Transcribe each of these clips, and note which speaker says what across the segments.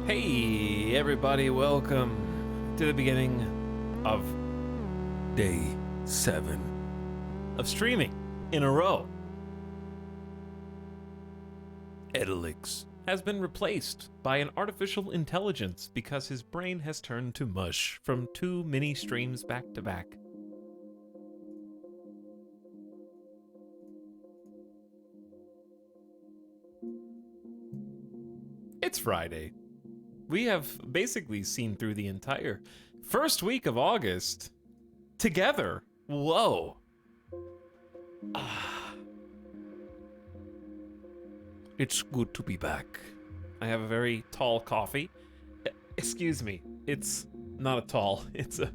Speaker 1: Hey, everybody, welcome to the beginning of day 7 of streaming in a row. Etalyx has been replaced by an artificial intelligence because his brain has turned to mush from too many streams back to back. It's Friday. We have basically seen through the entire first week of August together. Whoa. It's good to be back. I have a very tall coffee. Excuse me. It's not a tall. It's a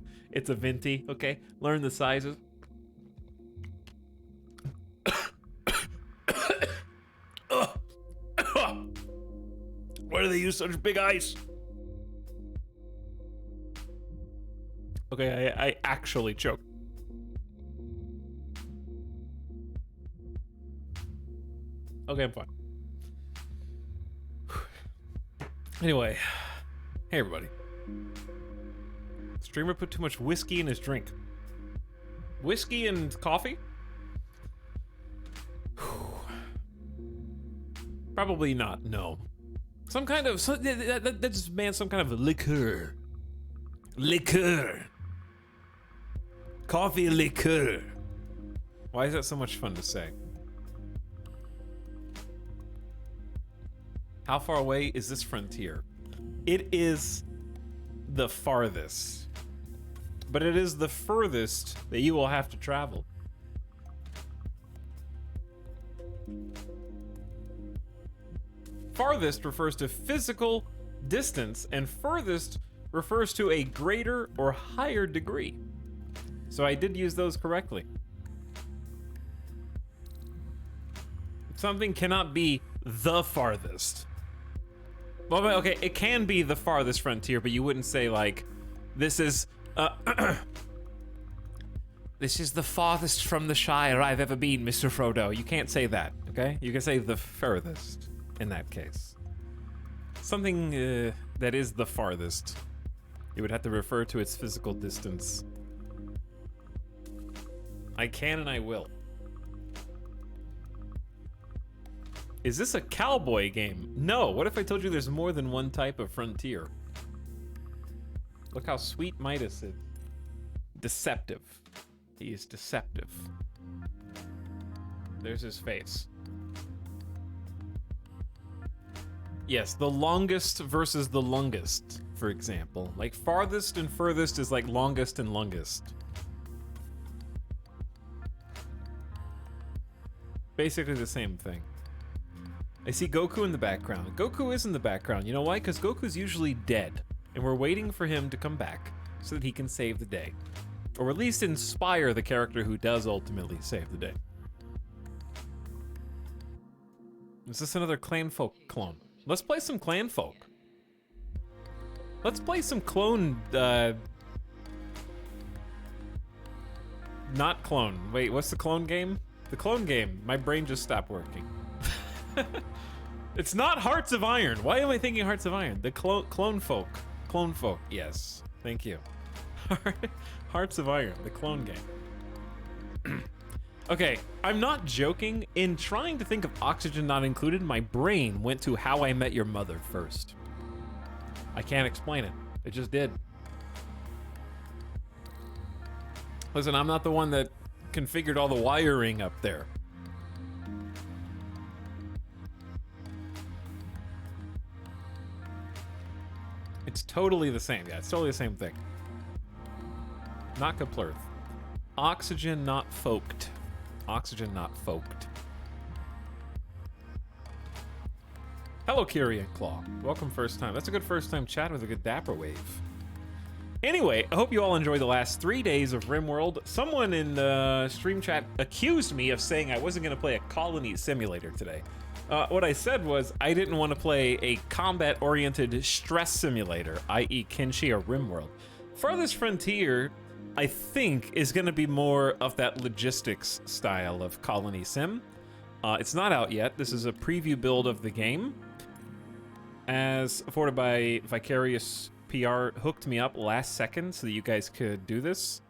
Speaker 1: venti, okay? Learn the sizes. Why do they use such big ice? Okay, I actually choked. Okay, I'm fine. Anyway, hey everybody. Streamer put too much whiskey in his drink. Whiskey and coffee? Probably not, no. Some kind of, that's man, some kind of liqueur. Liqueur. Coffee liqueur. Why is that so much fun to say? How far away is this frontier? It is the farthest, but it is the furthest that you will have to travel. Farthest refers to physical distance, and furthest refers to a greater or higher degree. So I did use those correctly. Something cannot be the farthest. Well, okay, it can be the farthest frontier, but you wouldn't say like, this is this is the farthest from the Shire I've ever been, Mr. Frodo. You can't say that, okay? You can say the furthest in that case. Something that is the farthest. You would have to refer to its physical distance. I can and I will. Is this a cowboy game? No, what if I told you there's more than one type of frontier? Look how sweet Midas is. Deceptive. He is deceptive. There's his face. Yes, the longest versus the longest, for example. Like farthest and furthest is like longest and longest. Basically the same thing. I see Goku in the background. Goku is in the background. You know why? Because Goku's usually dead, and we're waiting for him to come back so that he can save the day. Or at least inspire the character who does ultimately save the day. Is this another Clanfolk clone? Let's play some Clanfolk. Let's play some clone, not clone. Wait, what's the clone game? The clone game. My brain just stopped working. It's not Hearts of Iron. Why am I thinking Hearts of Iron? The Clone Folk. Clone Folk, yes. Thank you. Hearts of Iron, the clone game. Okay, I'm not joking. In trying to think of Oxygen Not Included, my brain went to How I Met Your Mother first. I can't explain it. It just did. Listen, I'm not the one that configured all the wiring up there. It's totally the same. Yeah, it's totally the same thing. Not Kaplurth. Oxygen Not Folked. Oxygen Not Folked. Hello, Kyrian Claw. Welcome first time. That's a good first time chat with a good dapper wave. Anyway, I hope you all enjoyed the last 3 days of RimWorld. Someone in the stream chat accused me of saying I wasn't going to play a colony simulator today. What I said was I didn't want to play a combat-oriented stress simulator, i.e. Kenshi or RimWorld. Farthest Frontier, I think, is going to be more of that logistics style of colony sim. It's not out yet. This is a preview build of the game. as afforded by Vicarious PR, hooked me up last second so that you guys could do this.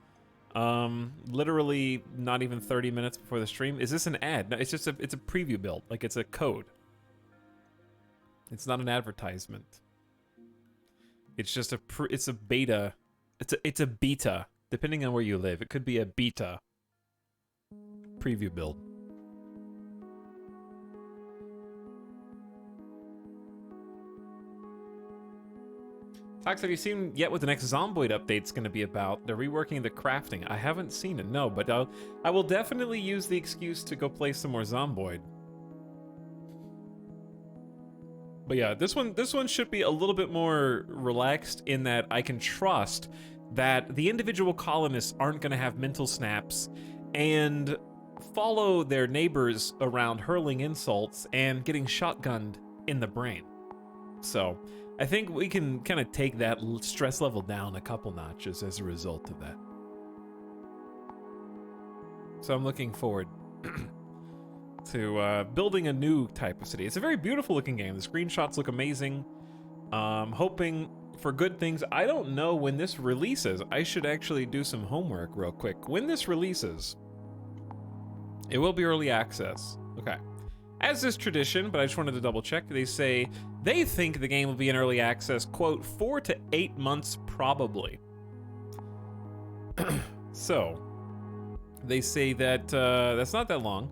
Speaker 1: Literally not even 30 minutes before the stream. Is this an ad? No, it's just it's a preview build. Like, it's a code. It's not an advertisement. It's just it's a beta. It's a beta. Depending on where you live, it could be a beta preview build. Tox, have you seen yet what the next Zomboid update's going to be about? They're reworking the crafting. I haven't seen it, no, but I will definitely use the excuse to go play some more Zomboid. But yeah, this one should be a little bit more relaxed in that I can trust that the individual colonists aren't going to have mental snaps and follow their neighbors around hurling insults and getting shotgunned in the brain. So I think we can kind of take that stress level down a couple notches as a result of that. So I'm looking forward to building a new type of city. It's a very beautiful looking game. The screenshots look amazing. Hoping for good things. I don't know when this releases. I should actually do some homework real quick. When this releases, it will be early access. Okay. As is tradition, but I just wanted to double check, they say they think the game will be in early access, quote, 4 to 8 months probably. So, they say that that's not that long.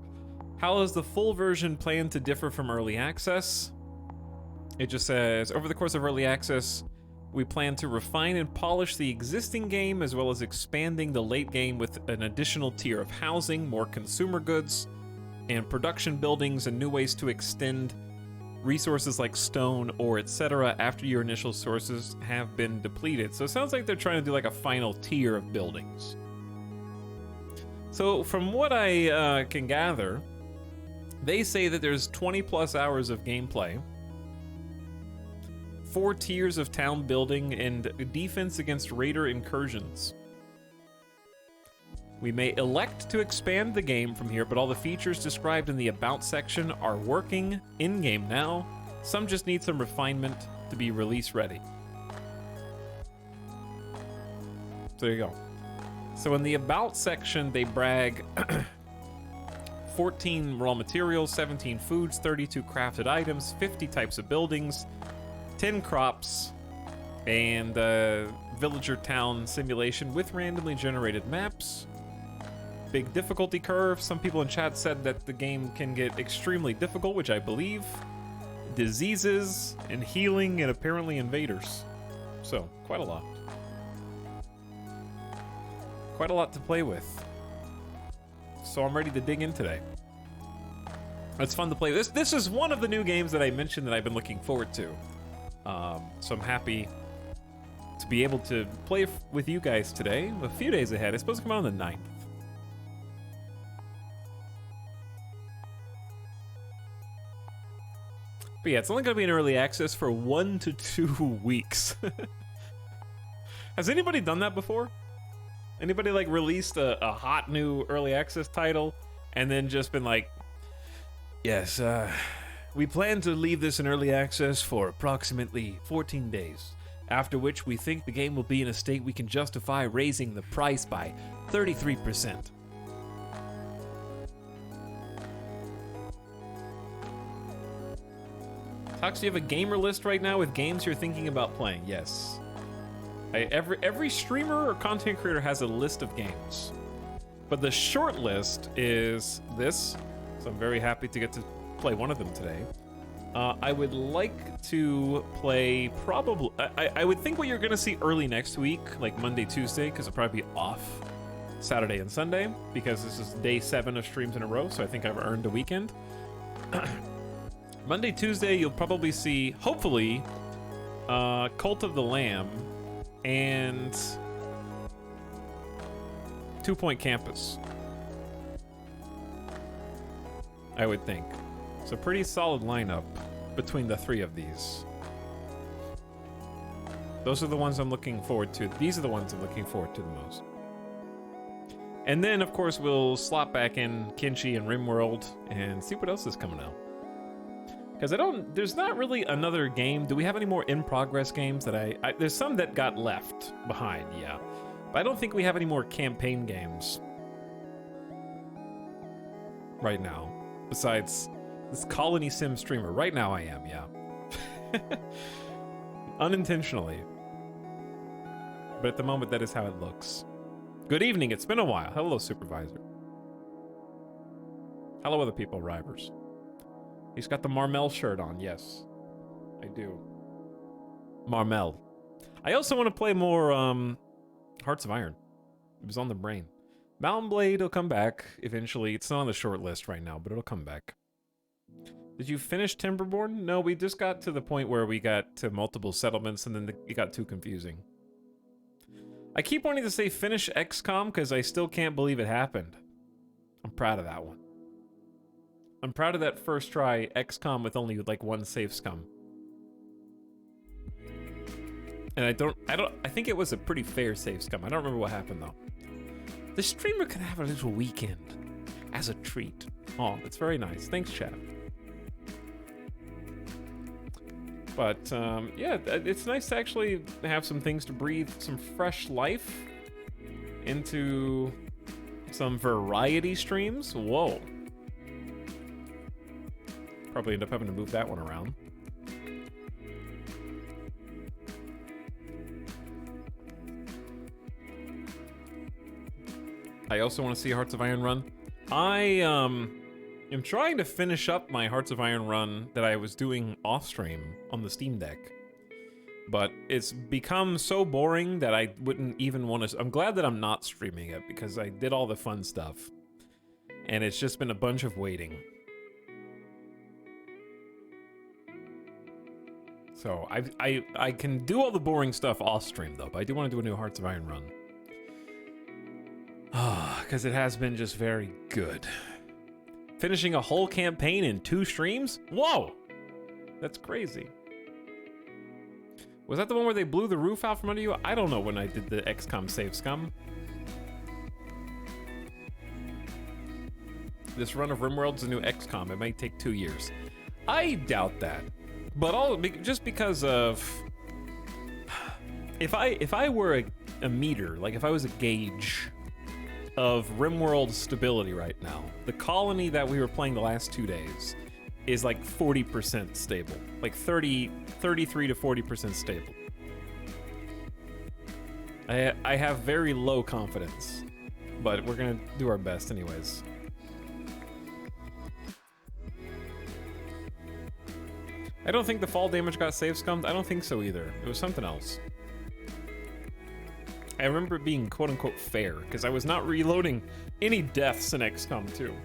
Speaker 1: How is the full version planned to differ from early access? It just says, over the course of early access, we plan to refine and polish the existing game, as well as expanding the late game with an additional tier of housing, more consumer goods, and production buildings, and new ways to extend resources like stone or etc. after your initial sources have been depleted. So it sounds like they're trying to do like a final tier of buildings. So from what I can gather, they say that there's 20 plus hours of gameplay, 4 tiers of town building, and defense against raider incursions. We may elect to expand the game from here, but all the features described in the About section are working in-game now. Some just need some refinement to be release ready. So there you go. So in the About section, they brag 14 raw materials, 17 foods, 32 crafted items, 50 types of buildings, 10 crops, and villager town simulation with randomly generated maps. Big difficulty curve. Some people in chat said that the game can get extremely difficult, which I believe. Diseases and healing and apparently invaders. So, quite a lot. Quite a lot to play with. So I'm ready to dig in today. It's fun to play. This is one of the new games that I mentioned that I've been looking forward to. So I'm happy to be able to play with you guys today. A few days ahead. It's supposed to come out on the 9th. But yeah, it's only going to be in early access for 1 to 2 weeks. Has anybody done that before? Anybody like released a hot new early access title and then just been like, yes, we plan to leave this in early access for approximately 14 days, after which we think the game will be in a state we can justify raising the price by 33%. Tox, do you have a gamer list right now with games you're thinking about playing? Yes. Every streamer or content creator has a list of games. But the short list is this, so I'm very happy to get to play one of them today. I would like to play probably... I would think what you're going to see early next week, like Monday, Tuesday, because it'll probably be off Saturday and Sunday, because this is day 7 of streams in a row, so I think I've earned a weekend. Monday, Tuesday, you'll probably see, hopefully, Cult of the Lamb and 2 Point Campus. I would think. So pretty solid lineup between the 3 of these. Those are the ones I'm looking forward to. These are the ones I'm looking forward to the most. And then, of course, we'll slot back in Kenshi and RimWorld and see what else is coming out. Because there's not really another game. Do we have any more in-progress games that there's some that got left behind, yeah. But I don't think we have any more campaign games right now. Besides this Colony Sim streamer. Right now I am, yeah. Unintentionally. But at the moment, that is how it looks. Good evening, it's been a while. Hello, Supervisor. Hello, other people, Rivers. He's got the Marmel shirt on, yes. I do. Marmel. I also want to play more, Hearts of Iron. It was on the brain. Mountain Blade will come back eventually. It's not on the short list right now, but it'll come back. Did you finish Timberborn? No, we just got to the point where we got to multiple settlements and then it got too confusing. I keep wanting to say finish XCOM because I still can't believe it happened. I'm proud of that one. I'm proud of that first try XCOM with only like one save scum. And I think it was a pretty fair save scum. I don't remember what happened though. The streamer can have a little weekend as a treat. Oh, that's very nice. Thanks, chat. But yeah, it's nice to actually have some things to breathe some fresh life into some variety streams. Whoa. Probably end up having to move that one around. I also want to see Hearts of Iron run. I am trying to finish up my Hearts of Iron run that I was doing off stream on the Steam Deck. But it's become so boring that I wouldn't even want to... I'm glad that I'm not streaming it because I did all the fun stuff. And it's just been a bunch of waiting. So I can do all the boring stuff off stream though, but I do want to do a new Hearts of Iron run. Because it has been just very good. Finishing a whole campaign in 2 streams? Whoa! That's crazy. Was that the one where they blew the roof out from under you? I don't know when I did the XCOM save scum. This run of RimWorld's a new XCOM. It might take 2 years. I doubt that. But just because of... If I were a meter, like if I was a gauge of RimWorld's stability right now, the colony that we were playing the last 2 days is like 40% stable. Like 33 to 40% stable. I have very low confidence, but we're gonna do our best anyways. I don't think the fall damage got save scummed. I don't think so either. It was something else. I remember it being quote-unquote fair, because I was not reloading any deaths in XCOM 2.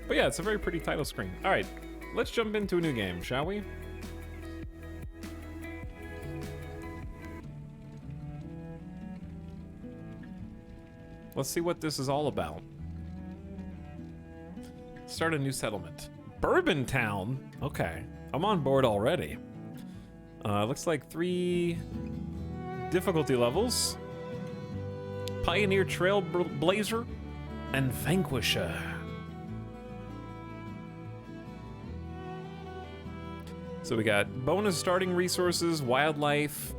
Speaker 1: But yeah, it's a very pretty title screen. All right, let's jump into a new game, shall we? Let's see what this is all about. Start a new settlement. Bourbon Town? Okay, I'm on board already. Looks like 3 difficulty levels. Pioneer Trailblazer and Vanquisher. So we got bonus starting resources, wildlife,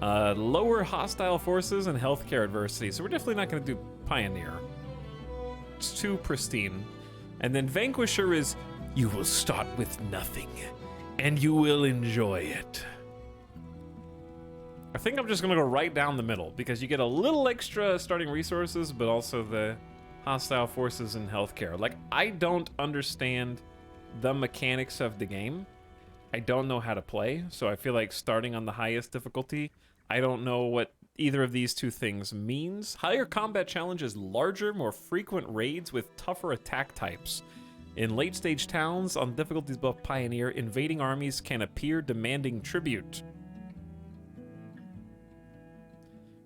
Speaker 1: lower hostile forces, and healthcare adversity. So we're definitely not going to do Pioneer. It's too pristine. And then Vanquisher is, you will start with nothing, and you will enjoy it. I think I'm just gonna go right down the middle, because you get a little extra starting resources, but also the hostile forces and healthcare. Like, I don't understand the mechanics of the game. I don't know how to play, so I feel like starting on the highest difficulty, I don't know what either of these two things means. Higher combat challenges, larger, more frequent raids with tougher attack types. In late-stage towns, on difficulties above Pioneer, invading armies can appear demanding tribute.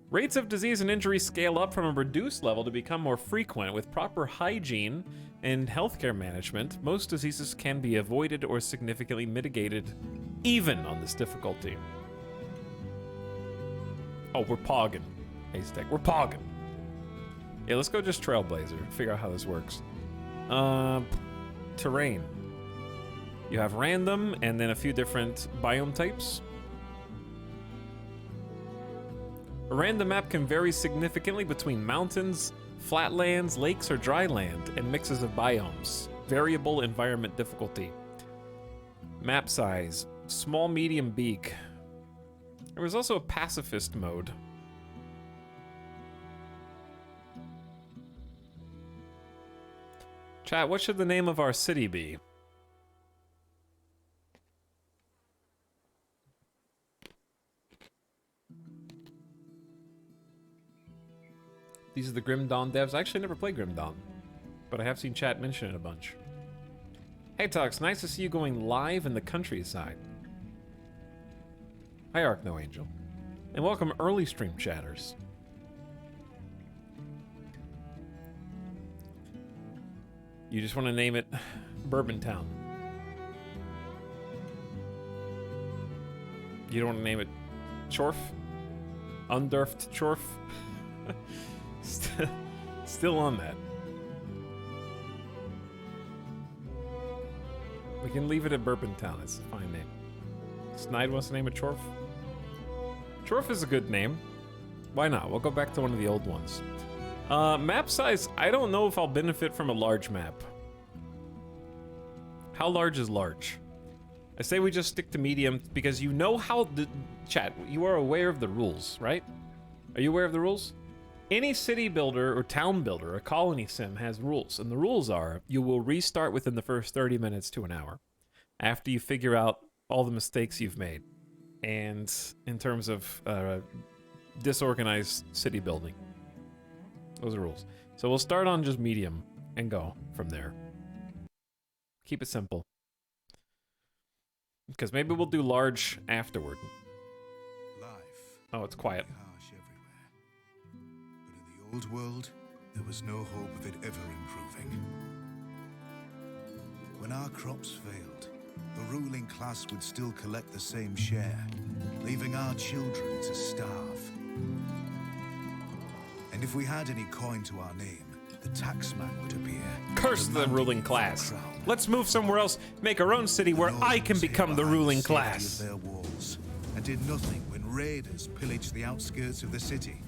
Speaker 1: Rates of disease and injury scale up from a reduced level to become more frequent. With proper hygiene and healthcare management, most diseases can be avoided or significantly mitigated, even on this difficulty. Oh, we're pogging. Haystack, we're pogging. Yeah, let's go just Trailblazer, figure out how this works. terrain. You have random and then a few different biome types. A random map can vary significantly between mountains, flatlands, lakes, or dry land, and mixes of biomes. Variable environment difficulty. Map size, small, medium, big. There was also a pacifist mode. Chat, what should the name of our city be? These are the Grim Dawn devs. I actually never played Grim Dawn, but I have seen chat mention it a bunch. Hey Tux, nice to see you going live in the countryside. Hi Arc No Angel. And welcome early stream chatters. You just want to name it Bourbon Town. You don't want to name it Chorf? Undurfed Chorf? Still on that. We can leave it at Bourbon Town. It's a fine name. Snide wants to name it Chorf. Chorf is a good name. Why not? We'll go back to one of the old ones. Map size, I don't know if I'll benefit from a large map. How large is large? I say we just stick to medium because you know how the... Chat, you are aware of the rules, right? Are you aware of the rules? Any city builder or town builder, a colony sim, has rules. And the rules are, you will restart within the first 30 minutes to an hour. After you figure out all the mistakes you've made. And in terms of disorganized city building. Those are rules. So we'll start on just medium and go from there. Keep it simple. Because maybe we'll do large afterward. Oh, it's quiet.
Speaker 2: But in the old world, there was no hope of it ever improving. When our crops failed, the ruling class would still collect the same share, leaving our children to starve. And if we had any coin to our name, the taxman would appear.
Speaker 1: Curse the ruling class. Let's move somewhere else, make our own city where I can become the ruling class.
Speaker 2: Their walls, and did nothing when raiders pillaged the outskirts of the city.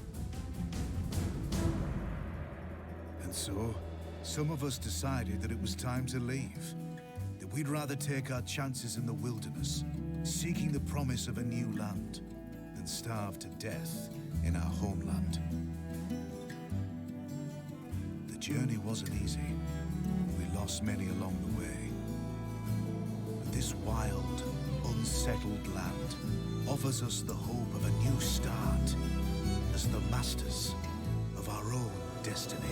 Speaker 2: And so, some of us decided that it was time to leave. That we'd rather take our chances in the wilderness, seeking the promise of a new land, than starve to death in our homeland. The journey wasn't easy. We lost many along the way. But this wild, unsettled land offers us the hope of a new start as the masters of our own destiny.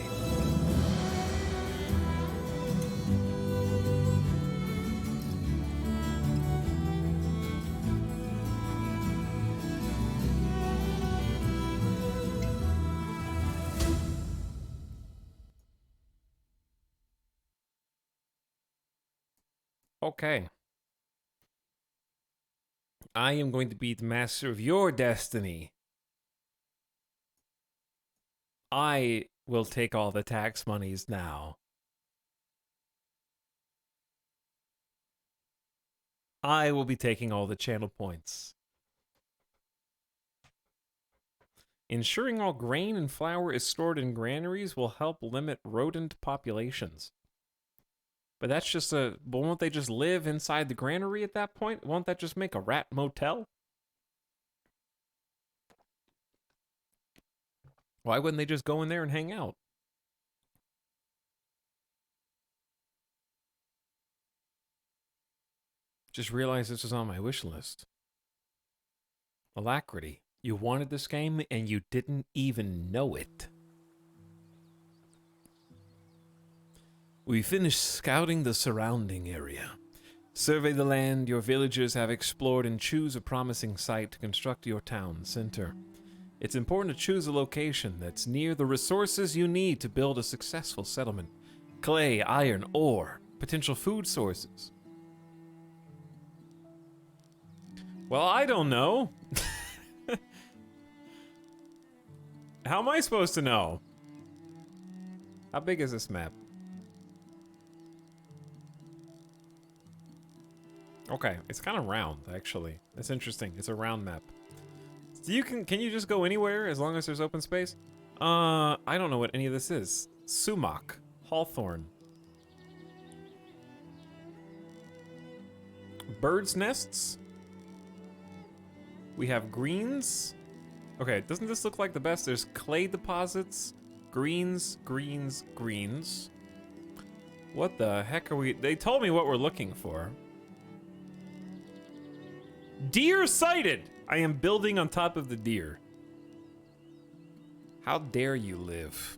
Speaker 1: Okay. I am going to be the master of your destiny. I will take all the tax monies now. I will be taking all the channel points. Ensuring all grain and flour is stored in granaries will help limit rodent populations. But that's just but won't they just live inside the granary at that point? Won't that just make a rat motel? Why wouldn't they just go in there and hang out? Just realized this was on my wish list. Alacrity. You wanted this game and you didn't even know it. We finished scouting the surrounding area. Survey the land your villagers have explored and choose a promising site to construct your town center. It's important to choose a location that's near the resources you need to build a successful settlement. Clay, iron, ore, potential food sources. Well, I don't know. How am I supposed to know? How big is this map? Okay, it's kind of round, actually. That's interesting. It's a round map. So can you just go anywhere as long as there's open space? I don't know what any of this is. Sumac, Hawthorn. Birds' nests. We have greens. Okay, doesn't this look like the best? There's clay deposits, greens, greens, greens. What the heck are we? They told me what we're looking for. Deer sighted! I am building on top of the deer. How dare you live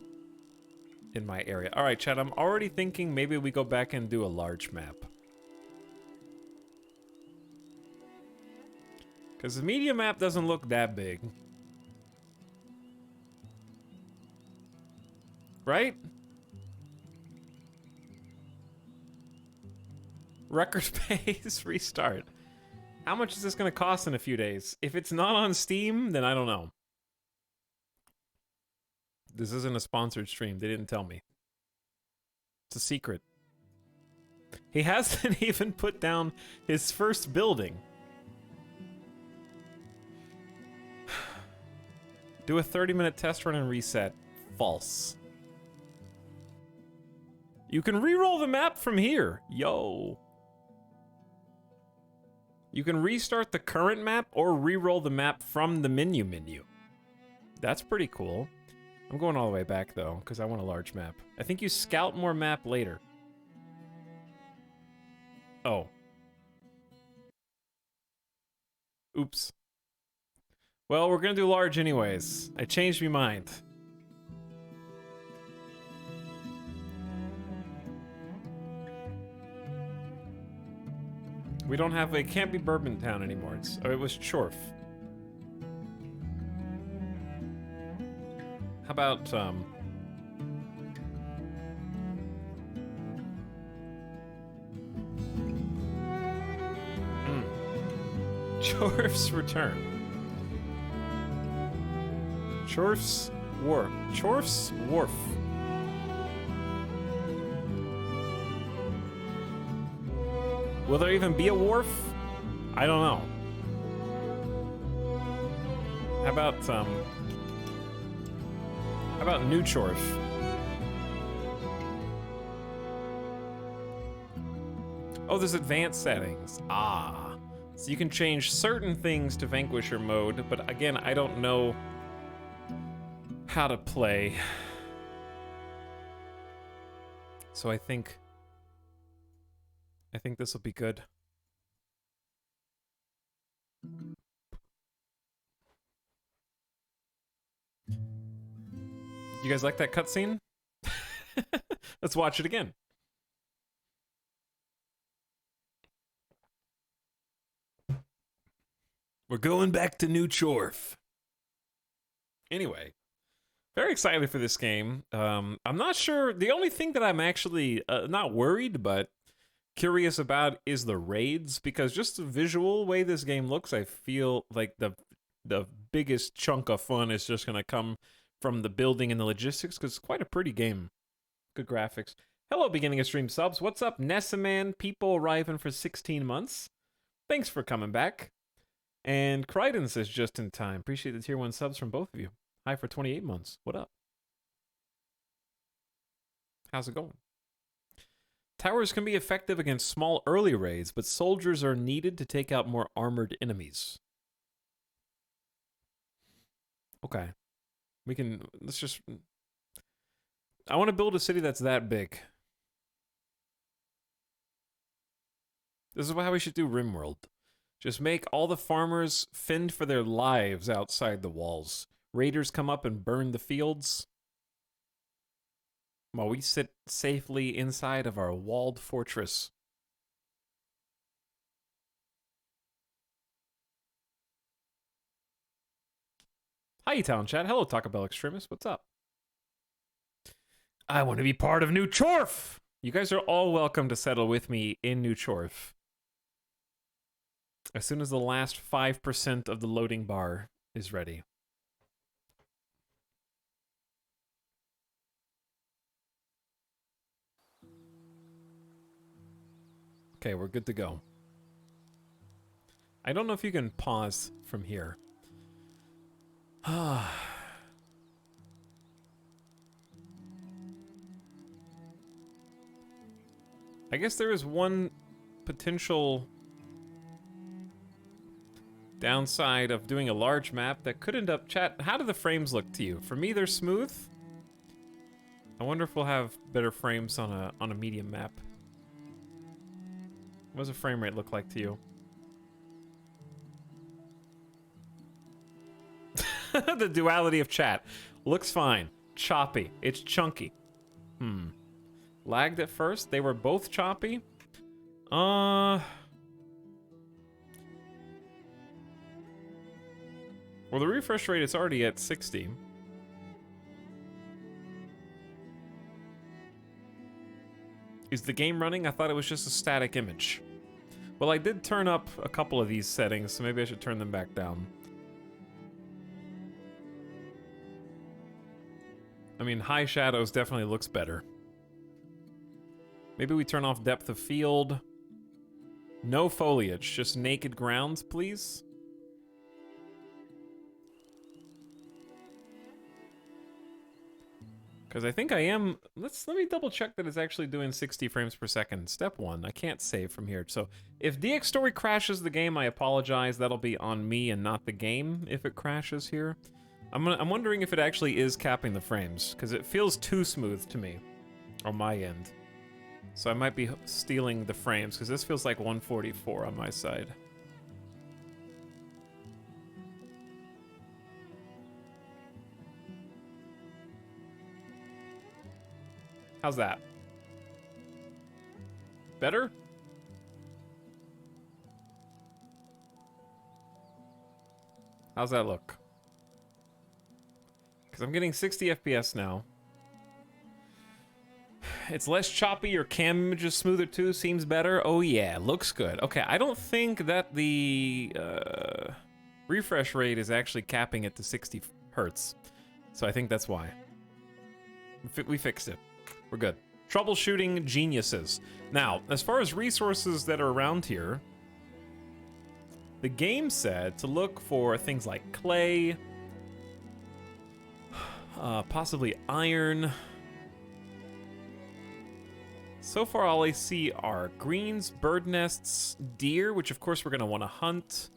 Speaker 1: in my area? All right, Chad, I'm already thinking maybe we go back and do a large map. Because the media map doesn't look that big. Right? Record pace, restart. How much is this going to cost in a few days? If it's not on Steam, then I don't know. This isn't a sponsored stream. They didn't tell me. It's a secret. He hasn't even put down his first building. Do a 30-minute test run and reset. False. You can re-roll the map from here. Yo. You can restart the current map or re-roll the map from the menu. That's pretty cool. I'm going all the way back, though, because I want a large map. I think you scout more map later. Oh. Oops. Well, we're gonna do large anyways. I changed my mind. We don't have it can't be Bourbon Town anymore. It was Chorf. How about Chorf's Return. Chorf's Wharf. Chorf's Wharf. Will there even be a wharf? I don't know. How about New Chorf? Oh, there's advanced settings. Ah. So you can change certain things to Vanquisher mode, but again, I don't know how to play. So I think this will be good. You guys like that cutscene? Let's watch it again. We're going back to New Chorf. Anyway, very excited for this game. I'm not sure. The only thing that I'm actually not worried, but curious about is the raids, because just the visual way this game looks, I feel like the biggest chunk of fun is just gonna come from the building and the logistics, because it's quite a pretty game. Good graphics. Hello, beginning of stream subs. What's up, Nessaman? People arriving for 16 months. Thanks for coming back. And Crichton says just in time. Appreciate the tier 1 subs from both of you. Hi for 28 months. What up? How's it going? Towers can be effective against small early raids, but soldiers are needed to take out more armored enemies. Okay. Let's just... I want to build a city that's that big. This is how we should do RimWorld. Just make all the farmers fend for their lives outside the walls. Raiders come up and burn the fields, while we sit safely inside of our walled fortress. Hi, Town Chat. Hello, Taco Bell Extremist. What's up? I want to be part of New Chorf! You guys are all welcome to settle with me in New Chorf. As soon as the last 5% of the loading bar is ready. Okay, we're good to go. I don't know if you can pause from here. I guess there is one potential downside of doing a large map that could end up... Chat, how do the frames look to you? For me, they're smooth. I wonder if we'll have better frames on a medium map. What does the frame rate look like to you? The duality of chat. Looks fine. Choppy. It's chunky. Lagged at first. They were both choppy. Well, the refresh rate is already at 60. Is the game running? I thought it was just a static image. Well, I did turn up a couple of these settings, so maybe I should turn them back down. I mean, high shadows definitely looks better. Maybe we turn off depth of field. No foliage, just naked grounds, please. Because I think I am... Let me double check that it's actually doing 60 frames per second. Step 1, I can't save from here. So if DX Story crashes the game, I apologize. That'll be on me and not the game if it crashes here. I'm wondering if it actually is capping the frames, because it feels too smooth to me on my end. So I might be stealing the frames, because this feels like 144 on my side. How's that? Better? How's that look? Because I'm getting 60 FPS now. It's less choppy. Your cam image is smoother too. Seems better. Oh yeah, looks good. Okay, I don't think that the refresh rate is actually capping it to 60 hertz. So I think that's why. We fixed it. We're good. Troubleshooting geniuses. Now, as far as resources that are around here, the game said to look for things like clay, possibly iron. So far, all I see are greens, bird nests, deer, which of course we're going to want to hunt.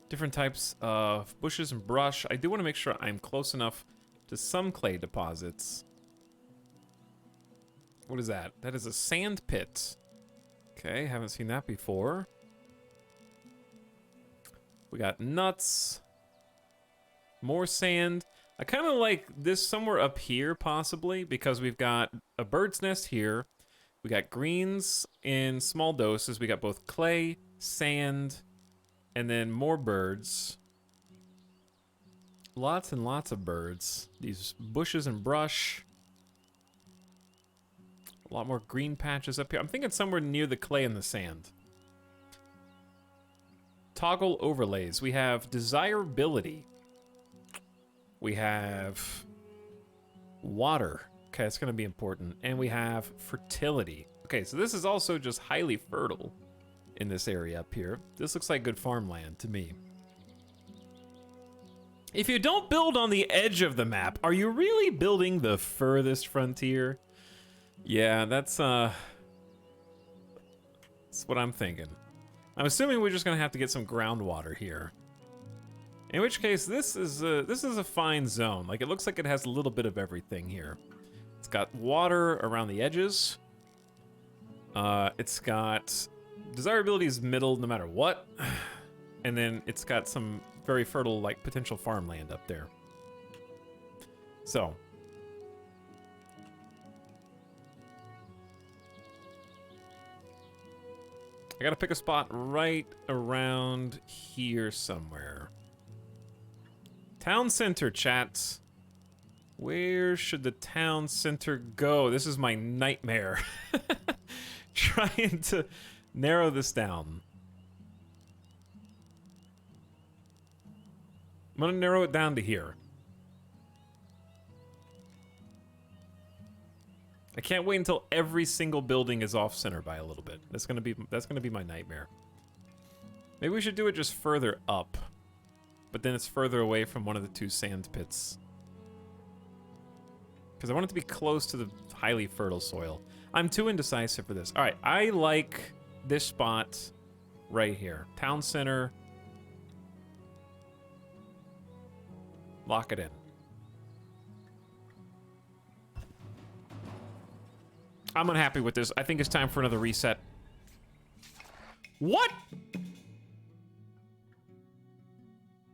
Speaker 1: Different types of bushes and brush. I do want to make sure I'm close enough to some clay deposits. What is that? That is a sand pit. Okay, haven't seen that before. We got nuts. More sand. I kind of like this somewhere up here, possibly, because we've got a bird's nest here. We got greens in small doses. We got both clay, sand, and then more birds. Lots and lots of birds. These bushes and brush. A lot more green patches up here. I'm thinking somewhere near the clay and the sand. Toggle overlays. We have desirability. We have water. Okay, that's going to be important. And we have fertility. Okay, so this is also just highly fertile in this area up here. This looks like good farmland to me. If you don't build on the edge of the map, are you really building the furthest frontier? Yeah, that's what I'm thinking. I'm assuming we're just gonna have to get some groundwater here. In which case, this is a fine zone. Like, it looks like it has a little bit of everything here. It's got water around the edges. It's got desirability is middle no matter what, and then it's got some very fertile, like, potential farmland up there. So. I gotta pick a spot right around here somewhere. Town center, chat. Where should the town center go? This is my nightmare. Trying to narrow this down. I'm gonna narrow it down to here. I can't wait until every single building is off center by a little bit. That's gonna be my nightmare. Maybe we should do it just further up. But then it's further away from one of the two sand pits. Because I want it to be close to the highly fertile soil. I'm too indecisive for this. All right, I like this spot right here. Town center. Lock it in. I'm unhappy with this. I think it's time for another reset. What?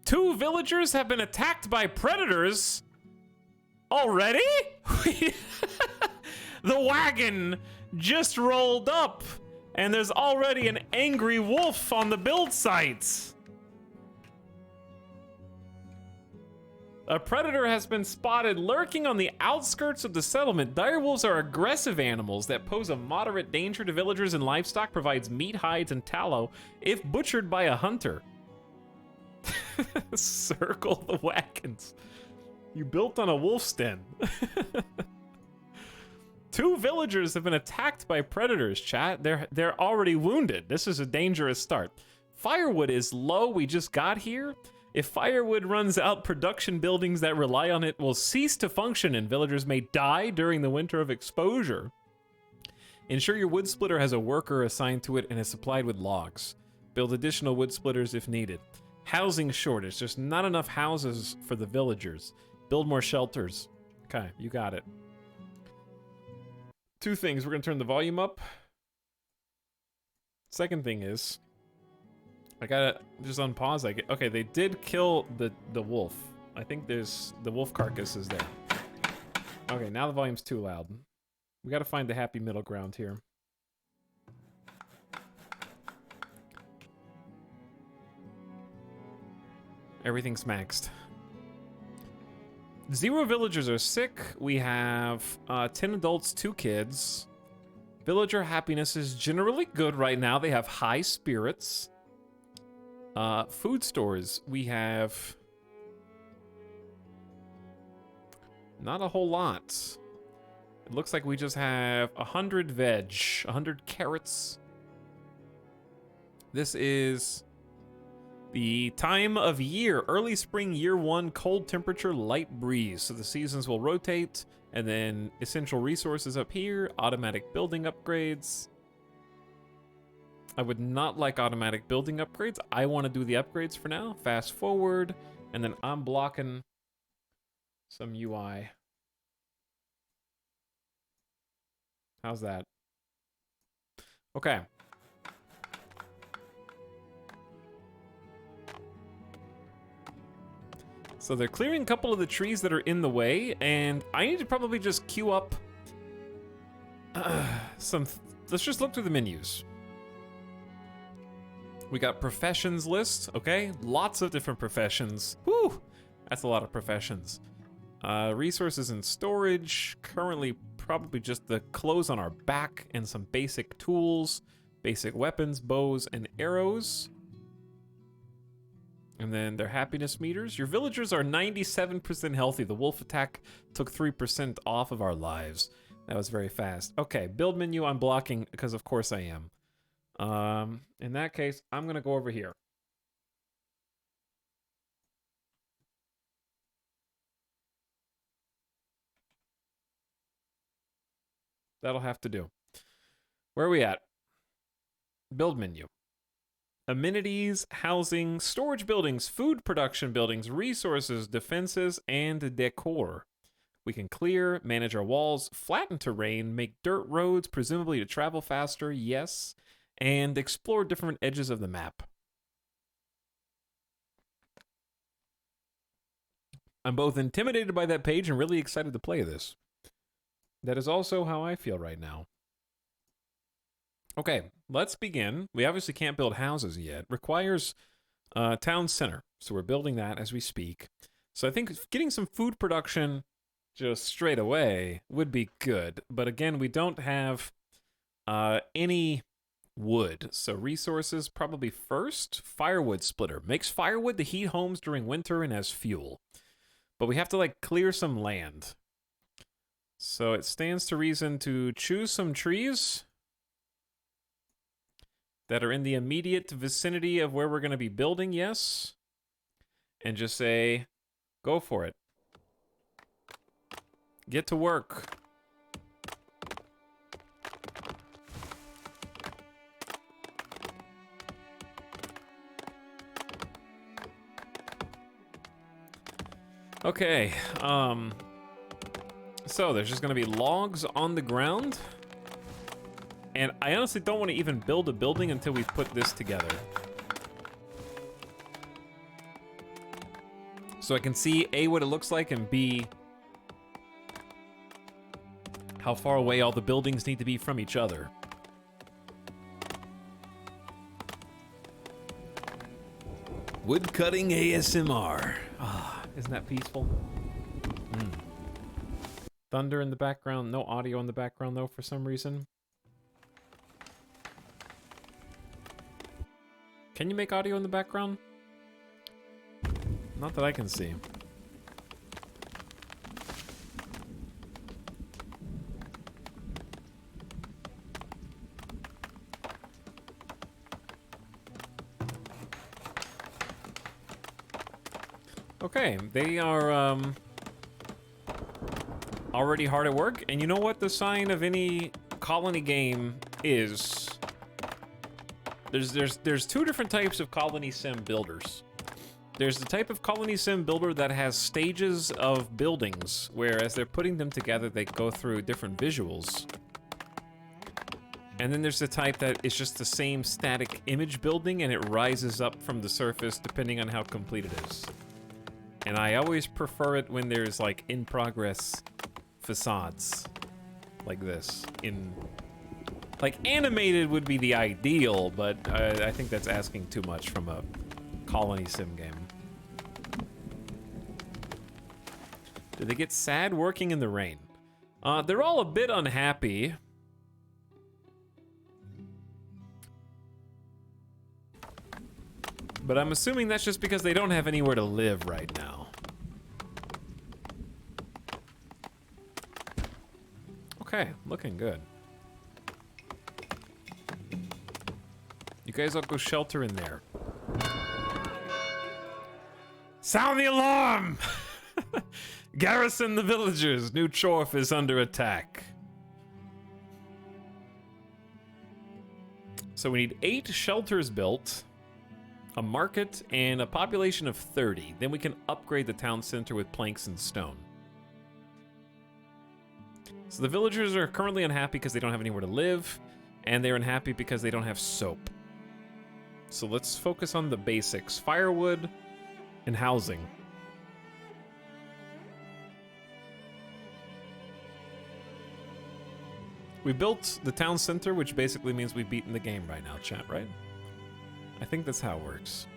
Speaker 1: 2 villagers have been attacked by predators already? The wagon just rolled up, and there's already an angry wolf on the build site. A predator has been spotted lurking on the outskirts of the settlement. Direwolves are aggressive animals that pose a moderate danger to villagers and livestock, provides meat, hides, and tallow if butchered by a hunter. Circle the wagons. You built on a wolf's den. 2 villagers have been attacked by predators, chat. They're already wounded. This is a dangerous start. Firewood is low. We just got here. If firewood runs out, production buildings that rely on it will cease to function and villagers may die during the winter of exposure. Ensure your wood splitter has a worker assigned to it and is supplied with logs. Build additional wood splitters if needed. Housing shortage. There's not enough houses for the villagers. Build more shelters. Okay, you got it. 2 things. We're going to turn the volume up. Second thing is, I gotta just unpause. Okay, they did kill the wolf. I think there's the wolf carcass is there. Okay, now the volume's too loud. We gotta find the happy middle ground here. Everything's maxed. 0 villagers are sick. We have 10 adults, 2 kids. Villager happiness is generally good right now. They have high spirits. Food stores, we have not a whole lot. It looks like we just have 100 veg, 100 carrots. This is the time of year, early spring, year 1, cold temperature, light breeze. So the seasons will rotate, and then essential resources up here, automatic building upgrades. I would not like automatic building upgrades. I want to do the upgrades for now. Fast forward, and then I'm blocking some UI. How's that? Okay. So they're clearing a couple of the trees that are in the way, and I need to probably just queue up let's just look through the menus. We got professions list, okay? Lots of different professions. Whew, that's a lot of professions. Resources and storage, currently probably just the clothes on our back and some basic tools, basic weapons, bows, and arrows. And then their happiness meters. Your villagers are 97% healthy. The wolf attack took 3% off of our lives. That was very fast. Okay, build menu I'm blocking because of course I am. In that case, I'm going to go over here. That'll have to do. Where are we at? Build menu. Amenities, housing, storage buildings, food production buildings, resources, defenses, and decor. We can clear, manage our walls, flatten terrain, make dirt roads, presumably to travel faster, yes, and explore different edges of the map. I'm both intimidated by that page and really excited to play this. That is also how I feel right now. Okay, let's begin. We obviously can't build houses yet. Requires town center, so we're building that as we speak. So I think getting some food production just straight away would be good. But again, we don't have any wood. So resources probably first. Firewood splitter. Makes firewood to heat homes during winter and as fuel. But we have to like clear some land. So it stands to reason to choose some trees that are in the immediate vicinity of where we're going to be building, yes. And just say, go for it. Get to work. Okay, so there's just gonna be logs on the ground. And I honestly don't want to even build a building until we've put this together. So I can see A, what it looks like, and B, how far away all the buildings need to be from each other. Woodcutting ASMR. Ah, isn't that peaceful? Mm. Thunder in the background. No audio in the background, though, for some reason. Can you make audio in the background? Not that I can see. Okay, they are already hard at work, and you know what the sign of any colony game is? There's two different types of colony sim builders. There's the type of colony sim builder that has stages of buildings, where as they're putting them together, they go through different visuals. And then there's the type that is just the same static image building, and it rises up from the surface depending on how complete it is. And I always prefer it when there's like in progress facades like this. Like animated would be the ideal, but I think that's asking too much from a colony sim game. Do they get sad working in the rain? They're all a bit unhappy. But I'm assuming that's just because they don't have anywhere to live right now. Okay, looking good. You guys all go shelter in there. Sound the alarm! Garrison the villagers. New Chorf is under attack. So we need 8 shelters built, a market, and a population of 30. Then we can upgrade the town center with planks and stone. So the villagers are currently unhappy because they don't have anywhere to live, and they're unhappy because they don't have soap. So let's focus on the basics. Firewood and housing. We built the town center, which basically means we've beaten the game right now, chat, right? I think that's how it works.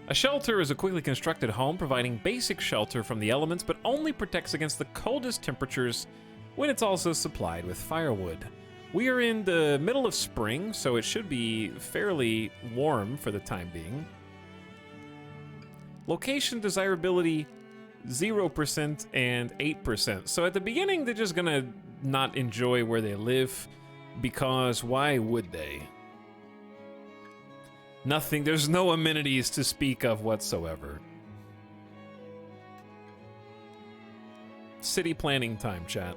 Speaker 1: A shelter is a quickly constructed home providing basic shelter from the elements, but only protects against the coldest temperatures when it's also supplied with firewood. We are in the middle of spring, so it should be fairly warm for the time being. Location desirability 0% and 8%. So at the beginning, they're just gonna not enjoy where they live, because why would they? Nothing, there's no amenities to speak of whatsoever. City planning time, chat.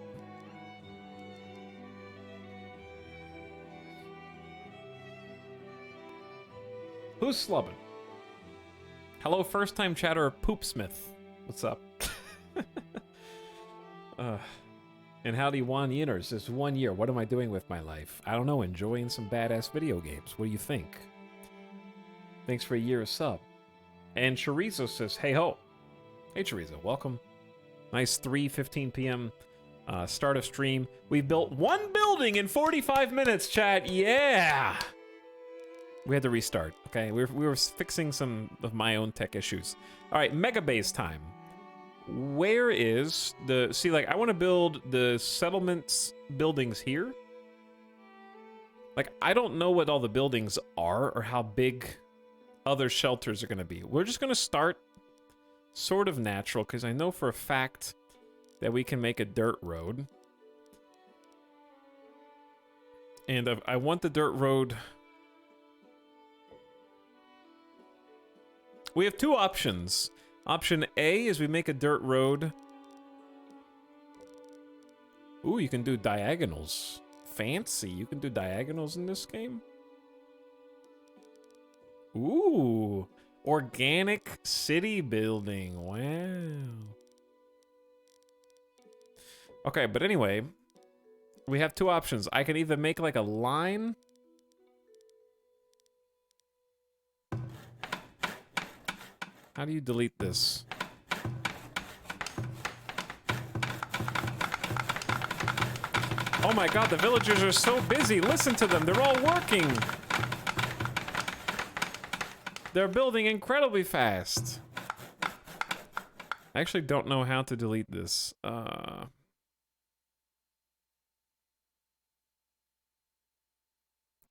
Speaker 1: Who's slubbing? Hello, first-time chatter Poopsmith. What's up? And howdy, Juan Yiners. It's 1 year. What am I doing with my life? I don't know. Enjoying some badass video games. What do you think? Thanks for a year of sub. And Chorizo says, hey ho. Hey Chorizo, welcome. Nice 3:15 p.m. Start of stream. We've built 1 building in 45 minutes, chat. Yeah! We had to restart, okay? We were fixing some of my own tech issues. All right, mega base time. Where is the... See, like, I want to build the settlements buildings here. Like, I don't know what all the buildings are or how big other shelters are going to be. We're just going to start sort of natural, because I know for a fact that we can make a dirt road. And I want the dirt road We have two options. Option A is we make a dirt road. Ooh, you can do diagonals. Fancy. You can do diagonals in this game? Ooh. Organic city building. Wow. Okay, but anyway, we have two options. I can either make like a line. How do you delete this? Oh my god, the villagers are so busy. Listen to them. They're all working. They're building incredibly fast. I actually don't know how to delete this.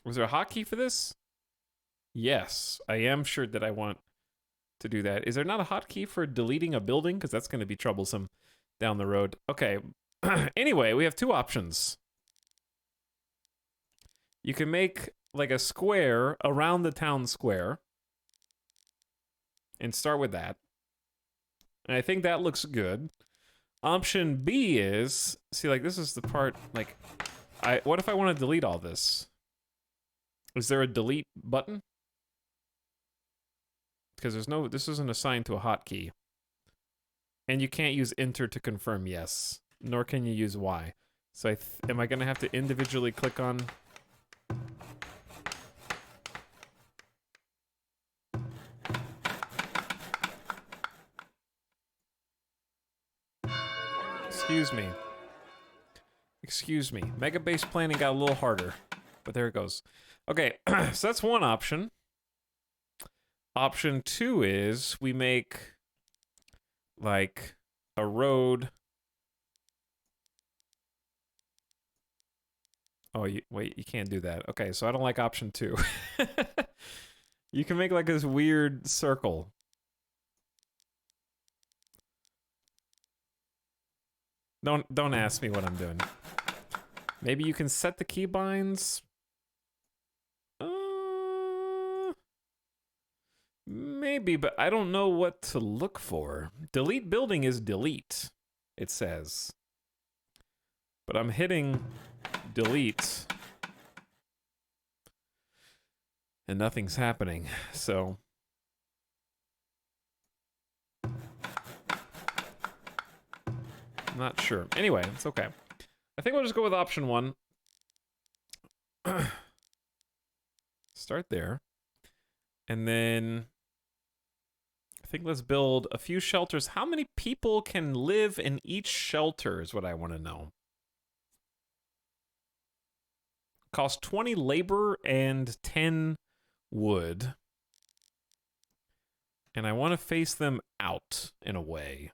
Speaker 1: Was there a hotkey for this? Yes, I am sure that I want to do that. Is there not a hotkey for deleting a building? Because that's going to be troublesome down the road. Okay. Anyway, we have two options. You can make like a square around the town square and start with that. And I think that looks good. Option B is, see, like this is the part, like, what if I want to delete all this? Is there a delete button? Because there's no, this isn't assigned to a hotkey. And you can't use enter to confirm yes, nor can you use Y. So am I gonna have to individually click on? Excuse me. Excuse me. Mega base planning got a little harder, but there it goes. Okay, so that's one option. Option two is we make like a road. Oh, wait, you can't do that. Okay, so I don't like option two. You can make like this weird circle. Don't ask me what I'm doing. Maybe you can set the keybinds. Maybe, but I don't know what to look for. Delete building is delete, it says. But I'm hitting delete. And nothing's happening, so. I'm not sure. Anyway, it's okay. I think we'll just go with option one. Start there. And then I think let's build a few shelters. How many people can live in each shelter is what I want to know. Cost 20 labor and 10 wood. And I want to face them out in a way.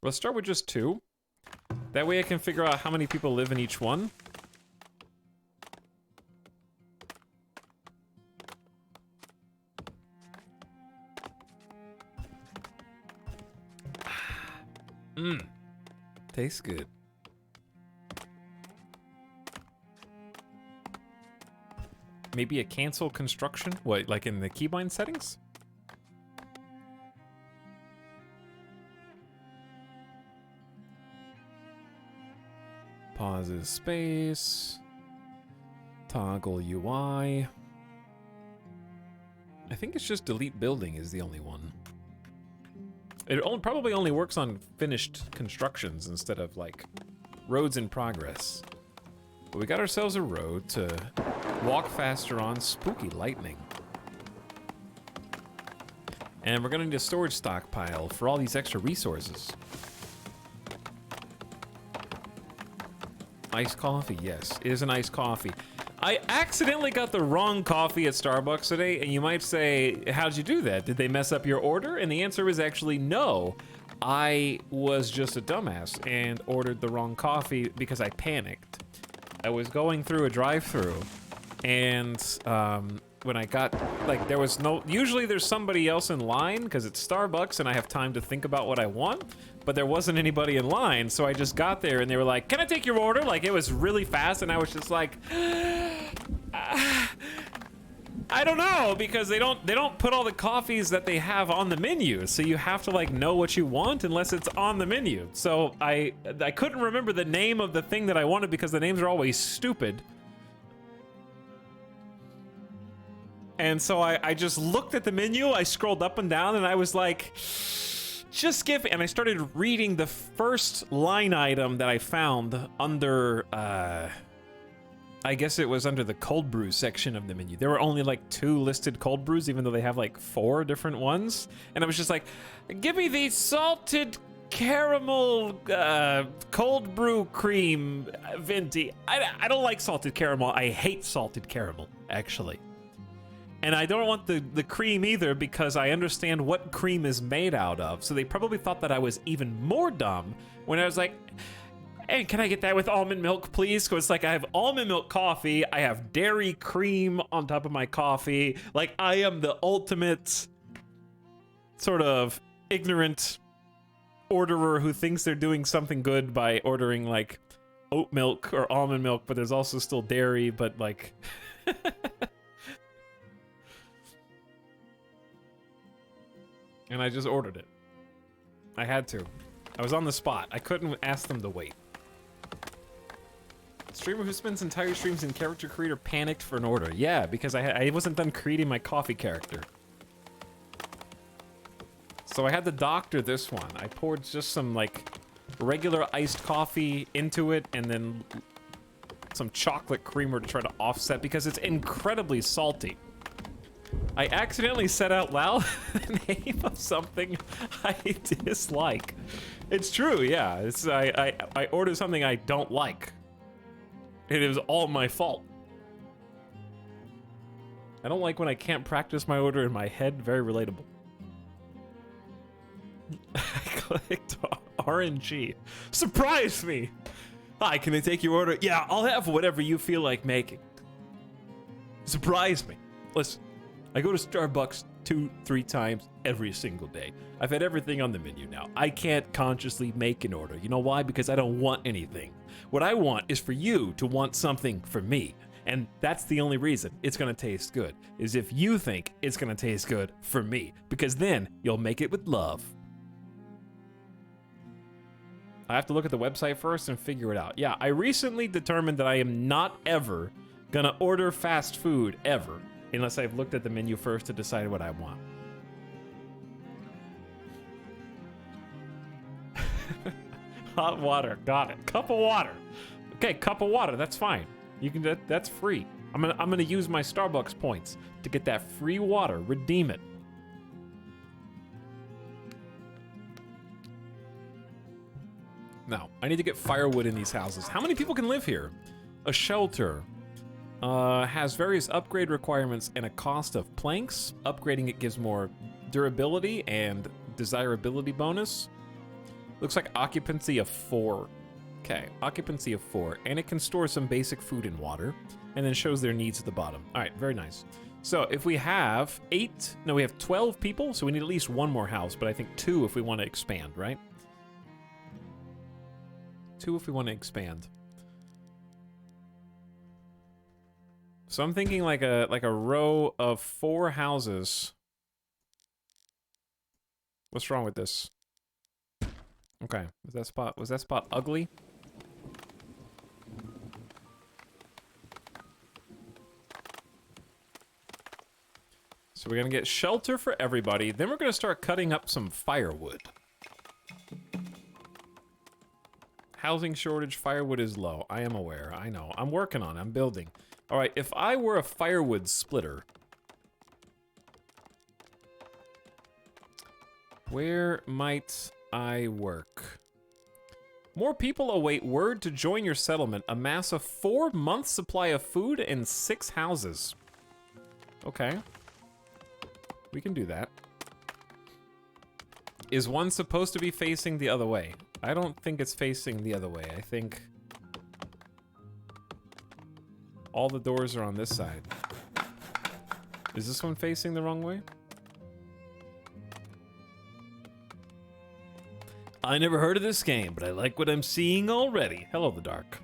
Speaker 1: Let's start with just 2. That way I can figure out how many people live in each one. Mmm. Tastes good. Maybe a cancel construction? What, like in the keybind settings? Pauses space. Toggle UI. I think it's just delete building is the only one. It probably only works on finished constructions instead of like roads in progress. But we got ourselves a road to walk faster on. Spooky lightning. And we're gonna need a storage stockpile for all these extra resources. Iced coffee, yes. It is an iced coffee. I accidentally got the wrong coffee at Starbucks today, and you might say, how'd you do that? Did they mess up your order? And the answer is actually no. I was just a dumbass and ordered the wrong coffee because I panicked. I was going through a drive-thru, and when I got, like, there was no, usually there's somebody else in line because it's Starbucks and I have time to think about what I want, but there wasn't anybody in line, so I just got there and they were like, can I take your order? Like, it was really fast and I was just like, I don't know, because they don't put all the coffees that they have on the menu, so you have to like know what you want unless it's on the menu. So I couldn't remember the name of the thing that I wanted because the names are always stupid. And so I just looked at the menu, I scrolled up and down, and I was like, just give, and I started reading the first line item that I found under, I guess it was under the cold brew section of the menu. There were only like 2 listed cold brews, even though they have like 4 different ones. And I was just like, give me the salted caramel cold brew cream venti. I don't like salted caramel. I hate salted caramel, actually. And I don't want the cream either because I understand what cream is made out of. So they probably thought that I was even more dumb when I was like, hey, can I get that with almond milk, please? Because like I have almond milk coffee, I have dairy cream on top of my coffee. Like I am the ultimate sort of ignorant orderer who thinks they're doing something good by ordering like oat milk or almond milk, but there's also still dairy, but like... And I just ordered it. I had to. I was on the spot. I couldn't ask them to wait. Streamer who spends entire streams in character creator panicked for an order. Yeah, because I wasn't done creating my coffee character. So I had to doctor this one. I poured just some like regular iced coffee into it and then some chocolate creamer to try to offset because it's incredibly salty. I accidentally said out loud the name of something I dislike. It's true, yeah. It's I ordered something I don't like. It was all my fault. I don't like when I can't practice my order in my head. Very relatable. I clicked RNG. Surprise me! Hi, can I take your order? Yeah, I'll have whatever you feel like making. Surprise me. Listen. I go to Starbucks 2-3 times every single day. I've had everything on the menu now. I can't consciously make an order. You know why? Because I don't want anything. What I want is for you to want something for me. And that's the only reason it's gonna taste good, is if you think it's gonna taste good for me. Because then you'll make it with love. I have to look at the website first and figure it out. Yeah, I recently determined that I am not ever gonna order fast food, ever. Unless I've looked at the menu first to decide what I want. Hot water, got it. Cup of water. Okay, cup of water, that's fine. You can, that's free. I'm gonna use my Starbucks points to get that free water. Redeem it. Now, I need to get firewood in these houses. How many people can live here? A shelter. Has various upgrade requirements and a cost of planks. Upgrading it gives more durability and desirability bonus. Looks like occupancy of 4. Okay, occupancy of 4. And it can store some basic food and water. And then shows their needs at the bottom. Alright, very nice. So if we have 12 people, so we need at least 1 more house, but I think 2 if we want to expand, right? 2 if we want to expand. So I'm thinking like a row of 4 houses. What's wrong with this? Okay, was that spot ugly? So we're gonna get shelter for everybody, then we're gonna start cutting up some firewood. Housing shortage, firewood is low. I am aware, I know. I'm working on it, I'm building. All right, if I were a firewood splitter, where might I work? More people await word to join your settlement. Amass a 4-month supply of food and 6 houses. Okay. We can do that. Is one supposed to be facing the other way? I don't think it's facing the other way. I think all the doors are on this side. Is this one facing the wrong way? I never heard of this game, but I like what I'm seeing already. Hello, the dark.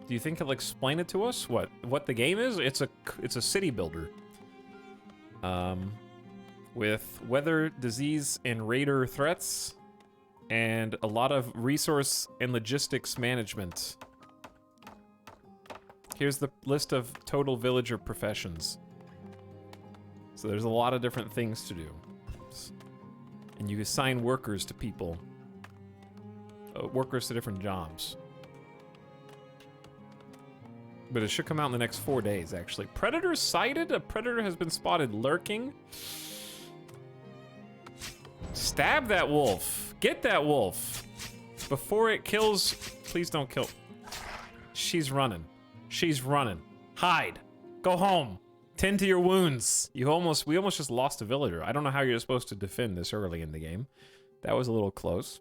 Speaker 1: Do you think he'll explain it to us? What the game is? It's a city builder. With weather, disease, and raider threats, and a lot of resource and logistics management. Here's the list of total villager professions. So there's a lot of different things to do. And you assign workers to people. Workers to different jobs. But it should come out in the next 4 days, actually. Predator sighted? A predator has been spotted lurking. Stab that wolf. Get that wolf. Before it kills... Please don't kill... She's running. She's running. Hide. Go home. Tend to your wounds. We almost just lost a villager. I don't know how you're supposed to defend this early in the game. That was a little close.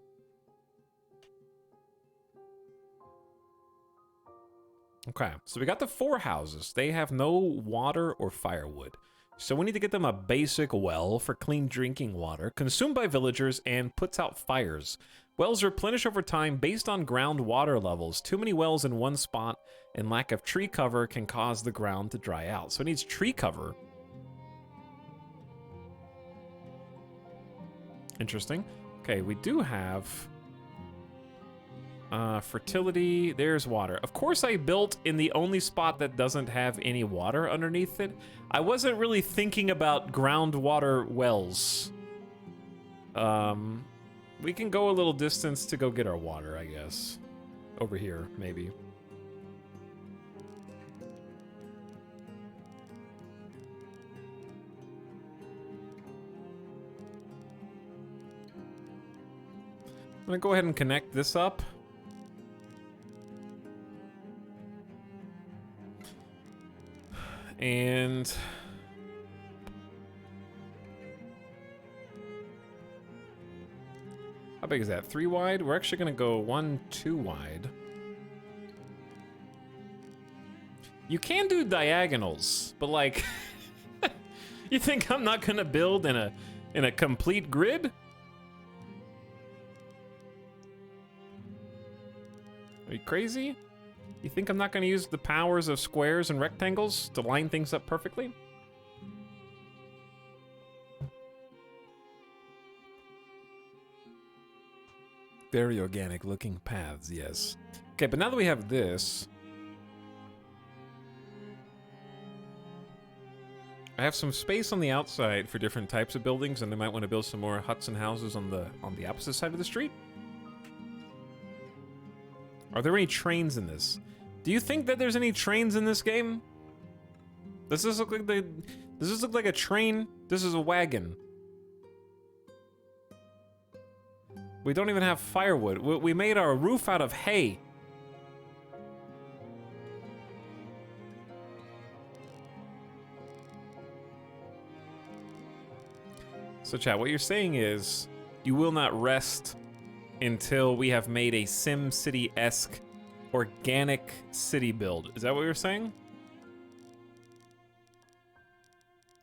Speaker 1: Okay, so we got the 4 houses. They have no water or firewood. So we need to get them a basic well for clean drinking water, consumed by villagers, and puts out fires. Wells replenish over time based on groundwater levels. Too many wells in one spot and lack of tree cover can cause the ground to dry out. So it needs tree cover. Interesting. Okay, we do have... fertility, there's water. Of course I built in the only spot that doesn't have any water underneath it. I wasn't really thinking about groundwater wells. We can go a little distance to go get our water, I guess. Over here, maybe. I'm gonna go ahead and connect this up. And how big is that? 3 wide? We're actually gonna go 1, 2 wide. You can do diagonals, but like, you think I'm not gonna build in a complete grid? Are you crazy? You think I'm not going to use the powers of squares and rectangles to line things up perfectly? Very organic looking paths, yes. Okay, but now that we have this, I have some space on the outside for different types of buildings, and I might want to build some more huts and houses on the opposite side of the street. Are there any trains in this? Do you think that there's any trains in this game? Does this look like a train? This is a wagon. We don't even have firewood. We made our roof out of hay. So chat, what you're saying is you will not rest until we have made a SimCity-esque organic city build. Is that what you're saying?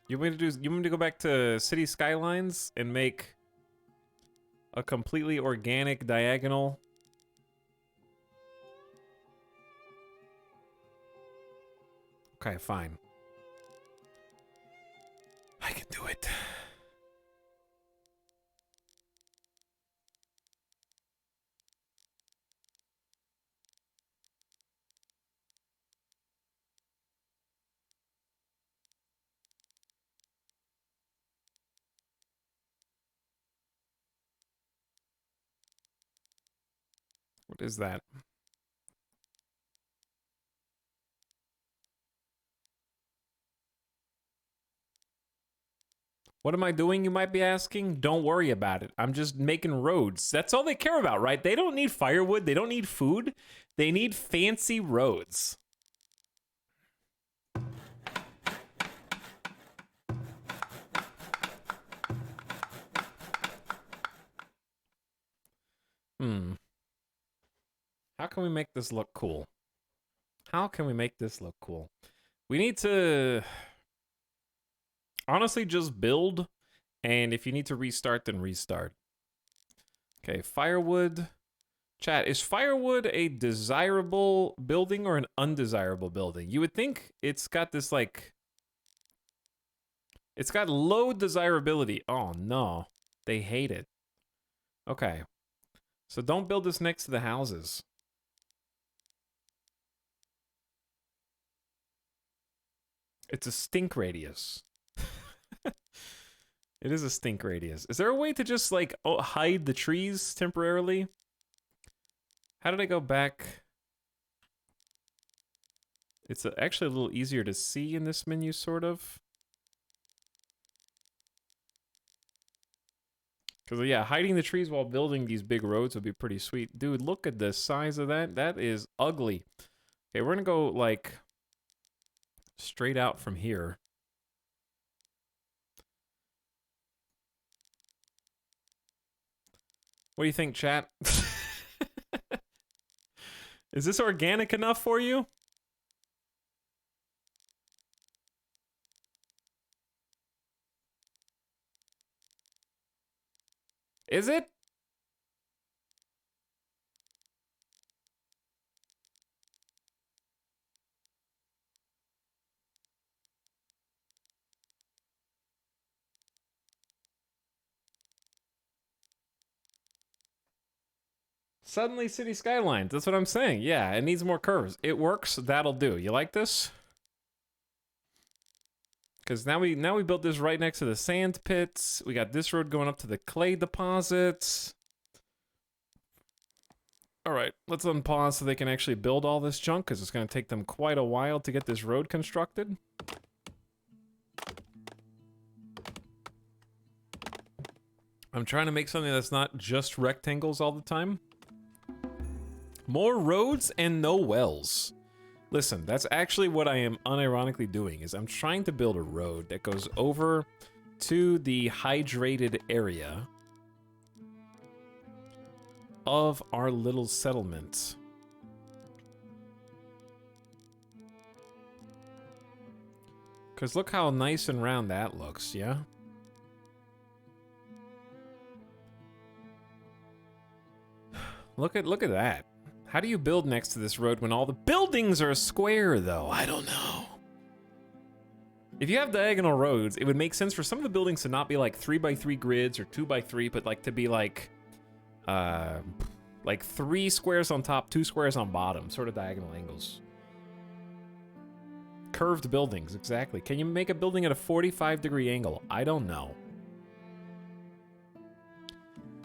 Speaker 1: You want me to go back to City Skylines and make a completely organic diagonal? Okay, fine. I can do it. What is that? What am I doing, you might be asking? Don't worry about it. I'm just making roads. That's all they care about, right? They don't need firewood. They don't need food. They need fancy roads. How can we make this look cool? How can we make this look cool? We need to honestly just build, and if you need to restart, then restart. Okay, firewood. Chat, is firewood a desirable building or an undesirable building? You would think it's got this, like... It's got low desirability. Oh, no. They hate it. Okay. So don't build this next to the houses. It's a stink radius. It is a stink radius. Is there a way to just, like, hide the trees temporarily? How did I go back? It's actually a little easier to see in this menu, sort of. Because, yeah, hiding the trees while building these big roads would be pretty sweet. Dude, look at the size of that. That is ugly. Okay, we're going to go, like, straight out from here. What do you think, chat? Is this organic enough for you? Is it? Suddenly city skylines. That's what I'm saying. Yeah, it needs more curves. It works. That'll do. You like this? Because now we built this right next to the sand pits. We got this road going up to the clay deposits. All right, let's unpause so they can actually build all this junk, because it's going to take them quite a while to get this road constructed. I'm trying to make something that's not just rectangles all the time. More roads and no wells. Listen, that's actually what I am unironically doing, is I'm trying to build a road that goes over to the hydrated area of our little settlement. Because look how nice and round that looks, yeah? Look at that. How do you build next to this road when all the buildings are square, though? I don't know. If you have diagonal roads, it would make sense for some of the buildings to not be like 3x3 grids or 2x3, but like to be like 3 squares on top, 2 squares on bottom, sort of diagonal angles. Curved buildings, exactly. Can you make a building at a 45-degree angle? I don't know.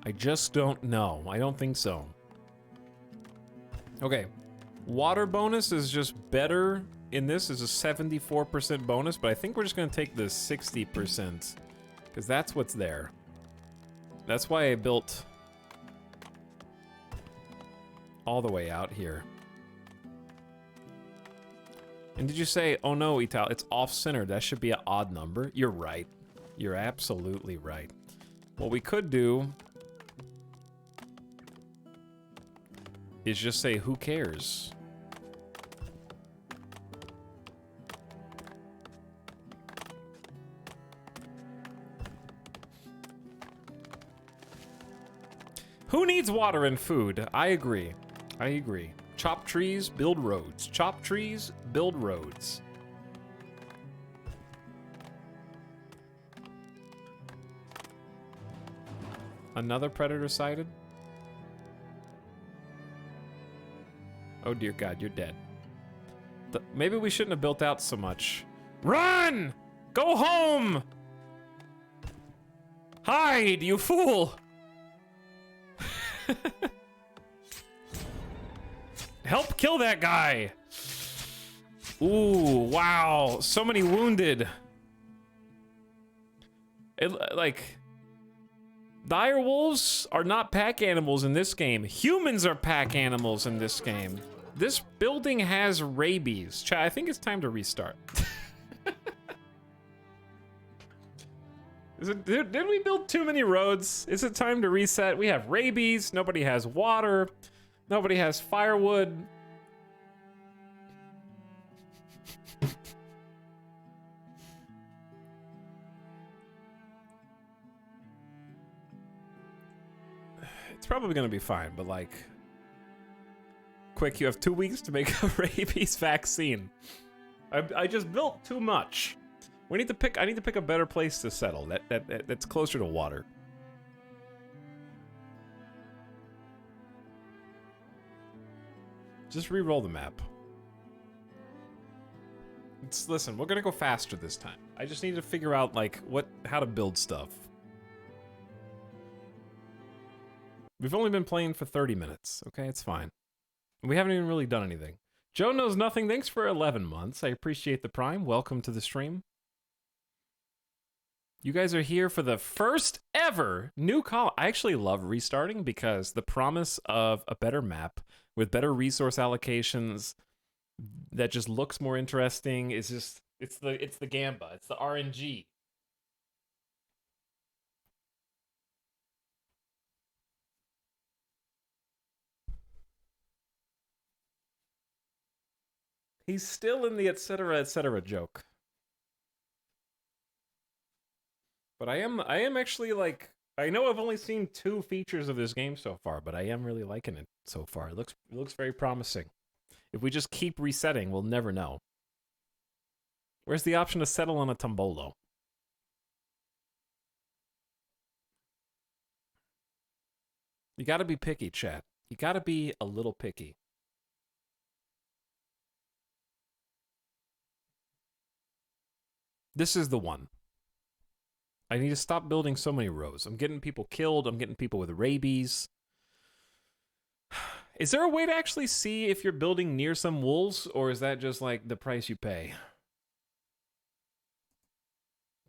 Speaker 1: I just don't know. I don't think so. Okay, water bonus is just better in this. Is a 74% bonus, but I think we're just going to take the 60% because that's what's there. That's why I built all the way out here. And did you say, oh no, Etalyx, it's off-center. That should be an odd number. You're right. You're absolutely right. What we could do is just say, who cares? Who needs water and food? I agree. I agree. Chop trees, build roads. Chop trees, build roads. Another predator sighted? Oh dear God, you're dead. Maybe we shouldn't have built out so much. Run! Go home! Hide, you fool! Help kill that guy! Ooh, wow. So many wounded. Dire wolves are not pack animals in this game. Humans are pack animals in this game. This building has rabies. Chat, I think it's time to restart. Did we build too many roads? Is it time to reset? We have rabies. Nobody has water. Nobody has firewood. It's probably gonna be fine, but like, quick, you have 2 weeks to make a rabies vaccine. I just built too much. I need to pick a better place to settle. That's closer to water. Just re-roll the map. Listen, we're gonna go faster this time. I just need to figure out like how to build stuff. We've only been playing for 30 minutes. Okay, it's fine. We haven't even really done anything. Joe Knows Nothing, thanks for 11 months. I appreciate the prime. Welcome to the stream. You guys are here for the first ever new call. I actually love restarting because the promise of a better map with better resource allocations that just looks more interesting is just it's the gamba, it's the RNG. He's still in the etc. joke. But I am actually like, I know I've only seen 2 features of this game so far, but I am really liking it so far. It looks very promising. If we just keep resetting, we'll never know. Where's the option to settle on a tombolo? You gotta be picky, chat. You gotta be a little picky. This is the one. I need to stop building so many rows. I'm getting people killed. I'm getting people with rabies. Is there a way to actually see if you're building near some wolves, or is that just like the price you pay?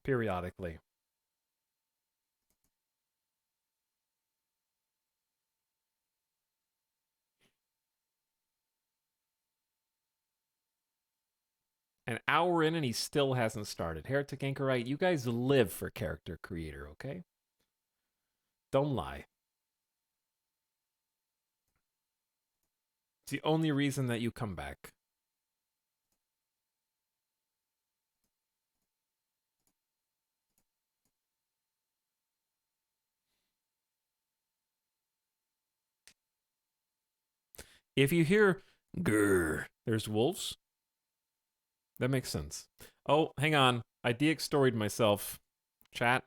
Speaker 1: Periodically. An hour in and he still hasn't started. Heretic Anchorite, you guys live for character creator, okay? Don't lie. It's the only reason that you come back. If you hear grrr, there's wolves. That makes sense. Oh, hang on. I DX-storied myself. Chat.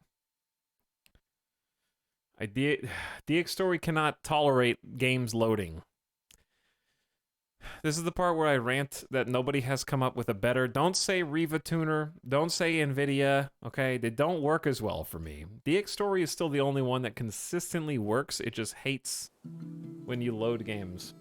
Speaker 1: DX-story cannot tolerate games loading. This is the part where I rant that nobody has come up with a better. Don't say Riva Tuner. Don't say NVIDIA. Okay, they don't work as well for me. DX-story is still the only one that consistently works. It just hates when you load games.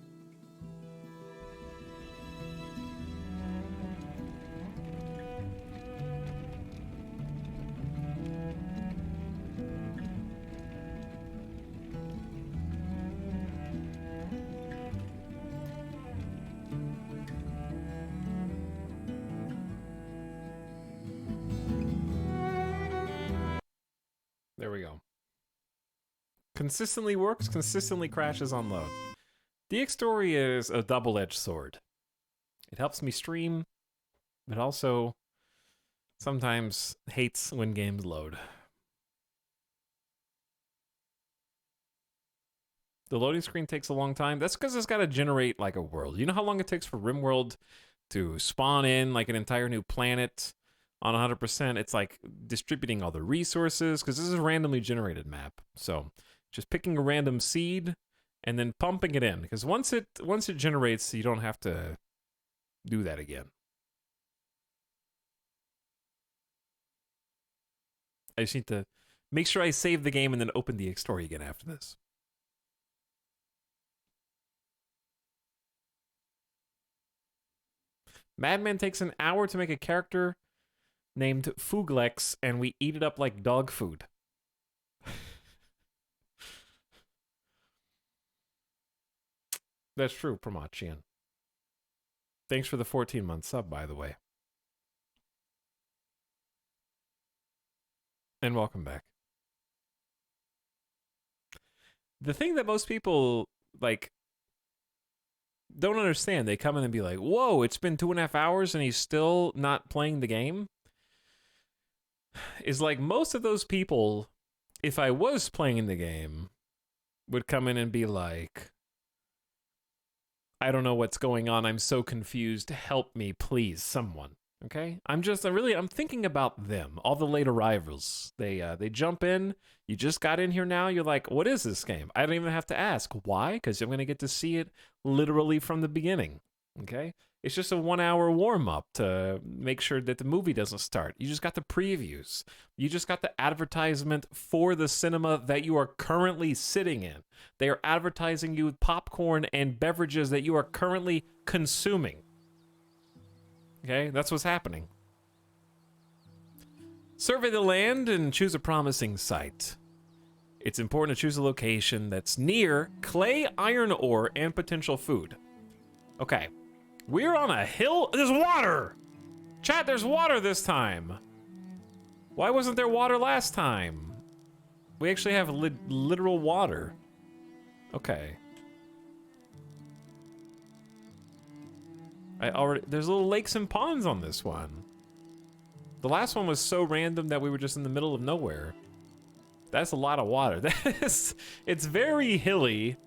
Speaker 1: There we go. Consistently works, consistently crashes on load. DX-story is a double-edged sword. It helps me stream, but also sometimes hates when games load. The loading screen takes a long time. That's because it's got to generate like a world. You know how long it takes for RimWorld to spawn in like an entire new planet on 100%? It's like distributing all the resources because this is a randomly generated map. So just picking a random seed and then pumping it in, because once it generates, you don't have to do that again. I just need to make sure I save the game and then open the story again after this. Madman takes an hour to make a character named Fuglex, and we eat it up like dog food. That's true, Pramachian. Thanks for the 14-month sub, by the way. And welcome back. The thing that most people, like, don't understand. They come in and be like, whoa, it's been 2.5 hours and he's still not playing the game. Is like most of those people, if I was playing the game, would come in and be like, I don't know what's going on. I'm so confused. Help me, please, someone. Okay? I'm thinking about them, all the late arrivals. They jump in. You just got in here now. You're like, what is this game? I don't even have to ask. Why? Because I'm going to get to see it literally from the beginning. Okay? It's just a 1 hour warm up to make sure that the movie doesn't start. You just got the previews. You just got the advertisement for the cinema that you are currently sitting in. They are advertising you with popcorn and beverages that you are currently consuming. Okay, that's what's happening. Survey the land and choose a promising site. It's important to choose a location that's near clay, iron ore, and potential food. Okay. We're on a hill. There's water! Chat, there's water this time. Why wasn't there water last time? We actually have literal water. Okay. There's little lakes and ponds on this one. The last one was so random that we were just in the middle of nowhere. That's a lot of water. It's very hilly.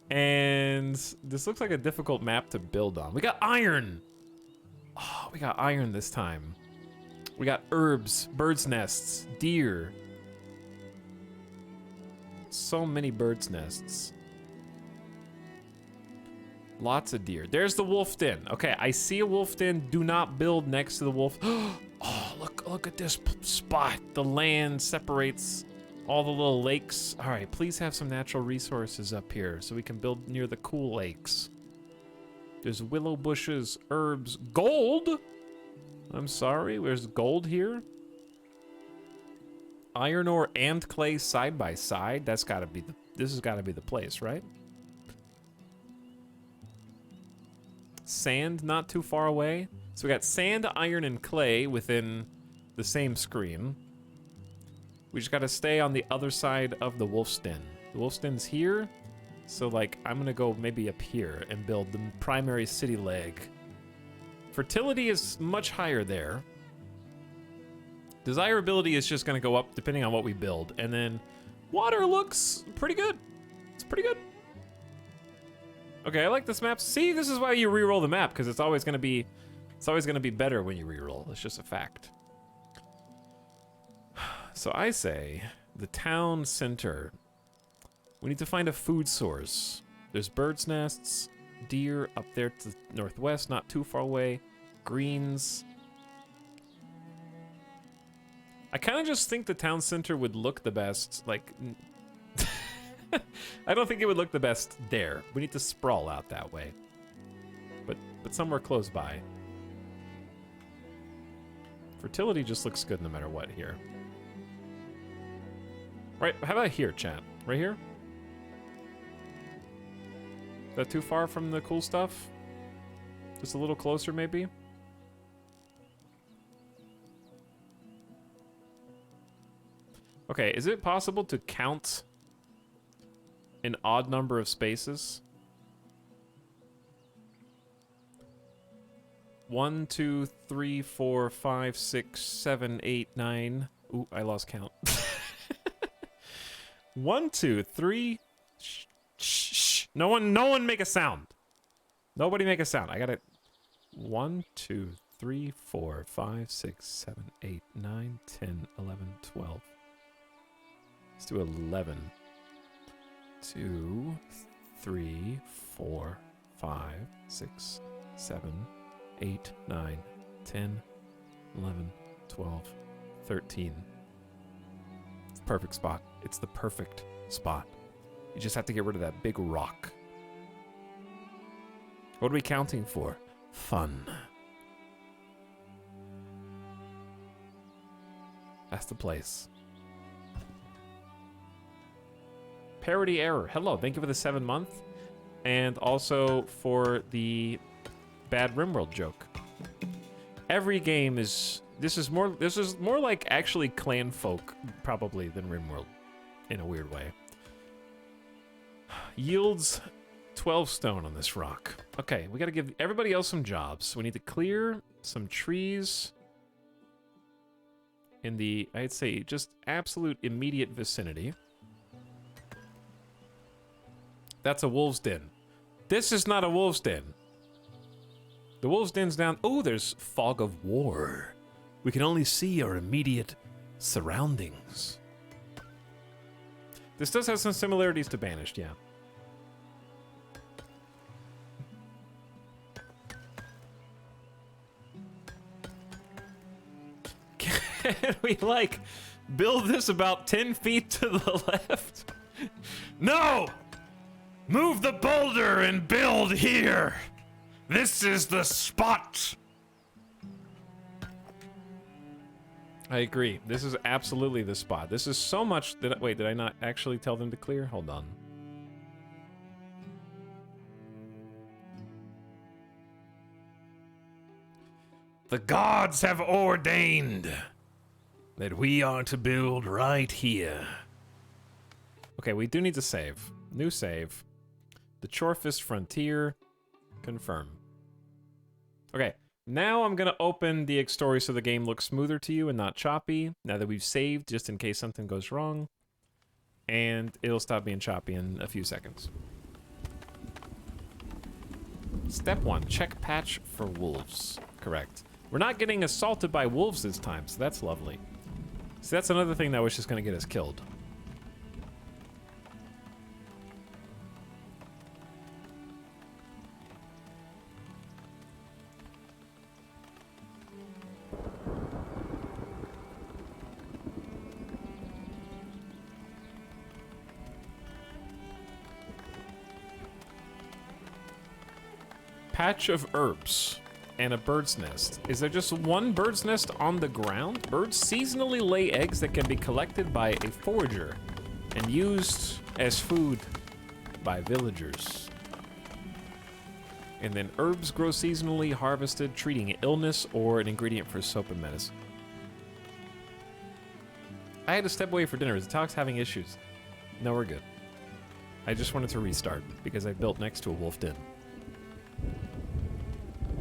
Speaker 1: And this looks like a difficult map to build on. We got iron. Oh, we got iron this time. We got herbs, birds' nests, deer. So many birds' nests. Lots of deer. There's the wolf den. Okay, I see a wolf den. Do not build next to the wolf. Oh, look at this spot. The land separates all the little lakes. All right, please have some natural resources up here so we can build near the cool lakes. There's willow bushes, herbs, gold. I'm sorry, there's gold here. Iron ore and clay side by side. This has gotta be the place, right? Sand not too far away. So we got sand, iron, and clay within the same screen. We just gotta stay on the other side of the wolf's den. The wolf's den's here, so like I'm gonna go maybe up here and build the primary city leg. Fertility is much higher there. Desirability is just gonna go up depending on what we build, and then water looks pretty good. It's pretty good. Okay, I like this map. See, this is why you re-roll the map, because it's always gonna be better when you re-roll. It's just a fact. So I say, the town center. We need to find a food source. There's birds' nests, deer up there to the northwest, not too far away, greens. I kind of just think the town center would look the best, like... I don't think it would look the best there. We need to sprawl out that way. But somewhere close by. Fertility just looks good no matter what here. Right, how about here, chat? Right here? Is that too far from the cool stuff? Just a little closer, maybe? Okay, is it possible to count an odd number of spaces? 1, 2, 3, 4, 5, 6, 7, 8, 9. Ooh, I lost count. 1, 2, 3. Shh, shh, shh. No one make a sound. Nobody make a sound. I got it. 1, 2, 3, 4, 5, 6, 7, 8, 9, 10, 11, 12. Let's do 11. 2, 3, 4, 5, 6, 7, 8, 9, 10, 11, 12, 13. It's the perfect spot. It's the perfect spot. You just have to get rid of that big rock. What are we counting for? Fun. That's the place. Parody error. Hello, thank you for the 7-month. And also for the bad RimWorld joke. Every game is... This is more like actually clan folk, probably, than RimWorld. In a weird way. Yields 12 stone on this rock. Okay, we gotta give everybody else some jobs. We need to clear some trees in the, I'd say, just absolute immediate vicinity. That's a wolf's den. This is not a wolf's den. The wolf's den's down. Oh, there's fog of war. We can only see our immediate surroundings. This does have some similarities to Banished, yeah. Can we, like, build this about 10 feet to the left? No! Move the boulder and build here! This is the spot! I agree. This is absolutely the spot. This is so much that... Wait, did I not actually tell them to clear? Hold on. The gods have ordained that we are to build right here. Okay, we do need to save. New save. The Farthest Frontier. Confirm. Okay, now I'm gonna open the X story so the game looks smoother to you and not choppy. Now that we've saved, just in case something goes wrong. And it'll stop being choppy in a few seconds. Step 1, check patch for wolves. Correct. We're not getting assaulted by wolves this time, so that's lovely. So that's another thing that was just gonna get us killed. Patch of herbs and a bird's nest. Is there just one bird's nest on the ground? Birds seasonally lay eggs that can be collected by a forager and used as food by villagers. And then herbs grow seasonally harvested, treating illness or an ingredient for soap and medicine. I had to step away for dinner. Is Etalyx having issues? No, we're good. I just wanted to restart because I built next to a wolf den.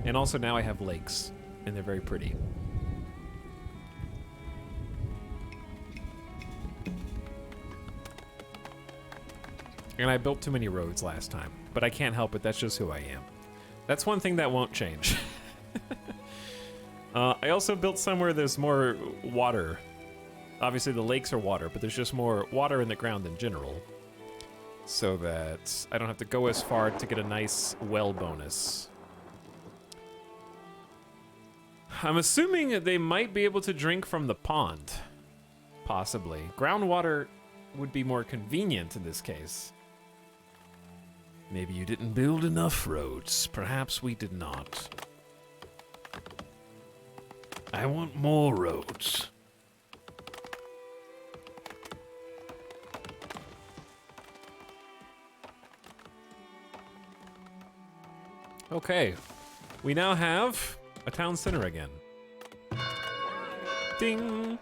Speaker 1: And also now I have lakes, and they're very pretty. And I built too many roads last time, but I can't help it, that's just who I am. That's one thing that won't change. I also built somewhere there's more water. Obviously the lakes are water, but there's just more water in the ground in general. So that I don't have to go as far to get a nice well bonus. I'm assuming that they might be able to drink from the pond. Possibly. Groundwater would be more convenient in this case. Maybe you didn't build enough roads. Perhaps we did not. I want more roads. Okay. We now have a town center again. Ding!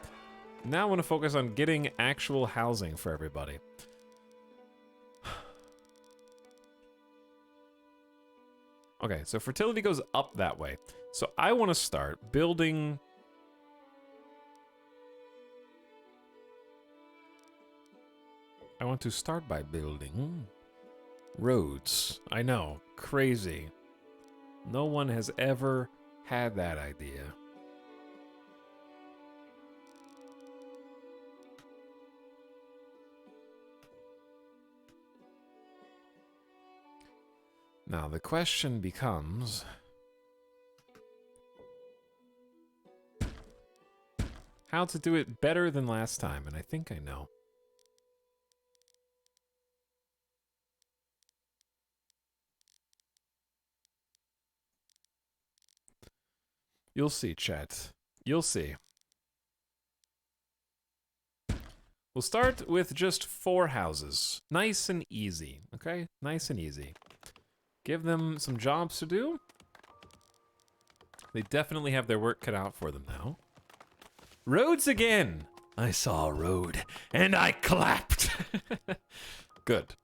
Speaker 1: Now I want to focus on getting actual housing for everybody. Okay, so fertility goes up that way. So I want to start building... I want to start by building roads. I know, crazy. No one has ever had that idea. Now the question becomes, how to do it better than last time, and I think I know. You'll see, chat. You'll see. We'll start with just 4 houses. Nice and easy, okay? Nice and easy. Give them some jobs to do. They definitely have their work cut out for them now. Roads again! I saw a road, and I clapped! Good.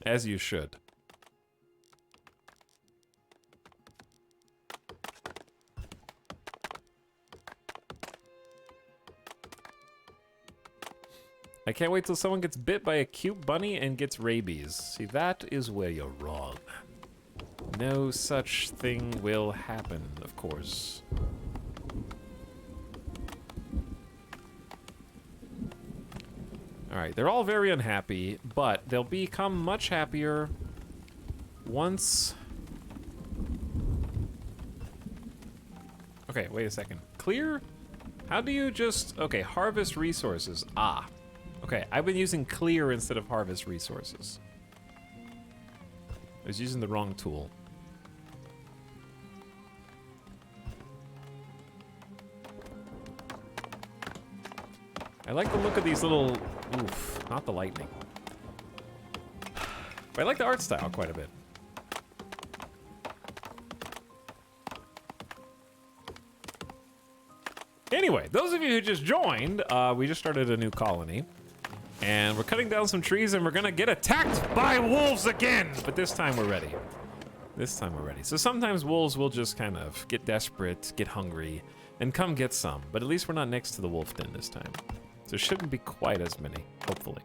Speaker 1: As you should. I can't wait till someone gets bit by a cute bunny and gets rabies. See, that is where you're wrong. No such thing will happen, of course. Alright, they're all very unhappy, but they'll become much happier once... Okay, wait a second. Clear? How do you just... Okay, harvest resources. Ah. Okay, I've been using clear instead of harvest resources. I was using the wrong tool. I like the look of these little... Oof, not the lightning. But I like the art style quite a bit. Anyway, those of you who just joined, we just started a new colony. And we're cutting down some trees and we're gonna get attacked by wolves again! But this time we're ready. This time we're ready. So sometimes wolves will just kind of get desperate, get hungry, and come get some. But at least we're not next to the wolf den this time. So it shouldn't be quite as many, hopefully.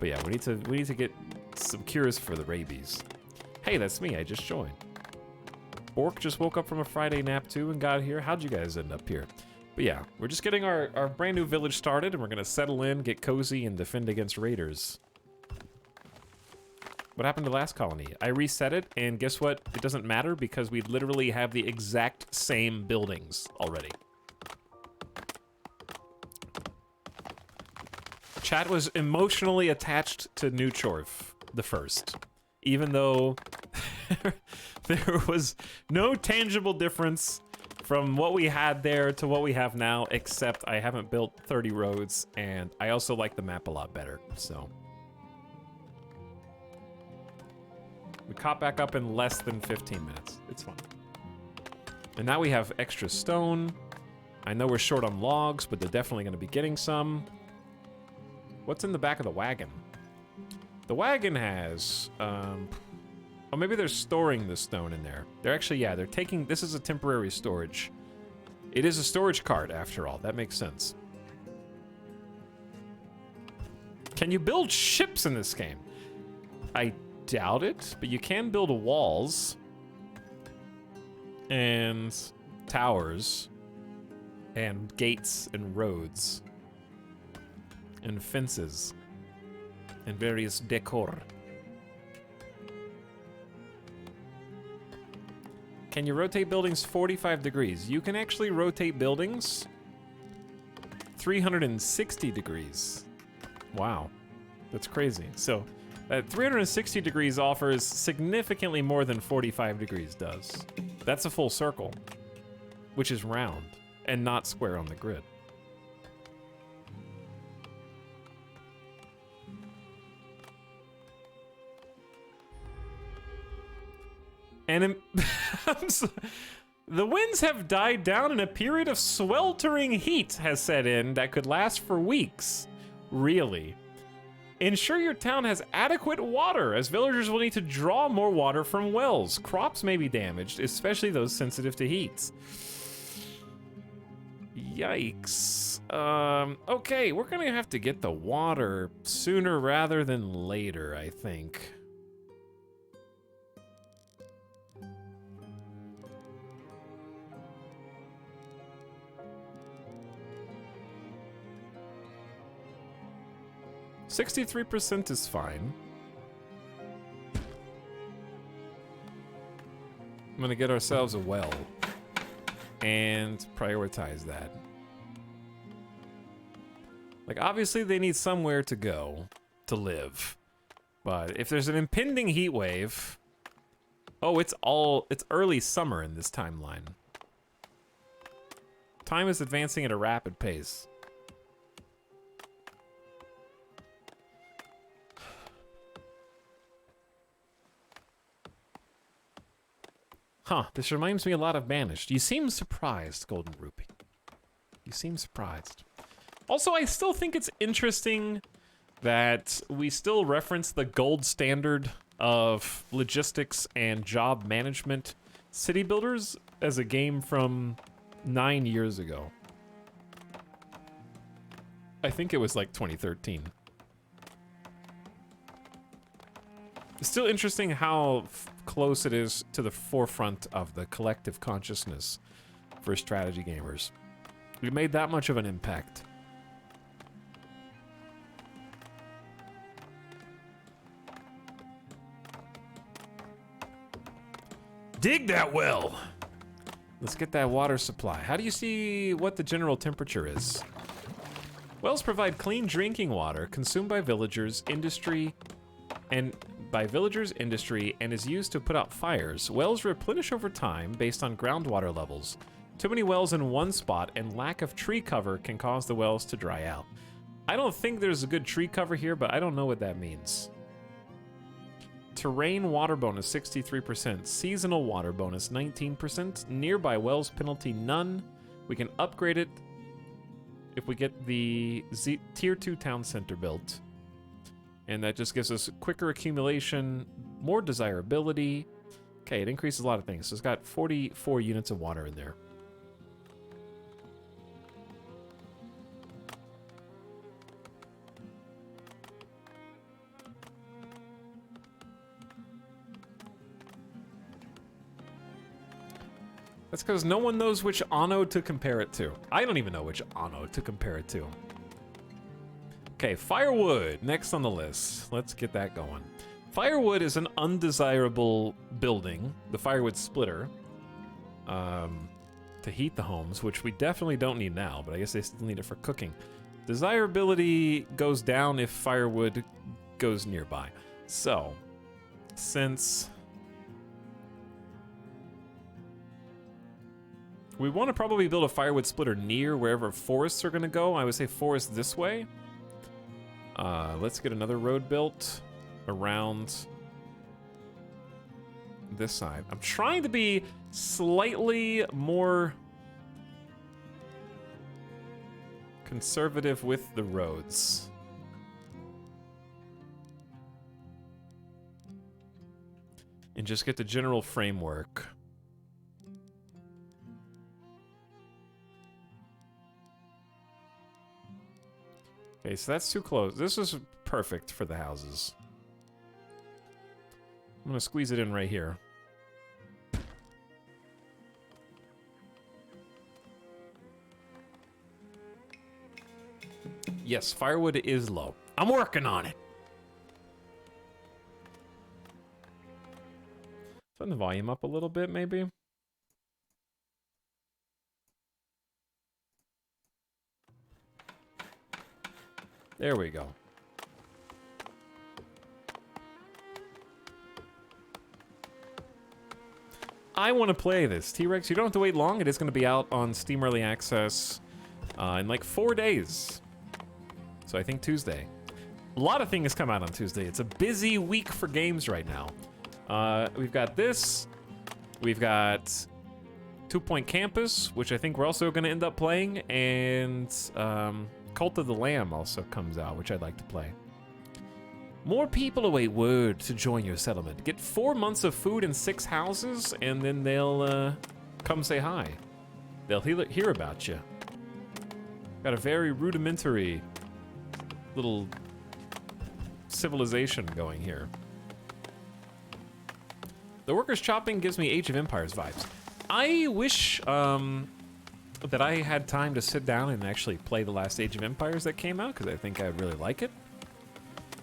Speaker 1: But yeah, we need to get some cures for the rabies. Hey, that's me, I just joined. Bork just woke up from a Friday nap too and got here. How'd you guys end up here? But yeah, we're just getting our brand new village started, and we're gonna settle in, get cozy, and defend against raiders. What happened to last colony? I reset it, and guess what? It doesn't matter because we literally have the exact same buildings already. Chat was emotionally attached to New Chorf the first, even though there was no tangible difference from what we had there to what we have now, except I haven't built 30 roads, and I also like the map a lot better, so. We caught back up in less than 15 minutes. It's fun. And now we have extra stone. I know we're short on logs, but they're definitely going to be getting some. What's in the back of the wagon? The wagon has, oh, maybe they're storing the stone in there. They're actually, yeah, they're taking, this is a temporary storage. It is a storage cart, after all. That makes sense. Can you build ships in this game? I doubt it, but you can build walls and towers and gates and roads and fences and various decor. Can you rotate buildings 45 degrees? You can actually rotate buildings 360 degrees. Wow, that's crazy. So 360 degrees offers significantly more than 45 degrees does. That's a full circle, which is round and not square on the grid. And the winds have died down and a period of sweltering heat has set in that could last for weeks. Really? Ensure your town has adequate water, as villagers will need to draw more water from wells. Crops may be damaged, especially those sensitive to heat. Yikes. Okay, we're gonna have to get the water sooner rather than later, I think. %63% is fine. I'm gonna get ourselves a well and prioritize that. Like, obviously they need somewhere to go to live, but if there's an impending heat wave, oh, it's early summer in this timeline. Time is advancing at a rapid pace. Huh, this reminds me a lot of Banished. You seem surprised, Golden Rupee. You seem surprised. Also, I still think it's interesting that we still reference the gold standard of logistics and job management city builders as a game from 9 years ago. I think it was like 2013. It's still interesting how close it is to the forefront of the collective consciousness for strategy gamers. We made that much of an impact. Dig that well! Let's get that water supply. How do you see what the general temperature is? Wells provide clean drinking water consumed by villagers, industry, and is used to put out fires. Wells replenish over time based on groundwater levels. Too many wells in one spot and lack of tree cover can cause the wells to dry out. I don't think there's a good tree cover here, but I don't know what that means. Terrain water bonus 63%, seasonal water bonus 19%, nearby wells penalty none. We can upgrade it if we get the tier 2 town center built. And that just gives us quicker accumulation, more desirability. Okay, it increases a lot of things. So it's got 44 units of water in there. That's because no one knows which Anno to compare it to. I don't even know which Anno to compare it to. Okay, firewood, next on the list. Let's get that going. Firewood is an undesirable building, the firewood splitter, to heat the homes, which we definitely don't need now, but I guess they still need it for cooking. Desirability goes down if firewood goes nearby. So, since we want to probably build a firewood splitter near wherever forests are going to go, I would say forest this way. Let's get another road built around this side. I'm trying to be slightly more conservative with the roads. And just get the general framework. Okay, so that's too close. This is perfect for the houses. I'm gonna squeeze it in right here. Yes, firewood is low. I'm working on it. Turn the volume up a little bit, maybe. There we go. I want to play this. T-Rex, you don't have to wait long. It is going to be out on Steam Early Access in like 4 days. So I think Tuesday. A lot of things come out on Tuesday. It's a busy week for games right now. We've got this. We've got 2 Point Campus, which I think we're also going to end up playing. And Cult of the Lamb also comes out, which I'd like to play. More people await word to join your settlement. Get 4 months of food in 6 houses, and then they'll come say hi. They'll hear about you. Got a very rudimentary little civilization going here. The workers' chopping gives me Age of Empires vibes. I wish that I had time to sit down and actually play the last Age of Empires that came out, because I think I'd really like it.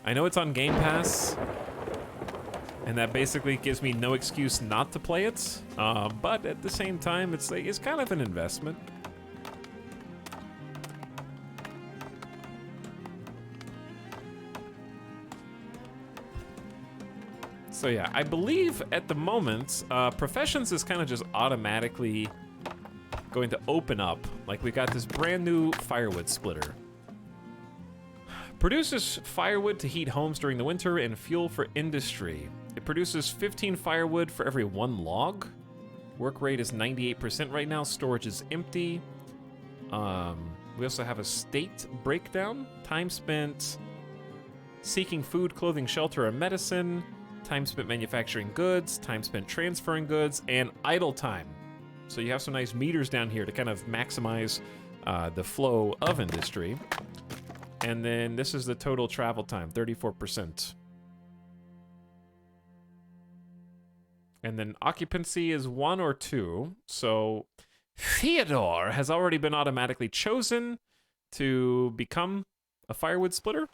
Speaker 1: I know it's on Game Pass, and that basically gives me no excuse not to play it, but at the same time, it's kind of an investment. So yeah, I believe at the moment, Professions is kind of just automatically going to open up. Like, we got this brand new firewood splitter. Produces firewood to heat homes during the winter and fuel for industry. It produces 15 firewood for every 1 log. Work rate is 98% right now. Storage is empty. We also have a state breakdown. Time spent seeking food, clothing, shelter, or medicine, time spent manufacturing goods, time spent transferring goods, and idle time. So you have some nice meters down here to kind of maximize the flow of industry. And then this is the total travel time, 34%. And then occupancy is 1 or 2. So Theodore has already been automatically chosen to become a firewood splitter.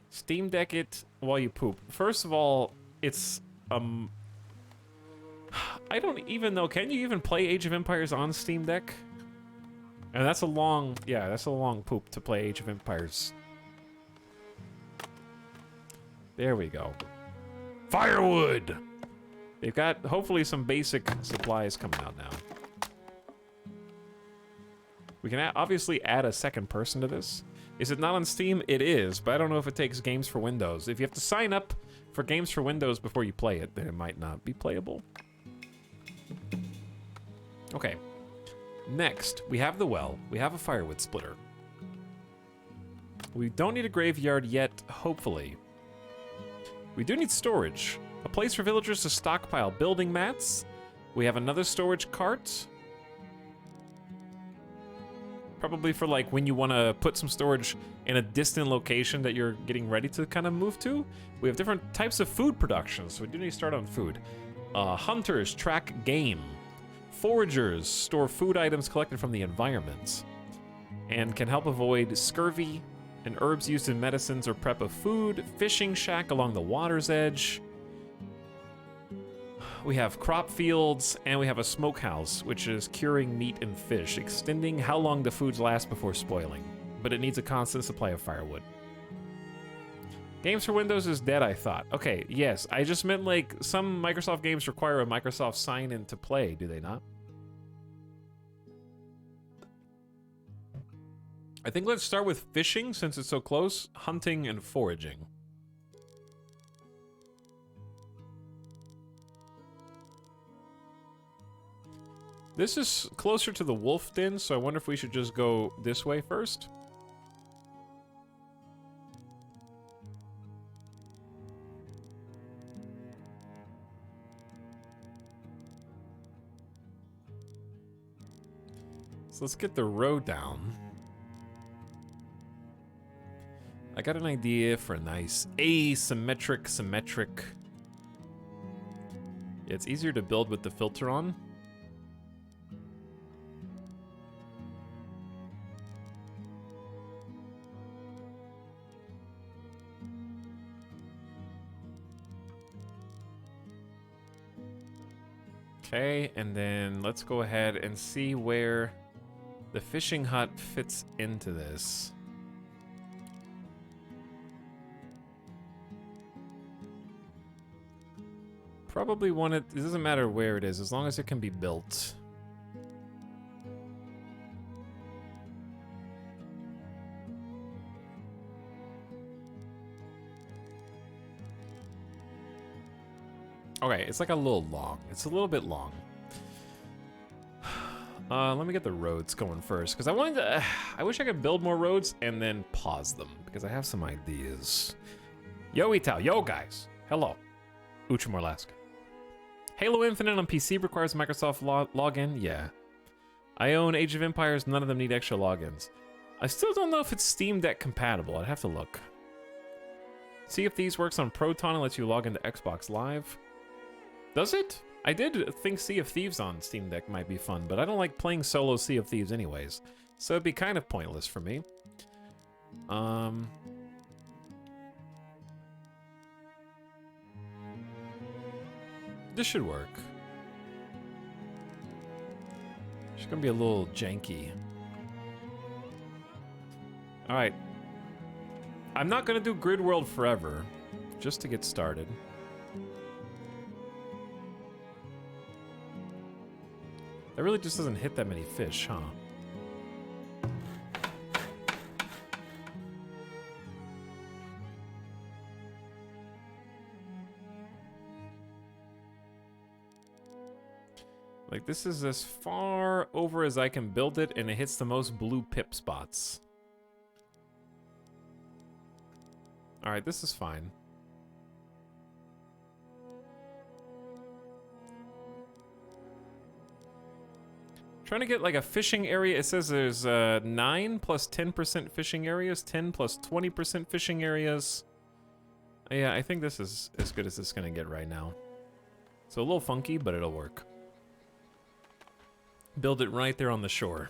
Speaker 1: Steam Deck it while you poop. First of all, it's I don't even know. Can you even play Age of Empires on Steam Deck? And that's a long, yeah, that's a long poop to play Age of Empires. There we go. Firewood! They've got, hopefully, some basic supplies coming out now. We can obviously add a second person to this. Is it not on Steam? It is, but I don't know if it takes Games for Windows. If you have to sign up for Games for Windows before you play it, then it might not be playable. Okay. Next, we have the well. We have a firewood splitter. We don't need a graveyard yet, hopefully. We do need storage. A place for villagers to stockpile building mats. We have another storage cart. Probably for like when you want to put some storage in a distant location that you're getting ready to kind of move to. We have different types of food production, so we do need to start on food. Hunters track game. Foragers store food items collected from the environment and can help avoid scurvy, and herbs used in medicines or prep of food. Fishing shack along the water's edge. We have crop fields, and we have a smokehouse, which is curing meat and fish, extending how long the foods last before spoiling, but it needs a constant supply of firewood. Games for Windows is dead, I thought. Okay, yes, I just meant like some Microsoft games require a Microsoft sign-in to play, do they not? I think let's start with fishing since it's so close, hunting and foraging. This is closer to the wolf den, so I wonder if we should just go this way first. So let's get the road down. I got an idea for a nice symmetric. It's easier to build with the filter on. Okay, and then let's go ahead and see where the fishing hut fits into this. Probably want it doesn't matter where it is, as long as it can be built. Okay, it's like a little long. It's a little bit long. Let me get the roads going first, because I wanted to... I wish I could build more roads and then pause them, because I have some ideas. Yo, Ital. Yo, guys. Hello. Uchimorlask. Halo Infinite on PC requires Microsoft login? Yeah. I own Age of Empires. None of them need extra logins. I still don't know if it's Steam Deck compatible. I'd have to look. Sea of Thieves works on Proton and lets you log into Xbox Live. Does it? I did think Sea of Thieves on Steam Deck might be fun, but I don't like playing solo Sea of Thieves anyways, so it'd be kind of pointless for me. This should work. It's gonna be a little janky. Alright. I'm not gonna do Grid World forever, just to get started. That really just doesn't hit that many fish, huh? Like, this is as far over as I can build it, and it hits the most blue pip spots. Alright, this is fine. Trying to get like a fishing area. It says there's 9 plus 10% fishing areas, 10 plus 20% fishing areas. Yeah, I think this is as good as it's gonna get right now. So a little funky, but it'll work. Build it right there on the shore.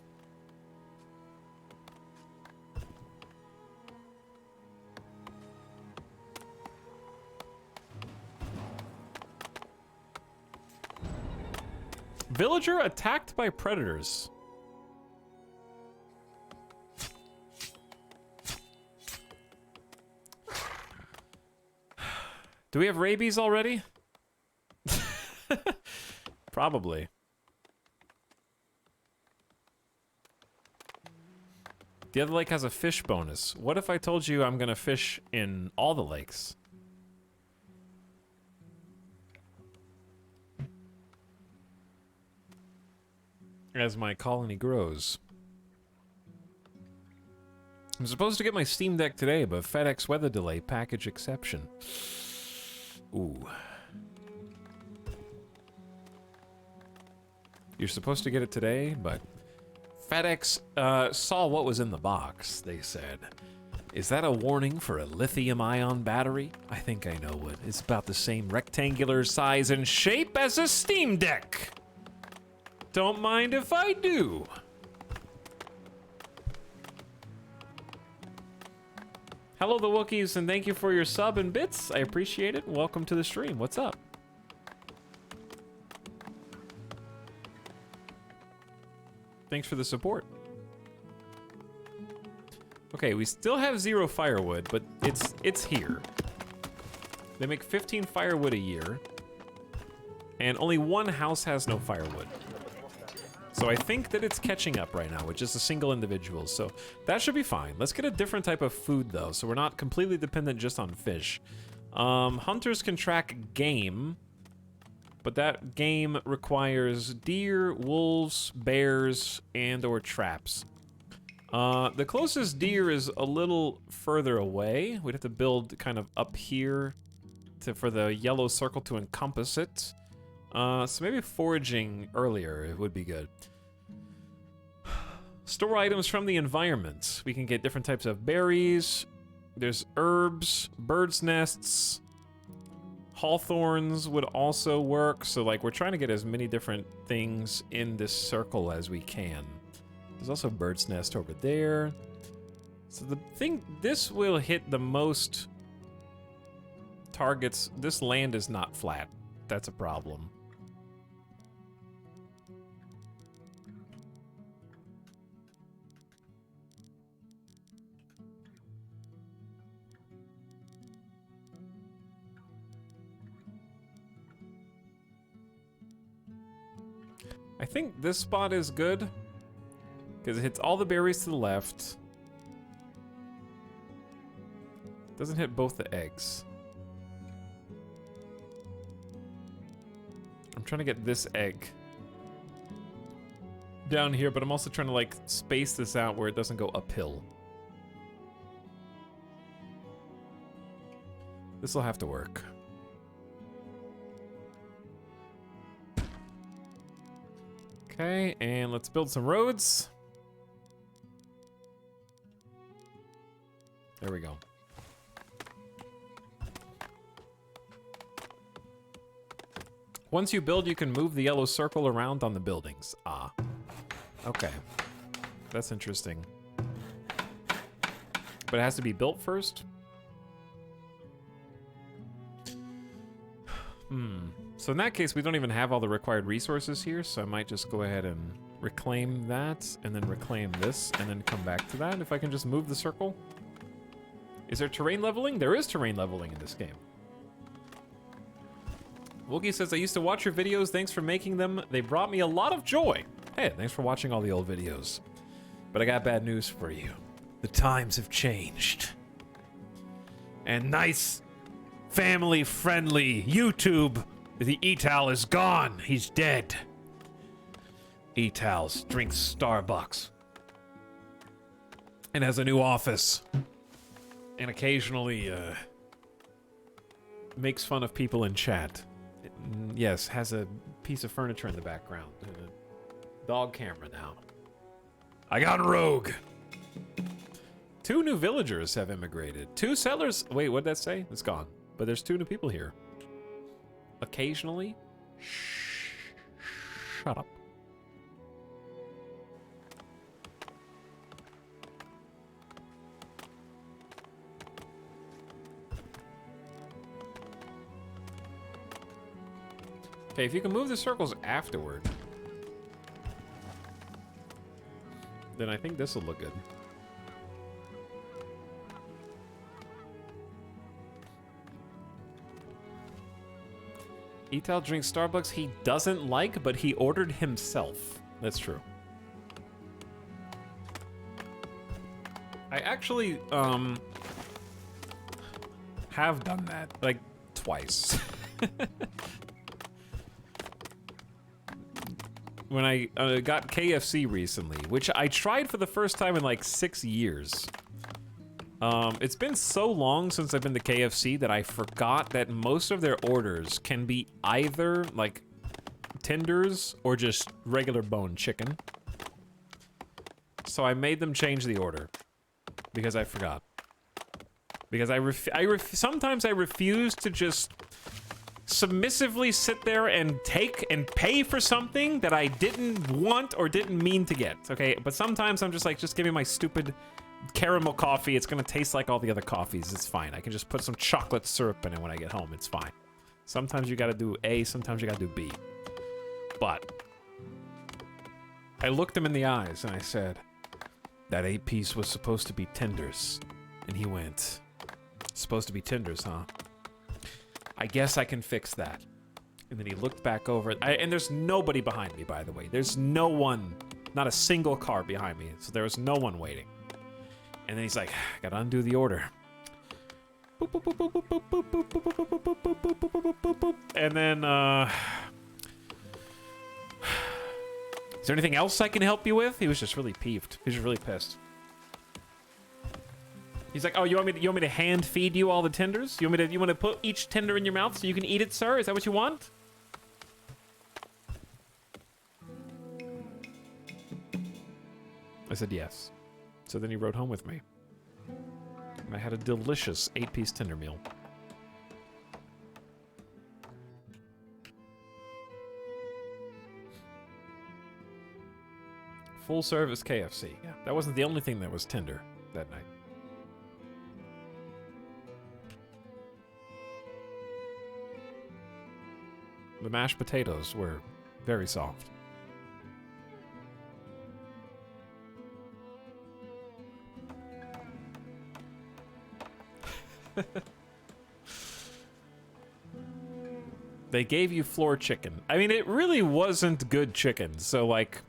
Speaker 1: Villager attacked by predators. Do we have rabies already? Probably. The other lake has a fish bonus. What if I told you I'm gonna fish in all the lakes? As my colony grows. I'm supposed to get my Steam Deck today, but FedEx weather delay, package exception. Ooh. You're supposed to get it today, but FedEx saw what was in the box, they said. Is that a warning for a lithium-ion battery? I think I know what. It's about the same rectangular size and shape as a Steam Deck. Don't mind if I do. Hello, the Wookiees, and thank you for your sub and bits. I appreciate it. Welcome to the stream. What's up? Thanks for the support. Okay, we still have 0 firewood, but it's here. They make 15 firewood a year, and only one house has no firewood. So I think that it's catching up right now with just a single individual, so that should be fine. Let's get a different type of food, though, so we're not completely dependent just on fish. Hunters can track game, but that game requires deer, wolves, bears, and or traps. The closest deer is a little further away. We'd have to build kind of up here for the yellow circle to encompass it. So maybe foraging earlier would be good. Store items from the environment. We can get different types of berries. There's herbs, birds' nests. Hawthorns would also work. So like we're trying to get as many different things in this circle as we can. There's also a bird's nest over there. So the thing, this will hit the most targets. This land is not flat. That's a problem. I think this spot is good because it hits all the berries to the left. Doesn't hit both the eggs. I'm trying to get this egg down here, but I'm also trying to like space this out where it doesn't go uphill. This will have to work. Okay, and let's build some roads. There we go. Once you build, you can move the yellow circle around on the buildings. Ah. Okay. That's interesting. But it has to be built first? So in that case, we don't even have all the required resources here, so I might just go ahead and reclaim that, and then reclaim this, and then come back to that. If I can just move the circle. Is there terrain leveling? There is terrain leveling in this game. Woogie says, I used to watch your videos. Thanks for making them. They brought me a lot of joy. Hey, thanks for watching all the old videos. But I got bad news for you. The times have changed. And nice, family-friendly YouTube, the Etal is gone. He's dead. Etalyx drinks Starbucks. And has a new office. And occasionally, makes fun of people in chat. Yes, has a piece of furniture in the background. And a dog camera now. I got rogue. 2 new villagers have immigrated. 2 settlers. Wait, what did that say? It's gone. But there's 2 new people here. Occasionally. Shut up. Okay, if you can move the circles afterward, then I think this will look good. Etal drinks Starbucks he doesn't like, but he ordered himself. That's true. I actually, have done that, like, twice. When I got KFC recently, which I tried for the first time in like 6 years. It's been so long since I've been to KFC that I forgot that most of their orders can be either like tenders or just regular bone chicken. So I made them change the order because I forgot. Because sometimes I refuse to just submissively sit there and take and pay for something that I didn't want or didn't mean to get, okay? But sometimes I'm just like, just give me my stupid caramel coffee. It's gonna taste like all the other coffees. It's fine. I can just put some chocolate syrup in it when I get home. It's fine. Sometimes you gotta do A, sometimes you gotta do B. But I looked him in the eyes and I said, that 8-piece was supposed to be tenders. And he went, supposed to be tenders, huh? I guess I can fix that. And then he looked back over it. And there's nobody behind me, by the way. There's no one, not a single car behind me. So there was no one waiting. And then he's like, gotta undo the order. And then, is there anything else I can help you with? He was just really peeved. He was just really pissed. He's like, oh, you want me to hand feed you all the tenders? You want to put each tender in your mouth so you can eat it, sir? Is that what you want? I said yes. So then he rode home with me. And I had a delicious 8-piece tender meal. Full service KFC. Yeah, that wasn't the only thing that was tender that night. The mashed potatoes were very soft. They gave you floor chicken. I mean, it really wasn't good chicken. So, like,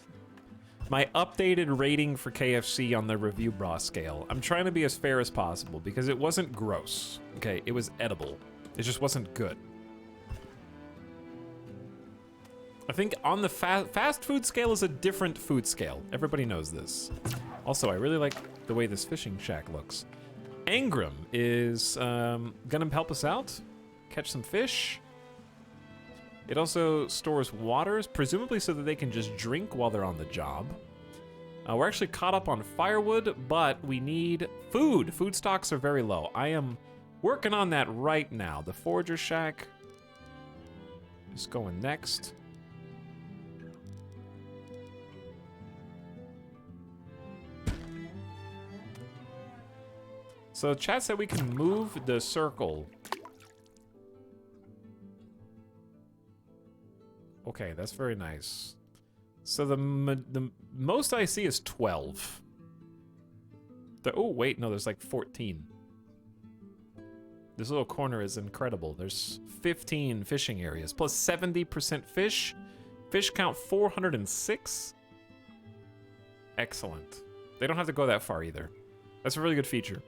Speaker 1: my updated rating for KFC on the review bra scale, I'm trying to be as fair as possible because it wasn't gross. Okay, it was edible. It just wasn't good. I think on the fast food scale is a different food scale. Everybody knows this. Also, I really like the way this fishing shack looks. Angram is gonna help us out, catch some fish. It also stores waters, presumably so that they can just drink while they're on the job. We're actually caught up on firewood, but we need food. Food stocks are very low. I am working on that right now. The forager shack is going next. So chat said we can move the circle. Okay, that's very nice. So the most I see is 12. Oh, wait, no, there's like 14. This little corner is incredible. There's 15 fishing areas, plus 70% fish. Fish count 406. Excellent. They don't have to go that far either. That's a really good feature.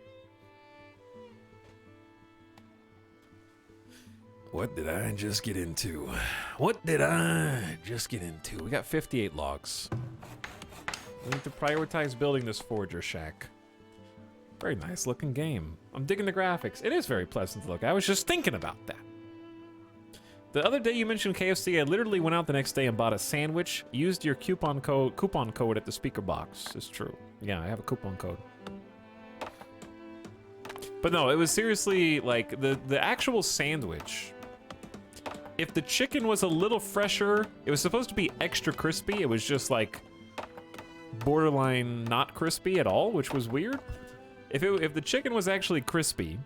Speaker 1: What did I just get into? What did I just get into? We got 58 logs. We need to prioritize building this forager shack. Very nice looking game. I'm digging the graphics. It is very pleasant to look. I was just thinking about that. The other day you mentioned KFC. I literally went out the next day and bought a sandwich. Used your coupon code at the speaker box. It's true. Yeah, I have a coupon code. But no, it was seriously like the actual sandwich. If the chicken was a little fresher, it was supposed to be extra crispy. It was just like borderline not crispy at all, which was weird. If the chicken was actually crispy,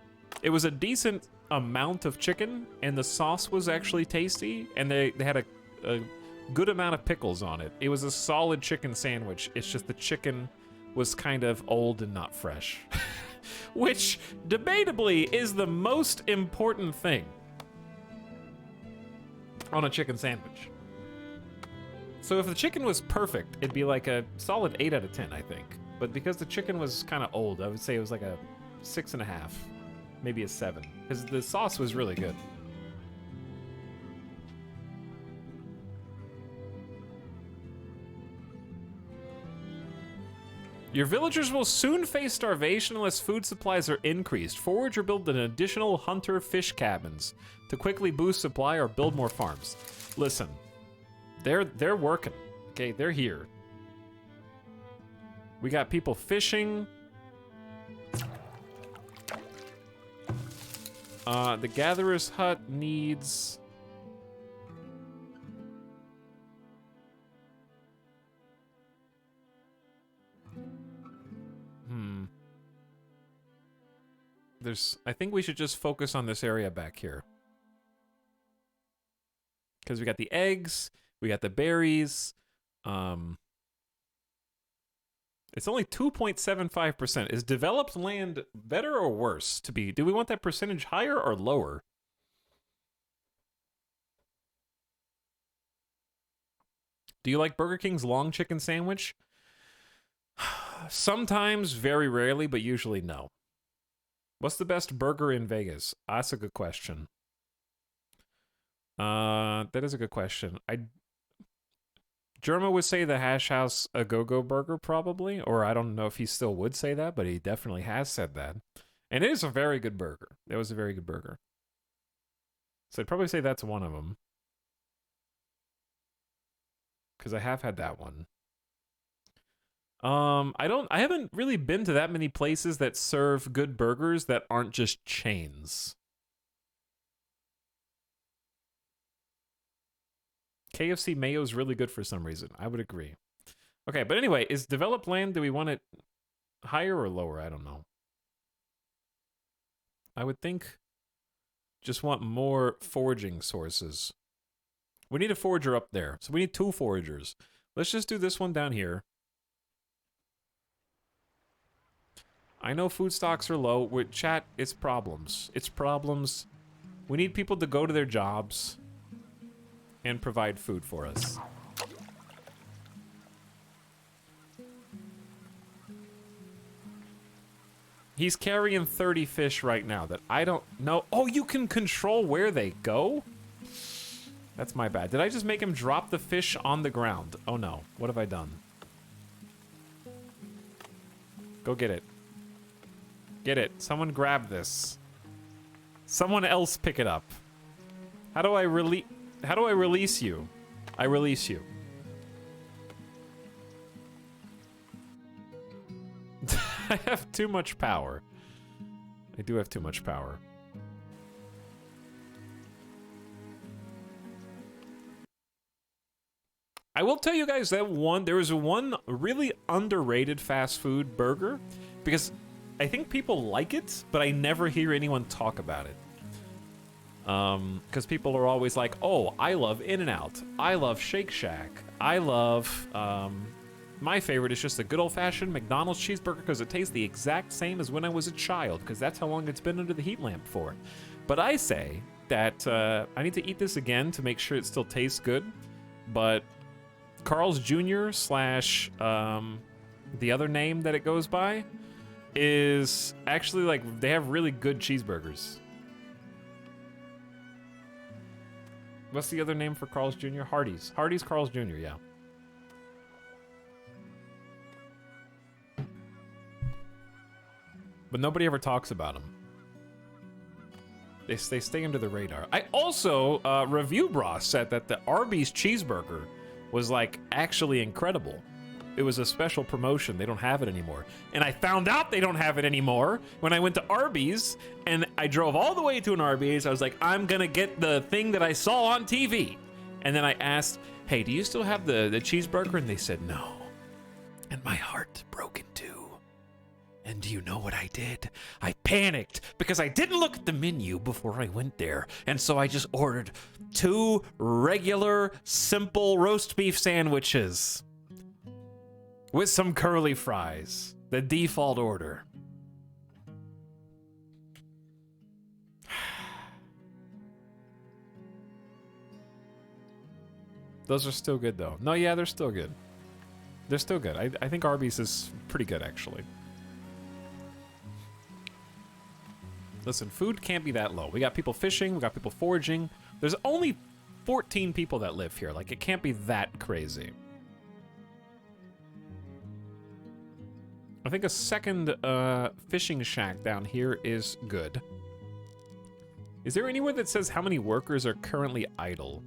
Speaker 1: it was a decent amount of chicken, and the sauce was actually tasty, and they had a good amount of pickles on it. It was a solid chicken sandwich. It's just the chicken was kind of old and not fresh. Which, debatably, is the most important thing on a chicken sandwich. So if the chicken was perfect, it'd be like a solid 8 out of 10, I think. But because the chicken was kind of old, I would say it was like a 6.5, maybe a 7, because the sauce was really good. Your villagers will soon face starvation unless food supplies are increased. Forage or build an additional hunter fish cabins to quickly boost supply or build more farms. Listen, they're working, okay? They're here. We got people fishing. The gatherer's hut needs... I think we should just focus on this area back here. Because we got the eggs, we got the berries. It's only 2.75%. Is developed land better or worse to be? Do we want that percentage higher or lower? Do you like Burger King's long chicken sandwich? Sometimes, very rarely, but usually no. What's the best burger in Vegas? That's a good question. That is a good question. Germa would say the Hash House A Go-Go Burger, probably. Or I don't know if he still would say that, but he definitely has said that. And it is a very good burger. It was a very good burger. So I'd probably say that's one of them. Because I have had that one. I haven't really been to that many places that serve good burgers that aren't just chains. KFC mayo is really good for some reason. I would agree. Okay, but anyway, is developed land, do we want it higher or lower? I don't know. I would think just want more foraging sources. We need a forager up there. So we need 2 foragers. Let's just do this one down here. I know food stocks are low. With chat, it's problems. It's problems. We need people to go to their jobs and provide food for us. He's carrying 30 fish right now that I don't know. Oh, you can control where they go? That's my bad. Did I just make him drop the fish on the ground? Oh no. What have I done? Go get it. Get it. Someone grab this. Someone else pick it up. How do I release you? I release you. I have too much power. I do have too much power. I will tell you guys that there was one really underrated fast food burger because I think people like it, but I never hear anyone talk about it. Because people are always like, oh, I love In-N-Out. I love Shake Shack. I love, my favorite is just a good old-fashioned McDonald's cheeseburger because it tastes the exact same as when I was a child, because that's how long it's been under the heat lamp for. But I say that I need to eat this again to make sure it still tastes good, but Carl's Jr. slash the other name that it goes by is actually like, they have really good cheeseburgers. What's the other name for Carl's Jr.? Hardee's. Hardee's Carl's Jr., yeah. But nobody ever talks about them. They stay under the radar. I also, Review Bra said that the Arby's cheeseburger was, like, actually incredible. It was a special promotion. They don't have it anymore. And I found out they don't have it anymore when I went to Arby's, and I drove all the way to an Arby's. I was like, I'm gonna get the thing that I saw on TV. And then I asked, hey, do you still have the cheeseburger? And they said, no. And my heart broke in two. And do you know what I did? I panicked because I didn't look at the menu before I went there. And so I just ordered 2 regular, simple roast beef sandwiches with some curly fries, the default order. Those are still good, though. No, yeah, they're still good. They're still good. I think Arby's is pretty good, actually. Listen, food can't be that low. We got people fishing, we got people foraging. There's only 14 people that live here. Like, it can't be that crazy. I think a second fishing shack down here is good. Is there anywhere that says how many workers are currently idle?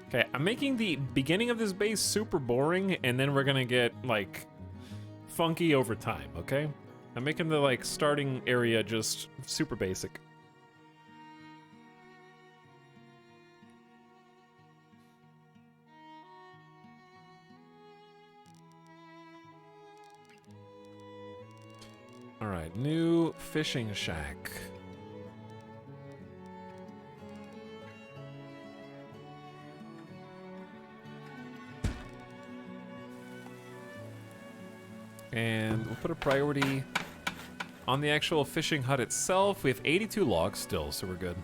Speaker 1: Okay, I'm making the beginning of this base super boring, and then we're gonna get, like, funky over time, okay? I'm making the, like, starting area just super basic. All right, new fishing shack. And we'll put a priority on the actual fishing hut itself. We have 82 logs still, so we're good.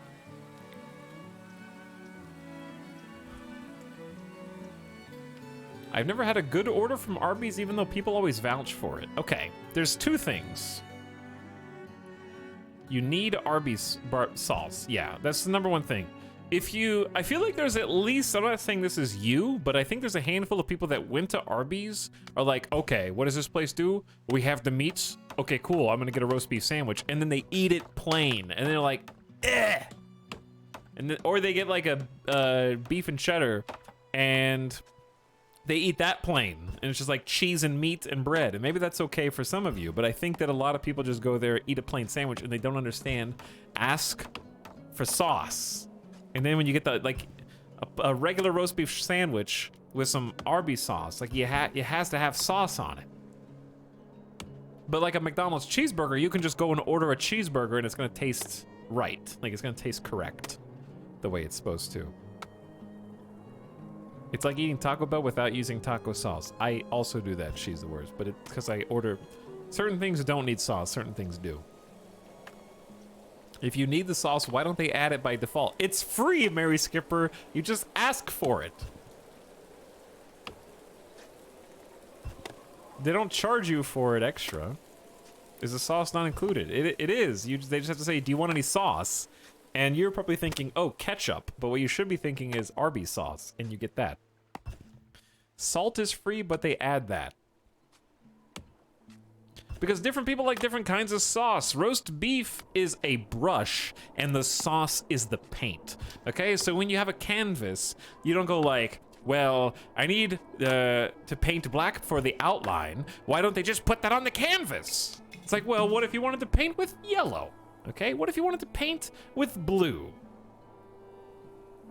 Speaker 1: I've never had a good order from Arby's, even though people always vouch for it. Okay, there's 2 things. You need Arby's sauce. Yeah, that's the number 1 thing. I feel like there's at least, I'm not saying this is you, but I think there's a handful of people that went to Arby's are like, okay, what does this place do? We have the meats. Okay, cool, I'm gonna get a roast beef sandwich. And then they eat it plain. And they're like, eh. And then, or they get like a beef and cheddar and they eat that plain. And it's just like cheese and meat and bread. And maybe that's okay for some of you, but I think that a lot of people just go there, eat a plain sandwich, and they don't understand. Ask for sauce. And then when you get the, like, a regular roast beef sandwich with some Arby's sauce, like, it has to have sauce on it. But like a McDonald's cheeseburger, you can just go and order a cheeseburger and it's gonna taste right. Like, it's gonna taste correct the way it's supposed to. It's like eating Taco Bell without using taco sauce. I also do that, she's the worst, but it's because I order, certain things don't need sauce, certain things do. If you need the sauce, why don't they add it by default? It's free, Mary Skipper. You just ask for it. They don't charge you for it extra. Is the sauce not included? It is. They just have to say, do you want any sauce? And you're probably thinking, oh, ketchup. But what you should be thinking is Arby's sauce, and you get that. Salt is free, but they add that. Because different people like different kinds of sauce. Roast beef is a brush, and the sauce is the paint. Okay, so when you have a canvas, you don't go like, well, I need to paint black for the outline. Why don't they just put that on the canvas? It's like, well, what if you wanted to paint with yellow? Okay, what if you wanted to paint with blue?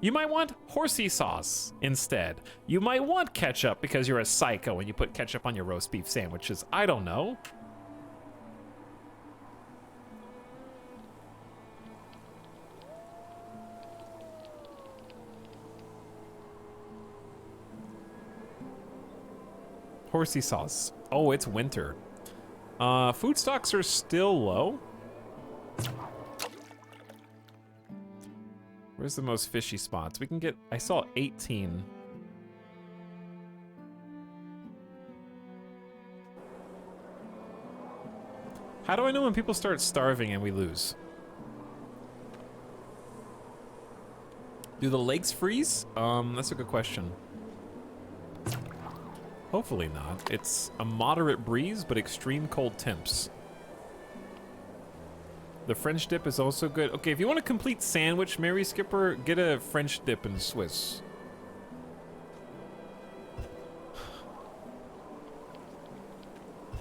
Speaker 1: You might want horsey sauce instead. You might want ketchup because you're a psycho and you put ketchup on your roast beef sandwiches. I don't know. Horsey sauce. Oh, it's winter. Food stocks are still low. Where's the most fishy spots? We can get... I saw 18. How do I know when people start starving and we lose? Do the lakes freeze? That's a good question. Hopefully not. It's a moderate breeze, but extreme cold temps. The French dip is also good. Okay, if you want a complete sandwich, Mary Skipper, get a French dip in Swiss.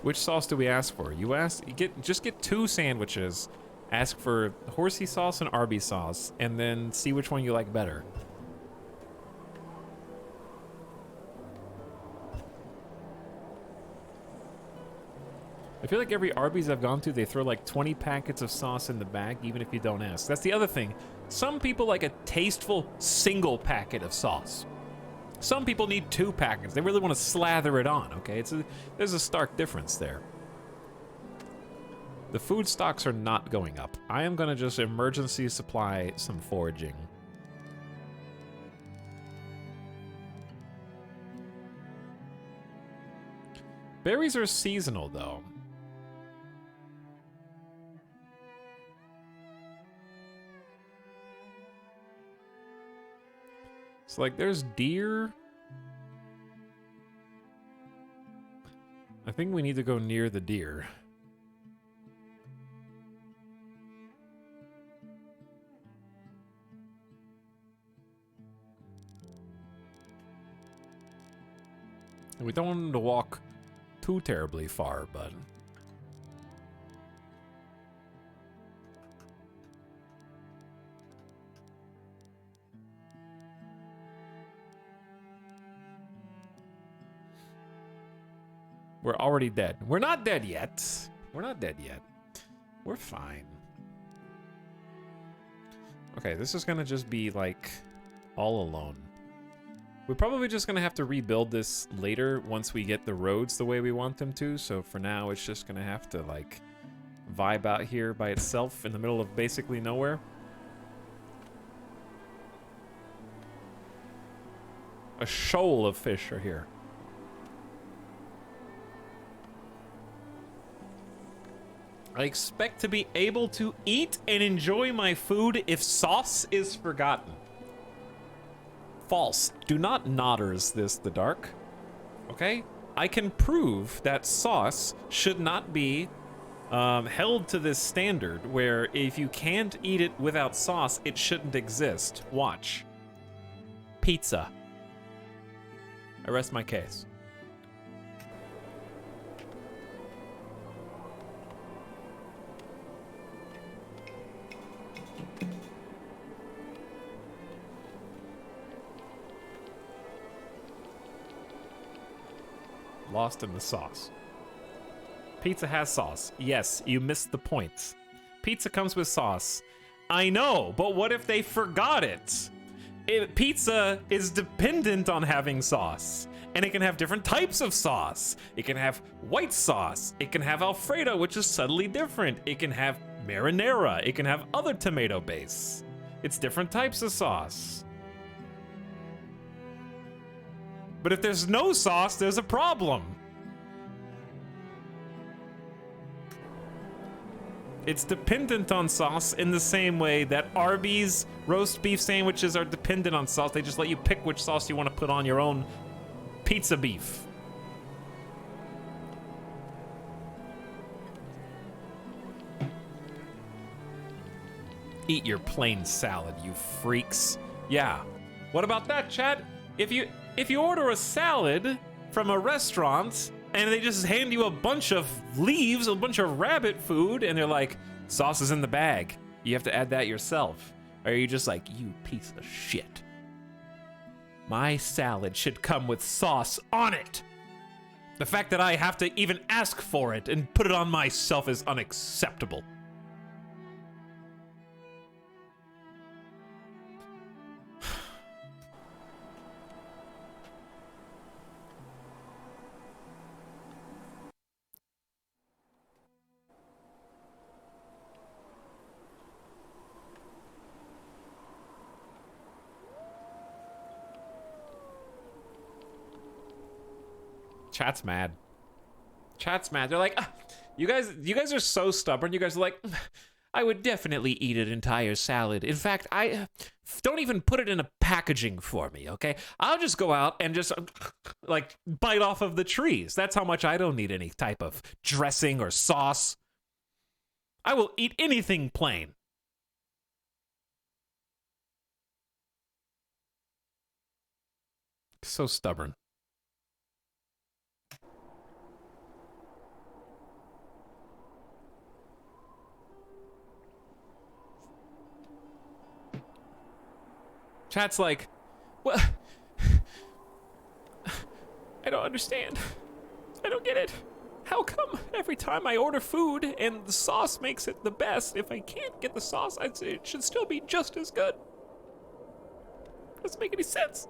Speaker 1: Which sauce do we ask for? Just get 2 sandwiches. Ask for horsey sauce and Arby's sauce, and then see which one you like better. I feel like every Arby's I've gone to, they throw like 20 packets of sauce in the bag, even if you don't ask. That's the other thing. Some people like a tasteful single packet of sauce. Some people need 2 packets. They really want to slather it on, okay? There's a stark difference there. The food stocks are not going up. I am gonna just emergency supply some foraging. Berries are seasonal, though. So, like, there's deer. I think we need to go near the deer. We don't want them to walk too terribly far, but... We're already dead. We're not dead yet. We're not dead yet. We're fine. Okay, this is gonna just be, like, all alone. We're probably just gonna have to rebuild this later once we get the roads the way we want them to, so for now it's just gonna have to, like, vibe out here by itself in the middle of basically nowhere. A shoal of fish are here. I expect to be able to eat and enjoy my food if sauce is forgotten. False. Do not nodders this the dark. Okay? I can prove that sauce should not be held to this standard where if you can't eat it without sauce, it shouldn't exist. Watch. Pizza. I rest my case. Lost in the sauce. Pizza has sauce. Yes, you missed the point. Pizza comes with sauce. I know, but what if they forgot it? Pizza is dependent on having sauce. And it can have different types of sauce. It can have white sauce. It can have Alfredo, which is subtly different. It can have marinara. It can have other tomato base. It's different types of sauce. But if there's no sauce, there's a problem. It's dependent on sauce in the same way that Arby's roast beef sandwiches are dependent on sauce. They just let you pick which sauce you want to put on your own pizza beef. Eat your plain salad, you freaks. Yeah. What about that, chat? If you order a salad from a restaurant and they just hand you a bunch of leaves, a bunch of rabbit food, and they're like, sauce is in the bag. You have to add that yourself. Or are you just like, you piece of shit? My salad should come with sauce on it. The fact that I have to even ask for it and put it on myself is unacceptable. Chat's mad. Chat's mad. They're like, you guys are so stubborn. You guys are like, I would definitely eat an entire salad. In fact, I don't even put it in a packaging for me, okay? I'll just go out and just like bite off of the trees. That's how much I don't need any type of dressing or sauce. I will eat anything plain. So stubborn. Chat's like, well, I don't understand. I don't get it. How come every time I order food and the sauce makes it the best, if I can't get the sauce, I'd say it should still be just as good? Doesn't make any sense.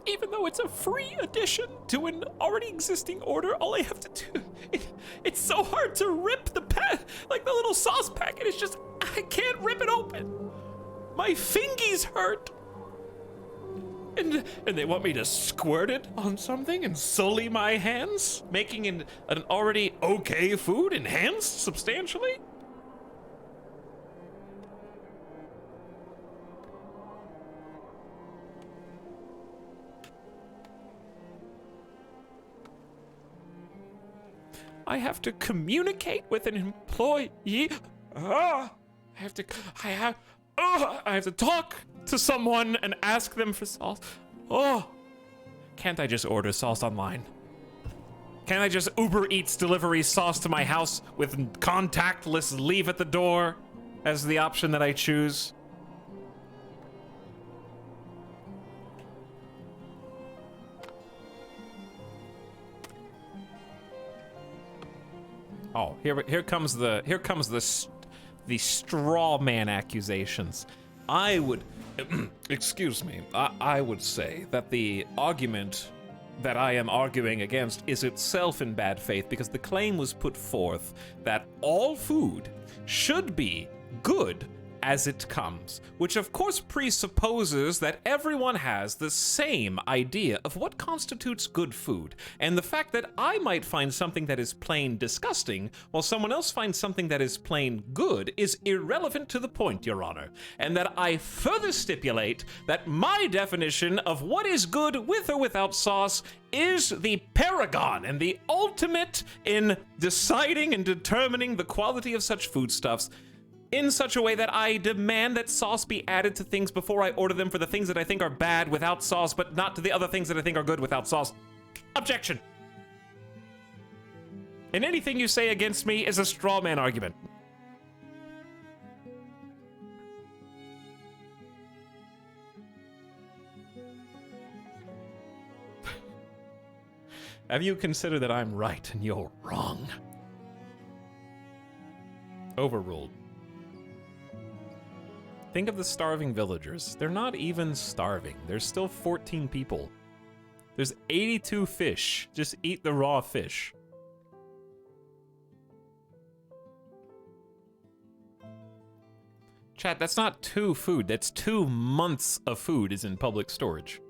Speaker 1: Even though it's a free addition to an already existing order, all I have to do, it's so hard to rip the like the little sauce packet. It's just, I can't rip it open. My fingies hurt. And they want me to squirt it on something and sully my hands, making an already okay food enhanced substantially? I have to communicate with an employee. I have to talk to someone and ask them for sauce. Can't I just order sauce online? Can't I just Uber Eats delivery sauce to my house with contactless leave at the door as the option that I choose? Oh, here comes the straw man accusations. I would, excuse me, I would say that the argument that I am arguing against is itself in bad faith, because the claim was put forth that all food should be good as it comes, which of course presupposes that everyone has the same idea of what constitutes good food, and the fact that I might find something that is plain disgusting while someone else finds something that is plain good is irrelevant to the point, Your Honor, and that I further stipulate that my definition of what is good with or without sauce is the paragon and the ultimate in deciding and determining the quality of such foodstuffs, in such a way that I demand that sauce be added to things before I order them for the things that I think are bad without sauce, but not to the other things that I think are good without sauce. Objection. And anything you say against me is a straw man argument. Have you considered that I'm right and you're wrong? Overruled. Think of the starving villagers. They're not even starving. There's still 14 people. There's 82 fish. Just eat the raw fish. Chat, that's not 2 food. That's 2 months of food is in public storage.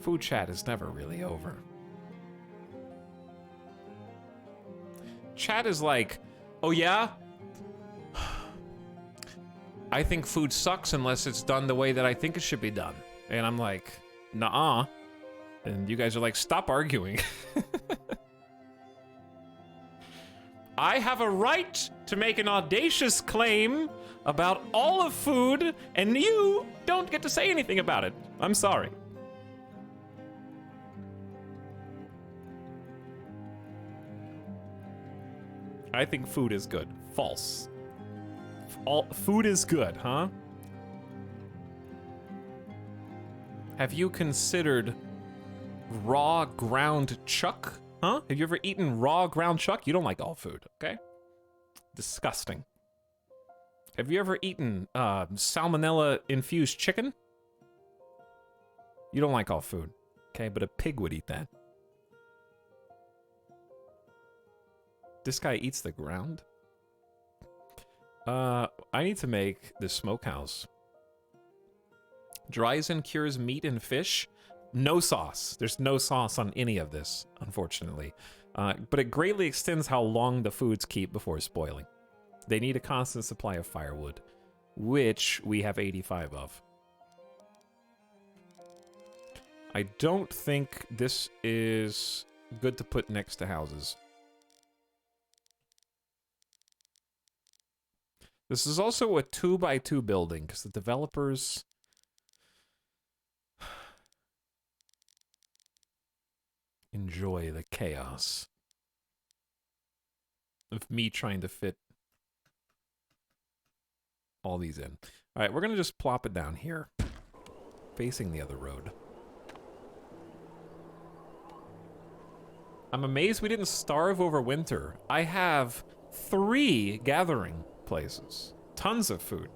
Speaker 1: Food chat is never really over. Chat is like, oh yeah? I think food sucks unless it's done the way that I think it should be done. And I'm like, nuh-uh. And you guys are like, stop arguing. I have a right to make an audacious claim about all of food, and you don't get to say anything about it. I'm sorry. I think food is good. False. All food is good, huh? Have you considered raw ground chuck? Huh? Have you ever eaten raw ground chuck? You don't like all food, okay? Disgusting. Have you ever eaten salmonella infused chicken? You don't like all food, okay? But a pig would eat that. This guy eats the ground? I need to make this smokehouse. Dries and cures meat and fish. No sauce. There's no sauce on any of this, unfortunately. But it greatly extends how long the foods keep before spoiling. They need a constant supply of firewood, which we have 85 of. I don't think this is good to put next to houses. This is also a 2x2 building, because the developers... enjoy the chaos of me trying to fit all these in. All right, we're going to just plop it down here, facing the other road. I'm amazed we didn't starve over winter. I have 3 gathering places. Tons of food.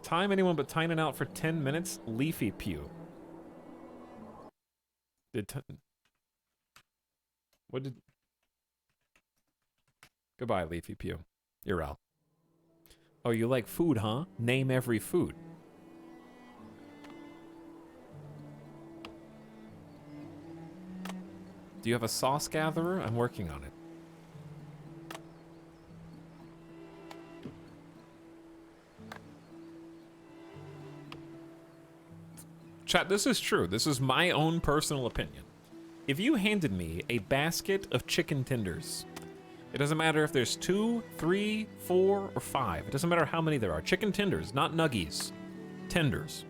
Speaker 1: Time anyone but Tynan out for 10 minutes? Leafy Pew. What did... Goodbye, Leafy Pew. You're out. Oh, you like food, huh? Name every food. Do you have a sauce gatherer? I'm working on it. Chat, this is true. This is my own personal opinion. If you handed me a basket of chicken tenders, it doesn't matter if there's 2, 3, 4, or 5. It doesn't matter how many there are. Chicken tenders, not nuggies. Tenders.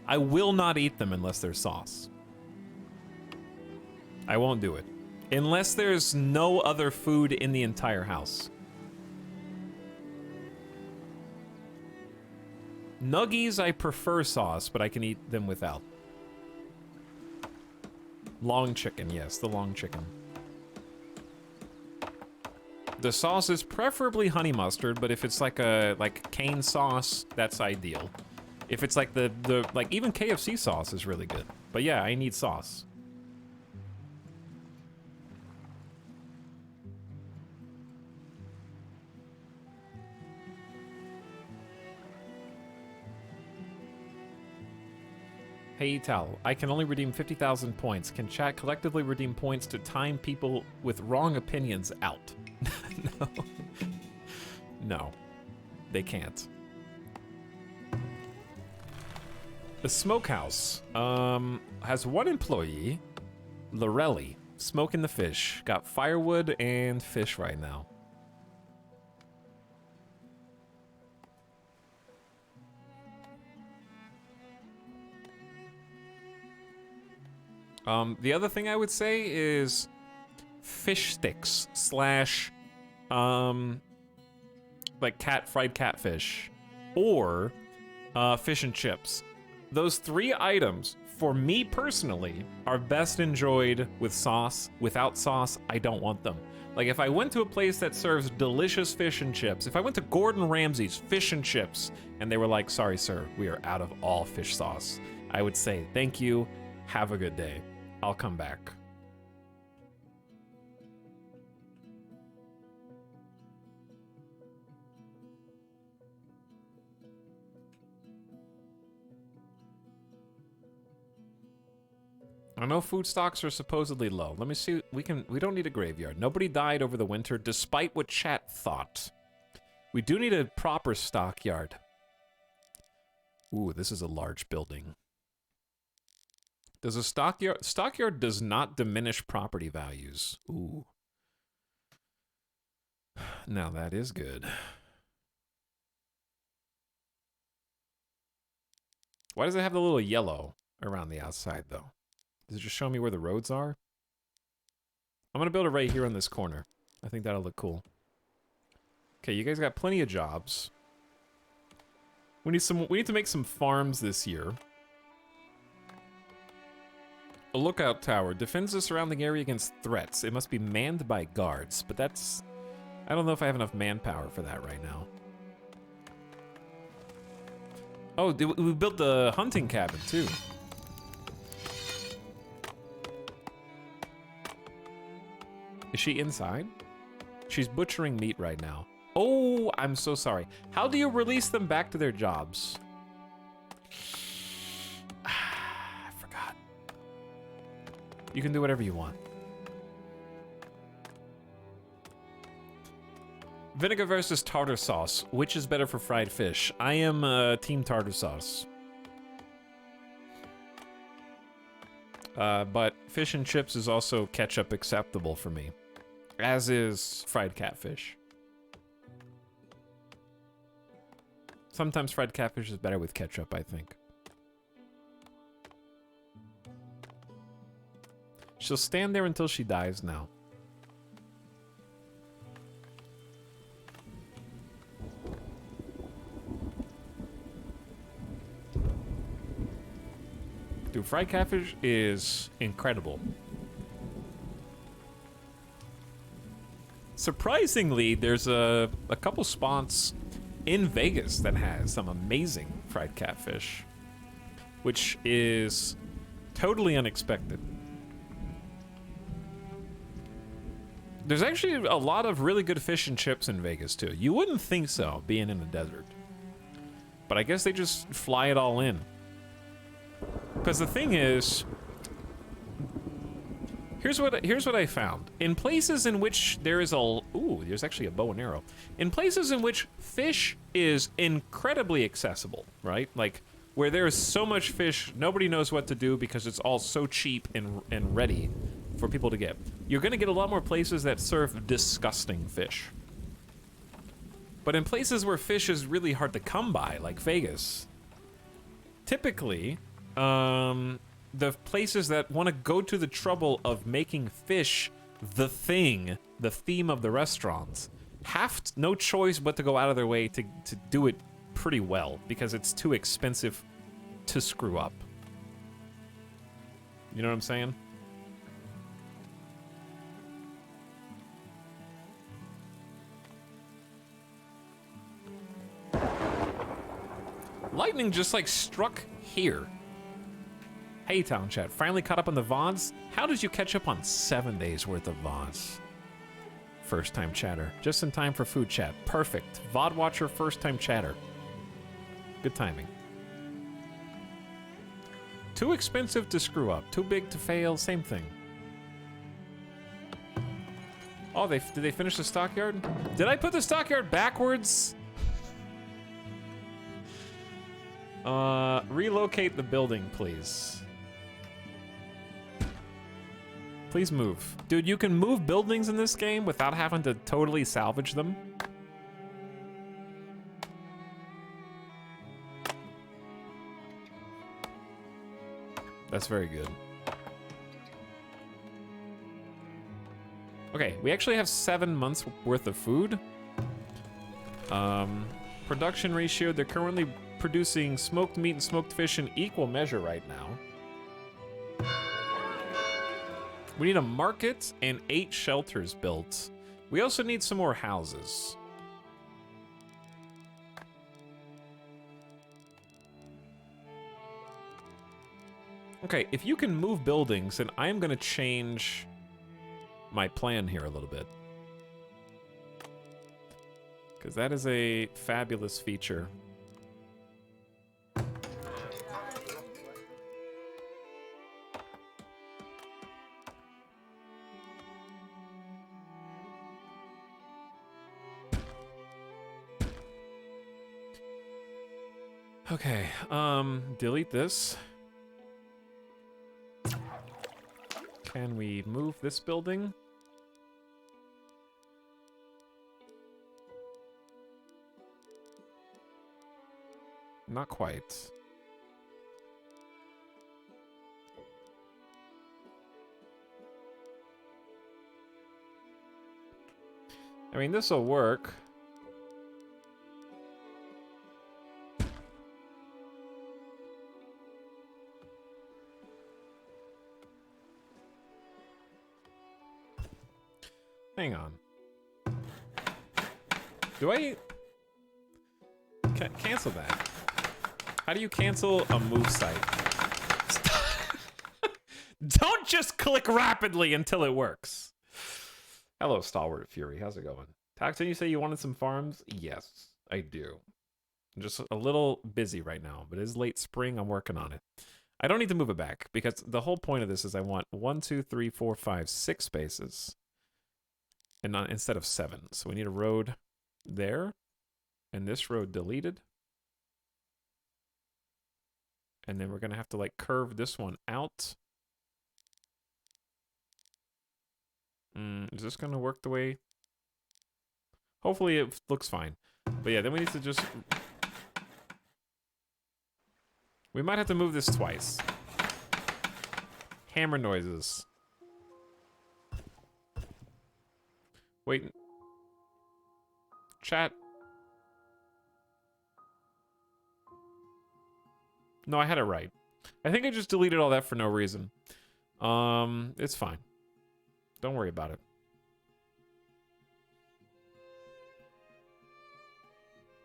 Speaker 1: I will not eat them unless there's sauce. I won't do it. Unless there's no other food in the entire house. Nuggies, I prefer sauce, but I can eat them without. Long chicken, yes, the long chicken. The sauce is preferably honey mustard, but if it's like cane sauce, that's ideal. If it's like like even KFC sauce is really good. But yeah, I need sauce. Hey Tal, I can only redeem 50,000 points. Can chat collectively redeem points to time people with wrong opinions out? No. No. They can't. The smokehouse has 1 employee, Lorelli, smoking the fish. Got firewood and fish right now. The other thing I would say is fish sticks slash, like fried catfish, or fish and chips. Those 3 items, for me personally, are best enjoyed with sauce. Without sauce, I don't want them. Like if I went to a place that serves delicious fish and chips, if I went to Gordon Ramsay's Fish and Chips, and they were like, sorry sir, we are out of all fish sauce, I would say, thank you, have a good day. I'll come back. I know food stocks are supposedly low. Let me see. We don't need a graveyard. Nobody died over the winter, despite what chat thought. We do need a proper stockyard. Ooh, this is a large building. Does a stockyard does not diminish property values. Ooh. Now that is good. Why does it have the little yellow around the outside, though? Does it just show me where the roads are? I'm gonna build it right here on this corner. I think that'll look cool. Okay, you guys got plenty of jobs. We need to make some farms this year. A lookout tower defends the surrounding area against threats. It must be manned by guards, but that's... I don't know if I have enough manpower for that right now. Oh, we built the hunting cabin, too. Is she inside? She's butchering meat right now. Oh, I'm so sorry. How do you release them back to their jobs? I forgot. You can do whatever you want. Vinegar versus tartar sauce. Which is better for fried fish? I am team tartar sauce. But fish and chips is also ketchup acceptable for me, as is fried catfish. Sometimes fried catfish is better with ketchup, I think. She'll stand there until she dies now. Dude, fried catfish is incredible. Surprisingly, there's a couple spots in Vegas that has some amazing fried catfish, which is totally unexpected. There's actually a lot of really good fish and chips in Vegas too. You wouldn't think so, being in the desert. But I guess they just fly it all in. Because the thing is, here's what I found. In places in which there is there's actually a bow and arrow. In places in which fish is incredibly accessible, right? Like, where there is so much fish, nobody knows what to do because it's all so cheap and ready for people to get. You're gonna get a lot more places that serve disgusting fish. But in places where fish is really hard to come by, like Vegas, typically, the places that want to go to the trouble of making fish the theme of the restaurants, have no choice but to go out of their way to do it pretty well, because it's too expensive to screw up. You know what I'm saying? Lightning just like struck here. Hey, Town Chat, finally caught up on the VODs? How did you catch up on 7 days worth of VODs? First time chatter. Just in time for food chat. Perfect. VOD watcher, first time chatter. Good timing. Too expensive to screw up. Too big to fail. Same thing. Oh, did they finish the stockyard? Did I put the stockyard backwards? Relocate the building, please. Please move. Dude, you can move buildings in this game without having to totally salvage them. That's very good. Okay, we actually have 7 months worth of food. Production ratio, they're currently producing smoked meat and smoked fish in equal measure right now. We need a market and 8 shelters built. We also need some more houses. Okay, if you can move buildings, then I am going to change my plan here a little bit. Because that is a fabulous feature. Okay, delete this. Can we move this building? Not quite. I mean, this'll work. Hang on. Do I cancel that? How do you cancel a move site? Don't just click rapidly until it works. Hello, Stalwart Fury. How's it going? Taxon, you say you wanted some farms? Yes, I do. I'm just a little busy right now, but it is late spring. I'm working on it. I don't need to move it back because the whole point of this is I want 1, 2, 3, 4, 5, 6 spaces, and not instead of 7. So we need a road there, and this road deleted, and then we're gonna have to like curve this one out. Is this gonna work the way? Hopefully it looks fine. But yeah, then we need to just... We might have to move this twice. Hammer noises. Wait. Chat. No, I had it right. I think I just deleted all that for no reason. It's fine. Don't worry about it.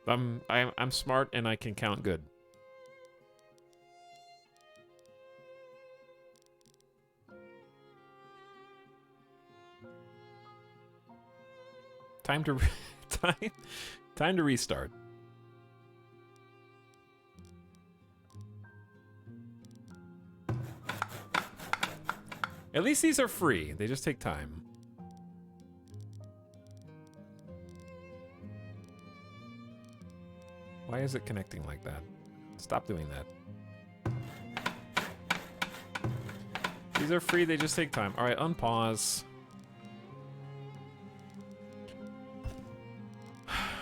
Speaker 1: I'm smart and I can count good. Time to time to restart. At least these are free. They just take time. Why is it connecting like that? Stop doing that. These are free, they just take time. Alright, unpause.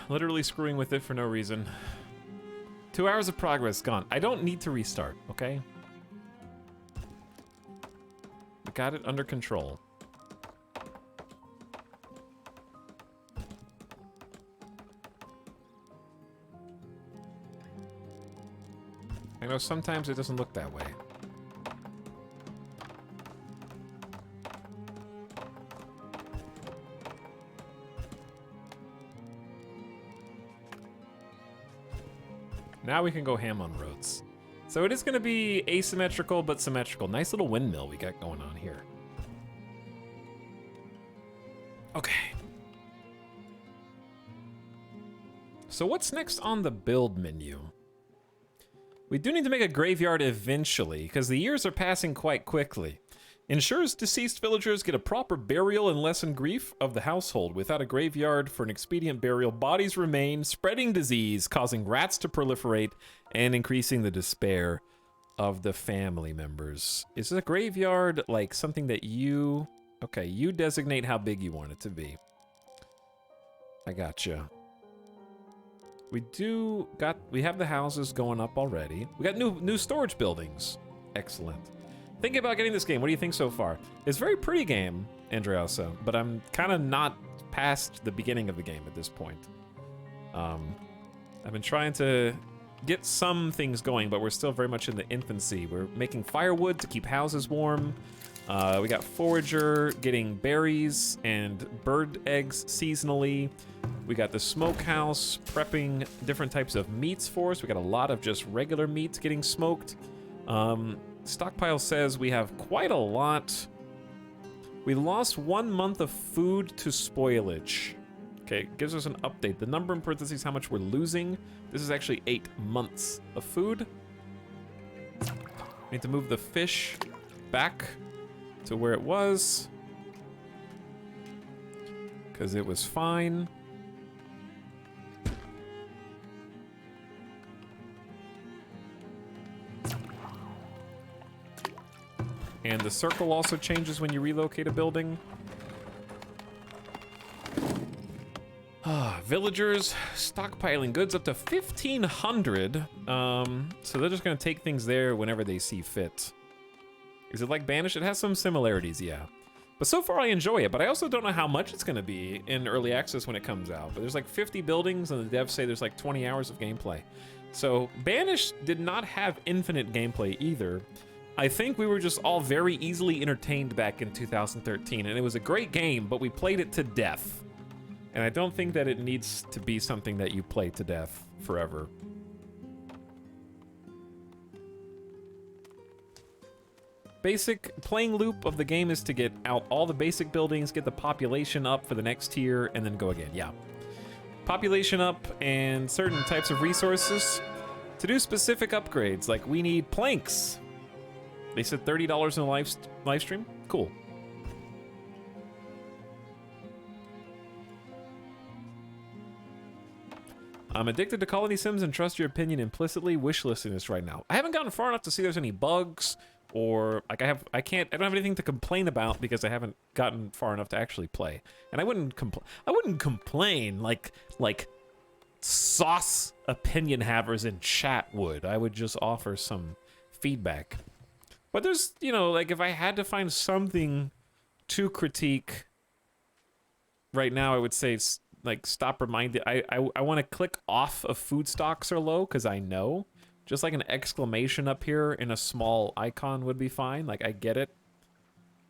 Speaker 1: Literally screwing with it for no reason. 2 hours of progress gone. I don't need to restart, okay? We got it under control. I know sometimes it doesn't look that way. Now we can go ham on roads. So it is going to be asymmetrical but symmetrical. Nice little windmill we got going on here. Okay. So what's next on the build menu? We do need to make a graveyard eventually, because the years are passing quite quickly. Ensures deceased villagers get a proper burial and lessen grief of the household. Without a graveyard for an expedient burial, bodies remain, spreading disease, causing rats to proliferate, and increasing the despair of the family members. Is a graveyard like something that you... Okay, you designate how big you want it to be. I gotcha. We have the houses going up already. We got new storage buildings. Excellent. Thinking about getting this game. What do you think so far? It's a very pretty game, Andreasa, but I'm kind of not past the beginning of the game at this point. I've been trying to get some things going, but we're still very much in the infancy. We're making firewood to keep houses warm. We got forager getting berries and bird eggs seasonally. We got the smokehouse prepping different types of meats for us. We got a lot of just regular meats getting smoked. Stockpile says we have quite a lot. We lost 1 month of food to spoilage. Okay, gives us an update. The number in parentheses, how much we're losing. This is actually 8 months of food. Need to move the fish back to where it was, because it was fine. And the circle also changes when you relocate a building. Villagers stockpiling goods up to 1,500. So they're just gonna take things there whenever they see fit. Is it like Banished? It has some similarities, yeah. But so far I enjoy it, but I also don't know how much it's gonna be in early access when it comes out. But there's like 50 buildings and the devs say there's like 20 hours of gameplay. So Banished did not have infinite gameplay either. I think we were just all very easily entertained back in 2013, and it was a great game, but we played it to death. And I don't think that it needs to be something that you play to death forever. basic playing loop of the game is to get out all the basic buildings, get the population up for the next tier, and then go again. Yeah. Population up and certain types of resources to do specific upgrades. Like we need planks. They said $30 in a live stream. Cool. I'm addicted to Colony Sims and trust your opinion implicitly. Wishlisting this right now. I haven't gotten far enough to see there's any bugs or like I don't have anything to complain about because I haven't gotten far enough to actually play. And I wouldn't complain like sauce opinion havers in chat would. I would just offer some feedback. But there's, you know, like if I had to find something to critique right now, I would say like stop reminding. I want to click off of food stocks are low because I know. Just like an exclamation up here in a small icon would be fine. Like I get it.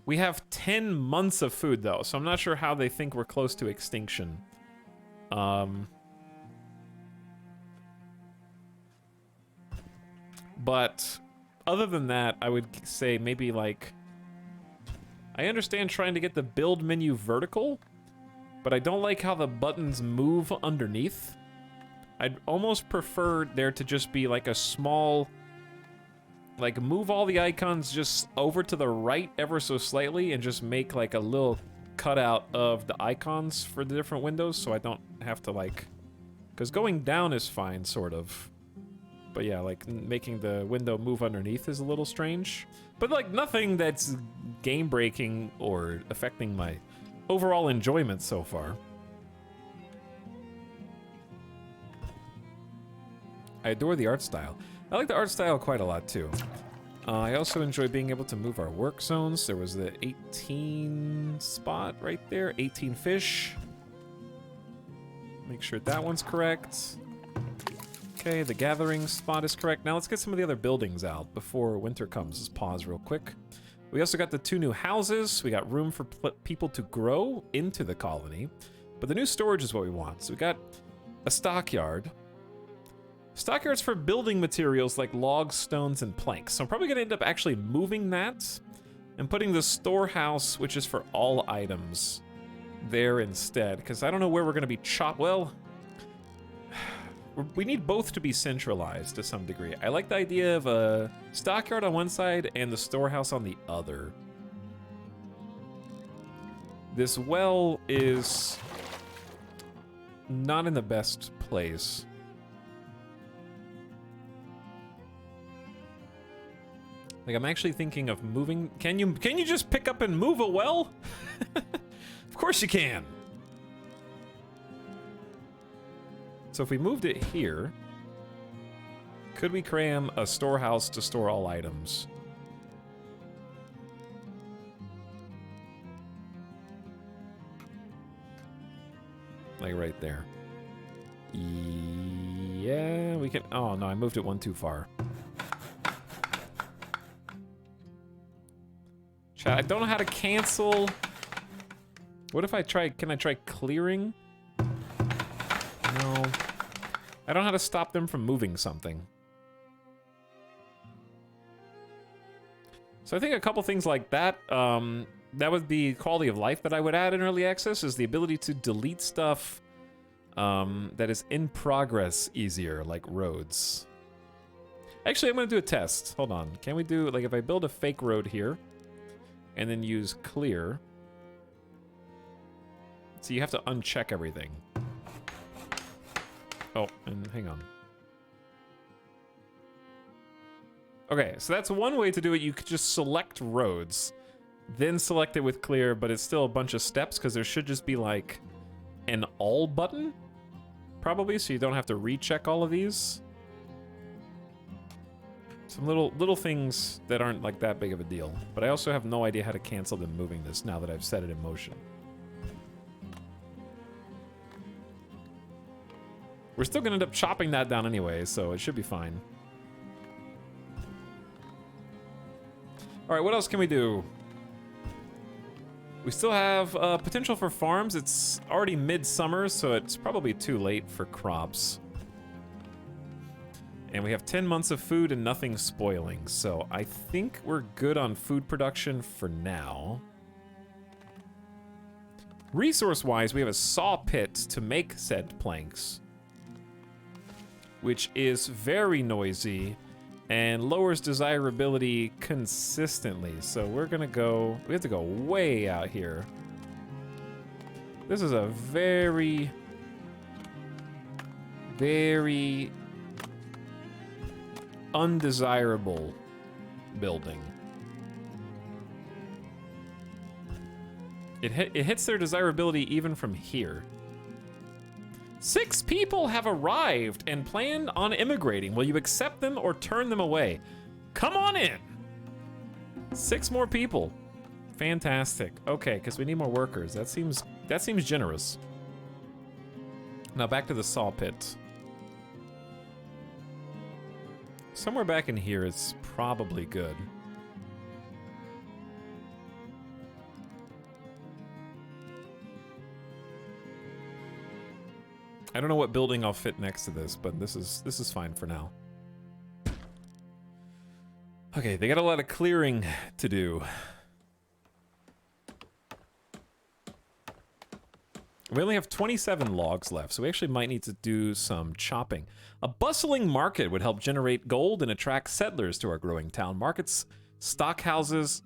Speaker 1: We have 10 months of food though, so I'm not sure how they think we're close to extinction. But other than that, I would say maybe like, I understand trying to get the build menu vertical, but I don't like how the buttons move underneath. I'd almost prefer there to just be like a small, like move all the icons just over to the right ever so slightly and just make like a little cutout of the icons for the different windows so I don't have to like, because going down is fine, sort of. But yeah, like making the window move underneath is a little strange. But like nothing that's game breaking or affecting my overall enjoyment so far. I adore the art style. I like the art style quite a lot too. I also enjoy being able to move our work zones. There was the 18 spot right there, 18 fish. Make sure that one's correct. Okay, the gathering spot is correct. Now let's get some of the other buildings out before winter comes. Let's pause real quick. We also got the 2 new houses. We got room for people to grow into the colony. But the new storage is what we want. So we got a stockyard. Stockyards for building materials like logs, stones, and planks. So I'm probably going to end up actually moving that and putting the storehouse, which is for all items, there instead. Because I don't know where we're going to be well, we need both to be centralized to some degree. I like the idea of a stockyard on one side and the storehouse on the other. This well is not in the best place. Like I'm actually thinking of moving. Can you just pick up and move a well? Of course you can. So if we moved it here, could we cram a storehouse to store all items? Like right there. Yeah, we can. Oh no, I moved it one too far. Chat, I don't know how to cancel. What if I try, can I try clearing? No. I don't know how to stop them from moving something. So I think a couple things like that, that would be quality of life that I would add in early access, is the ability to delete stuff that is in progress easier, like roads. Actually, I'm gonna do a test. Hold on. Can we do, like if I build a fake road here and then use clear. So you have to uncheck everything. Oh, and hang on. Okay, so that's one way to do it. You could just select roads, then select it with clear, but it's still a bunch of steps because there should just be like an all button, probably, so you don't have to recheck all of these. Some little things that aren't like that big of a deal, but I also have no idea how to cancel them moving this now that I've set it in motion. We're still gonna end up chopping that down anyway, so it should be fine. All right, what else can we do? We still have potential for farms. It's already midsummer, so it's probably too late for crops. And we have 10 months of food and nothing spoiling. So I think we're good on food production for now. Resource-wise, we have a saw pit to make said planks, which is very noisy and lowers desirability consistently. So we're gonna go, we have to go way out here. This is a very, very undesirable building. It hits their desirability even from here. 6 people have arrived and plan on immigrating. Will you accept them or turn them away? Come on in. 6 more people. Fantastic. Okay, because we need more workers. That seems generous. Now back to the saw pit. Somewhere back in here is probably good. I don't know what building I'll fit next to this, but this is fine for now. Okay, they got a lot of clearing to do. We only have 27 logs left, so we actually might need to do some chopping. A bustling market would help generate gold and attract settlers to our growing town. Markets stock houses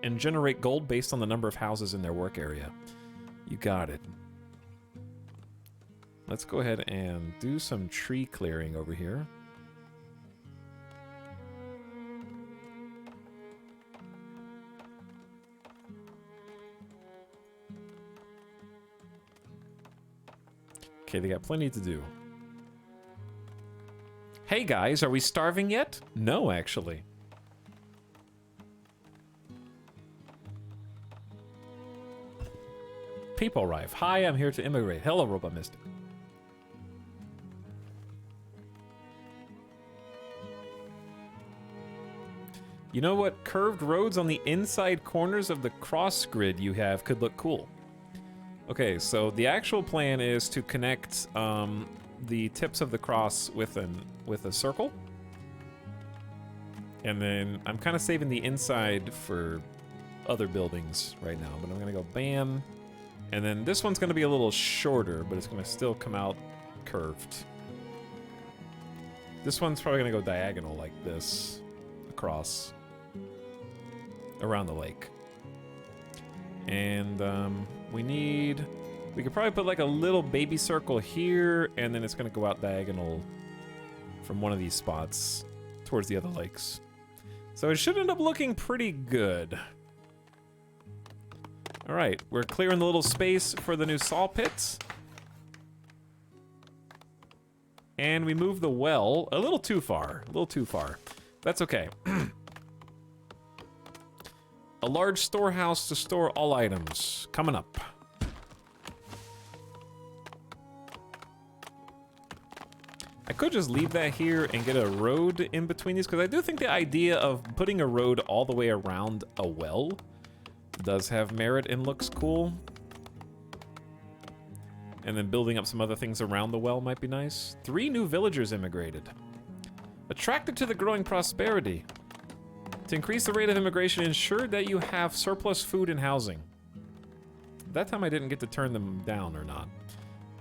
Speaker 1: and generate gold based on the number of houses in their work area. You got it. Let's go ahead and do some tree clearing over here. Okay, they got plenty to do. Hey guys, are we starving yet? No, actually. People arrive. Hi, I'm here to immigrate. Hello, Robot Mystic. You know what? Curved roads on the inside corners of the cross grid you have could look cool. Okay, so the actual plan is to connect the tips of the cross with a circle. And then I'm kind of saving the inside for other buildings right now. But I'm going to go bam. And then this one's going to be a little shorter, but it's going to still come out curved. This one's probably going to go diagonal like this across around the lake. And we could probably put like a little baby circle here, and then it's going to go out diagonal from one of these spots towards the other lakes. So it should end up looking pretty good. All right, we're clearing the little space for the new saw pits. And we move the well a little too far. That's okay. A large storehouse to store all items. Coming up. I could just leave that here and get a road in between these, because I do think the idea of putting a road all the way around a well does have merit and looks cool. And then building up some other things around the well might be nice. 3 new villagers immigrated. Attracted to the growing prosperity. To increase the rate of immigration, ensure that you have surplus food and housing. That time I didn't get to turn them down or not.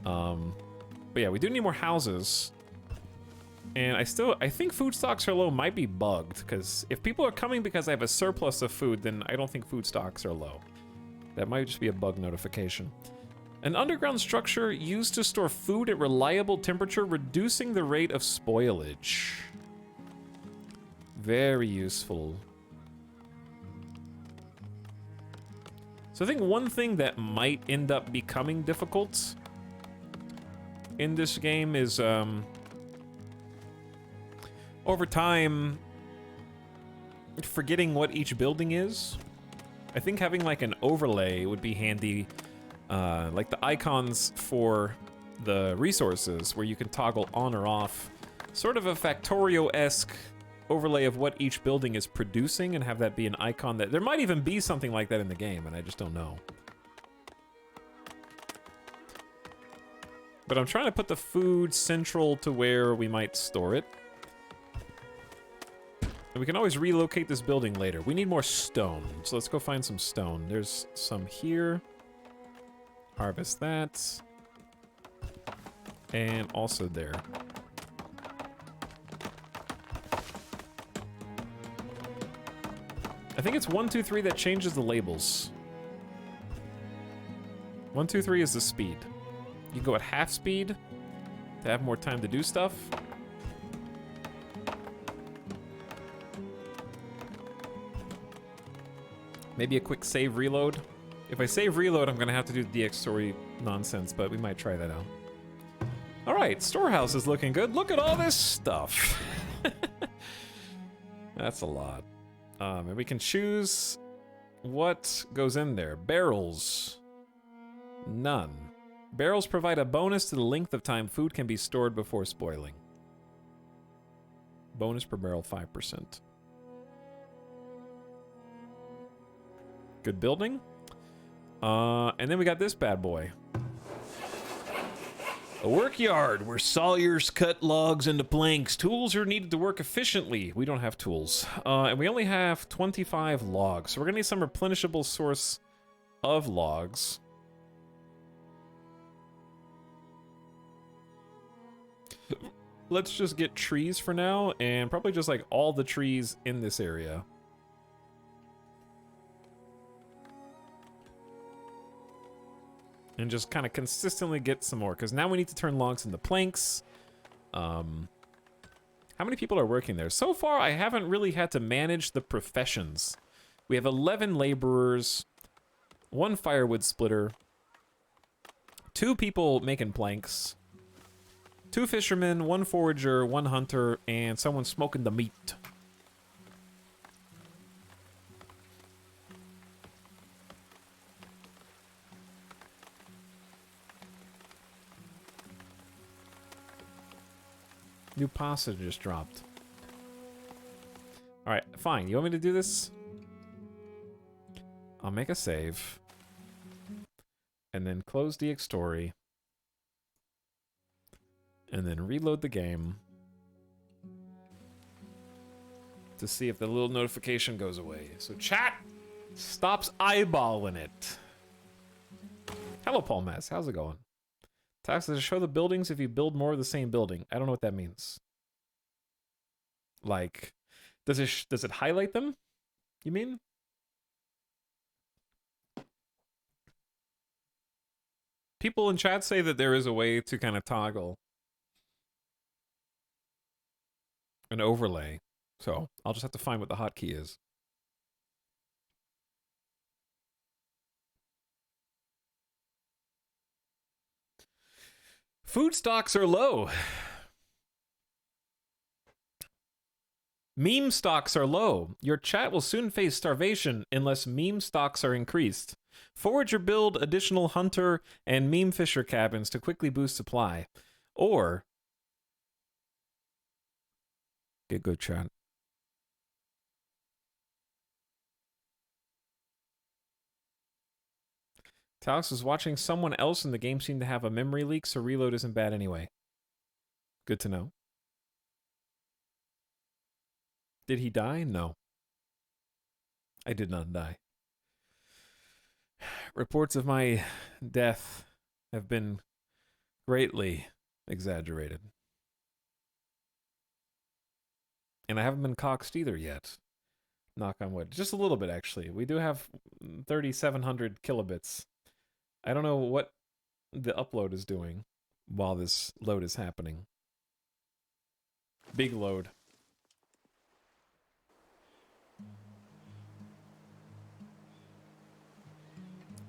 Speaker 1: But yeah, we do need more houses. And I think food stocks are low might be bugged, because if people are coming because I have a surplus of food, then I don't think food stocks are low. That might just be a bug notification. An underground structure used to store food at reliable temperature, reducing the rate of spoilage. Very useful. So I think one thing that might end up becoming difficult in this game is, over time, forgetting what each building is. I think having like an overlay would be handy, like the icons for the resources where you can toggle on or off, sort of a Factorio-esque overlay of what each building is producing, and have that be an icon. That there might even be something like that in the game, and I just don't know. But I'm trying to put the food central to where we might store it. And we can always relocate this building later. We need more stone, so let's go find some stone. There's some here. Harvest that. And also there. I think it's 1, 2, 3 that changes the labels. 1, 2, 3 is the speed. You can go at half speed to have more time to do stuff. Maybe a quick save reload. If I save reload, I'm gonna have to do the DX story nonsense, but we might try that out. All right, storehouse is looking good. Look at all this stuff. That's a lot. And we can choose what goes in there. Barrels. None. Barrels provide a bonus to the length of time food can be stored before spoiling. Bonus per barrel, 5%. Good building. And then we got this bad boy. A work yard where sawyers cut logs into planks. Tools are needed to work efficiently. We don't have tools. And we only have 25 logs. So we're gonna need some replenishable source of logs. Let's just get trees for now, and probably just like all the trees in this area. And just kind of consistently get some more, because now we need to turn logs into planks. How many people are working there? So far, I haven't really had to manage the professions. We have 11 laborers, 1 firewood splitter, 2 people making planks, 2 fishermen, 1 forager, 1 hunter, and someone smoking the meat. New pasta just dropped. Alright, fine. You want me to do this? I'll make a save. And then close DX story. And then reload the game. To see if the little notification goes away. So chat stops eyeballing it. Hello, Paul Mess. How's it going? Tax does it show the buildings if you build more of the same building? I don't know what that means. Like, does it highlight them? You mean? People in chat say that there is a way to kind of toggle an overlay. So I'll just have to find what the hotkey is. Food stocks are low. Meme stocks are low. Your chat will soon face starvation unless meme stocks are increased. Forage or build additional hunter and meme fisher cabins to quickly boost supply. Or get good, chat. Talix was watching someone else in the game seem to have a memory leak, so reload isn't bad anyway. Good to know. Did he die? No. I did not die. Reports of my death have been greatly exaggerated. And I haven't been coxed either yet. Knock on wood. Just a little bit, actually. We do have 3,700 kilobits. I don't know what the upload is doing while this load is happening. Big load.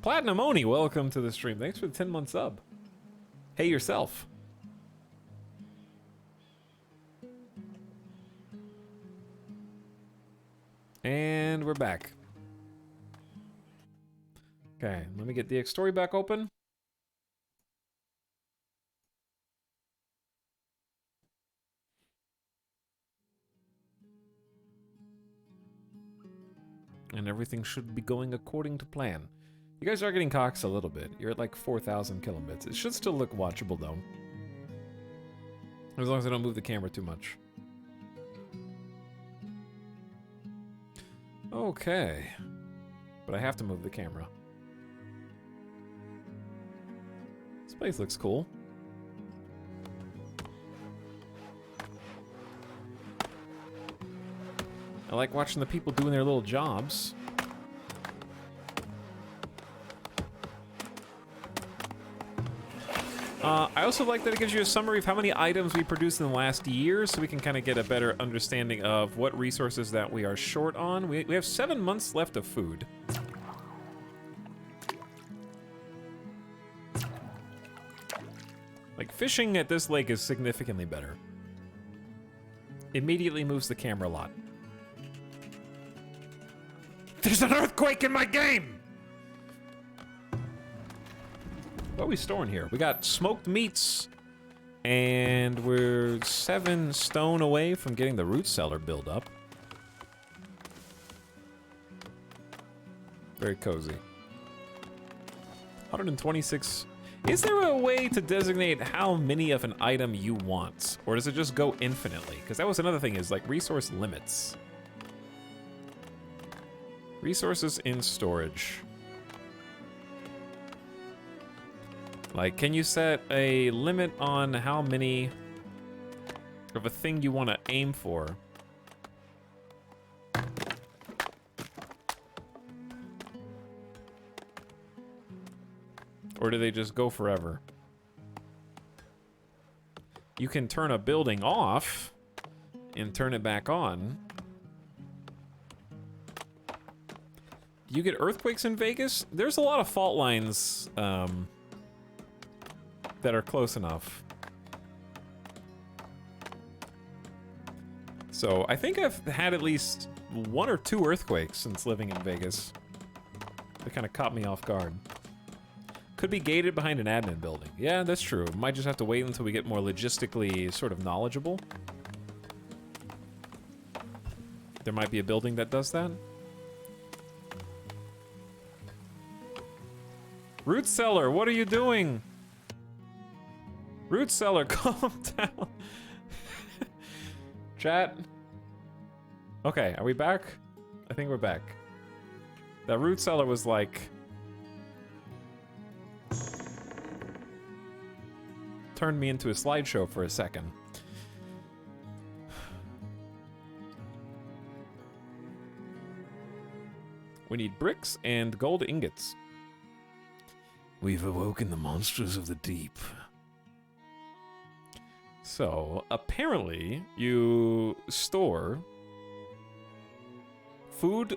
Speaker 1: Platinum Oni, welcome to the stream. Thanks for the 10-month sub. Hey yourself. And we're back. Okay, let me get the story back open. And everything should be going according to plan. You guys are getting coxed a little bit. You're at like 4,000 kilobits. It should still look watchable though. As long as I don't move the camera too much. Okay. But I have to move the camera. This place looks cool. I like watching the people doing their little jobs. I also like that it gives you a summary of how many items we produced in the last year, so we can kind of get a better understanding of what resources that we are short on. We have 7 months left of food. Like, fishing at this lake is significantly better. Immediately moves the camera a lot. There's an earthquake in my game! What are we storing here? We got smoked meats, and we're 7 stone away from getting the root cellar built up. Very cozy. 126. Is there a way to designate how many of an item you want? Or does it just go infinitely? Because that was another thing, is like resource limits. Resources in storage. Like, can you set a limit on how many of a thing you want to aim for? Or do they just go forever? You can turn a building off and turn it back on. Do you get earthquakes in Vegas? There's a lot of fault lines, that are close enough. So I think I've had at least 1 or 2 earthquakes since living in Vegas. They kind of caught me off guard. Could be gated behind an admin building. Yeah, that's true. Might just have to wait until we get more logistically sort of knowledgeable. There might be a building that does that. Root cellar, what are you doing? Root cellar, calm down. Chat. Okay, are we back? I think we're back. That root cellar was like... turned me into a slideshow for a second. We need bricks and gold ingots. We've awoken the monsters of the deep. So, apparently, you store food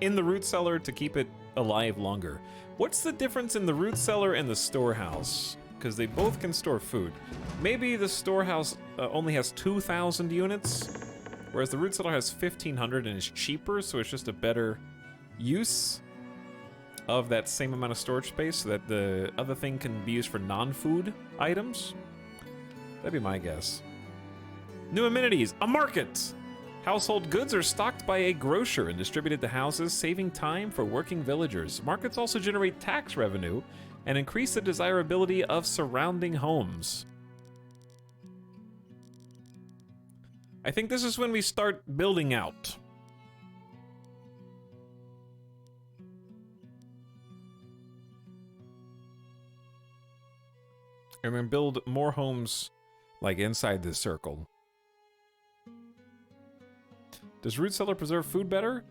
Speaker 1: in the root cellar to keep it alive longer. What's the difference in the root cellar and the storehouse? Because they both can store food. Maybe the storehouse only has 2,000 units, whereas the root cellar has 1,500 and is cheaper, so it's just a better use of that same amount of storage space so that the other thing can be used for non-food items. That'd be my guess. New amenities, a market! Household goods are stocked by a grocer and distributed to houses, saving time for working villagers. Markets also generate tax revenue and increase the desirability of surrounding homes. I think this is when we start building out. And then build more homes like inside this circle. Does root cellar preserve food better?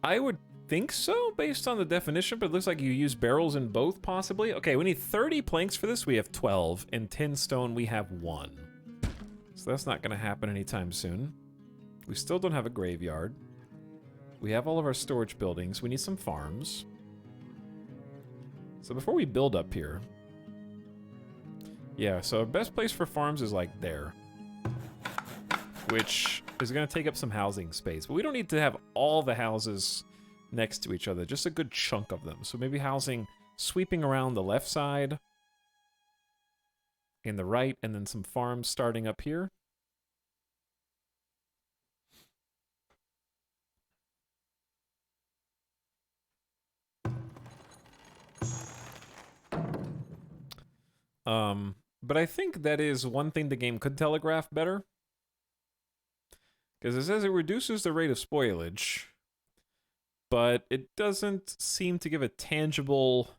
Speaker 1: I would think so, based on the definition, but it looks like you use barrels in both, possibly. Okay, we need 30 planks for this. We have 12, and 10 stone, we have 1. So that's not going to happen anytime soon. We still don't have a graveyard. We have all of our storage buildings. We need some farms. So before we build up here... Yeah, so best place for farms is like there. Which is going to take up some housing space. But we don't need to have all the houses next to each other. Just a good chunk of them. So maybe housing sweeping around the left side. And the right. And then some farms starting up here. But I think that is one thing the game could telegraph better. Because it says it reduces the rate of spoilage, but it doesn't seem to give a tangible...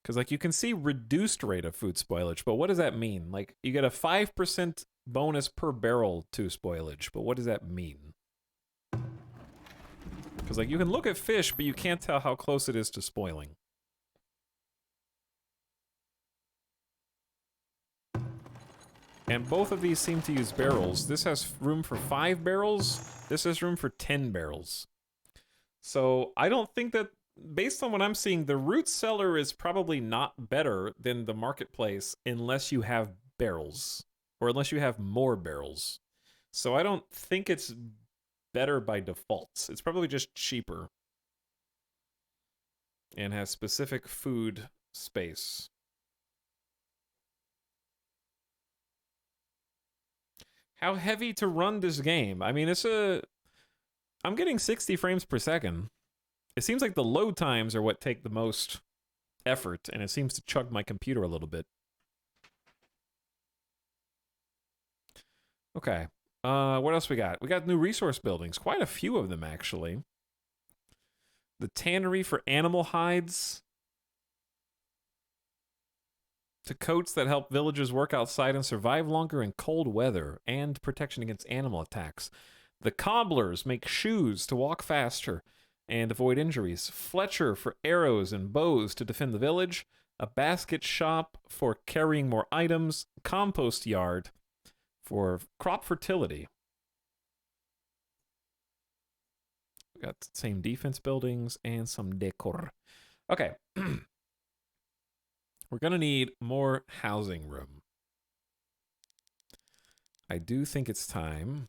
Speaker 1: Because, like, you can see reduced rate of food spoilage, but what does that mean? Like, you get a 5% bonus per barrel to spoilage, but what does that mean? Because, like, you can look at fish, but you can't tell how close it is to spoiling. And both of these seem to use barrels. This has room for 5 barrels. This has room for 10 barrels. So I don't think that, based on what I'm seeing, the root cellar is probably not better than the marketplace unless you have barrels. Or unless you have more barrels. So I don't think it's better by default. It's probably just cheaper. And has specific food space. How heavy to run this game? I mean, I'm getting 60 frames per second. It seems like the load times are what take the most effort, and it seems to chug my computer a little bit. Okay. What else we got? We got new resource buildings. Quite a few of them, actually. The tannery for animal hides. To coats that help villagers work outside and survive longer in cold weather, and protection against animal attacks. The cobblers make shoes to walk faster and avoid injuries. Fletcher for arrows and bows to defend the village. A basket shop for carrying more items. Compost yard for crop fertility. We got the same defense buildings and some decor. Okay. We're going to need more housing room. I do think it's time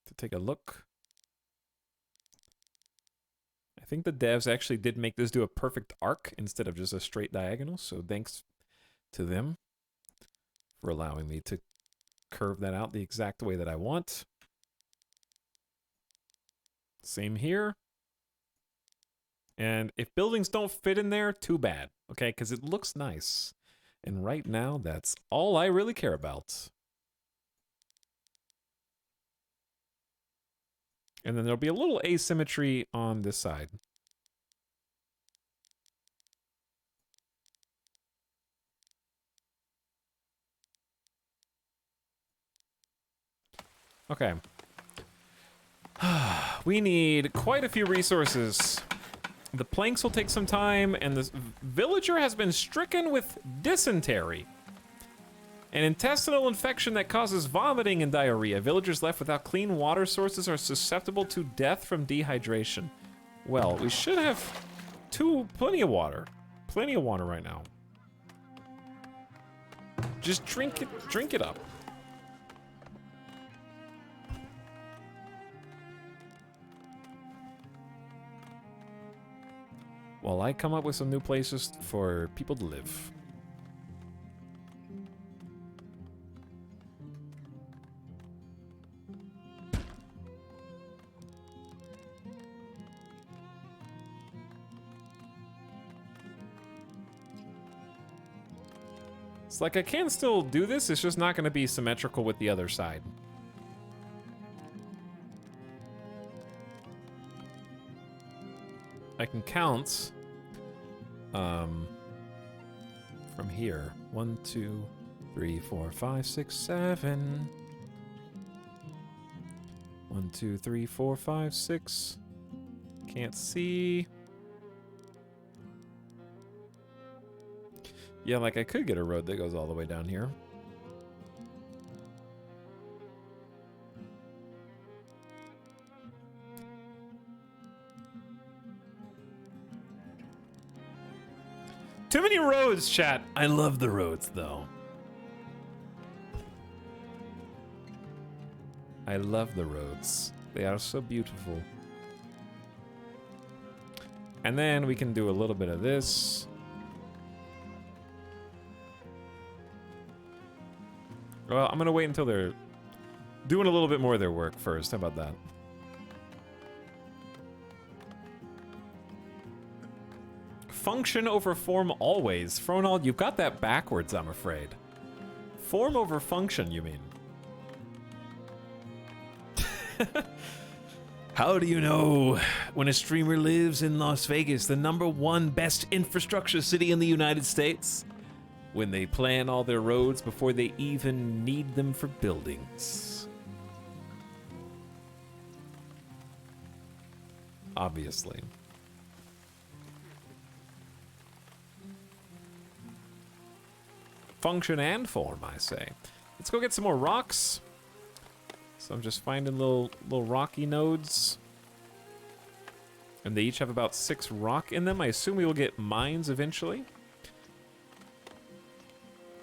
Speaker 1: to take a look. I think the devs actually did make this do a perfect arc instead of just a straight diagonal, so thanks to them for allowing me to curve that out the exact way that I want. Same here. And if buildings don't fit in there, too bad, okay? Because it looks nice. And right now, that's all I really care about. And then there'll be a little asymmetry on this side. Okay. We need quite a few resources. The planks will take some time, and the villager has been stricken with dysentery. An intestinal infection that causes vomiting and diarrhea. Villagers left without clean water sources are susceptible to death from dehydration. Well, we should have plenty of water. Plenty of water right now. Just drink it up. While I come up with some new places for people to live. It's like I can still do this, it's just not going to be symmetrical with the other side. I can count from here. 1, 2, 3, 4, 5, 6, 7. 1, 2, 3, 4, 5, 6. Can't see. Yeah, like I could get a road that goes all the way down here. Too many roads, chat. I love the roads, though. I love the roads. They are so beautiful. And then we can do a little bit of this. Well, I'm gonna wait until they're doing a little bit more of their work first. How about that? Function over form always. Fronald, you've got that backwards, I'm afraid. Form over function, you mean? How do you know when a streamer lives in Las Vegas, the #1 best infrastructure city in the United States? When they plan all their roads before they even need them for buildings. Obviously. Function and form, I say. Let's go get some more rocks. So I'm just finding little rocky nodes. And they each have about 6 rock in them. I assume we will get mines eventually.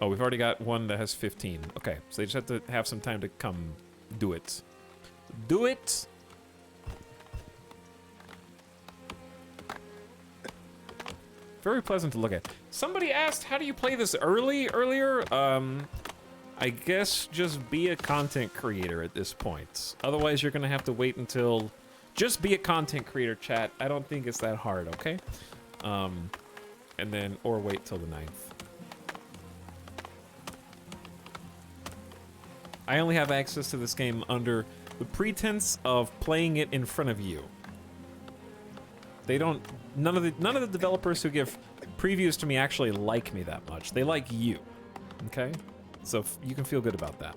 Speaker 1: Oh, we've already got one that has 15. Okay, so they just have to have some time to come do it. Do it! Very pleasant to look at. Somebody asked, how do you play this earlier? I guess just be a content creator at this point. Otherwise, you're gonna have to wait until... Just be a content creator, chat. I don't think it's that hard, okay? And then, or wait till the 9th. I only have access to this game under the pretense of playing it in front of you. They don't... None of the developers who give previews to me actually like me that much. They like you, okay? So you can feel good about that.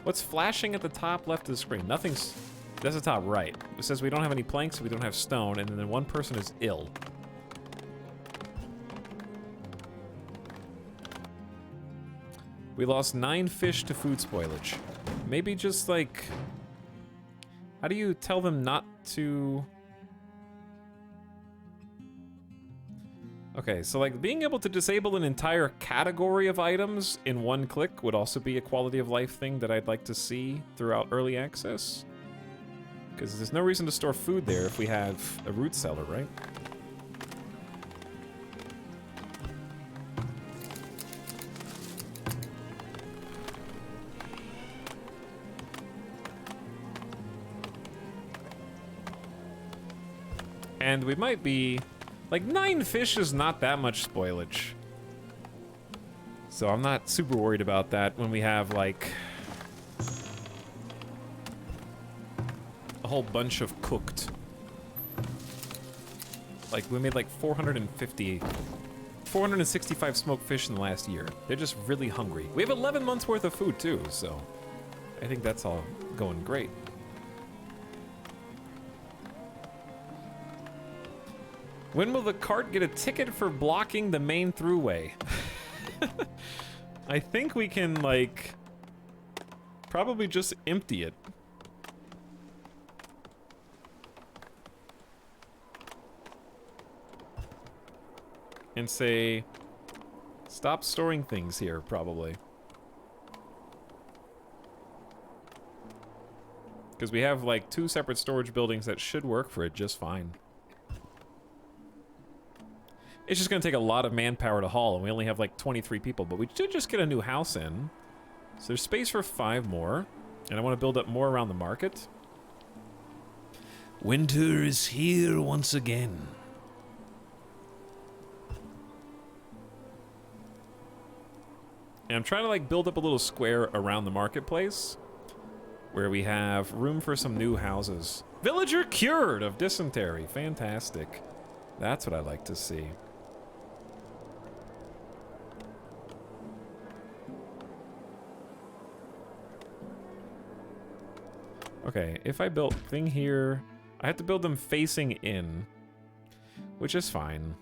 Speaker 1: What's flashing at the top left of the screen? Nothing's... That's the top right. It says we don't have any planks, we don't have stone, and then one person is ill. We lost 9 fish to food spoilage. Maybe just like... How do you tell them not to... Okay, so like being able to disable an entire category of items in one click would also be a quality of life thing that I'd like to see throughout early access. Because there's no reason to store food there if we have a root cellar, right? And we might be... Like, 9 fish is not that much spoilage. So I'm not super worried about that when we have, like... a whole bunch of cooked. Like, we made like 465 smoked fish in the last year. They're just really hungry. We have 11 months worth of food, too, so... I think that's all going great. When will the cart get a ticket for blocking the main throughway? I think we can, like, probably just empty it. And say, stop storing things here, probably. Because we have, like, 2 separate storage buildings that should work for it just fine. It's just gonna take a lot of manpower to haul, and we only have like 23 people, but we should just get a new house in. So there's space for 5 more, and I want to build up more around the market. Winter is here once again. And I'm trying to like build up a little square around the marketplace where we have room for some new houses. Villager cured of dysentery. Fantastic. That's what I like to see. Okay, if I built thing here, I have to build them facing in, which is fine.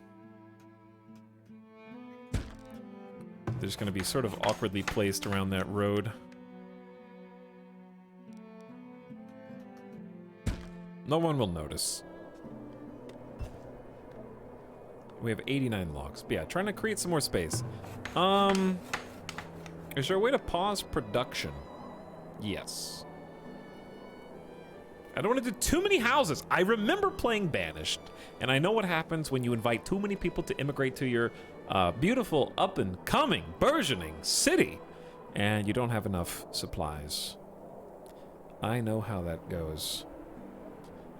Speaker 1: They're just gonna be sort of awkwardly placed around that road. No one will notice. We have 89 logs. But yeah, trying to create some more space. Is there a way to pause production? Yes. I don't want to do too many houses. I remember playing Banished, and I know what happens when you invite too many people to immigrate to your beautiful, up-and-coming, burgeoning city, and you don't have enough supplies. I know how that goes.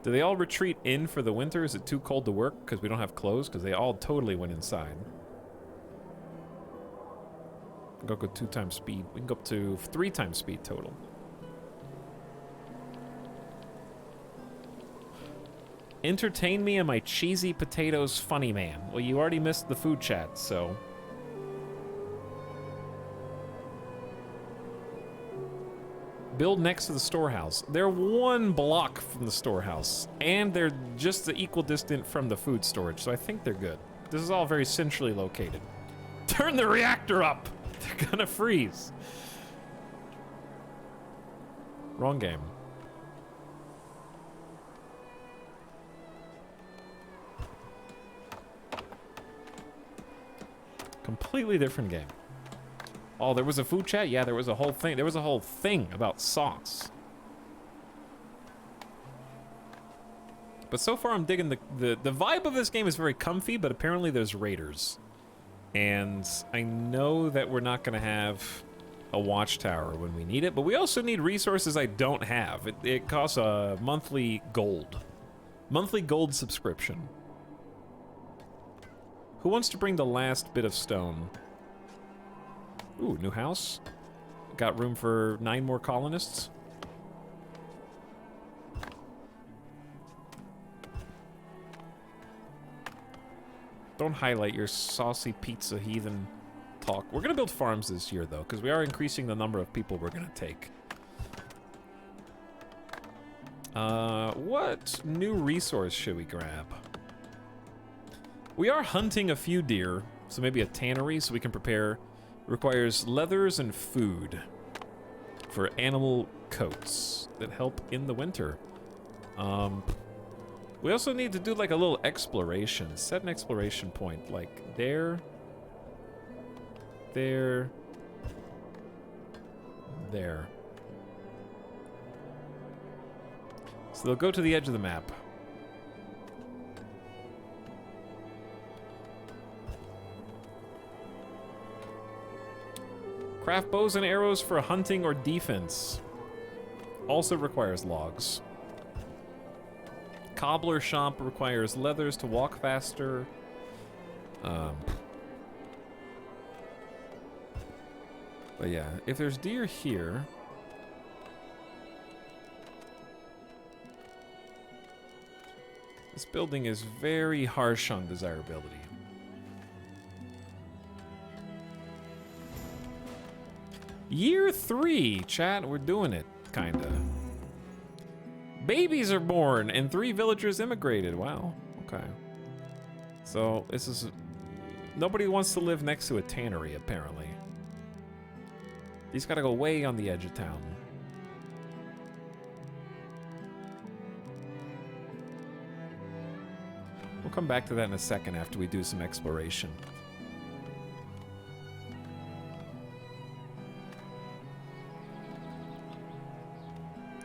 Speaker 1: Do they all retreat in for the winter? Is it too cold to work because we don't have clothes? Because they all totally went inside. Go 2 times speed. We can go up to 3 times speed total. Entertain me and my cheesy potatoes funny man. Well, you already missed the food chat, so... Build next to the storehouse. They're 1 block from the storehouse, and they're just the equal distant from the food storage, so I think they're good. This is all very centrally located. Turn the reactor up! They're gonna freeze. Wrong game. Completely different game. Oh, there was a food chat? Yeah, there was a whole thing. There was a whole thing about sauce. But so far I'm digging the vibe of this game is very comfy, but apparently there's raiders. And I know that we're not gonna have a watchtower when we need it, but we also need resources I don't have. It costs a monthly gold subscription. Who wants to bring the last bit of stone? Ooh, new house. Got room for 9 more colonists. Don't highlight your saucy pizza heathen talk. We're gonna build farms this year, though, because we are increasing the number of people we're gonna take. What new resource should we grab? We are hunting a few deer, so maybe a tannery so we can prepare. Requires leathers and food for animal coats that help in the winter. We also need to do like a little exploration. Set an exploration point like there, there, there. So they'll go to the edge of the map. Craft bows and arrows for hunting or defense. Also requires logs. Cobbler shop requires leathers to walk faster. But yeah, if there's deer here... This building is very harsh on desirability. Year 3, chat, we're doing it, kinda. Babies are born and 3 villagers immigrated. Wow, okay. So, this is... Nobody wants to live next to a tannery, apparently. He's gotta go way on the edge of town. We'll come back to that in a second after we do some exploration.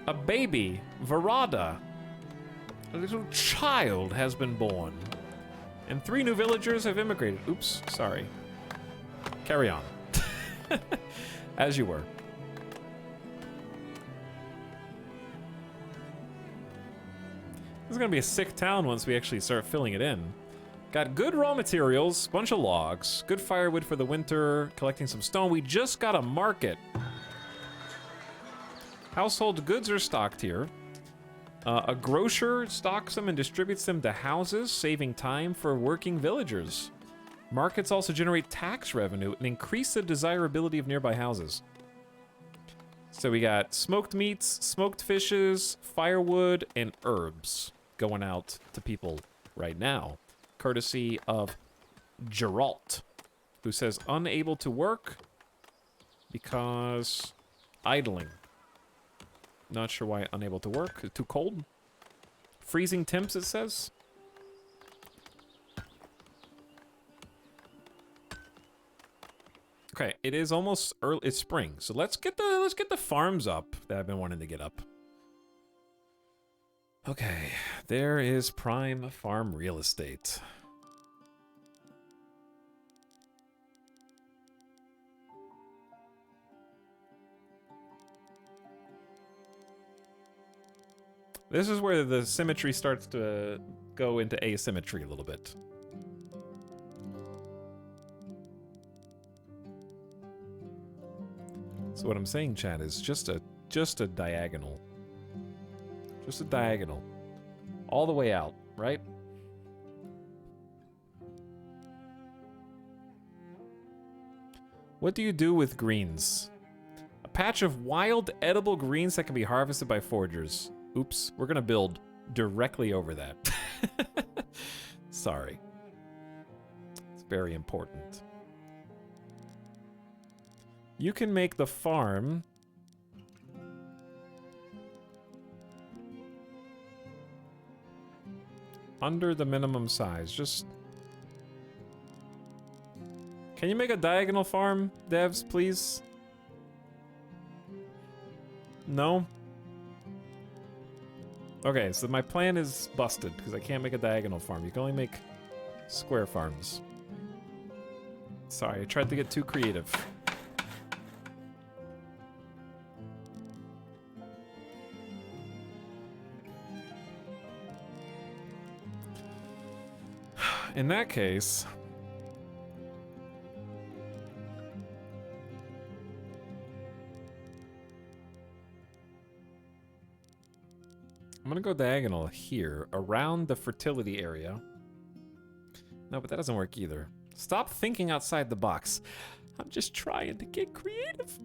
Speaker 1: A baby, Verada, a little child has been born. And 3 new villagers have immigrated. Oops, sorry. Carry on. As you were. This is gonna be a sick town once we actually start filling it in. Got good raw materials, bunch of logs, good firewood for the winter, collecting some stone. We just got a market. Household goods are stocked here. A grocer stocks them and distributes them to houses, saving time for working villagers. Markets also generate tax revenue and increase the desirability of nearby houses. So we got smoked meats, smoked fishes, firewood, and herbs going out to people right now. Courtesy of Geralt, who says unable to work because idling. Not sure why unable to work. Too cold? Freezing temps, it says. Okay, it is almost early. It's spring, so let's get the farms up that I've been wanting to get up. Okay, there is prime farm real estate. This is where the symmetry starts to go into asymmetry a little bit. So what I'm saying, chat, is just a diagonal. Just a diagonal. All the way out, right? What do you do with greens? A patch of wild edible greens that can be harvested by foragers. Oops, we're gonna build directly over that. Sorry. It's very important. You can make the farm under the minimum size. Just... Can you make a diagonal farm, devs, please? No? Okay, so my plan is busted because I can't make a diagonal farm. You can only make square farms. Sorry, I tried to get too creative. In that case, I'm gonna go diagonal here around the fertility area. No, but that doesn't work either. Stop thinking outside the box. I'm just trying to get creative.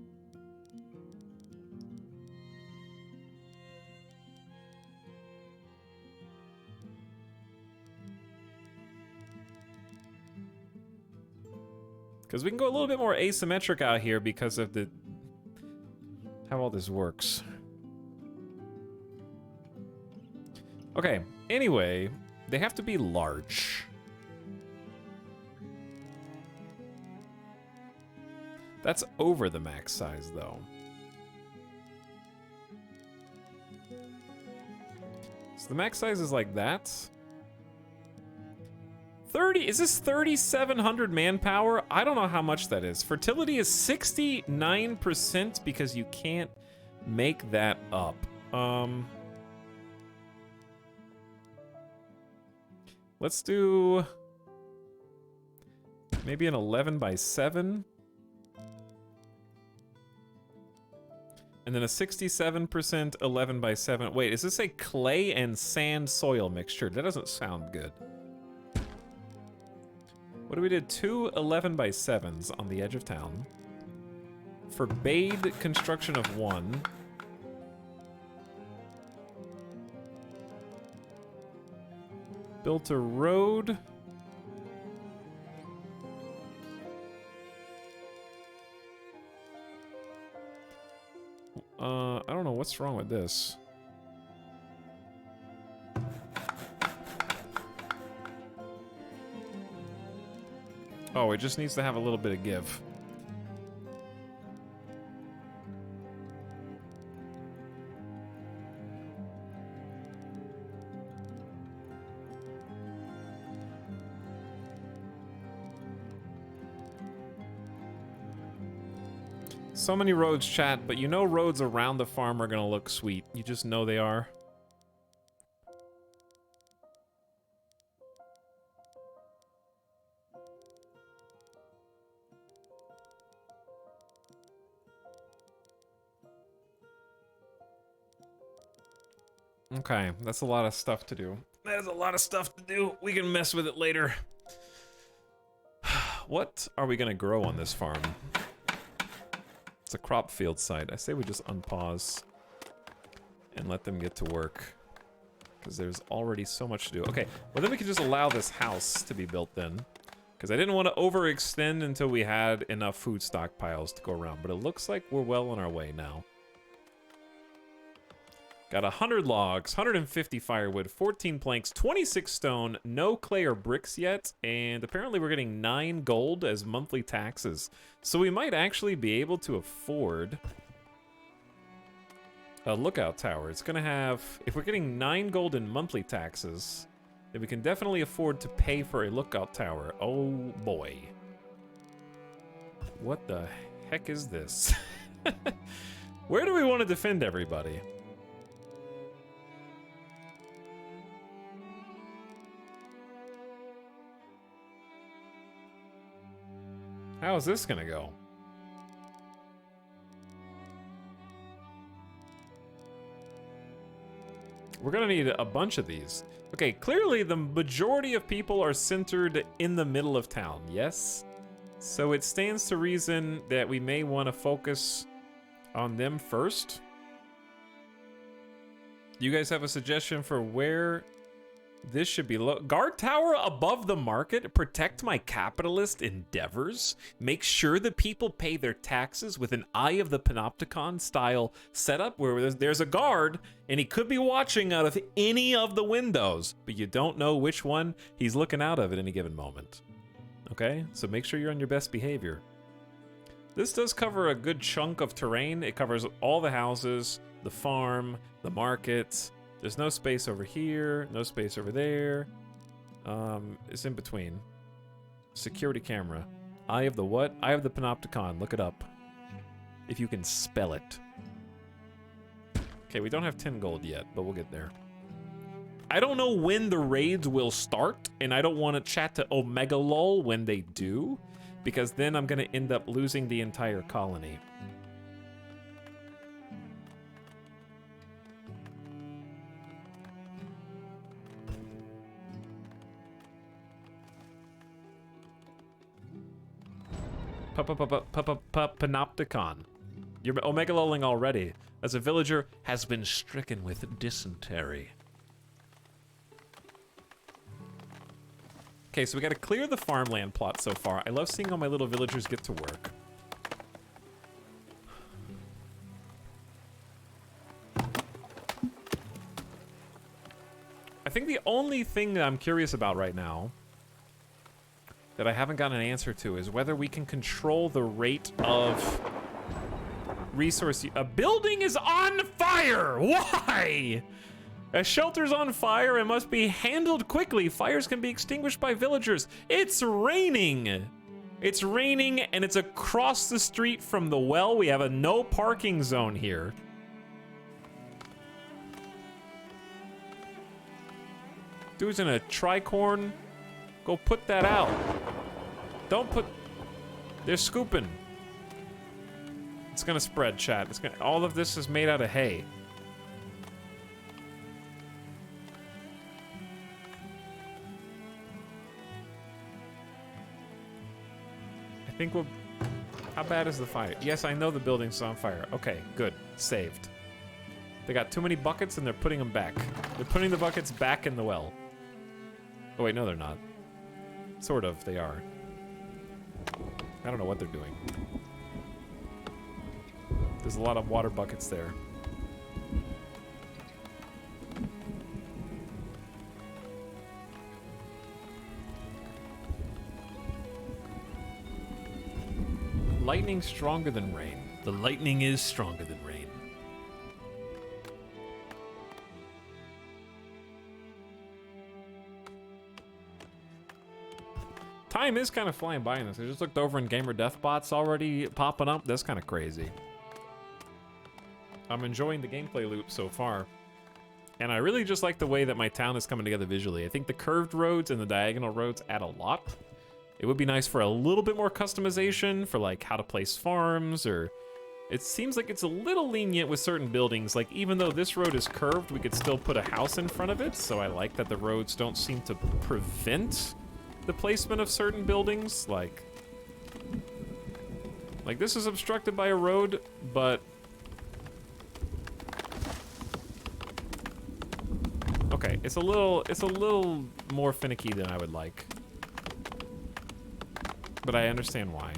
Speaker 1: Because we can go a little bit more asymmetric out here because of the how all this works. Okay, anyway, they have to be large. That's over the max size, though. So the max size is like that. 30, is this 3,700 manpower? I don't know how much that is. Fertility is 69% because you can't make that up. Let's do maybe an 11 by 7. And then a 67% 11 by 7. Wait, is this a clay and sand soil mixture? That doesn't sound good. What do we did? 2 11 by 7s on the edge of town. Forbade construction of 1. Built a road. I don't know what's wrong with this. Oh, it just needs to have a little bit of give. So many roads, chat, but you know roads around the farm are gonna look sweet. You just know they are. Okay, that's a lot of stuff to do. That is a lot of stuff to do. We can mess with it later. What are we gonna grow on this farm? It's a crop field site. I say we just unpause and let them get to work because there's already so much to do. Okay, well then we can just allow this house to be built then because I didn't want to overextend until we had enough food stockpiles to go around, but it looks like we're well on our way now. Got 100 logs, 150 firewood, 14 planks, 26 stone, no clay or bricks yet, and apparently we're getting 9 gold as monthly taxes. So we might actually be able to afford a lookout tower. It's gonna have, if we're getting 9 gold in monthly taxes, then we can definitely afford to pay for a lookout tower. Oh boy. What the heck is this? Where do we want to defend everybody? How's this gonna go? We're gonna need a bunch of these. Okay, clearly the majority of people are centered in the middle of town, yes? So it stands to reason that we may want to focus on them first. You guys have a suggestion for where this should be? Guard tower above the market. Protect my capitalist endeavors. Make sure the people pay their taxes with an Eye of the Panopticon style setup where there's a guard and he could be watching out of any of the windows, but you don't know which one he's looking out of at any given moment. Okay, so make sure you're on your best behavior. This does cover a good chunk of terrain. It covers all the houses, the farm, the market. There's no space over here, no space over there. It's in between. Security camera. Eye of the what? Eye of the Panopticon. Look it up. If you can spell it. Okay, we don't have 10 gold yet, but we'll get there. I don't know when the raids will start, and I don't want to chat to Omega Lol when they do, because then I'm going to end up losing the entire colony. Panopticon. You're Omega Lolling already, as a villager has been stricken with dysentery. Okay, so we gotta clear the farmland plot so far. I love seeing all my little villagers get to work. I think the only thing that I'm curious about right now that I haven't gotten an answer to is whether we can control the rate of resource. A building is on fire! Why? A shelter's on fire and must be handled quickly. Fires can be extinguished by villagers. It's raining! It's raining and it's across the street from the well. We have a no parking zone here. Dude's in a tricorn. Go put that out. Don't put... They're scooping. It's gonna spread, chat. It's gonna... All of this is made out of hay. I think we'll... How bad is the fire? Yes, I know the building's on fire. Okay, good. Saved. They got too many buckets and they're putting them back. They're putting the buckets back in the well. Oh wait, no they're not. Sort of, they are. I don't know what they're doing. There's a lot of water buckets there. Lightning stronger than rain. The lightning is stronger than rain. Time is kind of flying by in this. I just looked over and Gamer Deathbot's already popping up. That's kind of crazy. I'm enjoying the gameplay loop so far. And I really just like the way that my town is coming together visually. I think the curved roads and the diagonal roads add a lot. It would be nice for a little bit more customization for like how to place farms, or it seems like it's a little lenient with certain buildings. Like even though this road is curved, we could still put a house in front of it. So I like that the roads don't seem to prevent the placement of certain buildings. Like this is obstructed by a road, but okay, it's a little more finicky than I would like. But I understand why.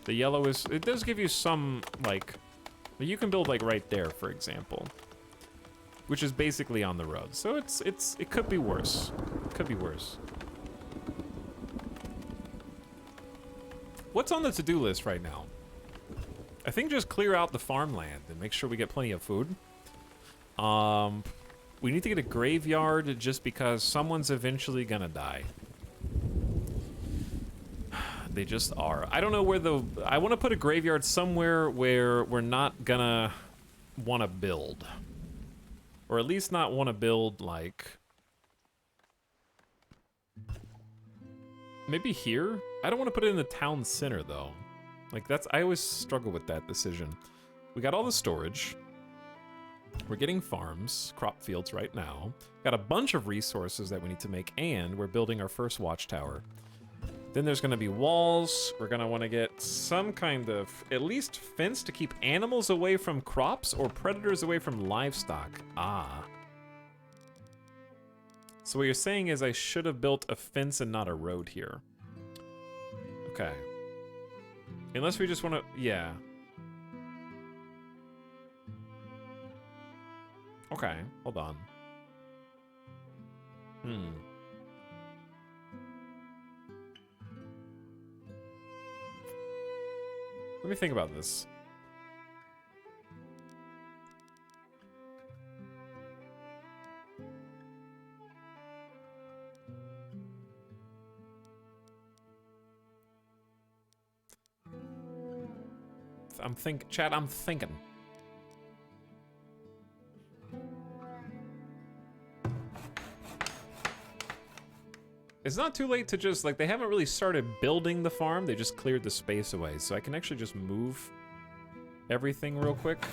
Speaker 1: The yellow is, it does give you some, like, you can build like right there, for example, which is basically on the road. So it could be worse. It could be worse. What's on the to-do list right now? I think just clear out the farmland and make sure we get plenty of food. We need to get a graveyard just because someone's eventually gonna die. They just are. I don't know where I want to put a graveyard somewhere where we're not gonna want to build. Or at least not want to build, like... Maybe here? I don't want to put it in the town center, though. Like, I always struggle with that decision. We got all the storage. We're getting farms, crop fields right now. Got a bunch of resources that we need to make, and we're building our first watchtower. Then there's going to be walls. We're going to want to get some kind of, at least, fence to keep animals away from crops or predators away from livestock. Ah. So what you're saying is I should have built a fence and not a road here. Okay. Unless we just want to, yeah. Okay, hold on. Let me think about this. Chat, I'm thinking. It's not too late to just, like, they haven't really started building the farm, they just cleared the space away, so I can actually just move everything real quick.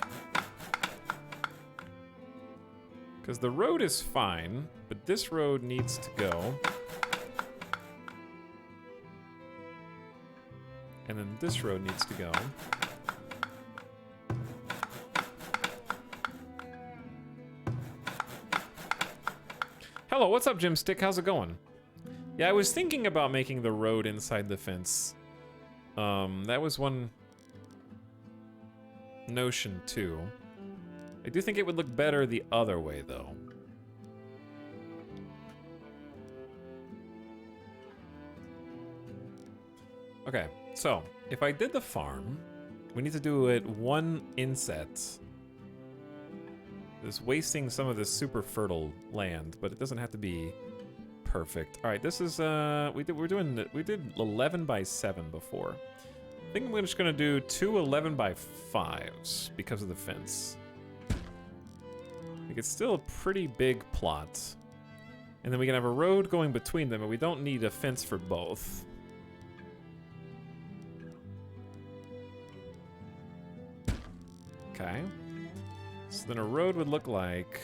Speaker 1: Because the road is fine, but this road needs to go. And then this road needs to go. Hello, what's up, Jim Stick? How's it going? Yeah, I was thinking about making the road inside the fence. That was one notion, too. I do think it would look better the other way, though. Okay, so if I did the farm, we need to do it one inset. It's wasting some of this super fertile land, but it doesn't have to be perfect. All right, this is we did 11 by 7 before. I think I'm just gonna do 2 11 by 5s because of the fence. Like, it's still a pretty big plot, and then we can have a road going between them, but we don't need a fence for both. Okay. So then a road would look like...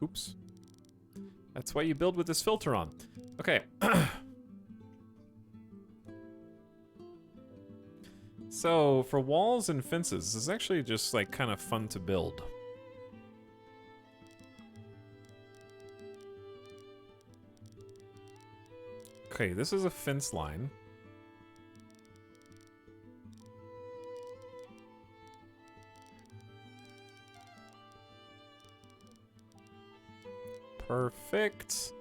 Speaker 1: Oops. That's why you build with this filter on. Okay. So, for walls and fences, this is actually just, like, kind of fun to build. Okay, this is a fence line. Perfect.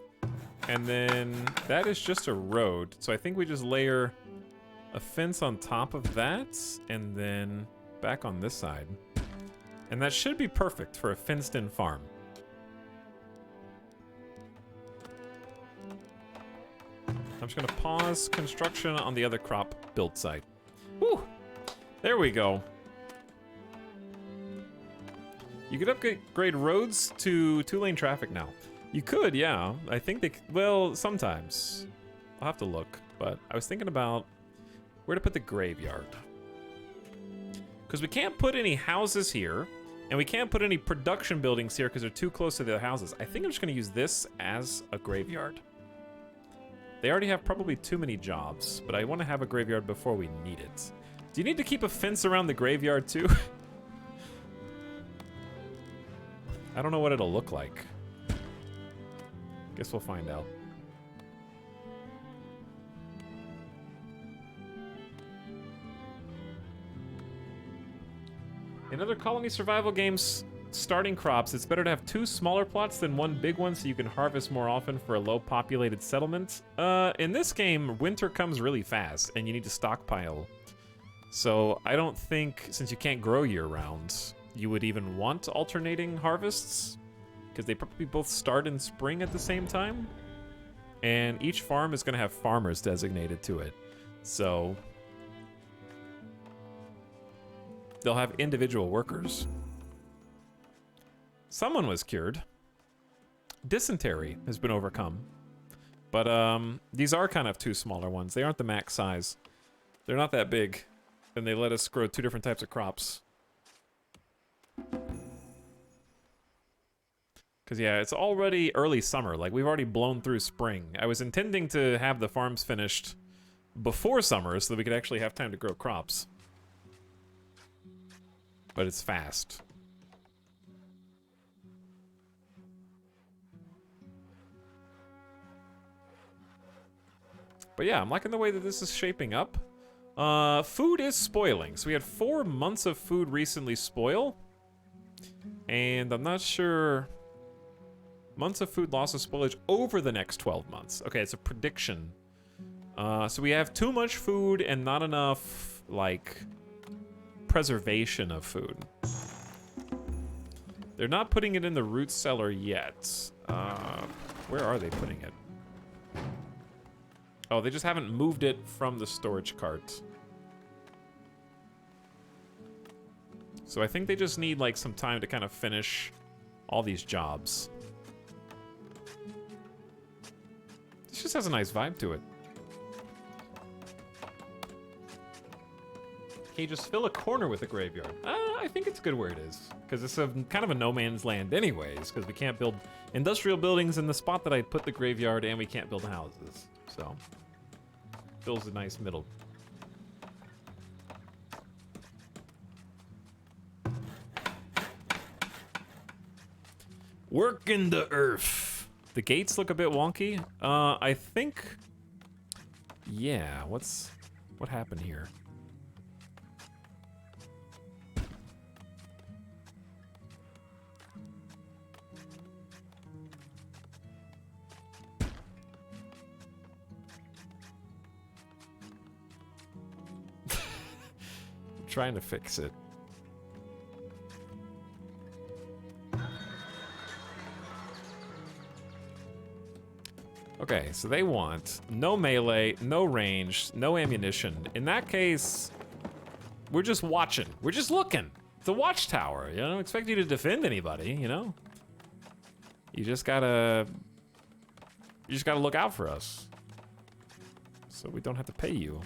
Speaker 1: And then that is just a road. So I think we just layer a fence on top of that and then back on this side. And that should be perfect for a fenced-in farm. I'm just gonna pause construction on the other crop build site. Woo! There we go. You could upgrade roads to 2-lane traffic now. You could, yeah. I think they, well, sometimes. I'll have to look, but I was thinking about where to put the graveyard. Because we can't put any houses here, and we can't put any production buildings here because they're too close to the houses. I think I'm just gonna use this as a graveyard. They already have probably too many jobs, but I want to have a graveyard before we need it. Do you need to keep a fence around the graveyard too? I don't know what it'll look like. Guess we'll find out. In other colony survival games, starting crops, it's better to have 2 smaller plots than 1 big one so you can harvest more often for a low populated settlement. In this game, winter comes really fast and you need to stockpile. So I don't think, since you can't grow year round, you would even want alternating harvests, because they probably both start in spring at the same time. And each farm is going to have farmers designated to it. So they'll have individual workers. Someone was cured. Dysentery has been overcome. But these are kind of two smaller ones. They aren't the max size. They're not that big. And they let us grow 2 different types of crops. Because, yeah, it's already early summer. Like, we've already blown through spring. I was intending to have the farms finished before summer so that we could actually have time to grow crops. But it's fast. But yeah, I'm liking the way that this is shaping up. Food is spoiling. So we had 4 months of food recently spoil. And I'm not sure... Months of food loss of spoilage over the next 12 months. Okay, it's a prediction. So we have too much food and not enough, like, preservation of food. They're not putting it in the root cellar yet. Where are they putting it? Oh, they just haven't moved it from the storage cart. So I think they just need, like, some time to kind of finish all these jobs. This just has a nice vibe to it. Can you just fill a corner with a graveyard? I think it's good where it is. Because it's kind of a no man's land anyways. Because we can't build industrial buildings in the spot that I put the graveyard, and we can't build houses. So, fills a nice middle. Working the earth. The gates look a bit wonky. I think... Yeah, what happened here? Trying to fix it. Okay, so they want no melee, no range, no ammunition. In that case, we're just watching. We're just looking. It's a watchtower, you know? I don't expect you to defend anybody, you know? You just gotta look out for us. So we don't have to pay you.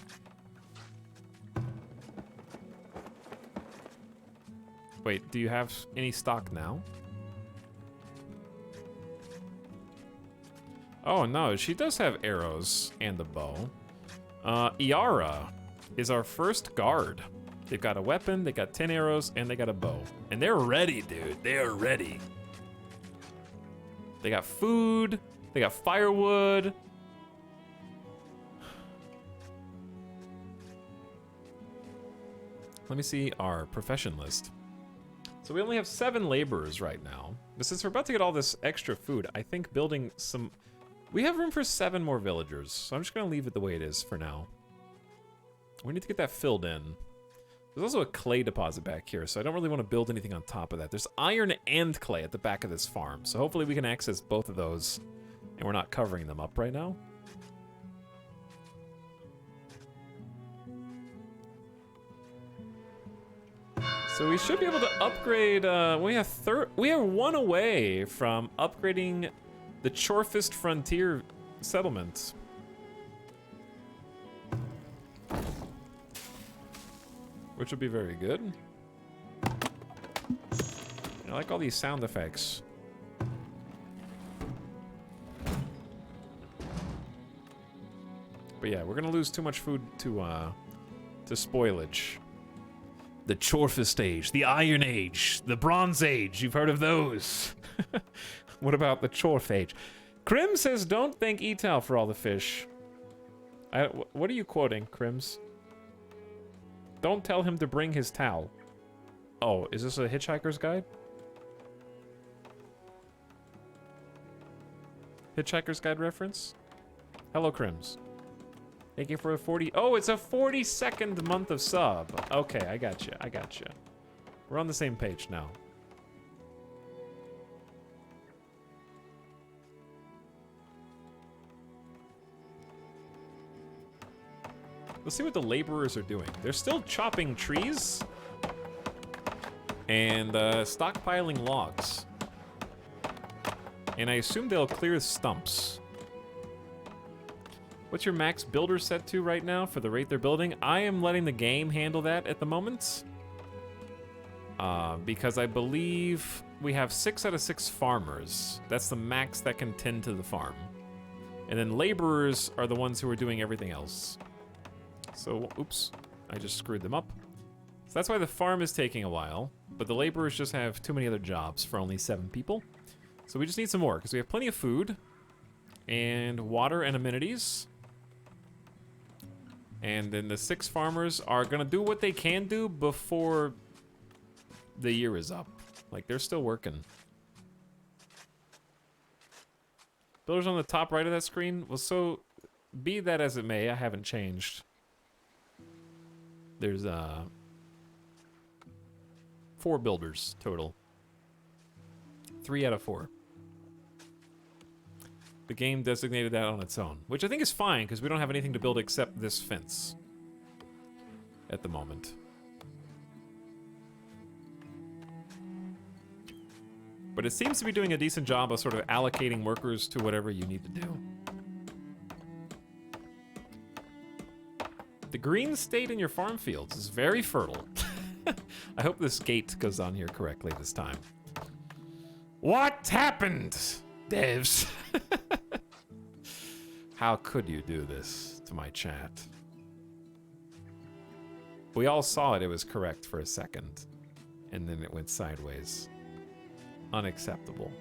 Speaker 1: Wait, do you have any stock now? Oh no, she does have arrows and the bow. Iara is our first guard. They've got a weapon, they got 10 arrows, and they got a bow. And they're ready, dude. They are ready. They got food, they got firewood. Let me see our profession list. So we only have 7 laborers right now. But since we're about to get all this extra food, I think building some... We have room for 7 more villagers, so I'm just gonna leave it the way it is for now. We need to get that filled in. There's also a clay deposit back here, so I don't really want to build anything on top of that. There's iron and clay at the back of this farm, so hopefully we can access both of those, and we're not covering them up right now. So we should be able to upgrade, we are 1 away from upgrading the Farthest Frontier settlement. Which would be very good. I like all these sound effects. But yeah, we're gonna lose too much food to spoilage. The Farthest Age, the Iron Age, the Bronze Age, you've heard of those. What about the Chorf Age? Krim says, don't thank Etal for all the fish. What are you quoting, Krims? Don't tell him to bring his towel. Oh, is this a Hitchhiker's Guide? Hitchhiker's Guide reference? Hello, Krims. Thank you for a 40... Oh, it's a 42nd month of sub. Okay, I gotcha. I gotcha. We're on the same page now. Let's see what the laborers are doing. They're still chopping trees. And stockpiling logs. And I assume they'll clear stumps. What's your max builder set to right now for the rate they're building? I am letting the game handle that at the moment. Because I believe we have 6 out of 6 farmers. That's the max that can tend to the farm. And then laborers are the ones who are doing everything else. So, oops, I just screwed them up. So that's why the farm is taking a while. But the laborers just have too many other jobs for only 7 people. So we just need some more, because we have plenty of food. And water and amenities. And then the 6 farmers are going to do what they can do before the year is up. Like, they're still working. Builders on the top right of that screen. Well, so, be that as it may, I haven't changed. There's, 4 builders total. 3 out of 4. The game designated that on its own, which I think is fine, because we don't have anything to build except this fence at the moment. But it seems to be doing a decent job of sort of allocating workers to whatever you need to do. The green state in your farm fields is very fertile. I hope this gate goes on here correctly this time. What happened, devs? How could you do this to my chat? We all saw it was correct for a second, and then it went sideways. Unacceptable.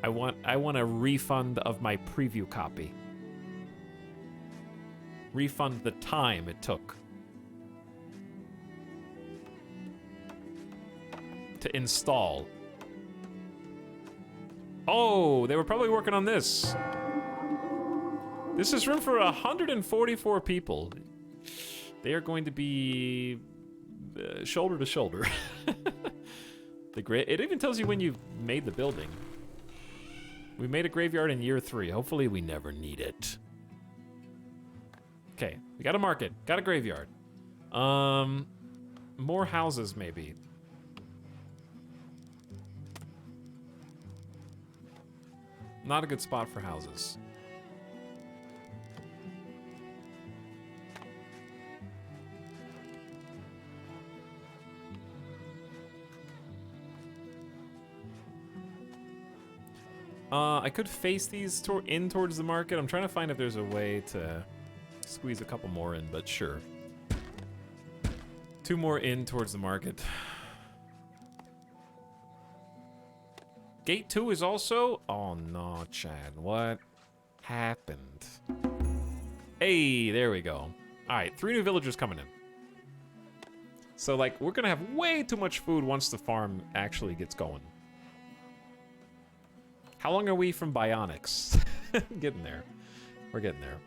Speaker 1: I want a refund of my preview copy. Refund the time it took to install. Oh, they were probably working on this. This is room for 144 people. They are going to be shoulder to shoulder. It even tells you when you've made the building. We made a graveyard in year 3. Hopefully we never need it. Okay, we got a market, got a graveyard. More houses maybe. Not a good spot for houses. I could face these in towards the market. I'm trying to find if there's a way to squeeze a couple more in, but sure. 2 more in towards the market. Gate 2 is also... Oh no, Chad. What happened? Hey, there we go. Alright, 3 new villagers coming in. So, like, we're gonna have way too much food once the farm actually gets going. How long are we from Bionics? Getting there. We're getting there.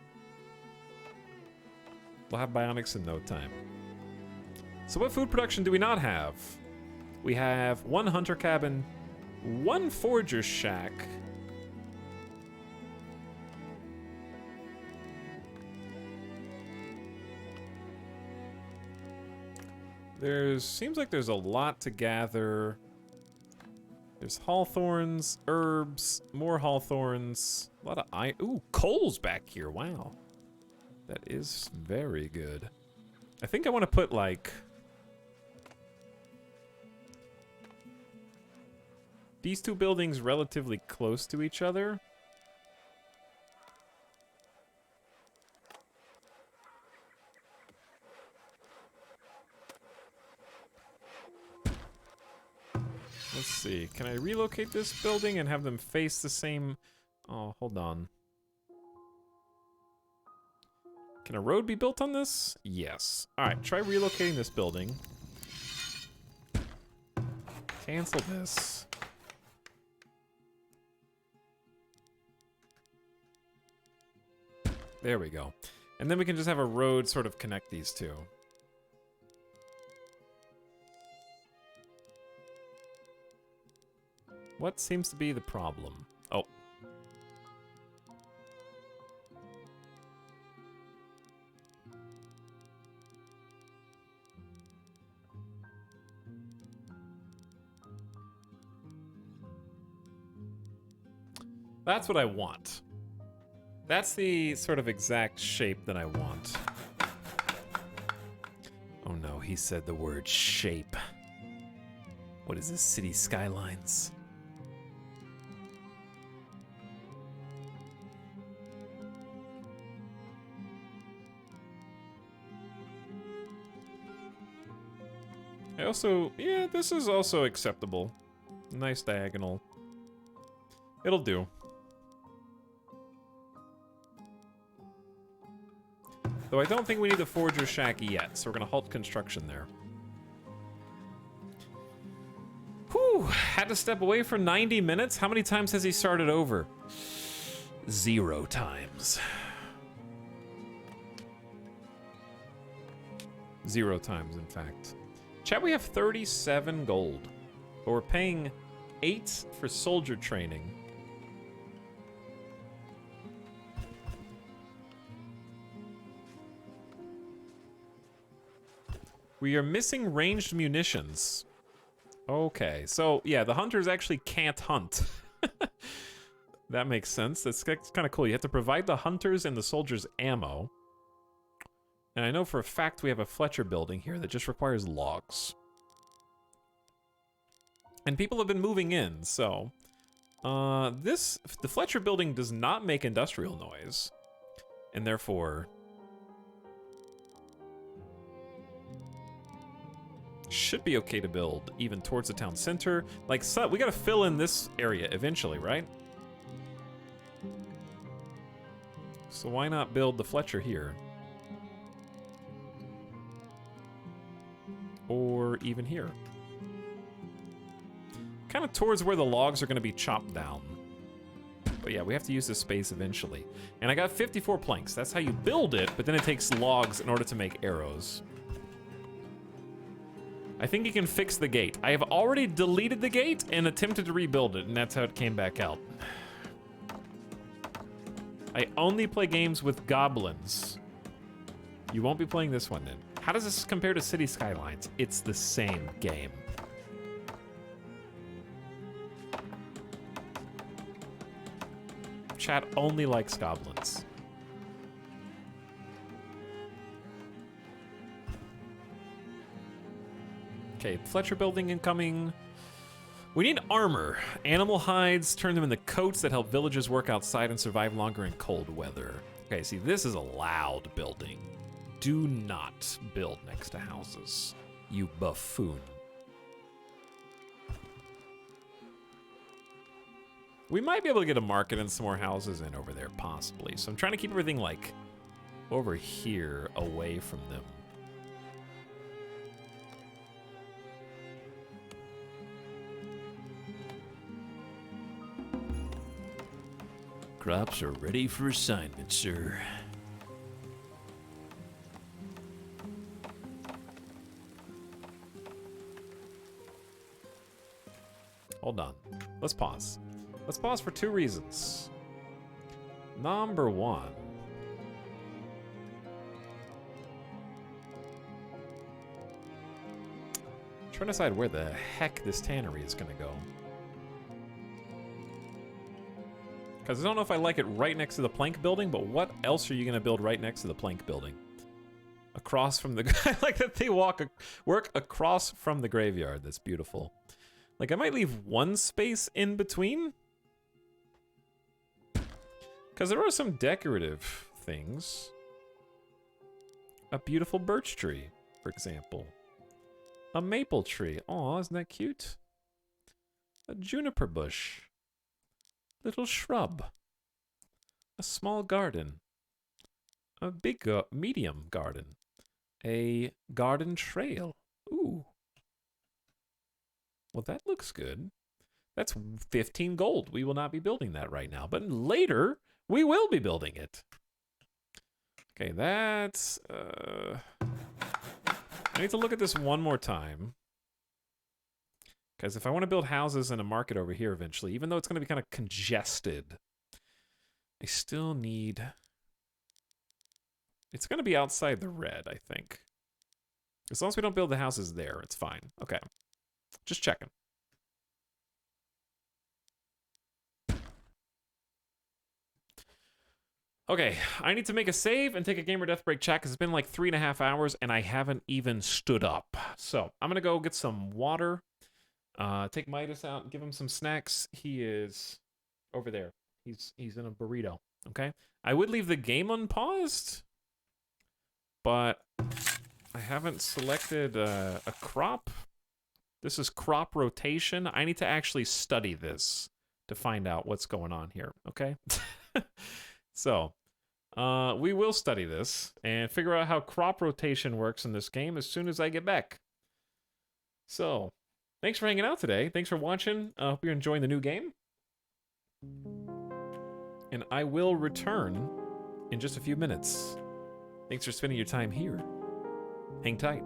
Speaker 1: We'll have Bionics in no time. So what food production do we not have? We have 1 hunter cabin, 1 forger shack. Seems like there's a lot to gather. There's hawthorns, herbs, more hawthorns, a lot of ooh, coal's back here, wow. That is very good. I think I want to put, like, these 2 buildings relatively close to each other. Let's see, can I relocate this building and have them face the same... Oh, hold on. Can a road be built on this? Yes. Alright, try relocating this building. Cancel this. There we go. And then we can just have a road sort of connect these 2. What seems to be the problem? Oh. That's what I want. That's the sort of exact shape that I want. Oh no, he said the word shape. What is this, city skylines? I also, yeah, this is also acceptable. Nice diagonal. It'll do. Though I don't think we need the Forger Shack yet, so we're gonna halt construction there. Whew, had to step away for 90 minutes? How many times has he started over? 0 times. 0 times, in fact. Chat, we have 37 gold, but we're paying 8 for soldier training. We are missing ranged munitions. Okay, so yeah, the hunters actually can't hunt. That makes sense. That's kind of cool. You have to provide the hunters and the soldiers ammo. And I know for a fact we have a Fletcher building here that just requires logs. And people have been moving in, so... the Fletcher building does not make industrial noise. And therefore... should be okay to build, even towards the town center. Like, so we gotta fill in this area eventually, right? So why not build the Fletcher here? Or even here. Kind of towards where the logs are gonna be chopped down. But yeah, we have to use this space eventually. And I got 54 planks. That's how you build it, but then it takes logs in order to make arrows. I think you can fix the gate. I have already deleted the gate and attempted to rebuild it, and that's how it came back out. I only play games with goblins. You won't be playing this one then. How does this compare to City Skylines? It's the same game. Chat only likes goblins. Okay, Fletcher building incoming. We need armor. Animal hides, turn them into coats that help villagers work outside and survive longer in cold weather. Okay, see, this is a loud building. Do not build next to houses, you buffoon. We might be able to get a market and some more houses in over there, possibly. So I'm trying to keep everything, like, over here, away from them. Crops are ready for assignment, sir. Hold on. Let's pause. Let's pause for 2 reasons. Number 1. Trying to decide where the heck this tannery is gonna go. Because I don't know if I like it right next to the plank building, but what else are you going to build right next to the plank building? Across from the... I like that they work across from the graveyard. That's beautiful. Like, I might leave one space in between. Because there are some decorative things. A beautiful birch tree, for example. A maple tree. Aw, isn't that cute? A juniper bush. Little shrub. A small garden. A big, medium garden. A garden trail. Ooh. Well, that looks good. That's 15 gold. We will not be building that right now, but later we will be building it. Okay, that's... I need to look at this one more time. Because if I want to build houses and a market over here eventually, even though it's going to be kind of congested, I still need... It's going to be outside the red, I think. As long as we don't build the houses there, it's fine. Okay. Just checking. Okay, I need to make a save and take a gamer death break chat because it's been like 3.5 hours and I haven't even stood up. So I'm gonna go get some water. Take Midas out, give him some snacks. He is over there. He's in a burrito. Okay. I would leave the game unpaused, but I haven't selected a crop. This is crop rotation. I need to actually study this to find out what's going on here. Okay. So. We will study this and figure out how crop rotation works in this game as soon as I get back. So, thanks for hanging out today. Thanks for watching. I hope you're enjoying the new game. And I will return in just a few minutes. Thanks for spending your time here. Hang tight.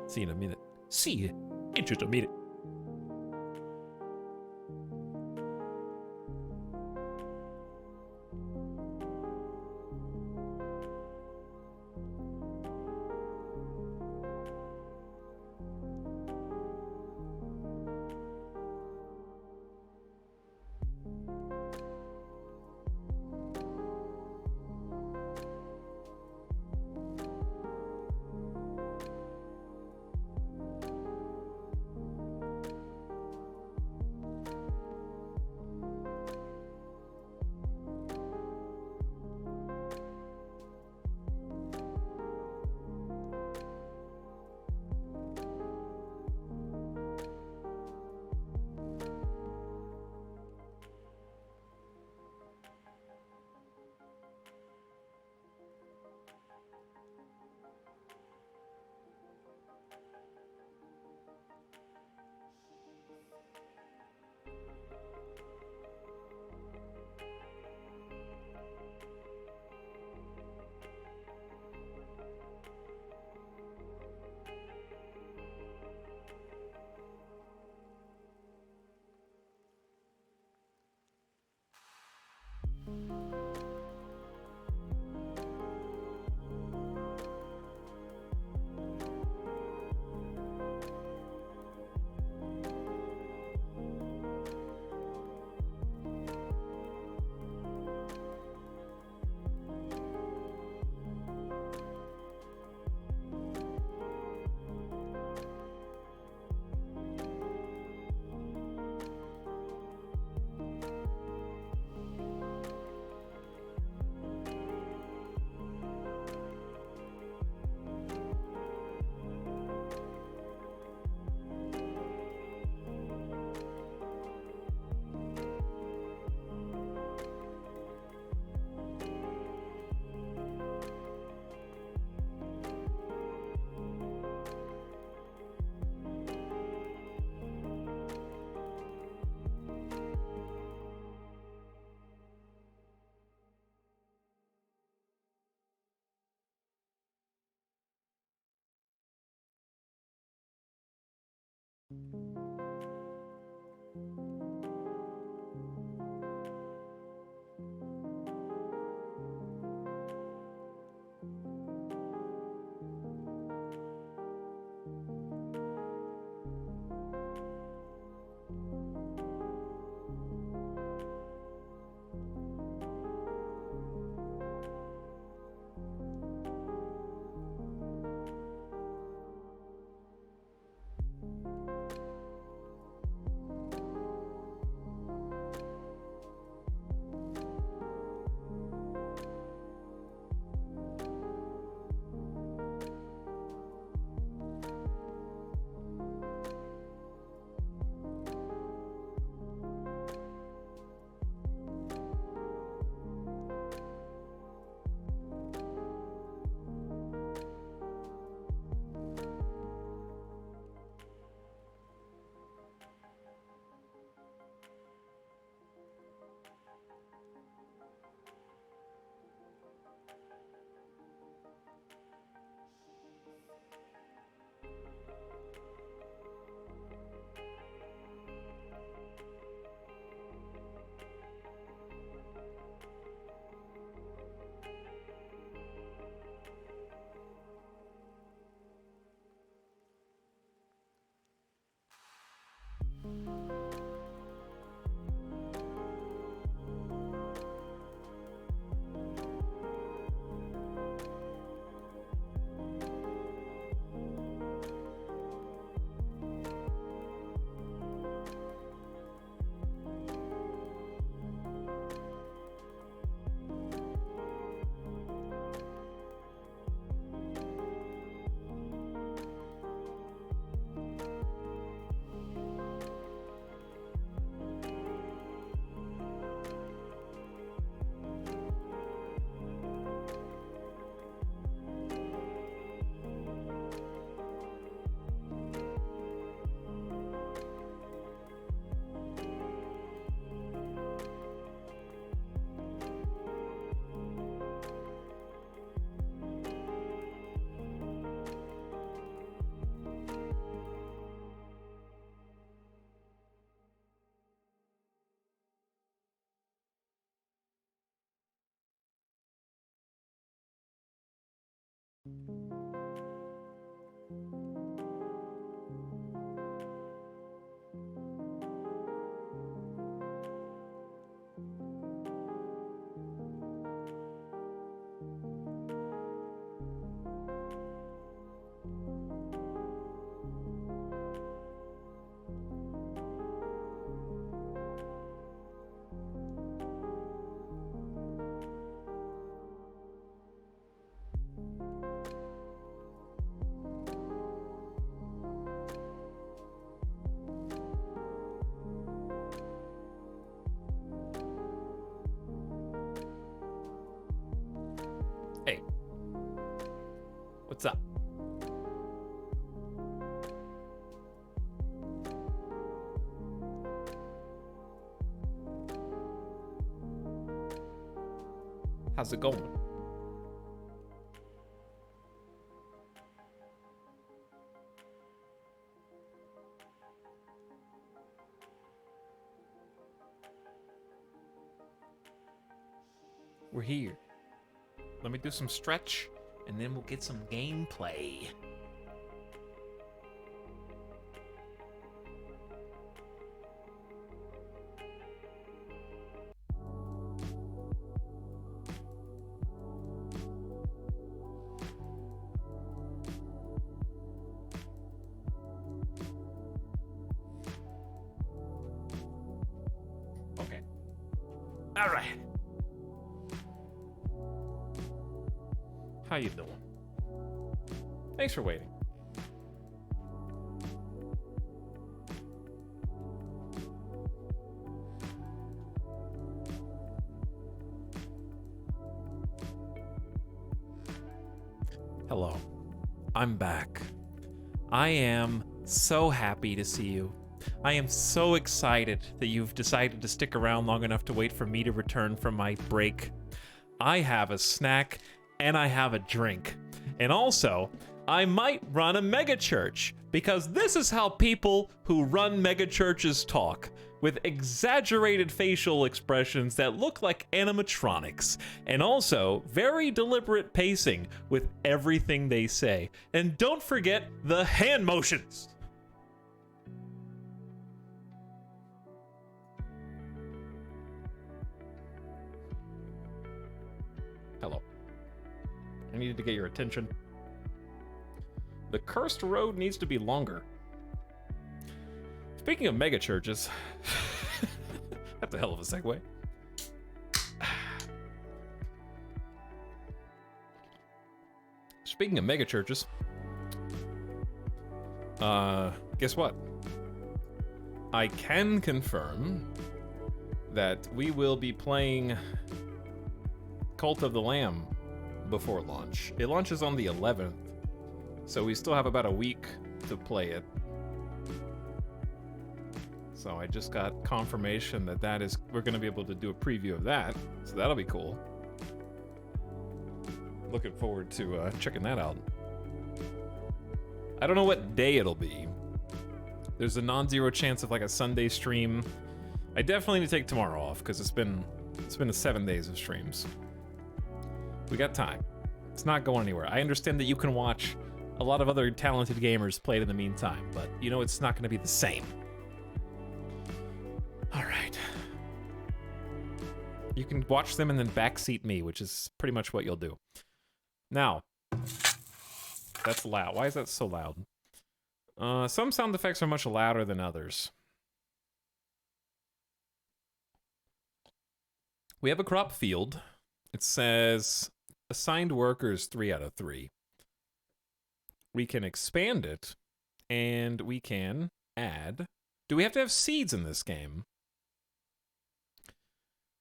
Speaker 1: See you in a minute. See you in just a minute. What's up? How's it going? We're here. Let me do some stretch, and then we'll get some gameplay. Okay. All right. How you doing? Thanks for waiting. Hello. I'm back. I am so happy to see you. I am so excited that you've decided to stick around long enough to wait for me to return from my break. I have a snack and I have a drink. And also, I might run a megachurch, because this is how people who run megachurches talk, with exaggerated facial expressions that look like animatronics, and also very deliberate pacing with everything they say. And don't forget the hand motions. Hello. I needed to get your attention. The cursed road needs to be longer. Speaking of mega churches, that's a hell of a segue. Speaking of mega churches, guess what? I can confirm that we will be playing Cult of the Lamb before launch. It launches on the 11th, so we still have about a week to play it. So I just got confirmation that we're going to be able to do a preview of that, so that'll be cool. Looking forward to checking that out. I don't know what day it'll be. There's a non-zero chance of like a Sunday stream. I definitely need to take tomorrow off because it's been 7 days of streams. We got time. It's not going anywhere. I understand that you can watch a lot of other talented gamers play it in the meantime, but you know it's not going to be the same. All right. You can watch them and then backseat me, which is pretty much what you'll do. Now, that's loud. Why is that so loud? Some sound effects are much louder than others. We have a crop field. It says assigned workers 3 out of 3. We can expand it, and we can add. Do we have to have seeds in this game?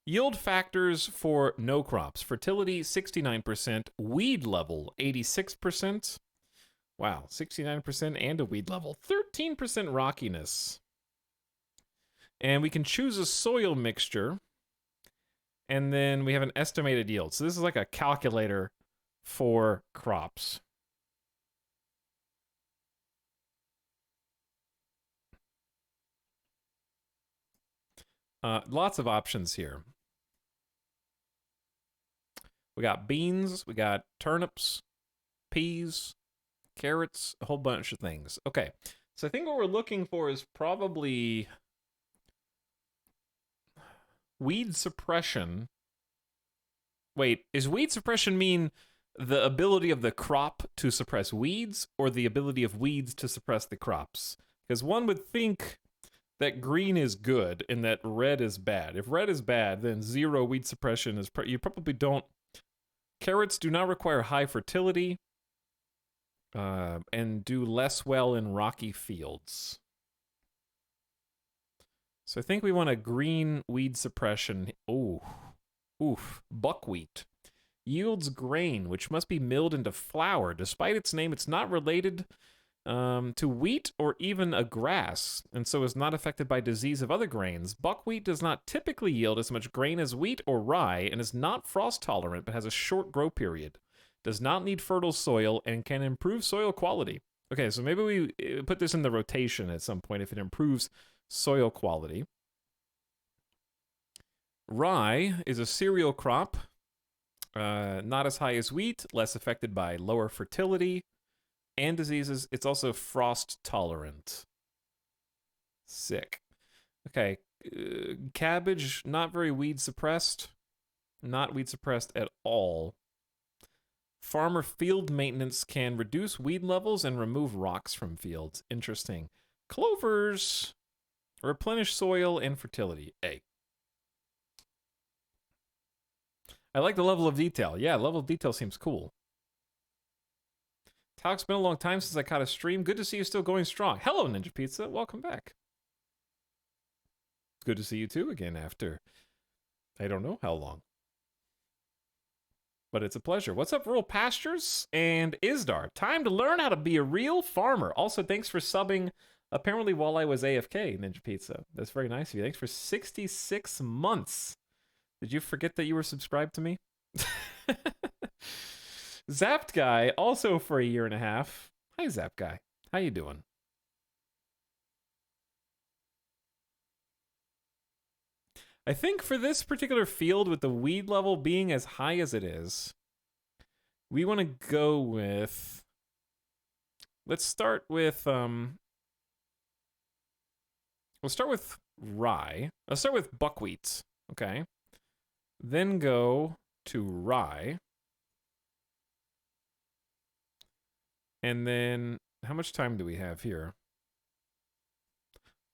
Speaker 1: Yield factors for no crops. Fertility, 69%. Weed level, 86%. Wow, 69% and a weed level. 13% rockiness. And we can choose a soil mixture. And then we have an estimated yield. So this is like a calculator for crops. Lots of options here. We got beans, we got turnips, peas, carrots, a whole bunch of things. Okay, so I think what we're looking for is probably weed suppression. Wait, is weed suppression mean the ability of the crop to suppress weeds, or the ability of weeds to suppress the crops? Because one would think that green is good and that red is bad. If red is bad, then 0 weed suppression is... you probably don't... Carrots do not require high fertility and do less well in rocky fields. So I think we want a green weed suppression. Ooh. Oof. Buckwheat. yields grain, which must be milled into flour. Despite its name, it's not related to wheat or even a grass, and so is not affected by disease of other grains. Buckwheat does not typically yield as much grain as wheat or rye, and is not frost tolerant, but has a short grow period. Does not need fertile soil, and can improve soil quality. Okay, so maybe we put this in the rotation at some point if it improves soil quality. Rye is a cereal crop, not as high as wheat, less affected by lower fertility and diseases. It's also frost tolerant. Sick. Okay, cabbage, not very weed suppressed. Not weed suppressed at all. Farmer field maintenance can reduce weed levels and remove rocks from fields. Interesting. Clovers replenish soil and fertility. A. I like the level of detail. Yeah, level of detail seems cool. Talk's been a long time since I caught a stream. Good to see you still going strong. Hello, Ninja Pizza. Welcome back. It's good to see you too again after I don't know how long. But it's a pleasure. What's up, Rural Pastures and Isdar? Time to learn how to be a real farmer. Also, thanks for subbing, apparently while I was AFK, Ninja Pizza. That's very nice of you. Thanks for 66 months. Did you forget that you were subscribed to me? Zapped Guy, also for a year and a half. Hi, Zapped Guy. How you doing? I think for this particular field, with the weed level being as high as it is, we want to go with... Let's start with... We'll start with rye. Let's start with buckwheat, okay? Then go to rye. And then, how much time do we have here?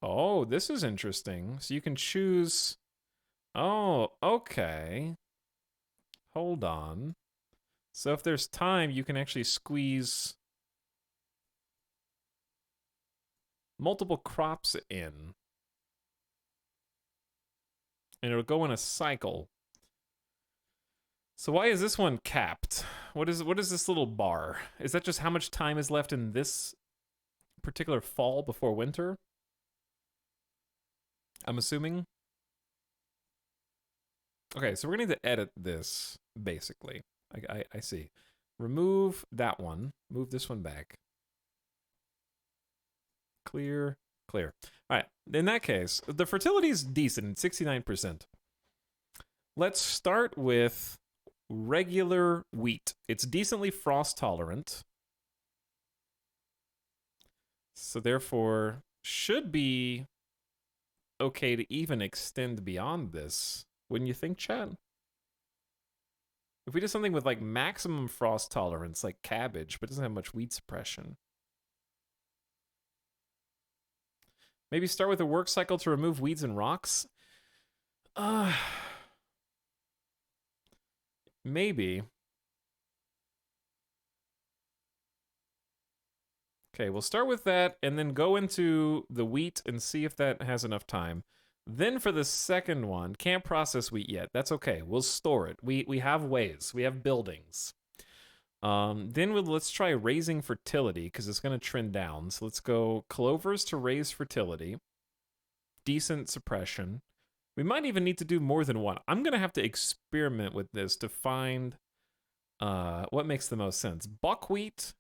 Speaker 1: Oh, this is interesting. So you can choose... Oh, okay. Hold on. So if there's time, you can actually squeeze multiple crops in. And it'll go in a cycle. So why is this one capped? What is this little bar? Is that just how much time is left in this particular fall before winter? I'm assuming. Okay, so we're gonna need to edit this, basically. I see. Remove that one. Move this one back. Clear, clear. All right, in that case, the fertility is decent, 69%. Let's start with regular wheat. It's decently frost tolerant. So therefore, should be okay to even extend beyond this. Wouldn't you think, Chad? If we did something with like maximum frost tolerance, like cabbage, but doesn't have much weed suppression. Maybe start with a work cycle to remove weeds and rocks. Maybe. Okay, we'll start with that and then go into the wheat and see if that has enough time. Then for the second one, can't process wheat yet. That's okay. We'll store it. We have ways. We have buildings. Then let's try raising fertility because it's going to trend down. So let's go clovers to raise fertility. Decent suppression. We might even need to do more than one. I'm going to have to experiment with this to find what makes the most sense. Buckwheat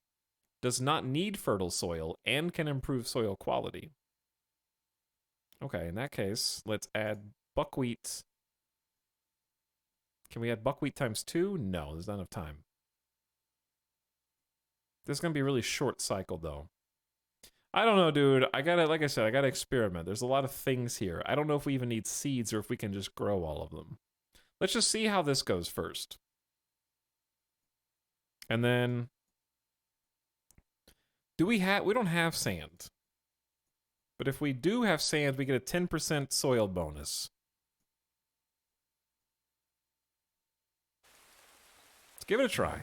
Speaker 1: does not need fertile soil and can improve soil quality. Okay, in that case, let's add buckwheat. Can we add buckwheat times 2? No, there's not enough time. This is going to be a really short cycle, though. I don't know, dude. Like I said, I gotta experiment. There's a lot of things here. I don't know if we even need seeds or if we can just grow all of them. Let's just see how this goes first. And then, we don't have sand. But if we do have sand, we get a 10% soil bonus. Let's give it a try.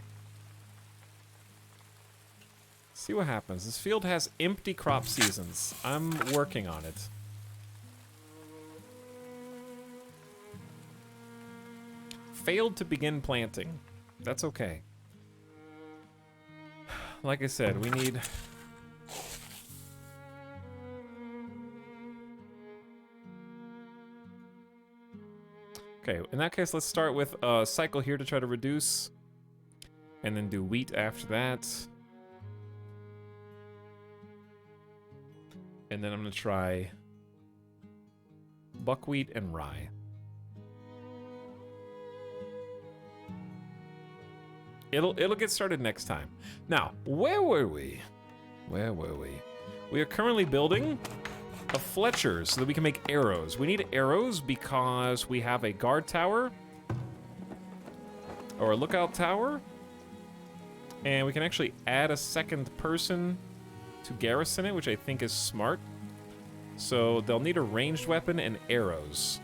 Speaker 1: See what happens. This field has empty crop seasons. I'm working on it. Failed to begin planting. That's okay. Like I said, we need... Okay, in that case, let's start with a cycle here to try to reduce. And then do wheat after that. And then I'm going to try buckwheat and rye. It'll get started next time. Now, where were we? Where were we? We are currently building a Fletcher so that we can make arrows. We need arrows because we have a guard tower or a lookout tower, and we can actually add a second person to garrison it, which I think is smart. So they'll need a ranged weapon and arrows.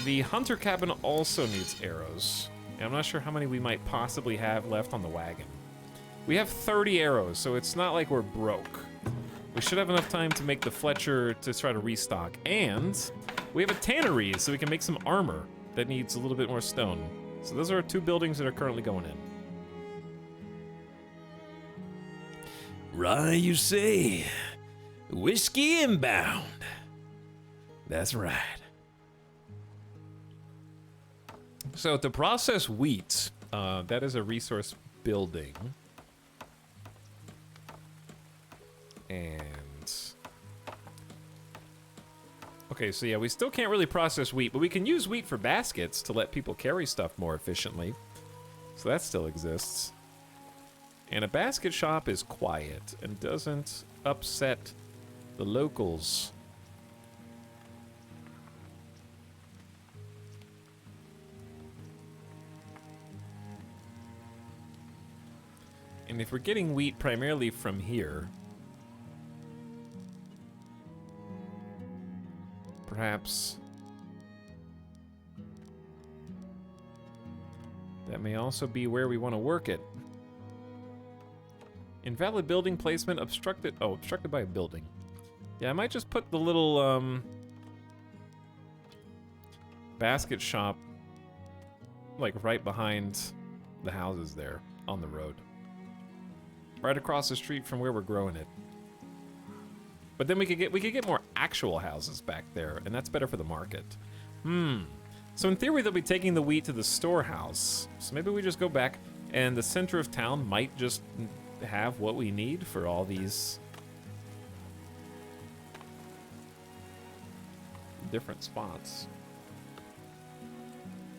Speaker 1: The hunter cabin also needs arrows. And I'm not sure how many we might possibly have left on the wagon. We have 30 arrows, so it's not like we're broke. We should have enough time to make the Fletcher to try to restock. And we have a tannery, so we can make some armor that needs a little bit more stone. So those are our 2 buildings that are currently going in.
Speaker 3: Rye, you say? Whiskey inbound. That's right.
Speaker 1: So to process wheat, that is a resource building. And... Okay, so yeah, we still can't really process wheat, but we can use wheat for baskets to let people carry stuff more efficiently. So that still exists. And a basket shop is quiet and doesn't upset the locals. And if we're getting wheat primarily from here, perhaps that may also be where we want to work it. Invalid building placement obstructed. Oh, obstructed by a building. Yeah, I might just put the little basket shop like right behind the houses there on the road. Right across the street from where we're growing it. But then we could get more actual houses back there, and that's better for the market. So in theory, they'll be taking the wheat to the storehouse. So maybe we just go back, and the center of town might just have what we need for all these different spots.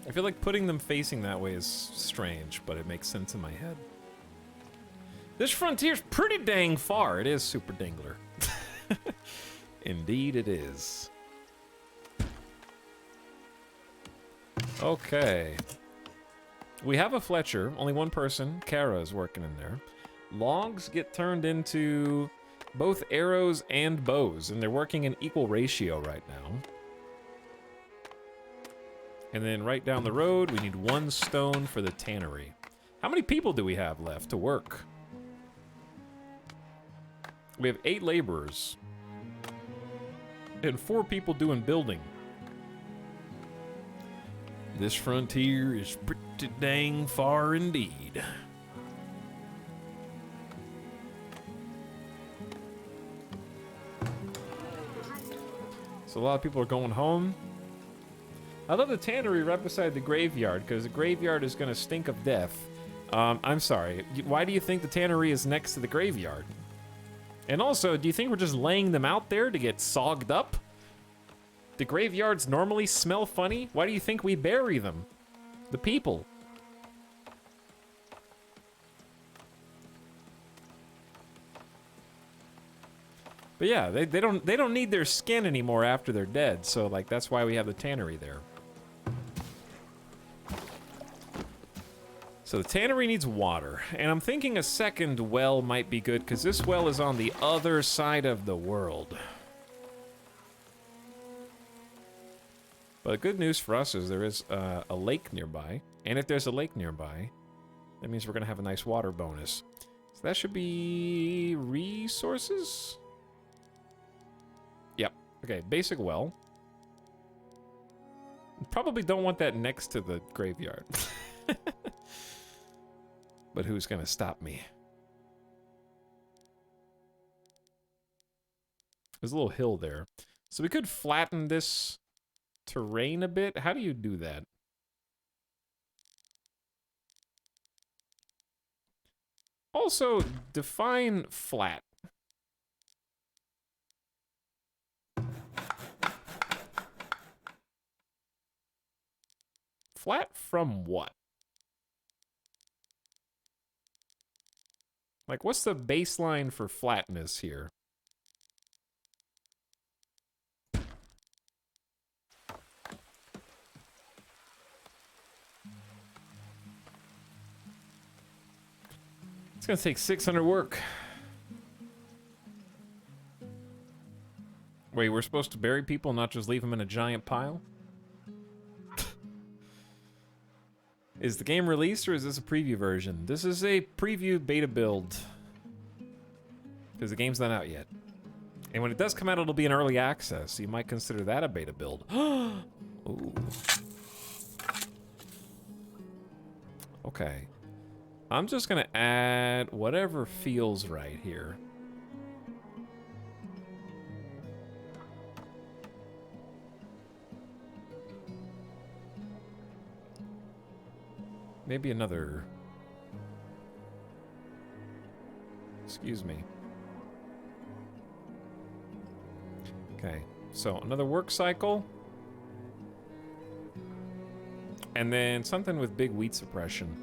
Speaker 1: I feel like putting them facing that way is strange, but it makes sense in my head. This frontier's pretty dang far. It is super dingler. Indeed it is. Okay. We have a Fletcher. Only one person. Kara is working in there. Logs get turned into both arrows and bows, and they're working in equal ratio right now. And then right down the road, we need 1 stone for the tannery. How many people do we have left to work? We have 8 laborers. And 4 people doing building. This frontier is pretty dang far indeed. So a lot of people are going home. I love the tannery right beside the graveyard, because the graveyard is going to stink of death. I'm sorry. Why do you think the tannery is next to the graveyard? And also, do you think we're just laying them out there to get sogged up? The graveyards normally smell funny. Why do you think we bury them? The people. But yeah, they don't need their skin anymore after they're dead. So like that's why we have the tannery there. So the tannery needs water, and I'm thinking a second well might be good because this well is on the other side of the world. But good news for us is there is a lake nearby, and if there's a lake nearby, that means we're gonna have a nice water bonus. So that should be resources? Yep. Okay, basic well. Probably don't want that next to the graveyard. But who's gonna stop me? There's a little hill there. So we could flatten this terrain a bit. How do you do that? Also, define flat. Flat from what? Like, what's the baseline for flatness here? It's gonna take 600 work. Wait, we're supposed to bury people, not just leave them in a giant pile? Is the game released or is this a preview version? This is a preview beta build. Because the game's not out yet. And when it does come out, it'll be in early access. So you might consider that a beta build. Ooh. Okay. I'm just gonna add whatever feels right here. Maybe another... Excuse me. Okay, so another work cycle. And then something with big weed suppression.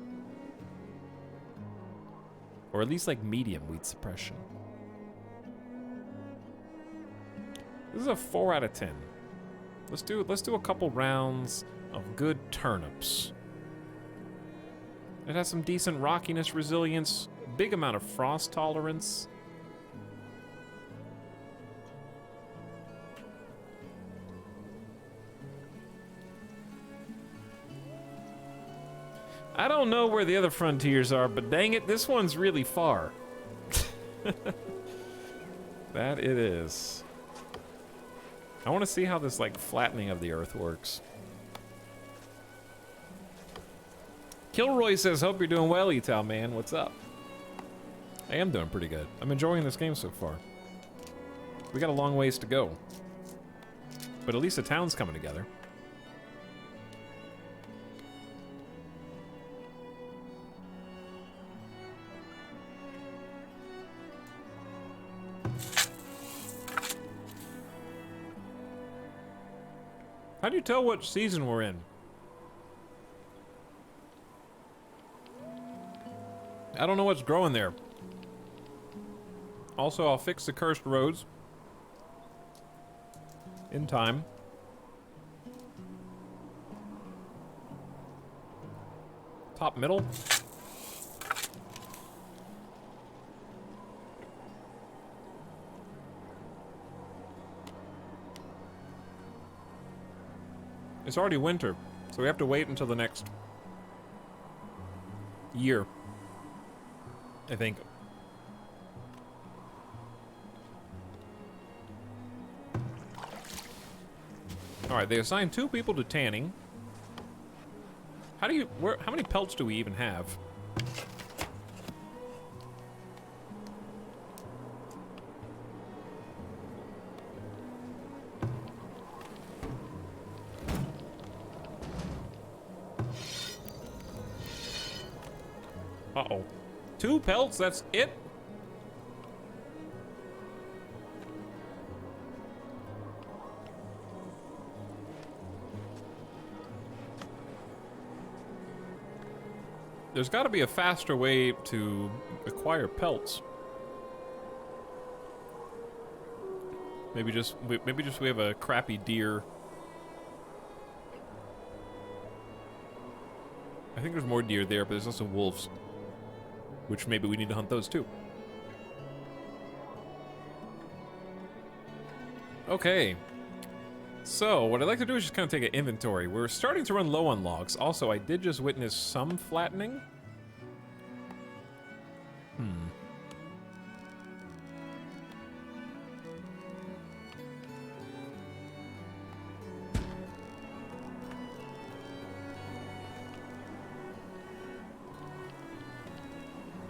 Speaker 1: Or at least like medium weed suppression. This is a 4 out of 10. Let's do a couple rounds of good turnips. It has some decent rockiness, resilience, big amount of frost tolerance. I don't know where the other frontiers are, but dang it, this one's really far. That it is. I want to see how this, like, flattening of the earth works. Kilroy says, hope you're doing well, Etal, man. What's up? I am doing pretty good. I'm enjoying this game so far. We got a long ways to go. But at least the town's coming together. How do you tell what season we're in? I don't know what's growing there. Also, I'll fix the cursed roads in time. Top middle. It's already winter, so we have to wait until the next year, I think. All right, they assigned 2 people to tanning. How many pelts do we even have? Uh-oh. 2 pelts, that's it? There's got to be a faster way to acquire pelts. Maybe just we have a crappy deer. I think there's more deer there, but there's also wolves. Which maybe we need to hunt those too. Okay. So, what I'd like to do is just kind of take an inventory. We're starting to run low on logs. Also, I did just witness some flattening.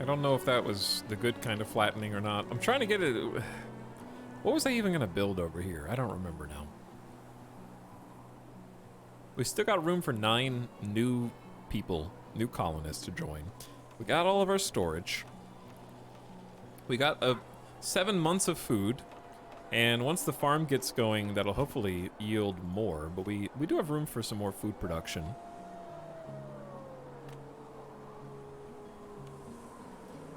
Speaker 1: I don't know if that was the good kind of flattening or not. I'm trying to get it... What was I even going to build over here? I don't remember now. We still got room for 9 new people, new colonists to join. We got all of our storage. We got 7 months of food. And once the farm gets going, that'll hopefully yield more. But we do have room for some more food production.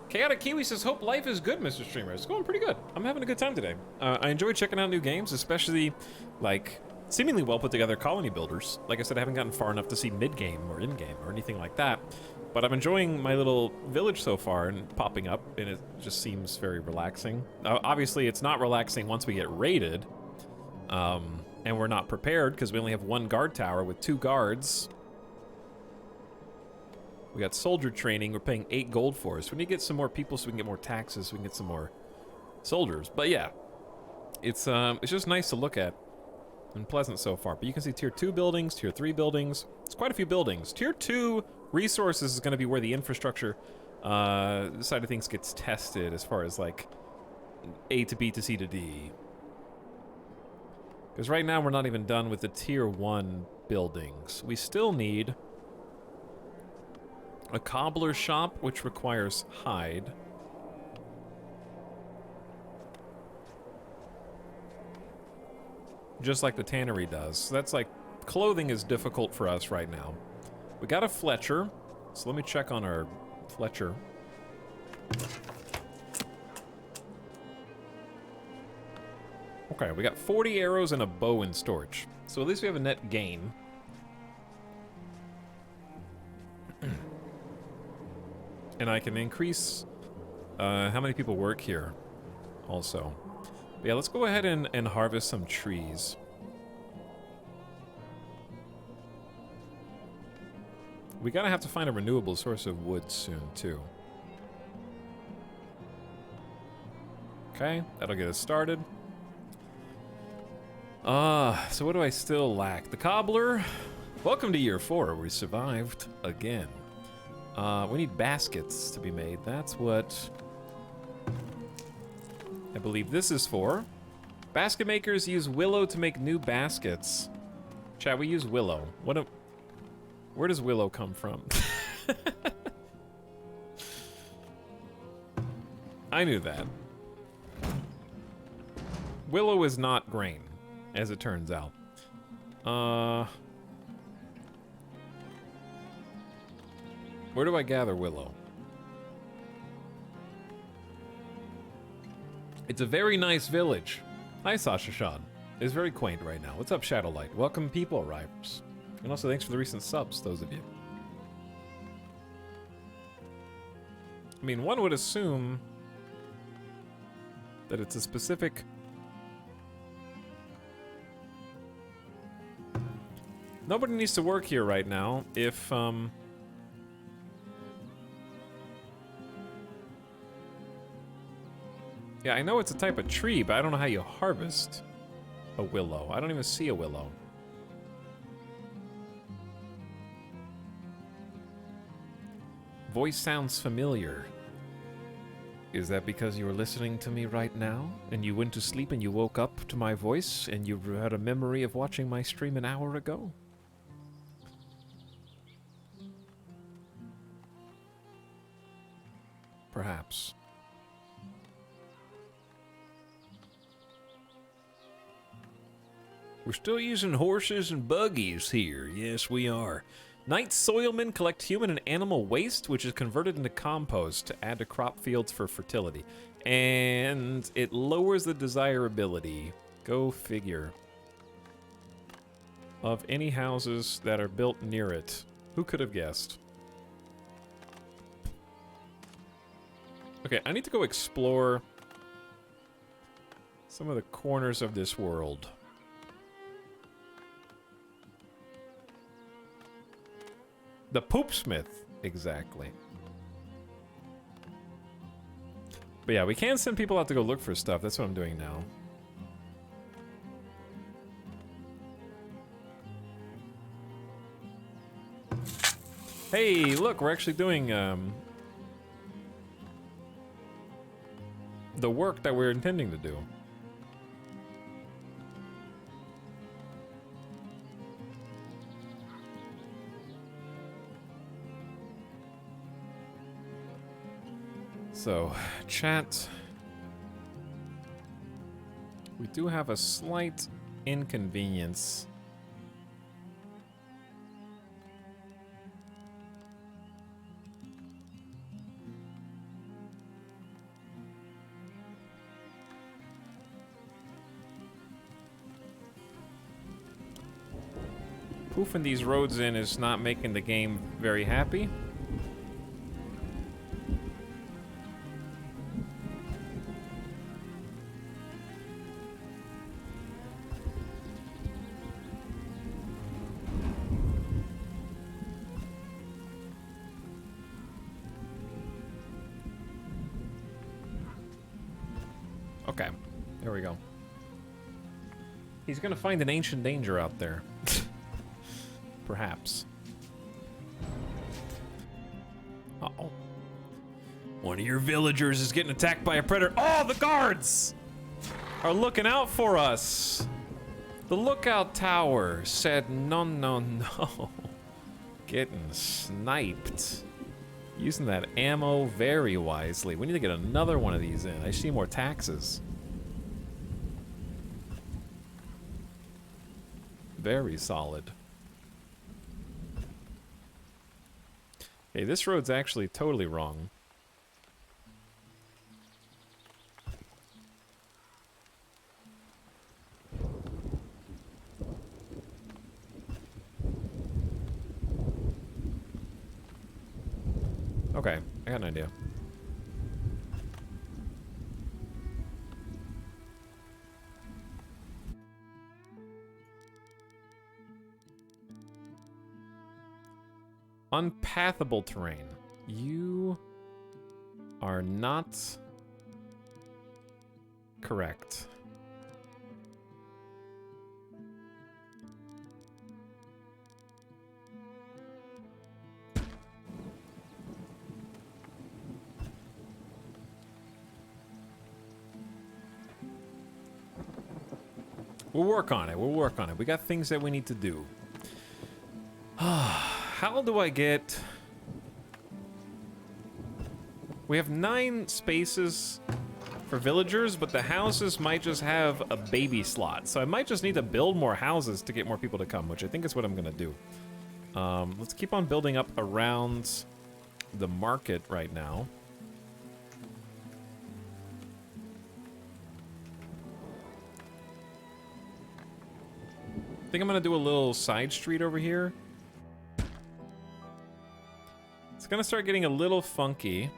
Speaker 1: Chaotic Kiwi says, hope life is good, Mr. Streamer. It's going pretty good. I'm having a good time today. I enjoy checking out new games, especially, like, seemingly well put together colony builders. Like I said, I haven't gotten far enough to see mid-game or in-game or anything like that. But I'm enjoying my little village so far and popping up, and it just seems very relaxing. Obviously, it's not relaxing once we get raided. And we're not prepared because we only have 1 guard tower with 2 guards. We got soldier training. We're paying 8 gold for us. We need to get some more people so we can get more taxes. So we can get some more soldiers. But yeah, it's just nice to look at and pleasant so far. But you can see tier 2 buildings, tier 3 buildings. It's quite a few buildings. Tier 2 resources is going to be where the infrastructure side of things gets tested as far as like A to B to C to D. Because right now we're not even done with the tier 1 buildings. We still need a cobbler shop, which requires hide. Just like the tannery does. So that's like, clothing is difficult for us right now. We got a Fletcher, so let me check on our Fletcher. Okay, we got 40 arrows and a bow in storage. So at least we have a net gain. And I can increase how many people work here also. But yeah, let's go ahead and harvest some trees. We gotta have to find a renewable source of wood soon, too. Okay, that'll get us started. So what do I still lack? The cobbler. Welcome to year 4. We survived again. We need baskets to be made. That's what I believe this is for. Basket makers use willow to make new baskets. Chat, we use willow. Where does willow come from? I knew that. Willow is not grain, as it turns out. Where do I gather willow? It's a very nice village. Hi, Sasha Shan. It's very quaint right now. What's up, Shadowlight? Welcome, people arrivals. And also, thanks for the recent subs, those of you. I mean, one would assume that it's a specific... Nobody needs to work here right now if, Yeah, I know it's a type of tree, but I don't know how you harvest a willow. I don't even see a willow. Voice sounds familiar. Is that because you were listening to me right now, and you went to sleep and you woke up to my voice, and you had a memory of watching my stream an hour ago? Perhaps. We're still using horses and buggies here. Yes, we are. Night soilmen collect human and animal waste, which is converted into compost to add to crop fields for fertility. And it lowers the desirability, go figure, of any houses that are built near it. Who could have guessed? Okay, I need to go explore some of the corners of this world. The Poopsmith, exactly. But yeah, we can send people out to go look for stuff. That's what I'm doing now. Hey, look, we're actually doing the work that we're intending to do. So, chat. We do have a slight inconvenience. Poofing these roads in is not making the game very happy. Okay, there we go. He's gonna find an ancient danger out there. Perhaps. Uh-oh. One of your villagers is getting attacked by a predator. Oh, the guards are looking out for us. The lookout tower said no, no, no. Getting sniped. Using that ammo very wisely. We need to get another one of these in. I see more taxes. Very solid. Hey, this road's actually totally wrong. Okay, I got an idea. Unpathable terrain. You are not correct. We'll work on it. We'll work on it. We got things that we need to do. How do I get... We have 9 spaces for villagers, but the houses might just have a baby slot. So I might just need to build more houses to get more people to come, which I think is what I'm going to do. Let's keep on building up around the market right now. I think I'm going to do a little side street over here. It's gonna start getting a little funky.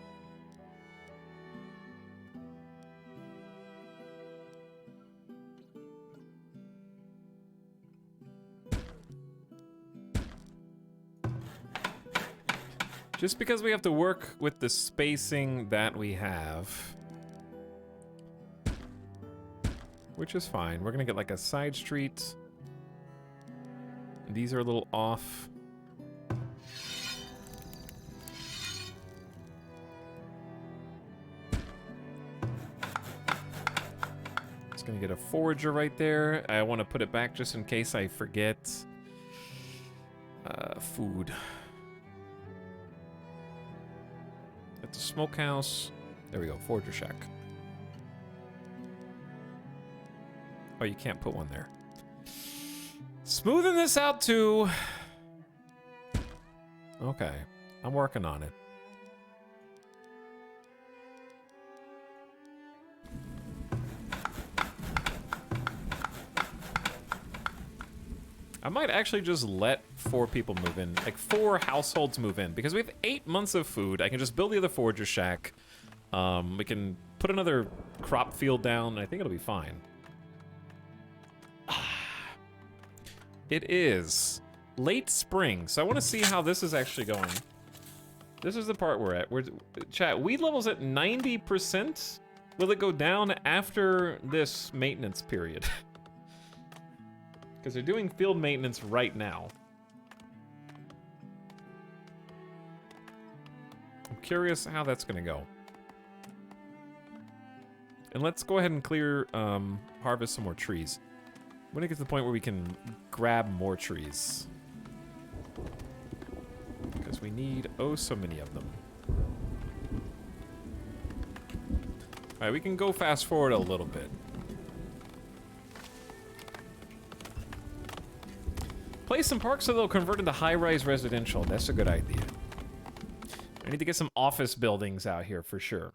Speaker 1: Just because we have to work with the spacing that we have. Which is fine. We're gonna get like a side street. These are a little off. Gonna get a forager right there. I want to put it back just in case I forget. Food. At the smokehouse. There we go, forager shack. Oh, you can't put one there. Smoothing this out too. Okay, I'm working on it. I might actually just let 4 people move in, like 4 households move in, because we have 8 months of food. I can just build the other forager shack. We can put another crop field down, and I think it'll be fine. It is late spring, so I want to see how this is actually going. This is the part we're at. Chat, weed level's at 90%. Will it go down after this maintenance period? Because they're doing field maintenance right now. I'm curious how that's going to go. And let's go ahead and clear, harvest some more trees. We're gonna get to the point where we can grab more trees. Because we need oh so many of them. Alright, we can go fast forward a little bit. Place some parks so they'll convert into high-rise residential. That's a good idea. I need to get some office buildings out here for sure.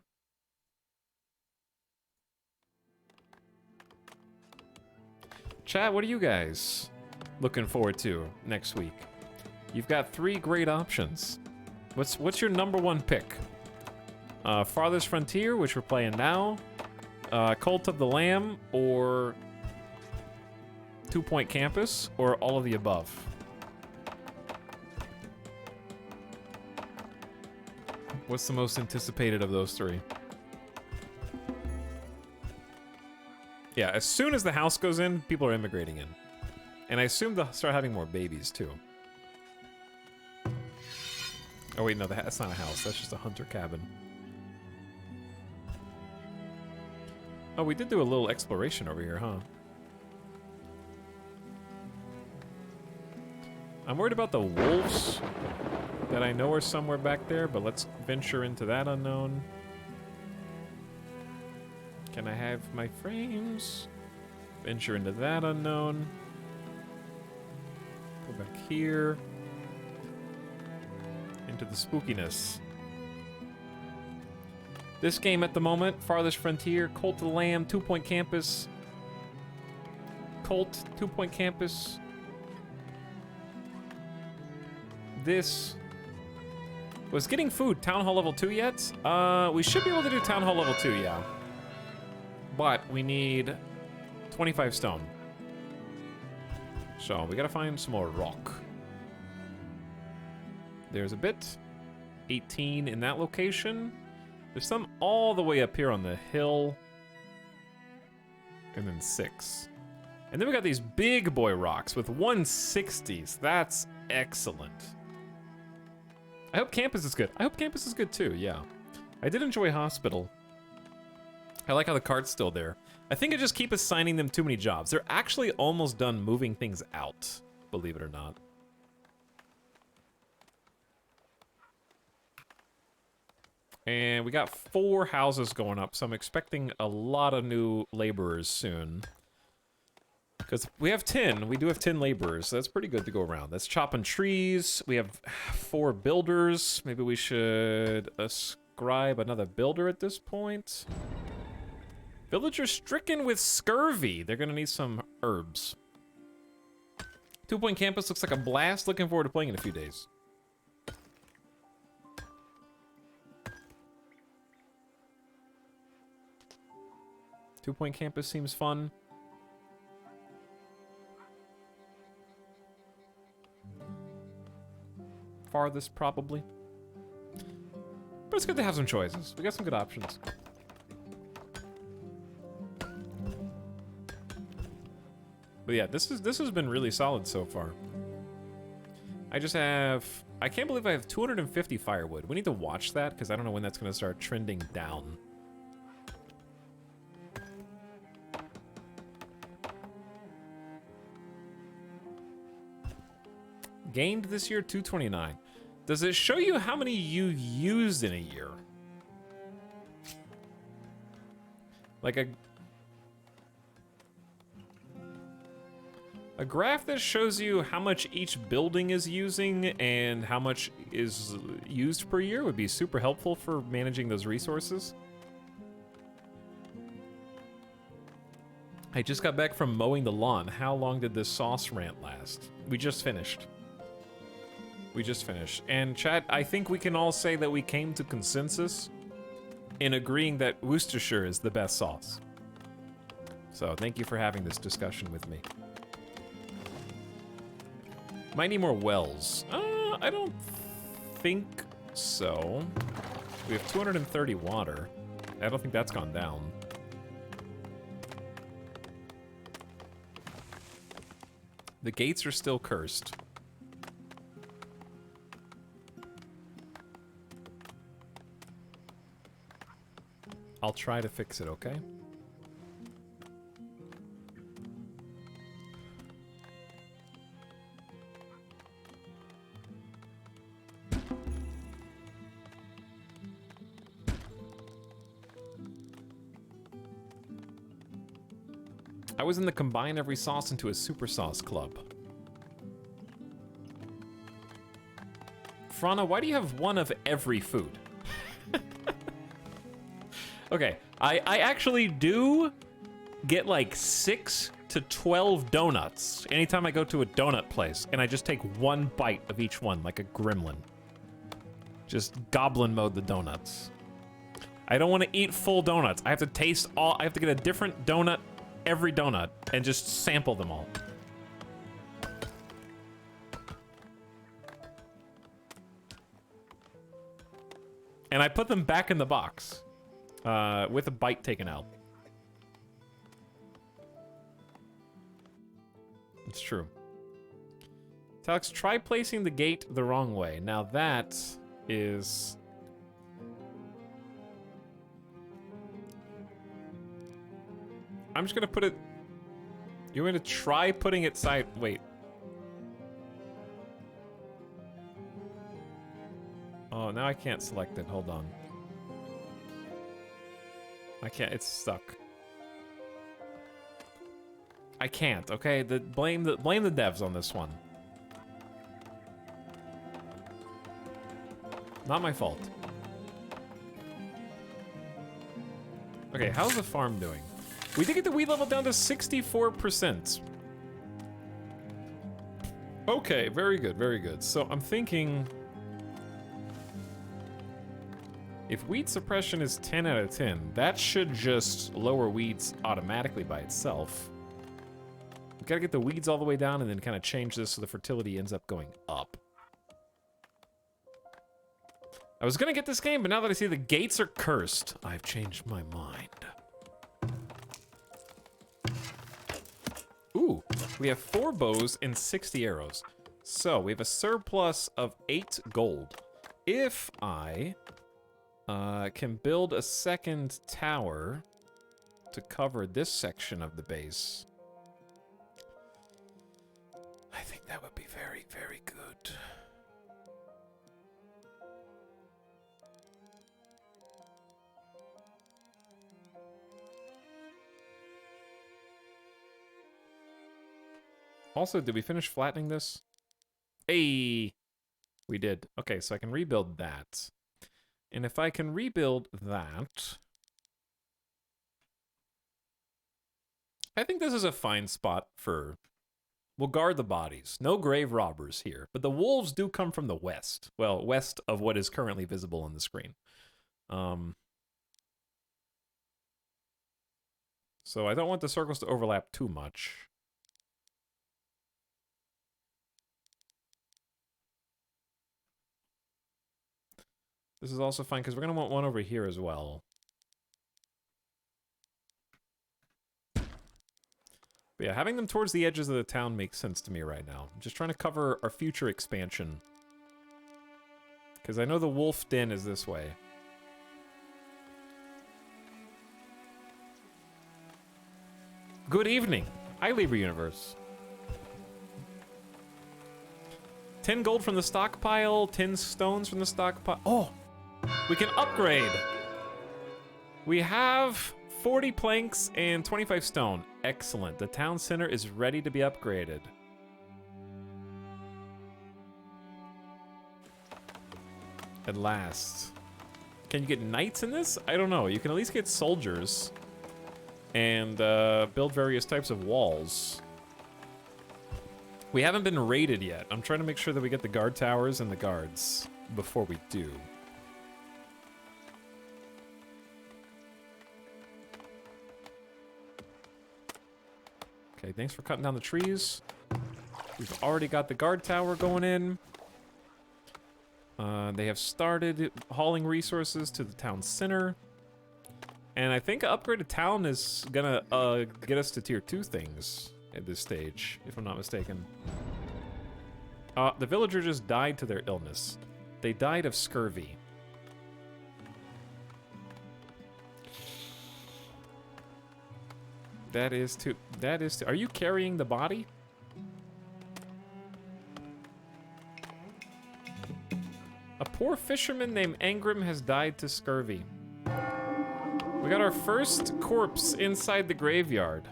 Speaker 1: Chat, what are you guys looking forward to next week? You've got 3 great options. What's your number 1 pick? Farthest Frontier, which we're playing now, Cult of the Lamb, or 2 Point Campus, or all of the above? What's the most anticipated of those 3? Yeah, as soon as the house goes in, people are immigrating in. And I assume they'll start having more babies, too. Oh wait, no, that's not a house. That's just a hunter cabin. Oh, we did do a little exploration over here, huh? I'm worried about the wolves that I know are somewhere back there, but let's venture into that unknown. Can I have my frames? Venture into that unknown. Go back here. Into the spookiness. This game at the moment, Farthest Frontier, Cult of the Lamb, 2 Point Campus. Cult, 2 Point Campus. This was getting food. Town Hall level 2 yet? We should be able to do Town Hall level 2, yeah. But we need 25 stone. So we gotta find some more rock. There's a bit. 18 in that location. There's some all the way up here on the hill. And then 6. And then we got these big boy rocks with 160s. That's excellent. I hope campus is good. I hope campus is good too, yeah. I did enjoy hospital. I like how the cart's still there. I think I just keep assigning them too many jobs. They're actually almost done moving things out, believe it or not. And we got 4 houses going up, so I'm expecting a lot of new laborers soon. Because we have 10. We do have 10 laborers, so that's pretty good to go around. That's chopping trees. We have 4 builders. Maybe we should ascribe another builder at this point. Villagers stricken with scurvy. They're going to need some herbs. 2 Point Campus looks like a blast. Looking forward to playing in a few days. Two Point Campus seems fun. Farthest, probably. But it's good to have some choices. We got some good options. But yeah, this has been really solid so far. I can't believe I have 250 firewood. We need to watch that, because I don't know when that's going to start trending down. Gained this year, 229. Does it show you how many you used in a year? Like a graph that shows you how much each building is using and how much is used per year would be super helpful for managing those resources. I just got back from mowing the lawn. How long did this sauce rant last? We just finished. And chat, I think we can all say that we came to consensus in agreeing that Worcestershire is the best sauce. So thank you for having this discussion with me. Might need more wells. I don't think so. We have 230 water. I don't think that's gone down. The gates are still cursed. I'll try to fix it, okay? I was in the combine every sauce into a super sauce club. Frana, why do you have one of every food? Okay, I actually do get like 6 to 12 donuts anytime I go to a donut place, and I just take one bite of each one like a gremlin. Just goblin mode the donuts. I don't want to eat full donuts. I have to taste all, I have to get a different donut every donut and just sample them all. And I put them back in the box with a bite taken out. It's true. Etalyx, try placing the gate the wrong way. Now that is... I'm just gonna put it... You're gonna try putting it side... Wait. Oh, now I can't select it. Hold on. I can't. It's stuck. I can't. Okay, blame the devs on this one. Not my fault. Okay, how's the farm doing? We did get the weed level down to 64%. Okay, very good, very good. So I'm thinking... If weed suppression is 10 out of 10, that should just lower weeds automatically by itself. We gotta get the weeds all the way down and then kind of change this so the fertility ends up going up. I was gonna get this game, but now that I see the gates are cursed, I've changed my mind. Ooh, we have 4 bows and 60 arrows. So we have a surplus of 8 gold. If I can build a second tower to cover this section of the base, I think that would be very, very good. Also, did we finish flattening this? Hey, we did. Okay, so I can rebuild that. And if I can rebuild that, I think this is a fine spot for... We'll guard the bodies. No grave robbers here. But the wolves do come from the west. Well, west of what is currently visible on the screen. So I don't want the circles to overlap too much. This is also fine, because we're going to want one over here as well. But yeah, having them towards the edges of the town makes sense to me right now. I'm just trying to cover our future expansion. Because I know the wolf den is this way. Good evening. Hi, Libra Universe. 10 gold from the stockpile, 10 stones from the stockpile. Oh! We can upgrade. We have 40 planks and 25 stone. Excellent. The town center is ready to be upgraded. At last. Can you get knights in this? I don't know. You can at least get soldiers and build various types of walls. We haven't been raided yet. I'm trying to make sure that we get the guard towers and the guards before we do. Okay, thanks for cutting down the trees. We've already got the guard tower going in. They have started hauling resources to the town center. And I think an upgraded town is gonna get us to tier 2 things at this stage, if I'm not mistaken. The villager just died to their illness. They died of scurvy. That is too... Are you carrying the body? A poor fisherman named Angrim has died to scurvy. We got our first corpse inside the graveyard.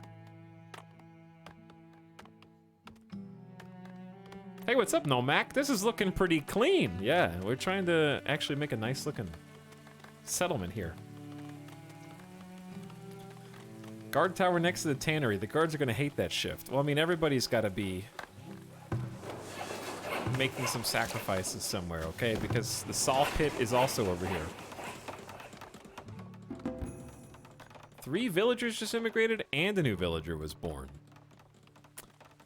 Speaker 1: what's up, Nomac? This is looking pretty clean. Yeah, we're trying to actually make a nice looking settlement here. Guard tower next to the tannery. The guards are gonna hate that shift. Well, I mean, everybody's gotta be making some sacrifices somewhere, okay? Because the saw pit is also over here. 3 villagers just immigrated and a new villager was born.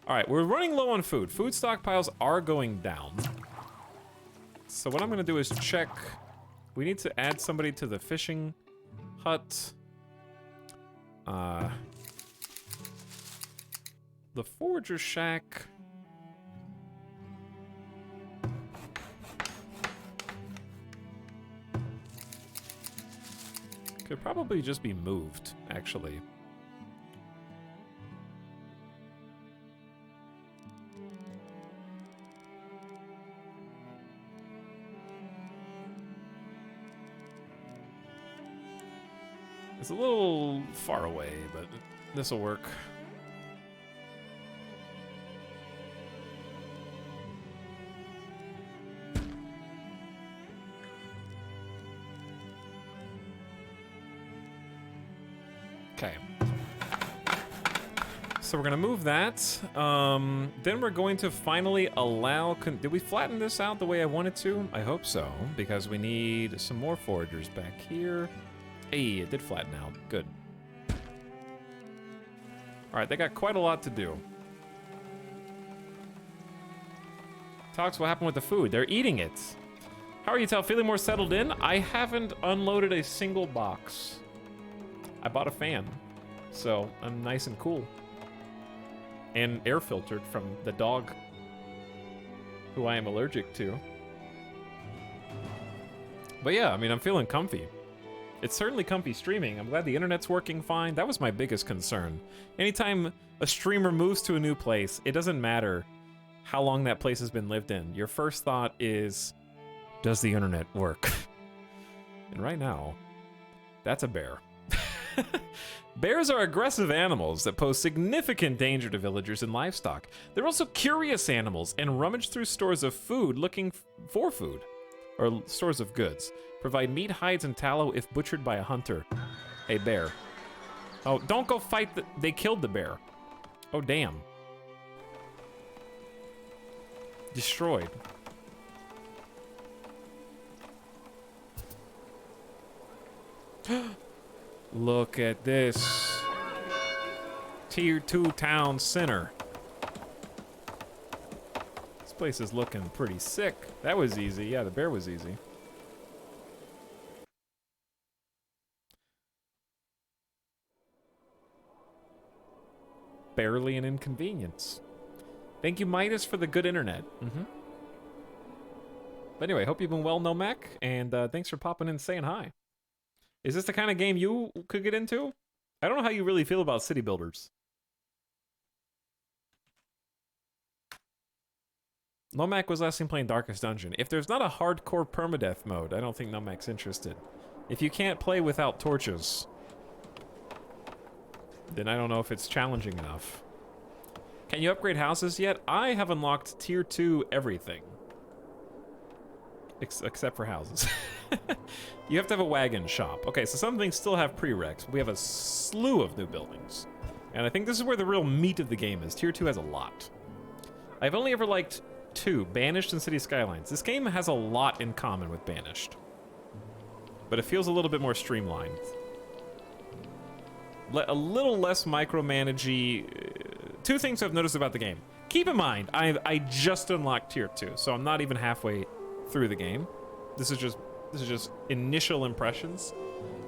Speaker 1: All right, we're running low on food. Food stockpiles are going down. So what I'm gonna do is check. We need to add somebody to the fishing hut. The forager shack. Could probably just be moved, actually. It's a little far away, but this'll work. Okay. So we're gonna move that. Then we're going to finally allow... Did we flatten this out the way I wanted to? I hope so, because we need some more foragers back here. Hey, it did flatten out. Good. All right, they got quite a lot to do. Talks what happened with the food. They're eating it. How are you, Tal? Feeling more settled in? I haven't unloaded a single box. I bought a fan, so I'm nice and cool. And air filtered from the dog who I am allergic to. But yeah, I mean, I'm feeling comfy. It's certainly comfy streaming. I'm glad the internet's working fine. That was my biggest concern. Anytime a streamer moves to a new place, it doesn't matter how long that place has been lived in. Your first thought is, does the internet work? And right now, that's a bear. Bears are aggressive animals that pose significant danger to villagers and livestock. They're also curious animals and rummage through stores of food looking for food, or stores of goods. Provide meat, hides, and tallow if butchered by a hunter. A bear. Oh, don't go fight they killed the bear. Oh, damn. Destroyed. Look at this. Tier 2 town center. This place is looking pretty sick. That was easy. Yeah, the bear was easy. Barely an inconvenience. Thank you, Midas, for the good internet. But anyway, hope you've been well, Nomac, and thanks for popping in and saying hi. Is this the kind of game you could get into? I don't know how you really feel about city builders. Nomac was last seen playing Darkest Dungeon. If there's not a hardcore permadeath mode, I don't think Nomac's interested. If you can't play without torches, then I don't know if it's challenging enough. Can you upgrade houses yet? I have unlocked tier 2 everything. Except for houses. You have to have a wagon shop. Okay, so some things still have prereqs. We have a slew of new buildings. And I think this is where the real meat of the game is. Tier 2 has a lot. I've only ever liked 2, Banished and City Skylines. This game has a lot in common with Banished. But it feels a little bit more streamlined. A little less micromanagey. 2 things I've noticed about the game. Keep in mind, I just unlocked tier 2, so I'm not even halfway through the game. This is just initial impressions.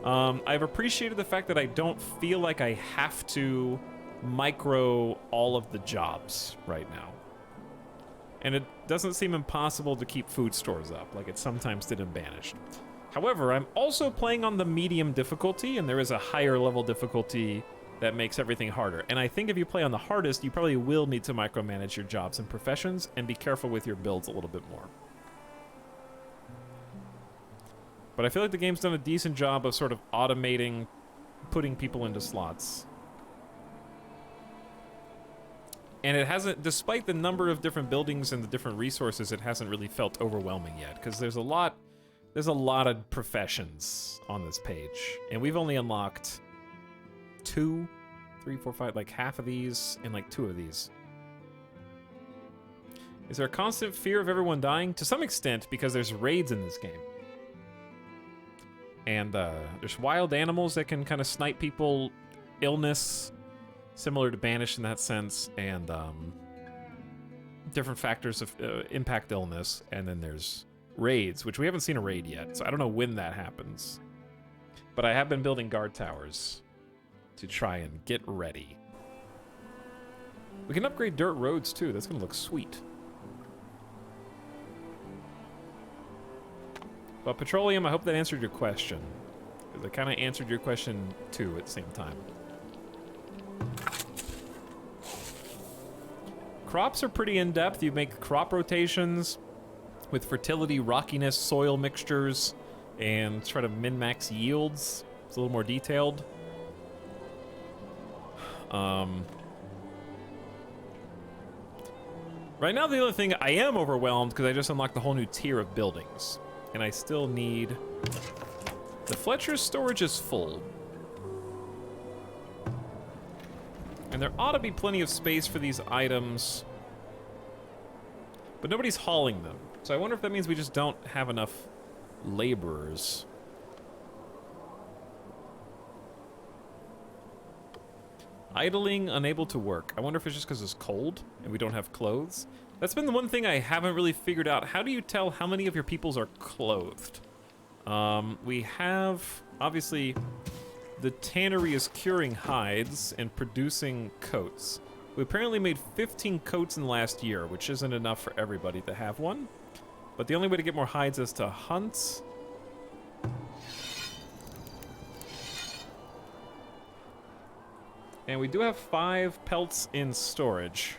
Speaker 1: I've appreciated the fact that I don't feel like I have to micro all of the jobs right now. And it doesn't seem impossible to keep food stores up, like it sometimes did in Banished. However, I'm also playing on the medium difficulty, and there is a higher level difficulty that makes everything harder. And I think if you play on the hardest, you probably will need to micromanage your jobs and professions, and be careful with your builds a little bit more. But I feel like the game's done a decent job of sort of automating, putting people into slots. And it hasn't, despite the number of different buildings and the different resources, it hasn't really felt overwhelming yet, because there's a lot of professions on this page, and we've only unlocked 2, 3, 4, 5, like half of these and like 2 of these. Is there a constant fear of everyone dying? To some extent, because there's raids in this game. And there's wild animals that can kind of snipe people, illness, similar to Banished in that sense, and different factors of impact illness, and then there's raids, which we haven't seen a raid yet, so I don't know when that happens. But I have been building guard towers to try and get ready. We can upgrade dirt roads too, that's gonna look sweet. But petroleum, I hope that answered your question. Because it kind of answered your question too at the same time. Crops are pretty in-depth. You make crop rotations with fertility, rockiness, soil mixtures, and try to min-max yields. It's a little more detailed. Right now, the other thing, I am overwhelmed because I just unlocked the whole new tier of buildings. And I still need... The Fletcher's storage is full. And there ought to be plenty of space for these items. But nobody's hauling them. So I wonder if that means we just don't have enough laborers. Idling, unable to work. I wonder if it's just because it's cold and we don't have clothes. That's been the one thing I haven't really figured out. How do you tell how many of your peoples are clothed? We have, obviously, the tannery is curing hides and producing coats. We apparently made 15 coats in the last year, which isn't enough for everybody to have one. But the only way to get more hides is to hunt. And we do have 5 pelts in storage.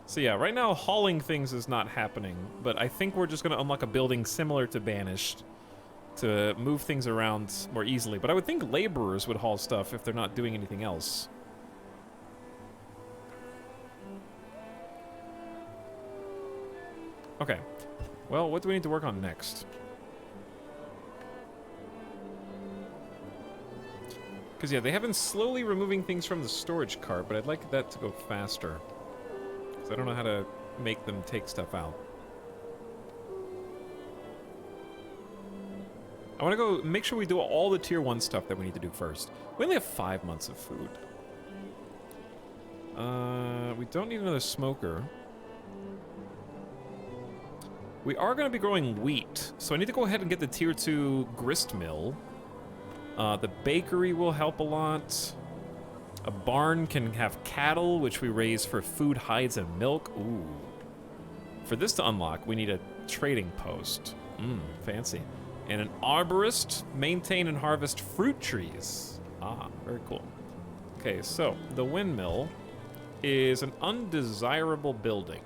Speaker 1: So yeah, right now hauling things is not happening, but I think we're just gonna unlock a building similar to Banished to move things around more easily. But I would think laborers would haul stuff if they're not doing anything else. Okay, well, what do we need to work on next? Because yeah, they have been slowly removing things from the storage cart, but I'd like that to go faster. Because I don't know how to make them take stuff out. I want to go make sure we do all the tier 1 stuff that we need to do first. We only have 5 months of food. We don't need another smoker. We are going to be growing wheat, so I need to go ahead and get the tier 2 grist mill. The bakery will help a lot. A barn can have cattle, which we raise for food, hides, and milk. Ooh. For this to unlock, we need a trading post. Fancy. And an arborist, maintain and harvest fruit trees. Ah, very cool. Okay, so the windmill is an undesirable building.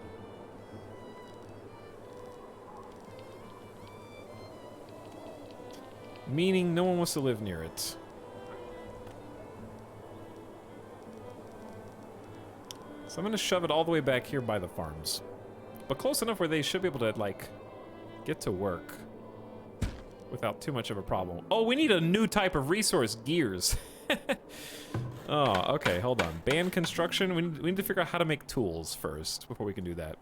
Speaker 1: Meaning no one wants to live near it. So I'm gonna shove it all the way back here by the farms. But close enough where they should be able to, like, get to work without too much of a problem. Oh, we need a new type of resource, gears. Oh, okay, hold on. Ban construction, we need to figure out how to make tools first before we can do that.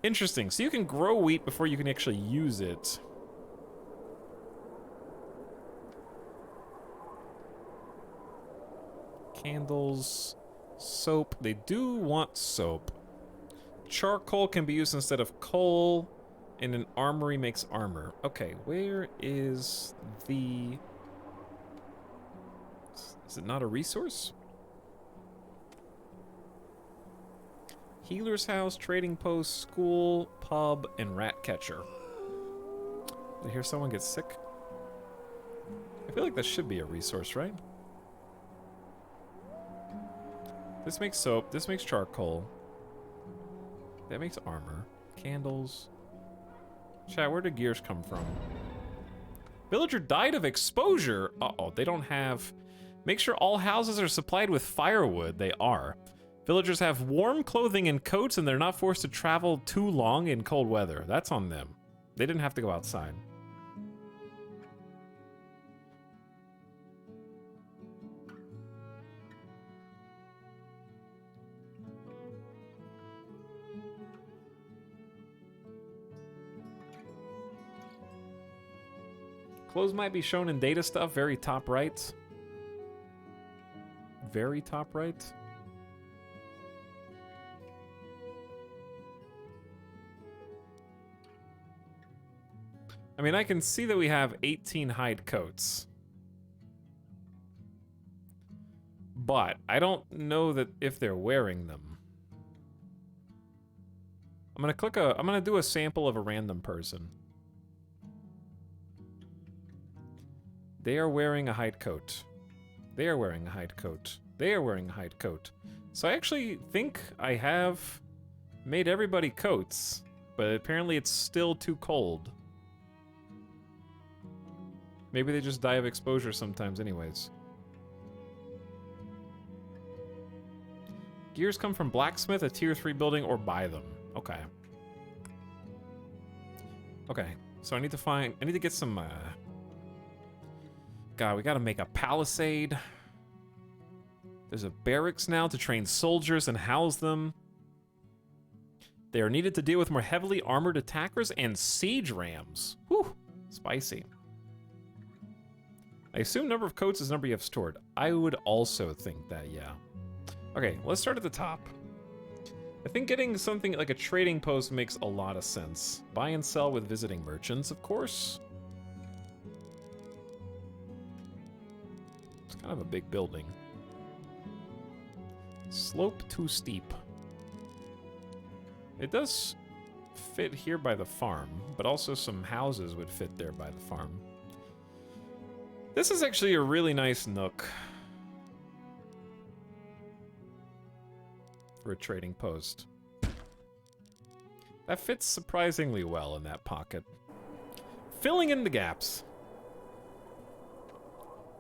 Speaker 1: Interesting, so you can grow wheat before you can actually use it. Candles, soap, they do want soap. Charcoal can be used instead of coal, and an armory makes armor. Okay, where is the... Is it not a resource? Healer's house, trading post, school, pub, and rat catcher. Did I hear someone get sick? I feel like that should be a resource, right? This makes soap, this makes charcoal. That makes armor. Candles. Chat, where did gears come from? Villager died of exposure. Uh-oh, they don't have... Make sure all houses are supplied with firewood. They are. Villagers have warm clothing and coats, and they're not forced to travel too long in cold weather. That's on them. They didn't have to go outside. Clothes might be shown in data stuff, very top right. Very top right. I mean, I can see that we have 18 hide coats. But I don't know that if they're wearing them. I'm gonna do a sample of a random person. They are wearing a hide coat. They are wearing a hide coat. They are wearing a hide coat. So I actually think I have made everybody coats, but apparently it's still too cold. Maybe they just die of exposure sometimes anyways. Gears come from blacksmith, a tier 3 building, or buy them. Okay. Okay, so I need to get some, God, we gotta make a palisade. There's a barracks now to train soldiers and house them. They are needed to deal with more heavily armored attackers and siege rams. Whew, spicy. I assume number of coats is number you have stored. I would also think that, yeah. Okay, let's start at the top. I think getting something like a trading post makes a lot of sense. Buy and sell with visiting merchants, of course. It's kind of a big building. Slope too steep. It does fit here by the farm, but also some houses would fit there by the farm. This is actually a really nice nook for a trading post. That fits surprisingly well in that pocket. Filling in the gaps.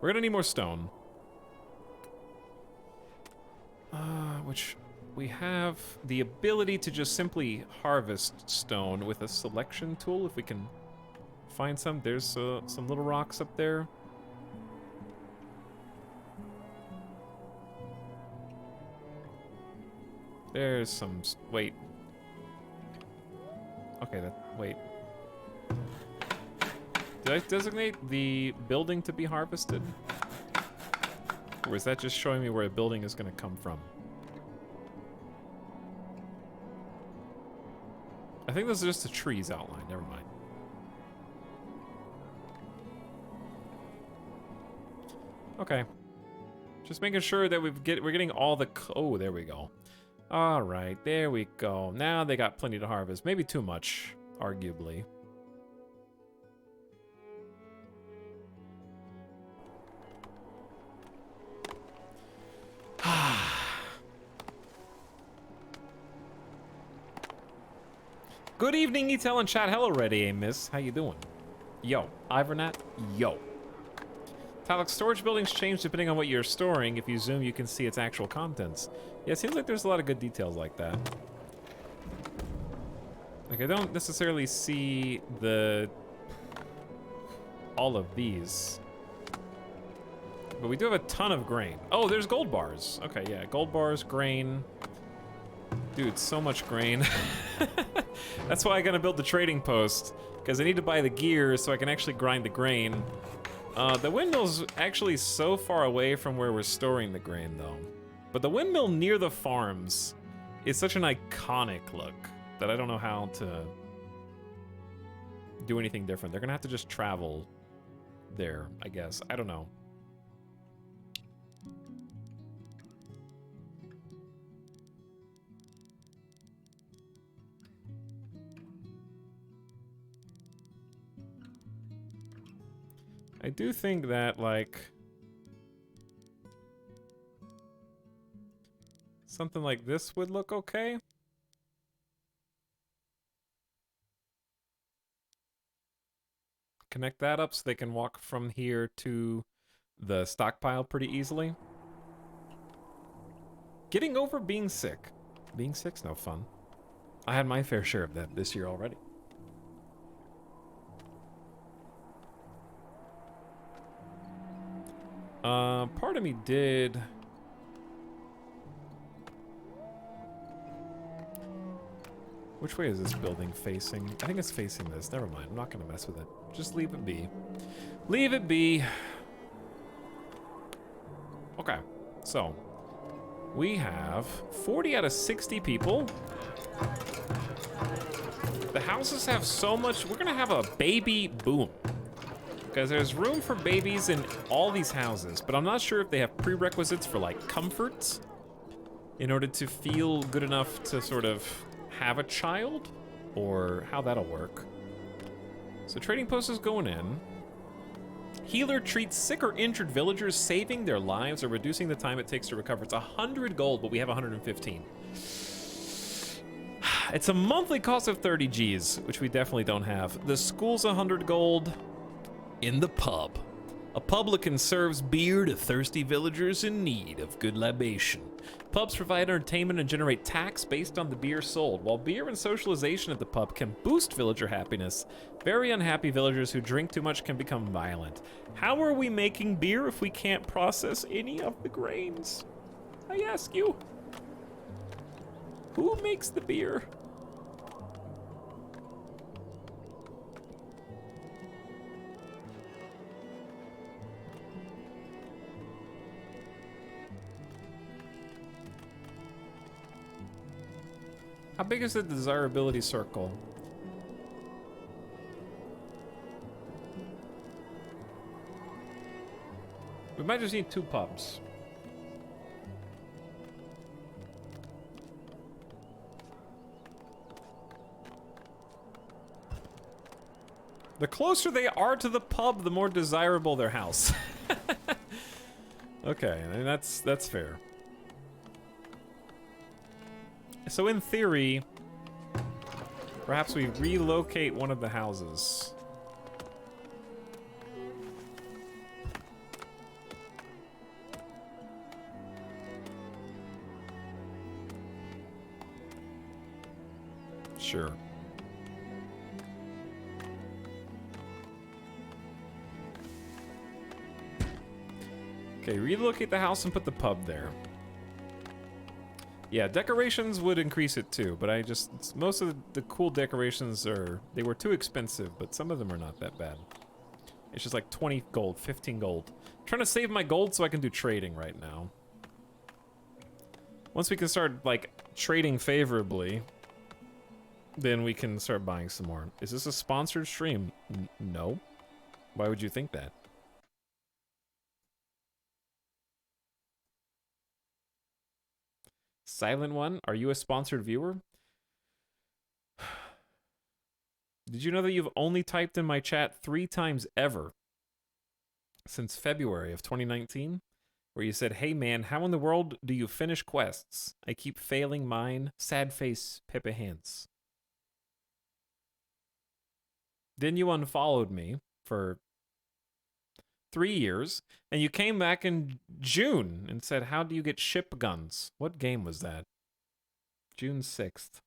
Speaker 1: We're gonna need more stone. Which we have the ability to just simply harvest stone with a selection tool if we can find some. There's some little rocks up there. There's some, wait. Okay, wait. Did I designate the building to be harvested? Or is that just showing me where a building is gonna come from? I think those are just the trees outlined, never mind. Okay. Just making sure that we're getting all the, oh, there we go. All right, there we go. Now they got plenty to harvest. Maybe too much, arguably. Good evening, Etel and chat. Hello, Ready, miss. How you doing? Yo, Ivernat. Yo. Etalyx storage buildings change depending on what you're storing. If you zoom, you can see its actual contents. Yeah, it seems like there's a lot of good details like that. Like, I don't necessarily see all of these. But we do have a ton of grain. Oh, there's gold bars. Okay, yeah, gold bars, grain. Dude, so much grain. That's why I gotta build the trading post, because I need to buy the gear so I can actually grind the grain. The windmill's actually so far away from where we're storing the grain, though. But the windmill near the farms is such an iconic look that I don't know how to do anything different. They're gonna have to just travel there, I guess. I don't know. I do think that, like, something like this would look okay. Connect that up so they can walk from here to the stockpile pretty easily. Getting over being sick. Being sick's no fun. I had my fair share of that this year already. Part of me did... Which way is this building facing? I think it's facing this. Never mind. I'm not going to mess with it. Just leave it be. Leave it be. Okay. So, we have 40 out of 60 people. The houses have so much... We're going to have a baby boom. Because there's room for babies in all these houses. But I'm not sure if they have prerequisites for, like, comforts. In order to feel good enough to sort of... have a child, or how that'll work. So trading post is going in. Healer treats sick or injured villagers, saving their lives or reducing the time it takes to recover. It's 100 gold, but we have 115. It's a monthly cost of 30 Gs, which we definitely don't have. The school's 100 gold.
Speaker 3: In the pub, a publican serves beer to thirsty villagers in need of good libation.
Speaker 1: Pubs provide entertainment and generate tax based on the beer sold. While beer and socialization at the pub can boost villager happiness, very unhappy villagers who drink too much can become violent. How are we making beer if we can't process any of the grains? I ask you. Who makes the beer? How big is the desirability circle? We might just need 2 pubs. The closer they are to the pub, the more desirable their house. Okay, I mean, that's fair. So in theory, perhaps we relocate one of the houses. Sure. Okay, relocate the house and put the pub there. Yeah, decorations would increase it too, but most of the cool decorations they were too expensive, but some of them are not that bad. It's just like 20 gold, 15 gold. I'm trying to save my gold so I can do trading right now. Once we can start, like, trading favorably, then we can start buying some more. Is this a sponsored stream? No. Why would you think that? Silent One, are you a sponsored viewer? Did you know that you've only typed in my chat 3 times ever since February of 2019? Where you said, hey man, how in the world do you finish quests? I keep failing mine. Sad face, Pepe Hands. Then you unfollowed me for 3 years, and you came back in June and said, how do you get ship guns? What game was that? June 6th.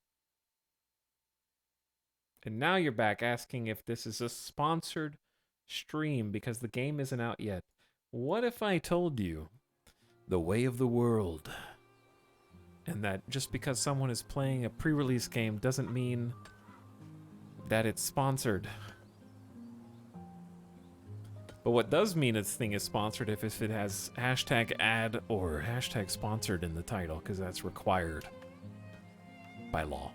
Speaker 1: And now you're back asking if this is a sponsored stream because the game isn't out yet. What if I told you the way of the world, and that just because someone is playing a pre-release game doesn't mean that it's sponsored? But what does mean this thing is sponsored if it has hashtag ad or hashtag sponsored in the title, because that's required by law.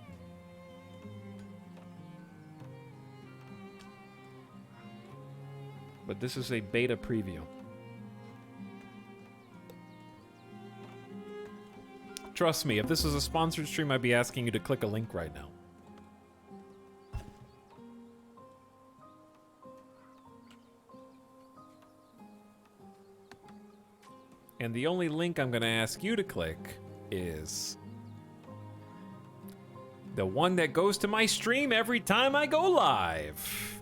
Speaker 1: But this is a beta preview. Trust me, if this was a sponsored stream, I'd be asking you to click a link right now. And the only link I'm going to ask you to click is the one that goes to my stream every time I go live.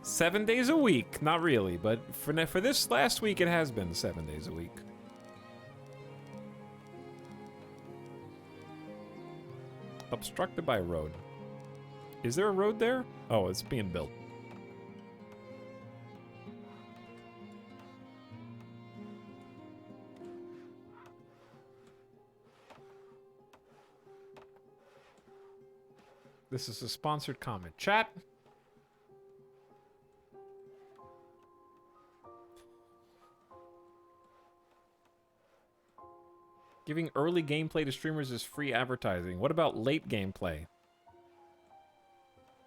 Speaker 1: 7 days a week. Not really, but for this last week, it has been 7 days a week. Obstructed by road. Is there a road there? Oh, it's being built. This is a sponsored comment. Chat. Giving early gameplay to streamers is free advertising. What about late gameplay?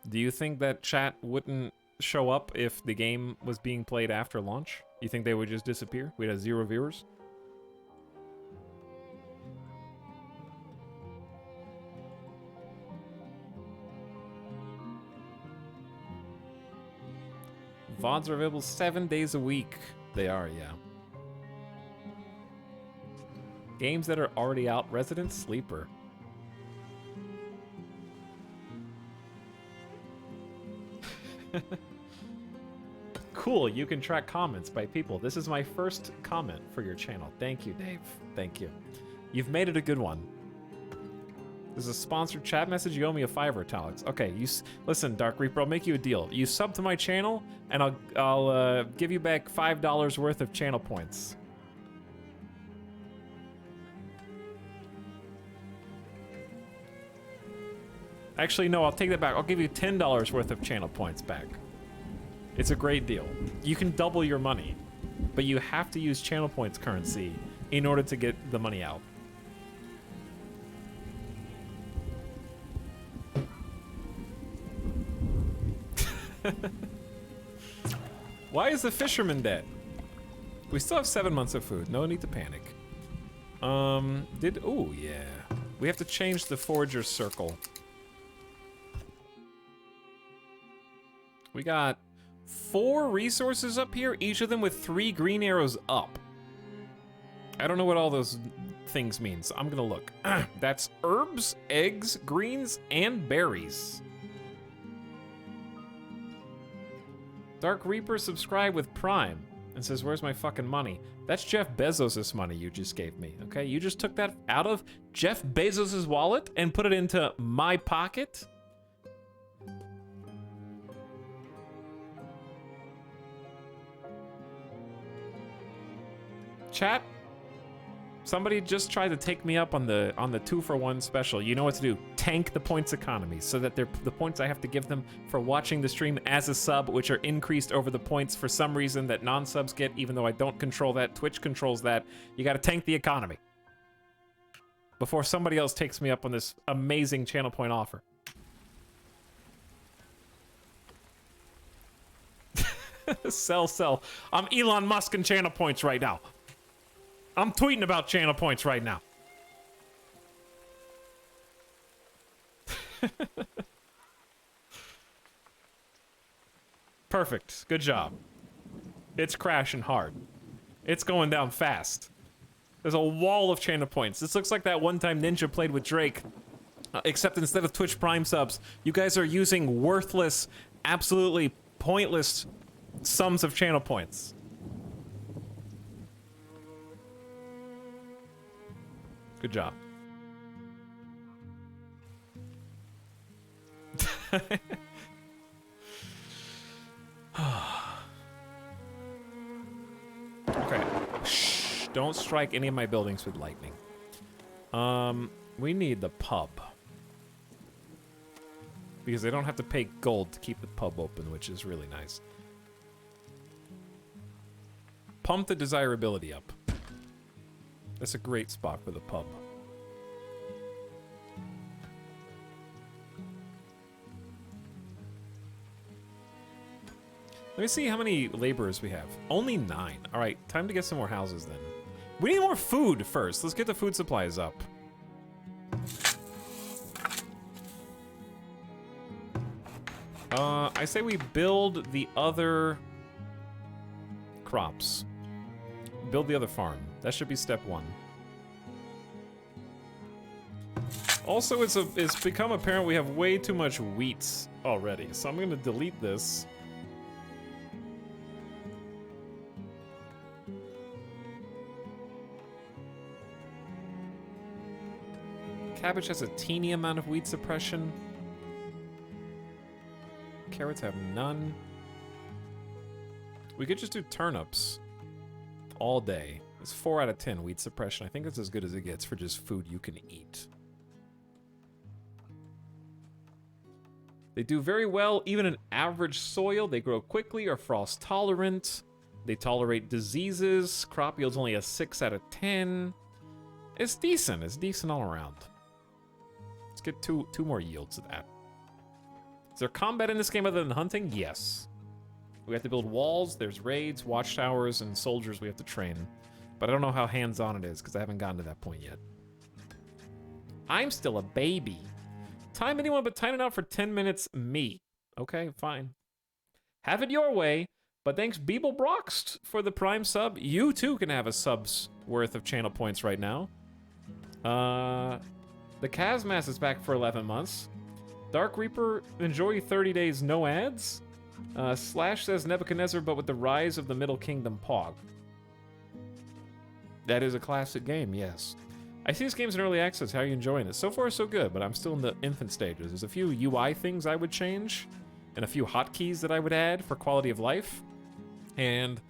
Speaker 1: Do you think that chat wouldn't show up if the game was being played after launch? You think they would just disappear? We'd have 0 viewers? VODs are available 7 days a week. They are, yeah. Games that are already out. Resident Sleeper. Cool, you can track comments by people. This is my first comment for your channel. Thank you, Dave. Thank you. You've made it a good one. This is a sponsored chat message. You owe me a $5, Etalyx. Okay, listen, Dark Reaper. I'll make you a deal. You sub to my channel, and I'll give you back $5 worth of channel points. Actually, no, I'll take that back. I'll give you $10 worth of channel points back. It's a great deal. You can double your money, but you have to use channel points currency in order to get the money out. Why is the fisherman dead? We still have 7 months of food. No need to panic. Oh, yeah. We have to change the forager's circle. We got 4 resources up here, each of them with 3 green arrows up. I don't know what all those things mean, so I'm gonna look. That's herbs, eggs, greens, and berries. Dark Reaper subscribed with Prime and says, where's my fucking money? That's Jeff Bezos' money you just gave me, okay? You just took that out of Jeff Bezos' wallet and put it into my pocket? Chat, somebody just tried to take me up on the 2-for-1 special. You know what to do. Tank the points economy so that they're the points I have to give them for watching the stream as a sub, which are increased over the points for some reason that non-subs get, even though I don't control that. Twitch controls that. You gotta tank the economy before somebody else takes me up on this amazing channel point offer. Sell. I'm Elon Musk and channel points right now. I'm tweeting about channel points right now. Perfect. Good job. It's crashing hard. It's going down fast. There's a wall of channel points. This looks like that one time Ninja played with Drake. Except instead of Twitch Prime subs, you guys are using worthless, absolutely pointless sums of channel points. Good job. Okay. Shh. Don't strike any of my buildings with lightning. We need the pub. Because they don't have to pay gold to keep the pub open, which is really nice. Pump the desirability up. That's a great spot for the pub. Let me see how many laborers we have. Only 9. All right, time to get some more houses then. We need more food first. Let's get the food supplies up. I say we build the other crops. Build the other farm. That should be step 1. Also, it's become apparent we have way too much wheat already, so I'm going to delete this. Cabbage has a teeny amount of weed suppression. Carrots have none. We could just do turnips all day. It's 4 out of 10 weed suppression. I think that's as good as it gets for just food you can eat. They do very well even in average soil. They grow quickly, are frost tolerant. They tolerate diseases. Crop yield's only a 6 out of 10. It's decent. It's decent all around. Let's get two more yields of that. Is there combat in this game other than hunting? Yes. We have to build walls. There's raids, watchtowers, and soldiers we have to train. But I don't know how hands-on it is because I haven't gotten to that point yet. I'm still a baby. Time anyone but time it out for 10 minutes, me. Okay, fine. Have it your way, but thanks Beeble Broxt for the Prime sub. You too can have a sub's worth of channel points right now. The Kazmas is back for 11 months. Dark Reaper, enjoy 30 days no ads. Slash says Nebuchadnezzar, but with the rise of the Middle Kingdom Pog. That is a classic game, yes. I see this game's in early access. How are you enjoying it? So far, so good, but I'm still in the infant stages. There's a few UI things I would change, and a few hotkeys that I would add for quality of life. And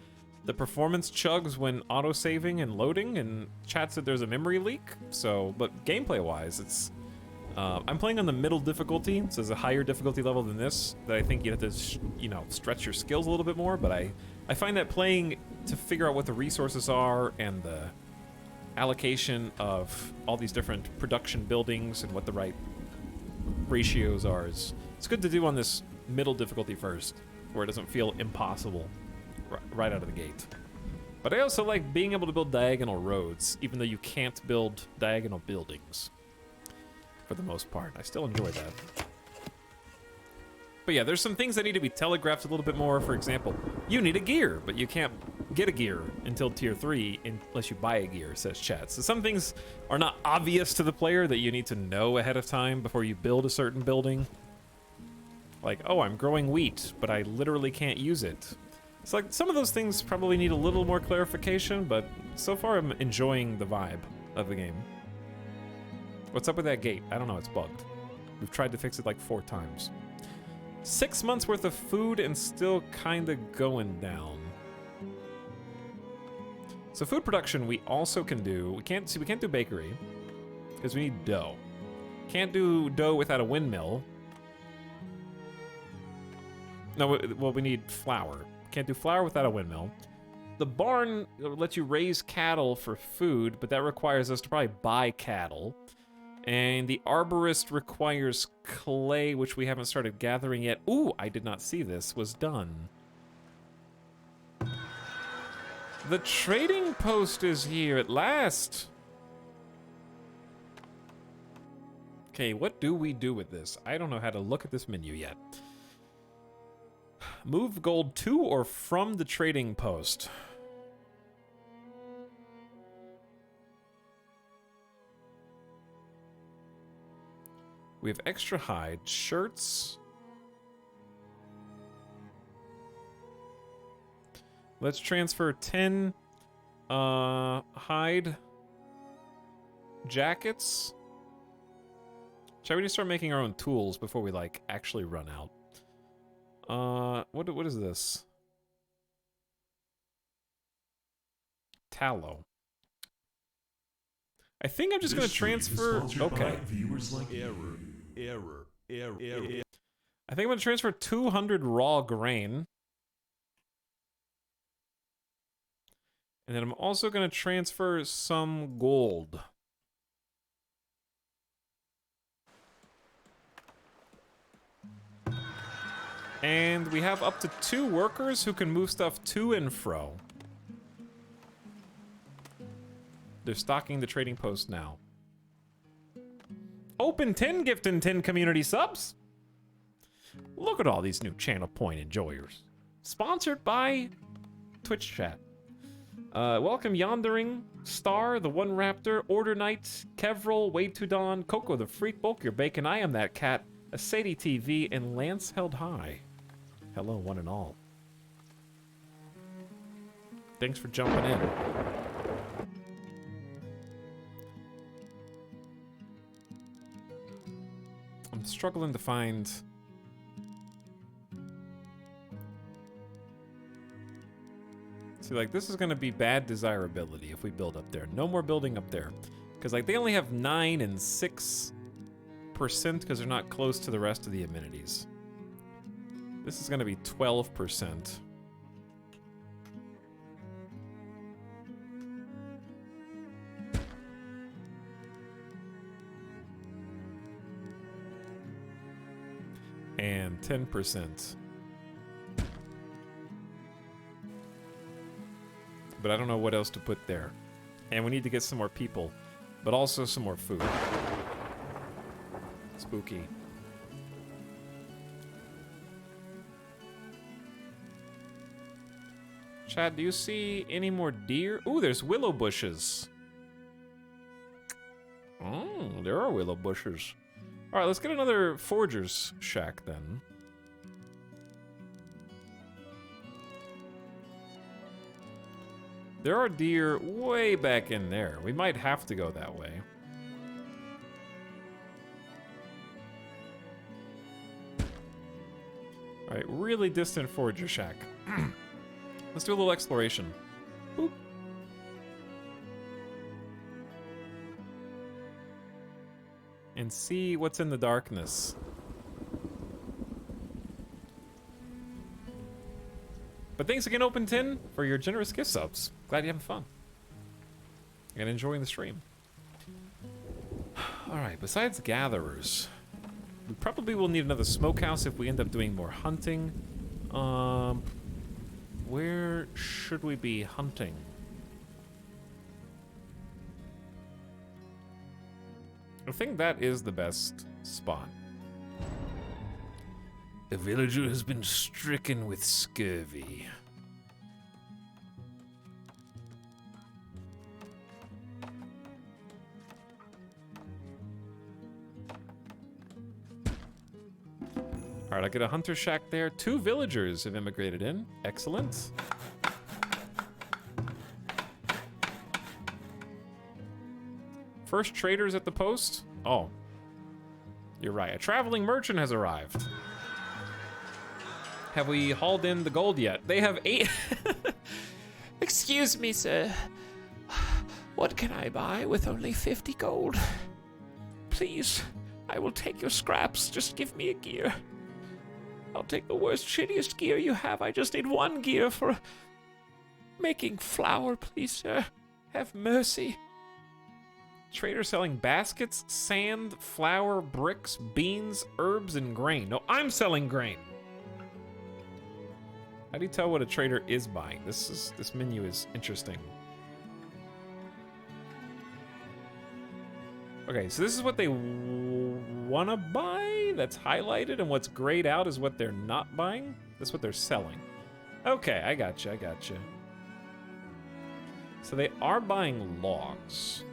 Speaker 1: the performance chugs when auto-saving and loading, and chat said there's a memory leak. So, but gameplay-wise, it's... I'm playing on the middle difficulty, so there's a higher difficulty level than this, that I think you have to, stretch your skills a little bit more, but I find that playing to figure out what the resources are and the allocation of all these different production buildings and what the right ratios are it's good to do on this middle difficulty first, where it doesn't feel impossible right out of the gate. But I also like being able to build diagonal roads, even though you can't build diagonal buildings. For the most part. I still enjoy that. But yeah, there's some things that need to be telegraphed a little bit more. For example, you need a gear, but you can't get a gear until tier 3 unless you buy a gear, says chat. So some things are not obvious to the player that you need to know ahead of time before you build a certain building. Like, oh, I'm growing wheat, but I literally can't use it. It's like some of those things probably need a little more clarification, but so far I'm enjoying the vibe of the game. What's up with that gate? I don't know, it's bugged. We've tried to fix it like 4 times. 6 months worth of food and still kinda going down. So food production we also can do. We can't do bakery because we need dough. Can't do dough without a windmill. No, well, we need flour. Can't do flour without a windmill. The barn lets you raise cattle for food, but that requires us to probably buy cattle. And the arborist requires clay, which we haven't started gathering yet. Ooh, I did not see this was done. The trading post is here at last. Okay, what do we do with this? I don't know how to look at this menu yet. Move gold to or from the trading post. We have extra hide, shirts. Let's transfer 10 hide jackets. Shall we just start making our own tools before we like actually run out? What is this? Tallow. I think I'm just gonna transfer. Okay. I think I'm gonna transfer 200 raw grain. And then I'm also gonna transfer some gold. And we have up to 2 workers who can move stuff to and fro. They're stocking the trading post now. Open 10 gift and 10 community subs. Look at all these new channel point enjoyers. Sponsored by Twitch chat. Welcome Yondering, Star, the One Raptor, Order Knight, Kevril, Wade to Dawn, Coco the Freak, Bulk Your Bacon, I Am That Cat, a Sadie TV, and Lance Held High. Hello, one and all. Thanks for jumping in. struggling to find... See, like, this is going to be bad desirability if we build up there. No more building up there. Because, like, they only have 9 and 6% because they're not close to the rest of the amenities. This is going to be 12%. And 10%. But I don't know what else to put there. And we need to get some more people, but also some more food. Spooky. Chad, do you see any more deer? Ooh, there's willow bushes. Oh, there are willow bushes. All right, let's get another forger's shack then. There are deer way back in there. We might have to go that way. All right, really distant forager shack. Let's do a little exploration. Boop. And see what's in the darkness. But thanks again, Open Tin, for your generous gift subs. Glad you're having fun. And enjoying the stream. Alright, besides gatherers, we probably will need another smokehouse if we end up doing more hunting. Where should we be hunting? I think that is the best spot.
Speaker 3: A villager has been stricken with scurvy.
Speaker 1: Alright, I get a hunter shack there. 2 villagers have immigrated in. Excellent. First traders at the post? Oh. You're right. A traveling merchant has arrived. Have we hauled in the gold yet? They have 8.
Speaker 4: Excuse me, sir. What can I buy with only 50 gold? Please, I will take your scraps. Just give me a gear. I'll take the worst, shittiest gear you have. I just need 1 gear for making flour, please, sir. Have mercy.
Speaker 1: Trader selling baskets, sand, flour, bricks, beans, herbs, and grain. No, I'm selling grain. How do you tell what a trader is buying? This menu is interesting. Okay, so this is what they want to buy that's highlighted, and what's grayed out is what they're not buying. That's what they're selling. Okay, I gotcha, I gotcha. So they are buying logs.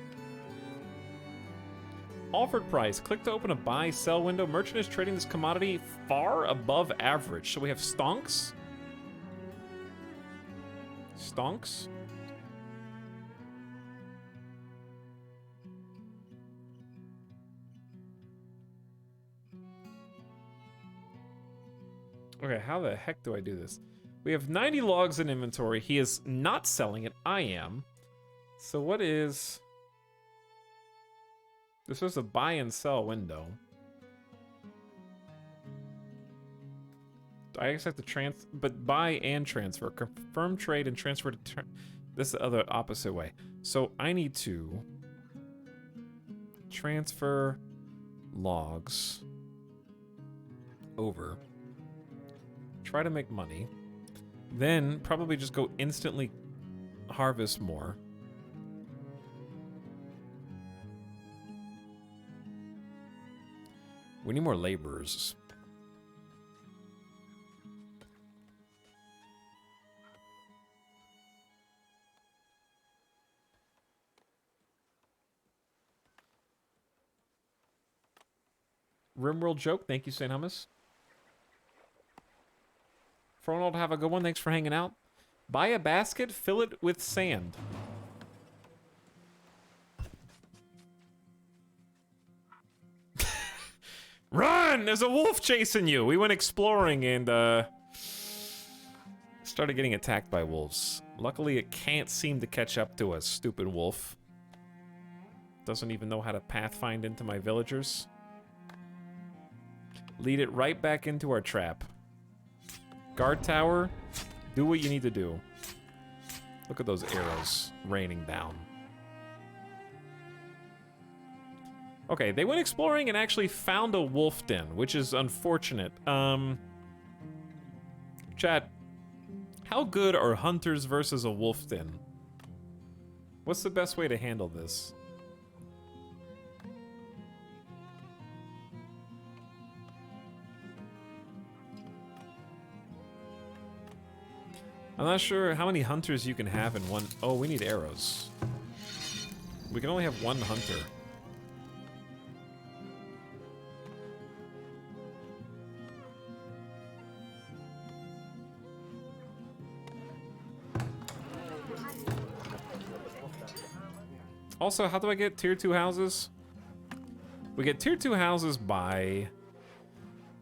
Speaker 1: Offered price. Click to open a buy, sell window. Merchant is trading this commodity far above average. So we have stonks. Stonks. Okay, how the heck do I do this? We have 90 logs in inventory. He is not selling it. I am. So what is... This is a buy and sell window. I guess I have to but buy and transfer. Confirm trade and transfer to this is the other opposite way. So I need to transfer logs over. Try to make money. Then probably just go instantly harvest more. We need more laborers. Rimworld joke. Thank you, St. Hummus. Fronald, have a good one. Thanks for hanging out. Buy a basket, fill it with sand. Run! Run! There's a wolf chasing you! We went exploring and, started getting attacked by wolves. Luckily, it can't seem to catch up to us, stupid wolf. Doesn't even know how to pathfind into my villagers. Lead it right back into our trap. Guard tower, do what you need to do. Look at those arrows raining down. Okay, they went exploring and actually found a wolf den, which is unfortunate. Chat, how good are hunters versus a wolf den? What's the best way to handle this? I'm not sure how many hunters you can have in one. Oh, we need arrows. We can only have one hunter. Also, how do I get tier 2 houses? We get tier 2 houses by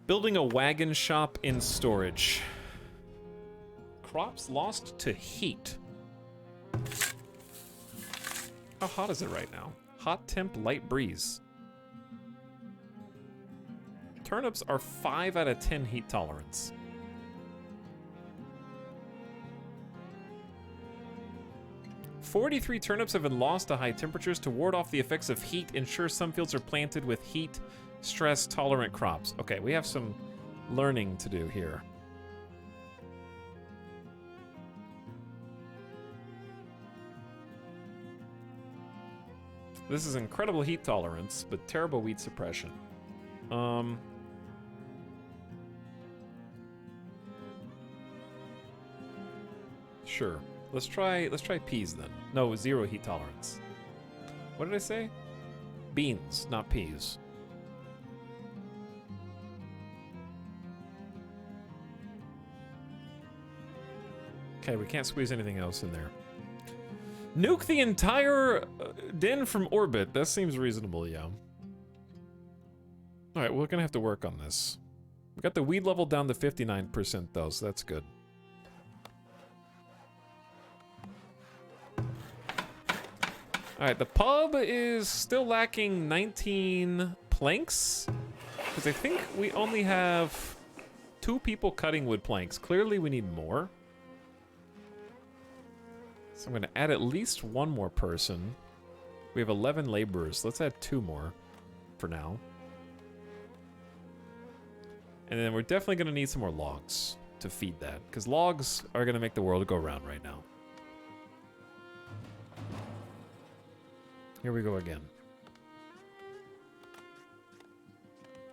Speaker 1: building a wagon shop in storage. Crops lost to heat. How hot is it right now? Hot temp, light breeze. Turnips are 5 out of 10 heat tolerance. "43 turnips have been lost to high temperatures to ward off the effects of heat. Ensure some fields are planted with heat stress tolerant crops." Okay, we have some learning to do here. This is incredible heat tolerance, but terrible weed suppression. Sure. Let's try peas then. No, 0 heat tolerance. What did I say? Beans, not peas. Okay, we can't squeeze anything else in there. Nuke the entire den from orbit. That seems reasonable, yeah. Alright, we're gonna have to work on this. We got the weed level down to 59% though, so that's good. Alright, the pub is still lacking 19 planks. Because I think we only have 2 people cutting wood planks. Clearly we need more. So I'm going to add at least 1 more person. We have 11 laborers. Let's add 2 more for now. And then we're definitely going to need some more logs to feed that. Because logs are going to make the world go round right now. Here we go again.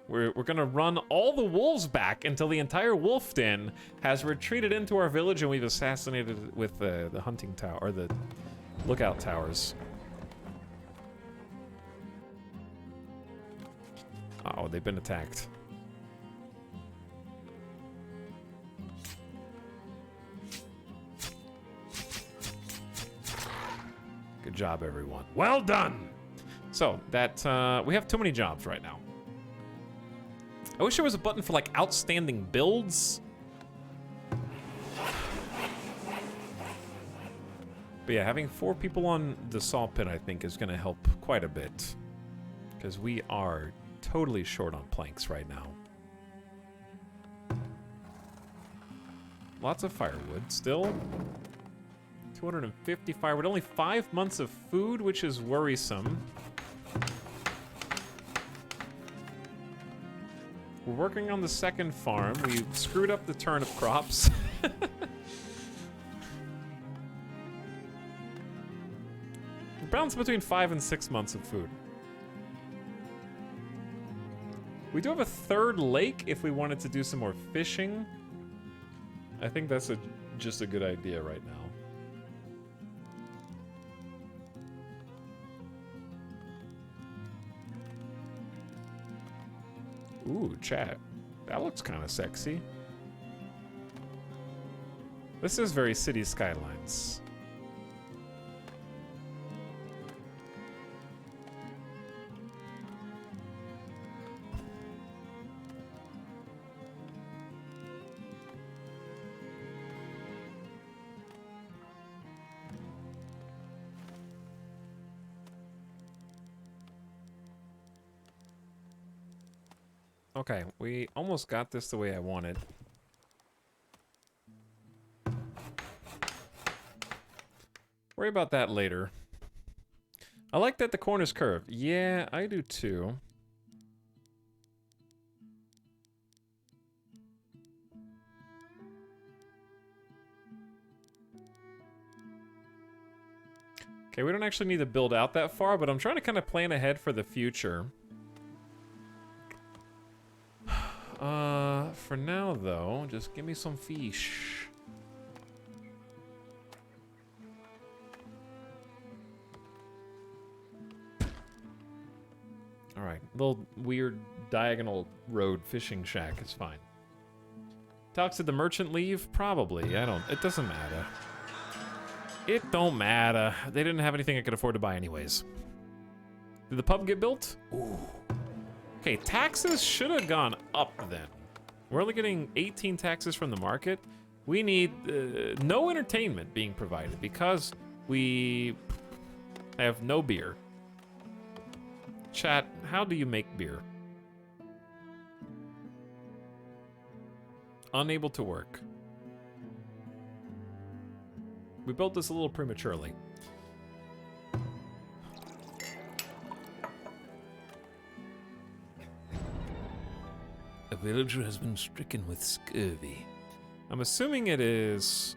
Speaker 1: We're gonna run all the wolves back until the entire wolf den has retreated into our village and we've assassinated it with the hunting tower, or the lookout towers. Uh-oh, they've been attacked. Good job, everyone. Well done! So, that, we have too many jobs right now. I wish there was a button for, like, outstanding builds. But yeah, having 4 people on the saw pit, I think, is going to help quite a bit. Because we are totally short on planks right now. Lots of firewood still. 250 firewood. Only 5 months of food, which is worrisome. We're working on the second farm. We screwed up the turnip crops. We're balanced between 5 and 6 months of food. We do have a 3rd lake if we wanted to do some more fishing. I think that's just a good idea right now. Ooh, chat. That looks kind of sexy. This is very City Skylines. Okay, we almost got this the way I wanted. Worry about that later. I like that the corner's curved. Yeah, I do too. Okay, we don't actually need to build out that far, but I'm trying to kind of plan ahead for the future. For now, though, just give me some fish. Alright, little weird diagonal road fishing shack is fine. Talks did the merchant leave? Probably. It doesn't matter. It don't matter. They didn't have anything I could afford to buy anyways. Did the pub get built? Ooh. Okay, taxes should have gone up then. We're only getting 18 taxes from the market. We need no entertainment being provided because we have no beer. Chat, how do you make beer? Unable to work. We built this a little prematurely.
Speaker 3: A villager has been stricken with scurvy.
Speaker 1: I'm assuming it is...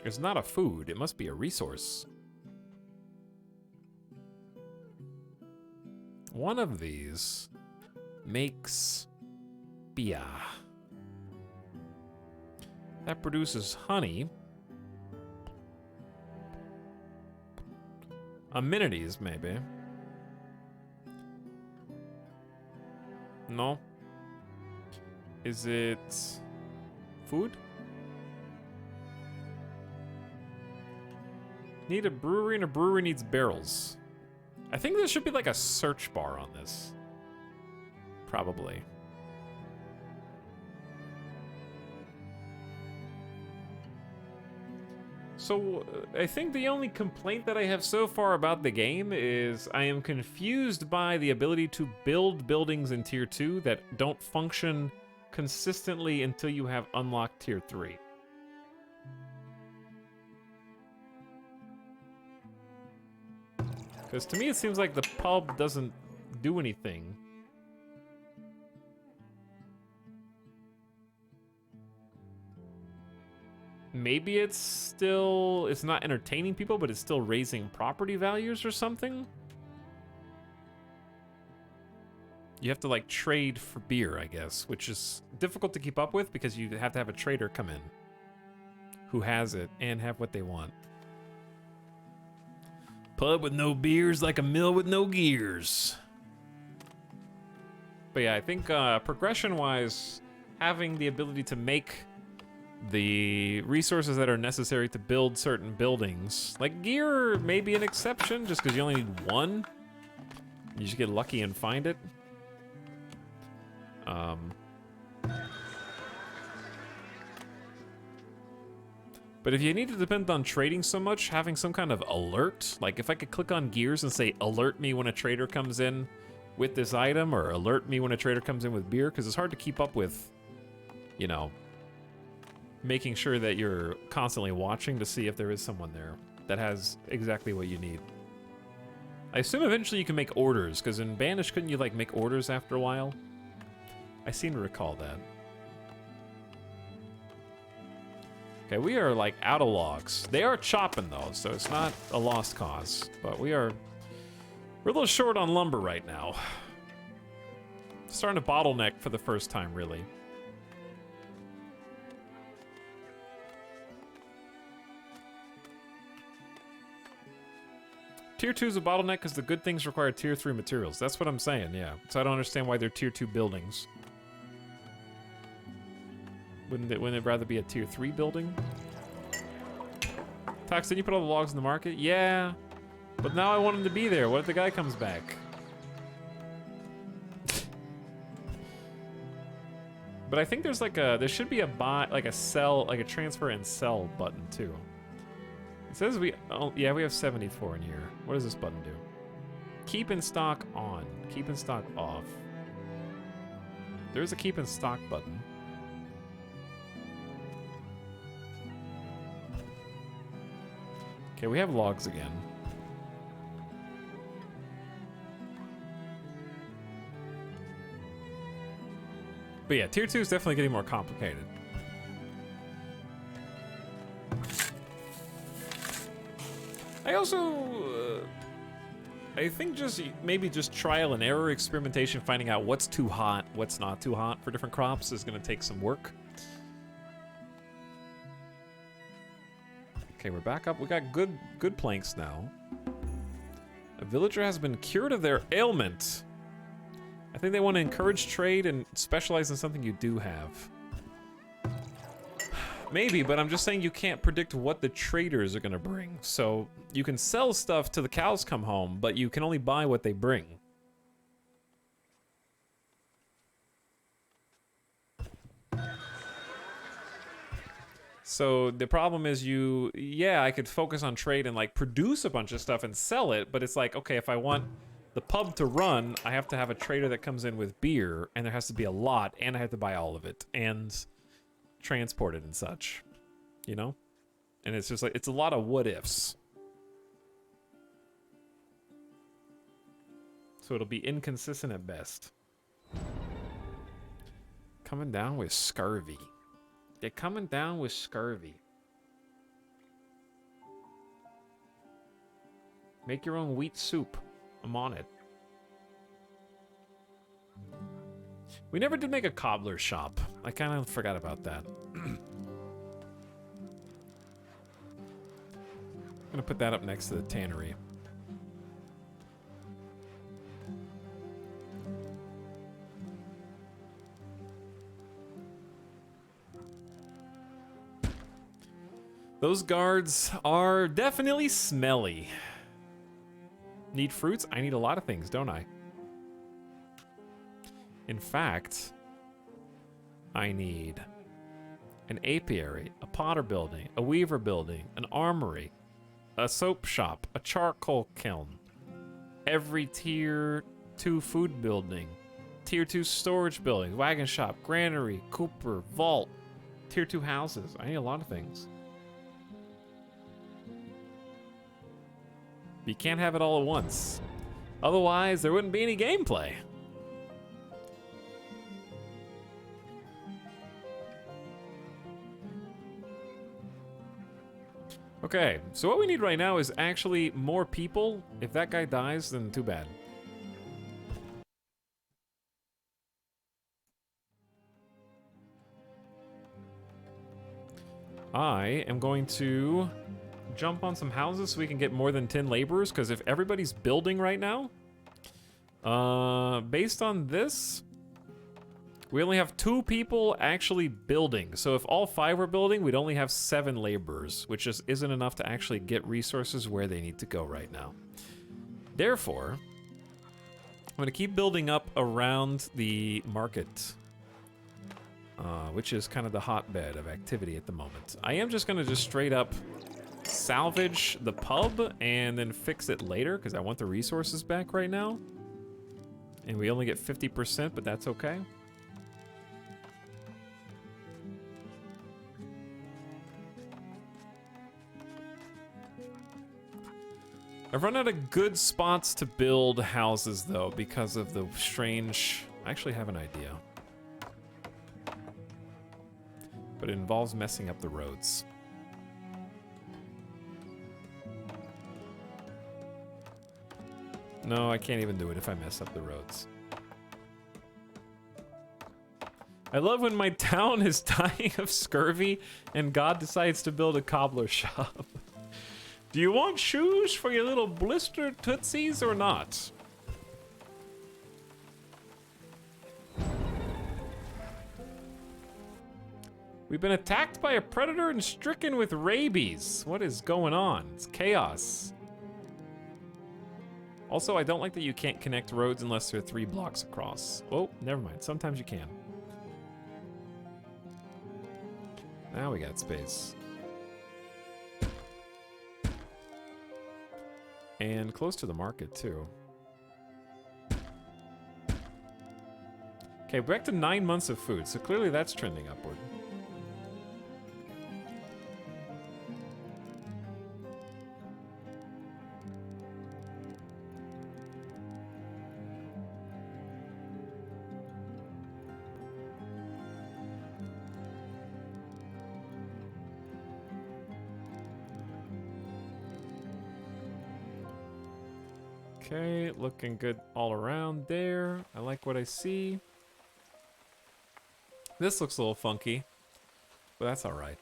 Speaker 1: It's not a food, it must be a resource. One of these makes beer. That produces honey. Amenities, maybe. No. Is it food? Need a brewery, and a brewery needs barrels. I think there should be like a search bar on this. Probably. So, I think the only complaint that I have so far about the game is I am confused by the ability to build buildings in Tier 2 that don't function consistently until you have unlocked Tier 3. Because to me it seems like the pub doesn't do anything. Maybe it's not entertaining people, but it's still raising property values or something? You have to like trade for beer, I guess, which is difficult to keep up with because you have to have a trader come in who has it and have what they want.
Speaker 3: Pub with no beers like a mill with no gears.
Speaker 1: But yeah, I think progression-wise, having the ability to make the resources that are necessary to build certain buildings, like gear may be an exception just because you only need one. You just get lucky and find it. But if you need to depend on trading so much, having some kind of alert, like if I could click on gears and say, alert me when a trader comes in with this item, or alert me when a trader comes in with beer, because it's hard to keep up with, you know, making sure that you're constantly watching to see if there is someone there that has exactly what you need. I assume eventually you can make orders, because in Banish, couldn't you, like, make orders after a while? I seem to recall that. Okay, we are, like, out of logs. They are chopping, though, so it's not a lost cause. But we're a little short on lumber right now. Starting to bottleneck for the first time, really. Tier 2 is a bottleneck because the good things require Tier 3 materials. That's what I'm saying, yeah. So I don't understand why they're Tier 2 buildings. Wouldn't it rather be a Tier 3 building? Tox, did you put all the logs in the market? Yeah. But now I want him to be there. What if the guy comes back? But I think there's like there should be a buy, like a sell, like a transfer and sell button too. It says we have 74 in here. What does this button do? Keep in stock on, keep in stock off. There's a keep in stock button. Okay, we have logs again. But yeah, tier 2 is definitely getting more complicated. I also, I think maybe just trial and error experimentation, finding out what's too hot, what's not too hot for different crops is going to take some work. Okay, we're back up. We got good planks now. A villager has been cured of their ailment. I think they want to encourage trade and specialize in something you do have. Maybe, but I'm just saying you can't predict what the traders are going to bring. So you can sell stuff till the cows come home, but you can only buy what they bring. So the problem is yeah, I could focus on trade and like produce a bunch of stuff and sell it, but it's like, okay, if I want the pub to run, I have to have a trader that comes in with beer, and there has to be a lot, and I have to buy all of it, and transport it and such, you know? And it's just like, it's a lot of what ifs. So it'll be inconsistent at best. Coming down with scurvy. They're coming down with scurvy. Make your own wheat soup. I'm on it. We never did make a cobbler shop. I kind of forgot about that. I'm gonna put that up next to the tannery. Those guards are definitely smelly. Need fruits? I need a lot of things, don't I? In fact, I need an apiary, a potter building, a weaver building, an armory, a soap shop, a charcoal kiln, every tier 2 food building, tier 2 storage building, wagon shop, granary, cooper, vault, tier 2 houses. I need a lot of things. You can't have it all at once. Otherwise, there wouldn't be any gameplay. Okay, so what we need right now is actually more people. If that guy dies, then too bad. I am going to jump on some houses so we can get more than 10 laborers, because if everybody's building right now, based on this, we only have 2 people actually building. So if all 5 were building, we'd only have 7 laborers, which just isn't enough to actually get resources where they need to go right now. Therefore, I'm going to keep building up around the market, which is kind of the hotbed of activity at the moment. I am just going to straight up salvage the pub and then fix it later, because I want the resources back right now. And we only get 50%, but that's okay. I've run out of good spots to build houses, though, because of the strange... I actually have an idea. But it involves messing up the roads. No, I can't even do it if I mess up the roads. I love when my town is dying of scurvy and God decides to build a cobbler shop. Do you want shoes for your little blistered tootsies or not? We've been attacked by a predator and stricken with rabies. What is going on? It's chaos. Also, I don't like that you can't connect roads unless they're 3 blocks across. Oh, never mind. Sometimes you can. Now we got space. And close to the market, too. Okay, back to 9 months of food, so clearly that's trending upward. Okay, looking good all around there. I like what I see. This looks a little funky, but that's all right.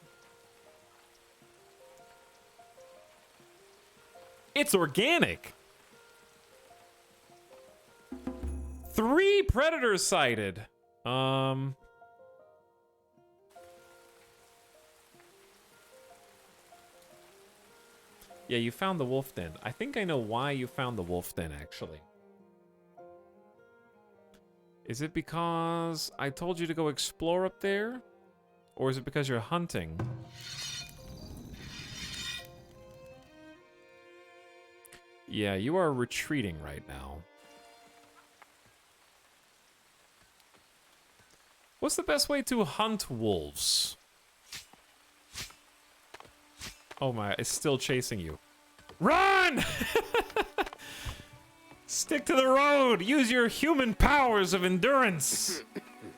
Speaker 1: It's organic. 3 predators sighted. Yeah, you found the wolf den. I think I know why you found the wolf den, actually. Is it because I told you to go explore up there? Or is it because you're hunting? Yeah, you are retreating right now. What's the best way to hunt wolves? Oh my, it's still chasing you. Run! Stick to the road! Use your human powers of endurance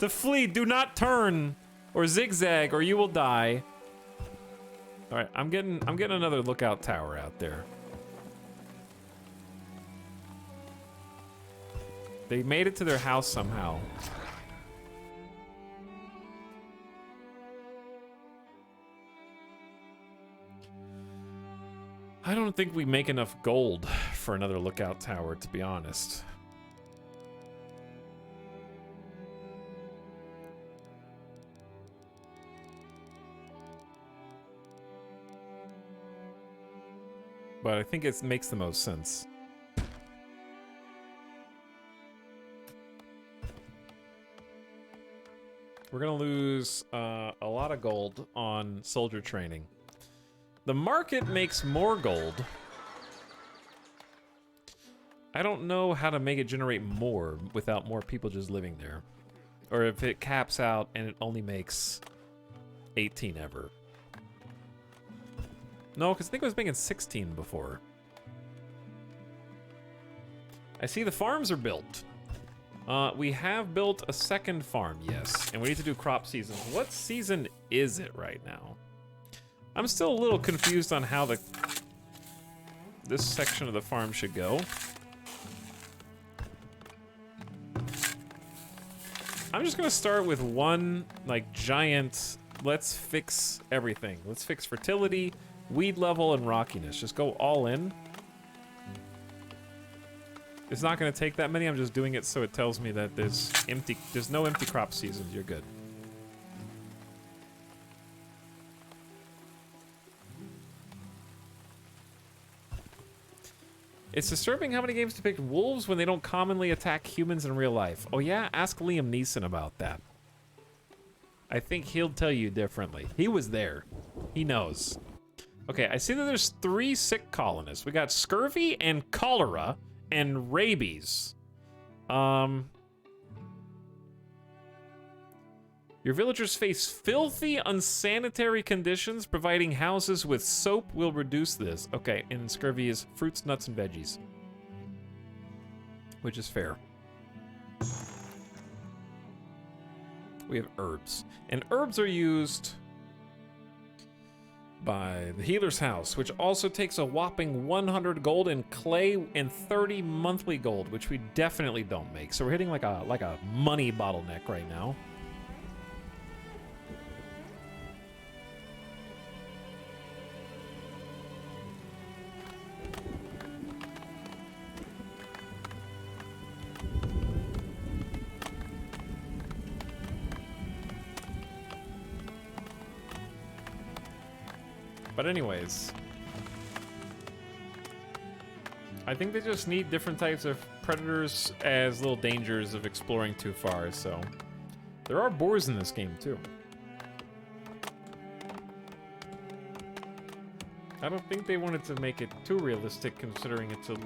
Speaker 1: to flee. Do not turn or zigzag or you will die. Alright, I'm getting another lookout tower out there. They made it to their house somehow. I don't think we make enough gold for another lookout tower, to be honest. But I think it makes the most sense. We're gonna lose a lot of gold on soldier training. The market makes more gold. I don't know how to make it generate more without more people just living there. Or if it caps out and it only makes 18 ever. No, because I think it was making 16 before. I see the farms are built. We have built a second farm, yes. And we need to do crop seasons. What season is it right now? I'm still a little confused on how this section of the farm should go. I'm just gonna start with one, like, giant, let's fix everything. Let's fix fertility, weed level, and rockiness. Just go all in. It's not gonna take that many, I'm just doing it so it tells me that there's no empty crop seasons, you're good. It's disturbing how many games depict wolves when they don't commonly attack humans in real life. Oh yeah? Ask Liam Neeson about that. I think he'll tell you differently. He was there. He knows. Okay, I see that there's 3 sick colonists. We got scurvy and cholera and rabies. Your villagers face filthy, unsanitary conditions. Providing houses with soap will reduce this. Okay, and scurvy is fruits, nuts, and veggies. Which is fair. We have herbs. And herbs are used by the healer's house, which also takes a whopping 100 gold in clay and 30 monthly gold, which we definitely don't make. So we're hitting like a money bottleneck right now. But anyways, I think they just need different types of predators as little dangers of exploring too far, so. There are boars in this game, too. I don't think they wanted to make it too realistic considering it's a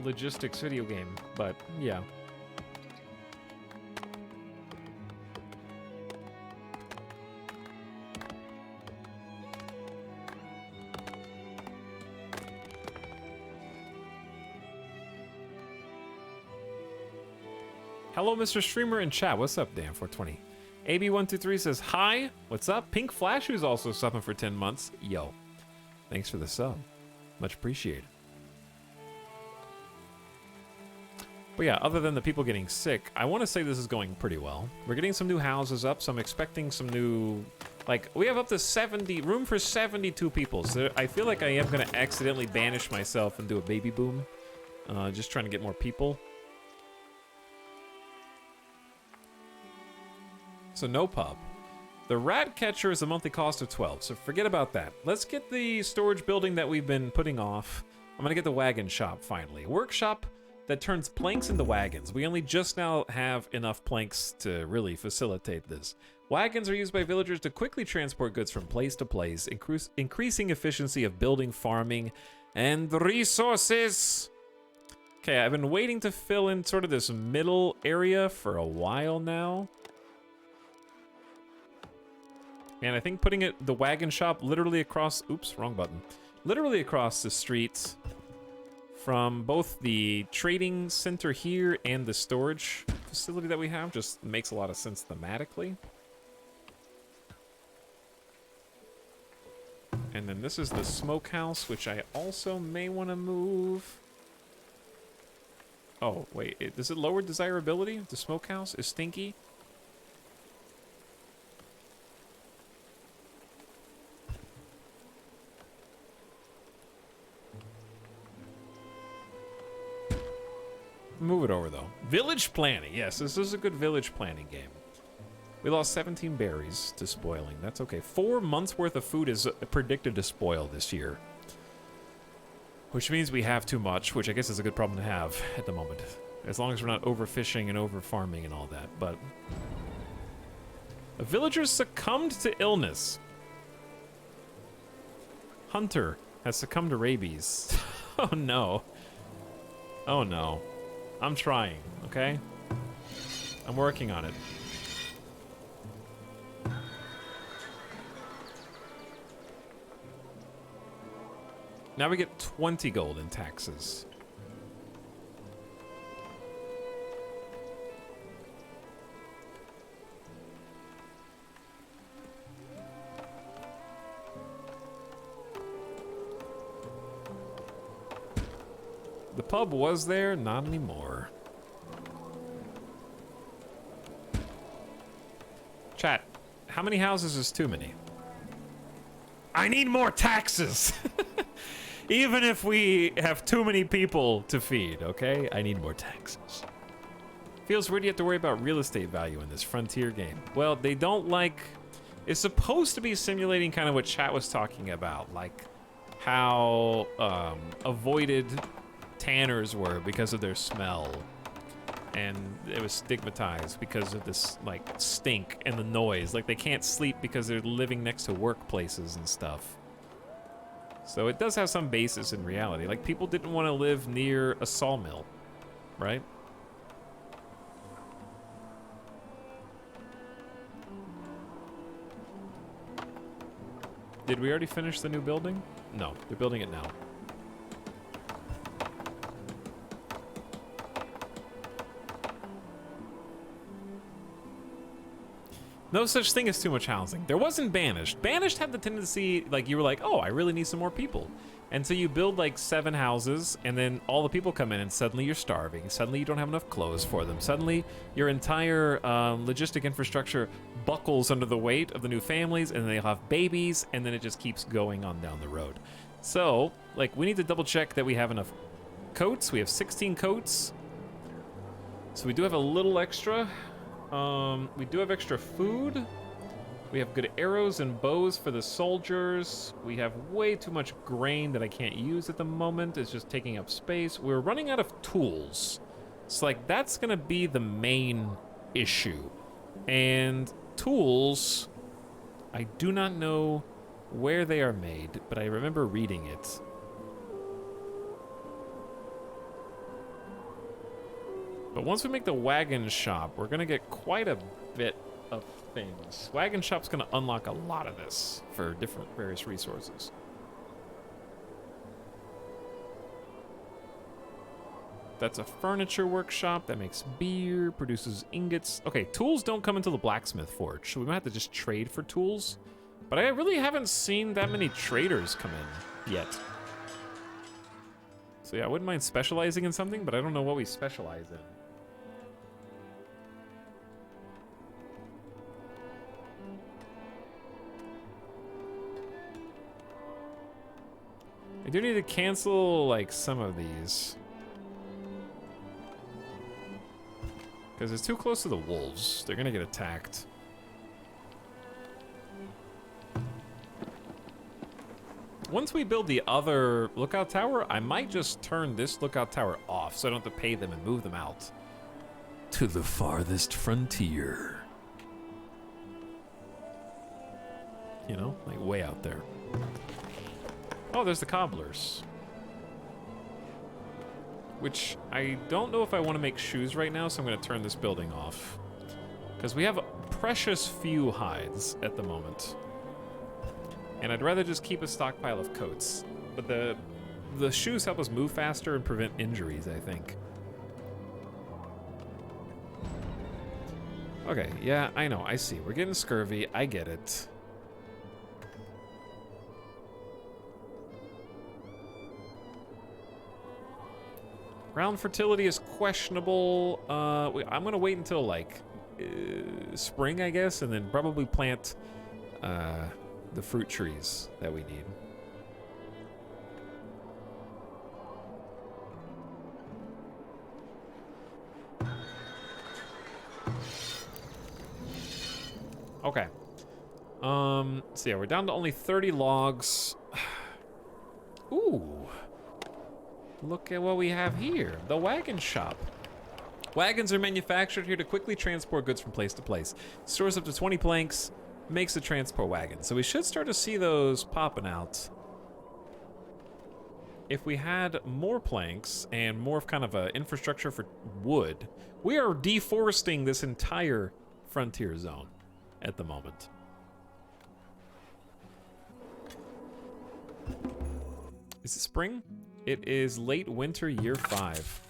Speaker 1: logistics video game, but yeah. Hello, Mr. Streamer in chat. What's up, Dan420? AB123 says, hi, what's up? Pink Flash, who's also subbing for 10 months. Yo, thanks for the sub. Much appreciated. But yeah, other than the people getting sick, I want to say this is going pretty well. We're getting some new houses up, so I'm expecting some new... Like, we have up to 70... room for 72 people, so I feel like I am going to accidentally banish myself and do a baby boom. Just trying to get more people. So no pub. The rat catcher is a monthly cost of 12, so forget about that. Let's get the storage building that we've been putting off. I'm gonna get the wagon shop finally. A workshop that turns planks into wagons. We only just now have enough planks to really facilitate this. Wagons are used by villagers to quickly transport goods from place to place, increasing efficiency of building, farming, and resources. Okay, I've been waiting to fill in sort of this middle area for a while now. And I think putting the wagon shop literally across, oops, wrong button. Literally across the street from both the trading center here and the storage facility that we have just makes a lot of sense thematically. And then this is the smokehouse, which I also may want to move. Oh, wait, does it lower desirability? The smokehouse is stinky. Move it over, though. Village planning. Yes, this is a good village planning game. We lost 17 berries to spoiling. That's okay. 4 months worth of food is predicted to spoil this year. Which means we have too much, which I guess is a good problem to have at the moment. As long as we're not overfishing and overfarming and all that. But a villager succumbed to illness. Hunter has succumbed to rabies. Oh no. Oh no. I'm trying, okay? I'm working on it. Now we get 20 gold in taxes. The pub was there, not anymore. Chat, how many houses is too many? I need more taxes! Even if we have too many people to feed, okay? I need more taxes. Feels weird you have to worry about real estate value in this Frontier game. Well, they don't like... It's supposed to be simulating kind of what chat was talking about, like how avoided tanners were because of their smell. And it was stigmatized because of this, like, stink and the noise. Like, they can't sleep because they're living next to workplaces and stuff. So it does have some basis in reality. Like, people didn't want to live near a sawmill, right? Did we already finish the new building? No, they're building it now. No such thing as too much housing. There wasn't Banished. Banished had the tendency, like, you were like, oh, I really need some more people. And so you build, like, 7 houses, and then all the people come in, and suddenly you're starving. Suddenly you don't have enough clothes for them. Suddenly your entire logistic infrastructure buckles under the weight of the new families, and they'll have babies, and then it just keeps going on down the road. So, like, we need to double check that we have enough coats. We have 16 coats. So we do have a little extra. We do have extra food. We have good arrows and bows for the soldiers. We have way too much grain that I can't use at the moment. It's just taking up space. We're running out of tools. So, like, that's gonna be the main issue. And tools, I do not know where they are made, but I remember reading it. But once we make the wagon shop, we're gonna get quite a bit of things. Wagon shop's gonna unlock a lot of this for different various resources. That's a furniture workshop. That makes beer, produces ingots. Okay, tools don't come into the blacksmith forge, so we might have to just trade for tools. But I really haven't seen that many traders come in yet. So yeah, I wouldn't mind specializing in something, but I don't know what we specialize in. I do need to cancel, like, some of these. Because it's too close to the wolves. They're gonna get attacked. Once we build the other lookout tower, I might just turn this lookout tower off so I don't have to pay them and move them out.
Speaker 3: To the farthest frontier.
Speaker 1: You know, like way out there. Oh, there's the cobblers. Which I don't know if I want to make shoes right now, so I'm going to turn this building off. Because we have precious few hides at the moment. And I'd rather just keep a stockpile of coats. But the shoes help us move faster and prevent injuries, I think. Okay, yeah, I know, I see. We're getting scurvy, I get it. Ground fertility is questionable. I'm gonna wait until like spring, I guess, and then probably plant the fruit trees that we need. Okay. So yeah, we're down to only 30 logs. Ooh. Look at what we have here. The wagon shop. Wagons are manufactured here to quickly transport goods from place to place. Stores up to 20 planks, makes a transport wagon. So we should start to see those popping out. If we had more planks and more of kind of an infrastructure for wood, we are deforesting this entire frontier zone at the moment. Is it spring? It is late winter, year 5.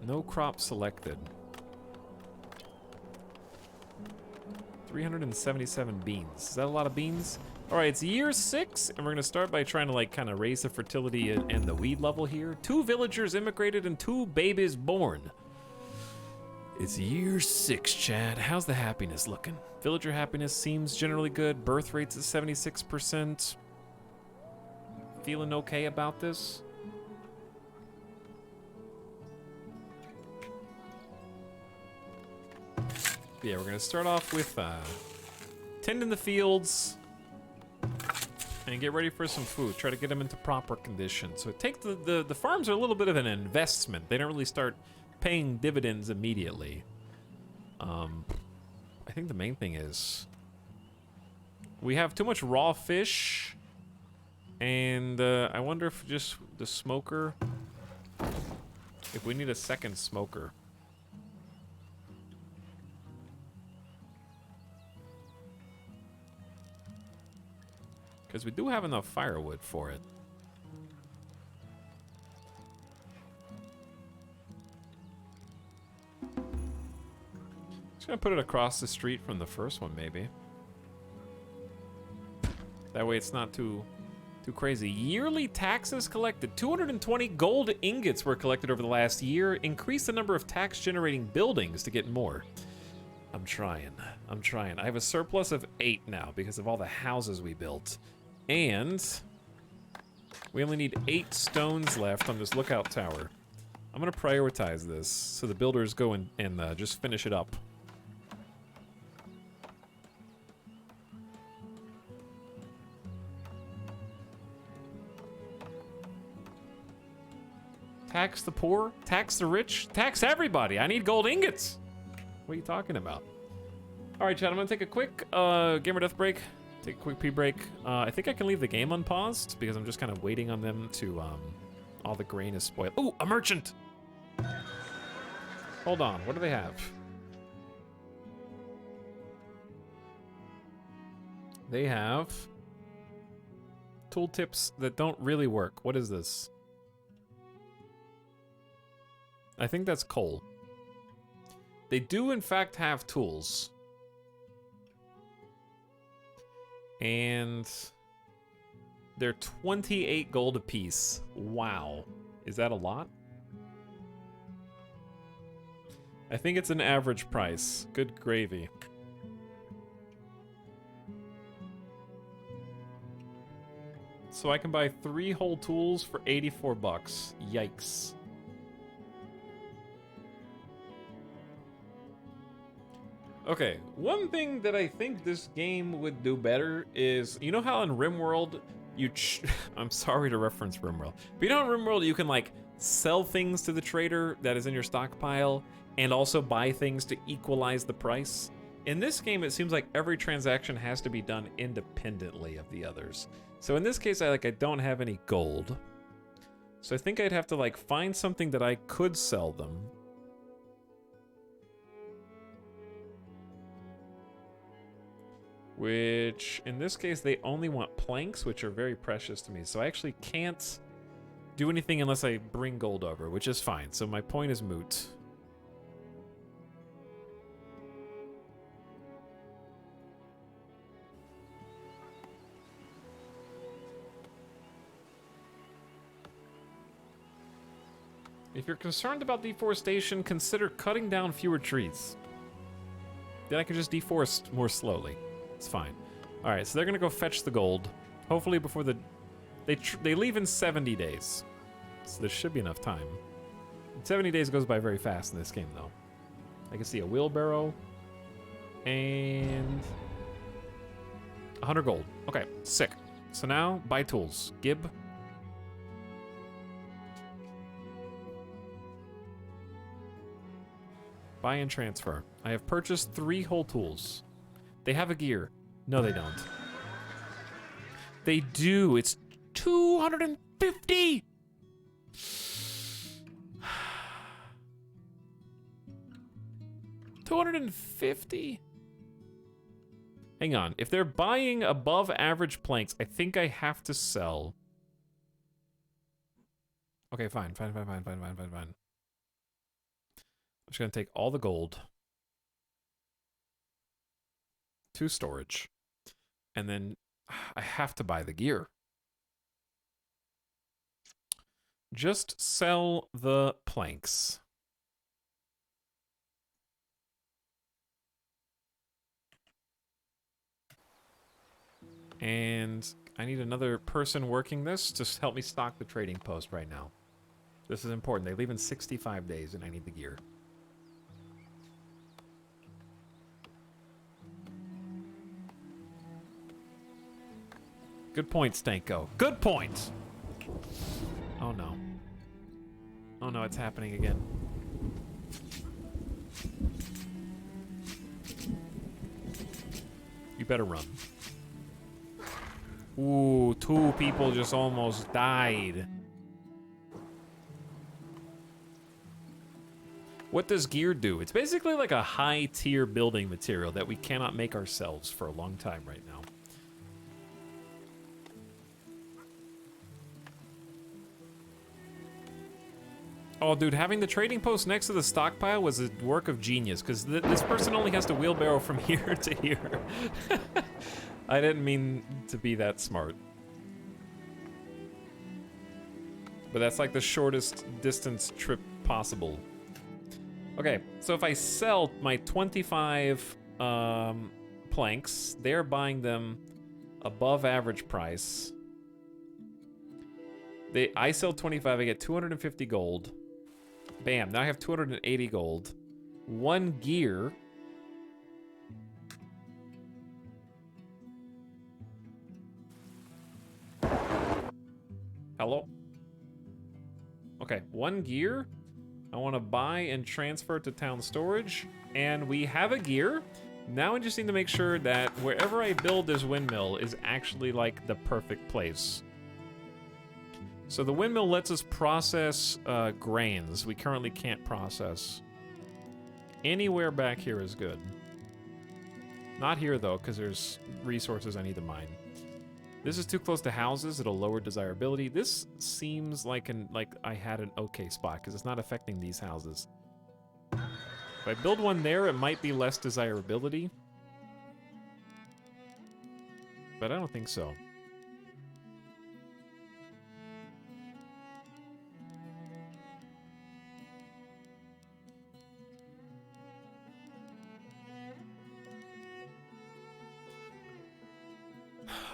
Speaker 1: No crop selected. 377 beans. Is that a lot of beans? All right, it's year 6, and we're gonna start by trying to like kind of raise the fertility and the weed level here. 2 villagers immigrated and 2 babies born. It's year 6, Chad. How's the happiness looking? Villager happiness seems generally good. Birth rate's at 76%. Feeling okay about this? Yeah, we're gonna start off with tending the fields and get ready for some food. Try to get them into proper condition. So it takes the farms are a little bit of an investment. They don't really start paying dividends immediately. I think the main thing is we have too much raw fish, and I wonder if just the smoker, if we need a second smoker. Because we do have enough firewood for it. Just gonna put it across the street from the first one, maybe. That way it's not too crazy. Yearly taxes collected. 220 gold ingots were collected over the last year. Increase the number of tax-generating buildings to get more. I'm trying. I have a surplus of 8 now because of all the houses we built. And we only need 8 stones left on this lookout tower. I'm gonna prioritize this so the builders go and just finish it up. Tax the poor, tax the rich, tax everybody. I need gold ingots. What are you talking about? All right, chat, I'm gonna take a quick gamer death break. Take a quick pee break. I think I can leave the game unpaused because I'm just kind of waiting on them to, all the grain is spoiled. Ooh, a merchant! Hold on, what do they have? They have tooltips that don't really work. What is this? I think that's coal. They do, in fact, have tools. And they're 28 gold apiece. Wow. Is that a lot? I think it's an average price. Good gravy. So I can buy 3 whole tools for 84 bucks. Yikes. Okay, one thing that I think this game would do better is, you know how in RimWorld I'm sorry to reference RimWorld, but you know in RimWorld you can like sell things to the trader that is in your stockpile and also buy things to equalize the price? In this game, it seems like every transaction has to be done independently of the others. So in this case, I don't have any gold. So I think I'd have to like find something that I could sell them. Which, in this case, they only want planks, which are very precious to me. So I actually can't do anything unless I bring gold over, which is fine. So my point is moot. If you're concerned about deforestation, consider cutting down fewer trees. Then I can just deforest more slowly. It's fine. All right, so they're gonna go fetch the gold. Hopefully before they leave in 70 days. So there should be enough time. 70 days goes by very fast in this game, though. I can see a wheelbarrow and 100 gold. Okay, sick. So now buy tools. Gib. Buy and transfer. I have purchased 3 whole tools. They have a gear. No, they don't. They do. It's 250. $250? Hang on. If they're buying above average planks, I think I have to sell. Okay, fine. I'm just gonna take all the gold to storage, and then I have to buy the gear. Just sell the planks. And I need another person working this to help me stock the trading post right now. This is important. They leave in 65 days, and I need the gear. Good point, Stanko. Good point! Oh no. Oh no, it's happening again. You better run. Ooh, 2 people just almost died. What does gear do? It's basically like a high-tier building material that we cannot make ourselves for a long time right now. Oh, dude, having the trading post next to the stockpile was a work of genius, because this person only has to wheelbarrow from here to here. I didn't mean to be that smart. But that's like the shortest distance trip possible. Okay, so if I sell my 25 planks, they're buying them above average price. I sell 25, I get 250 gold. Bam, now I have 280 gold. 1 gear. Hello? Okay, 1 gear. I want to buy and transfer to town storage. And we have a gear. Now I just need to make sure that wherever I build this windmill is actually like the perfect place. So the windmill lets us process grains. We currently can't process. Anywhere back here is good. Not here, though, because there's resources I need to mine. This is too close to houses. It'll lower desirability. This seems like I had an okay spot, because it's not affecting these houses. If I build one there, it might be less desirability. But I don't think so.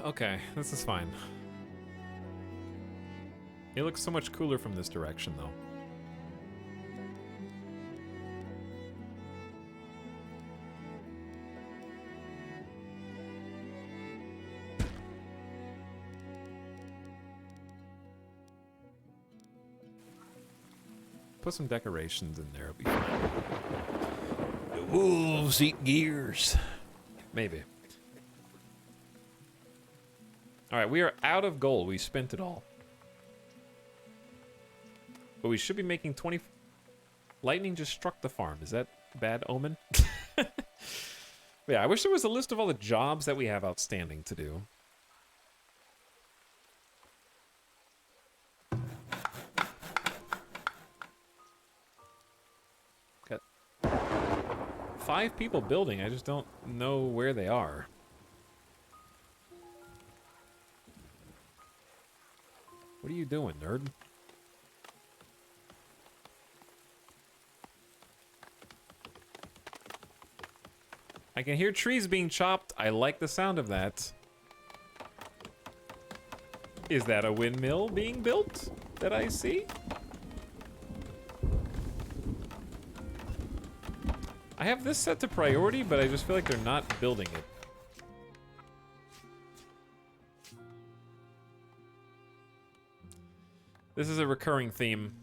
Speaker 1: Okay, this is fine. It looks so much cooler from this direction, though. Put some decorations in there, it'll be fine.
Speaker 3: The wolves eat gears.
Speaker 1: Maybe. Alright, we are out of gold. We spent it all. But we should be making 20... Lightning just struck the farm. Is that bad omen? Yeah, I wish there was a list of all the jobs that we have outstanding to do. Got 5 people building. I just don't know where they are. What are you doing, nerd? I can hear trees being chopped. I like the sound of that. Is that a windmill being built that I see? I have this set to priority, but I just feel like they're not building it. This is a recurring theme.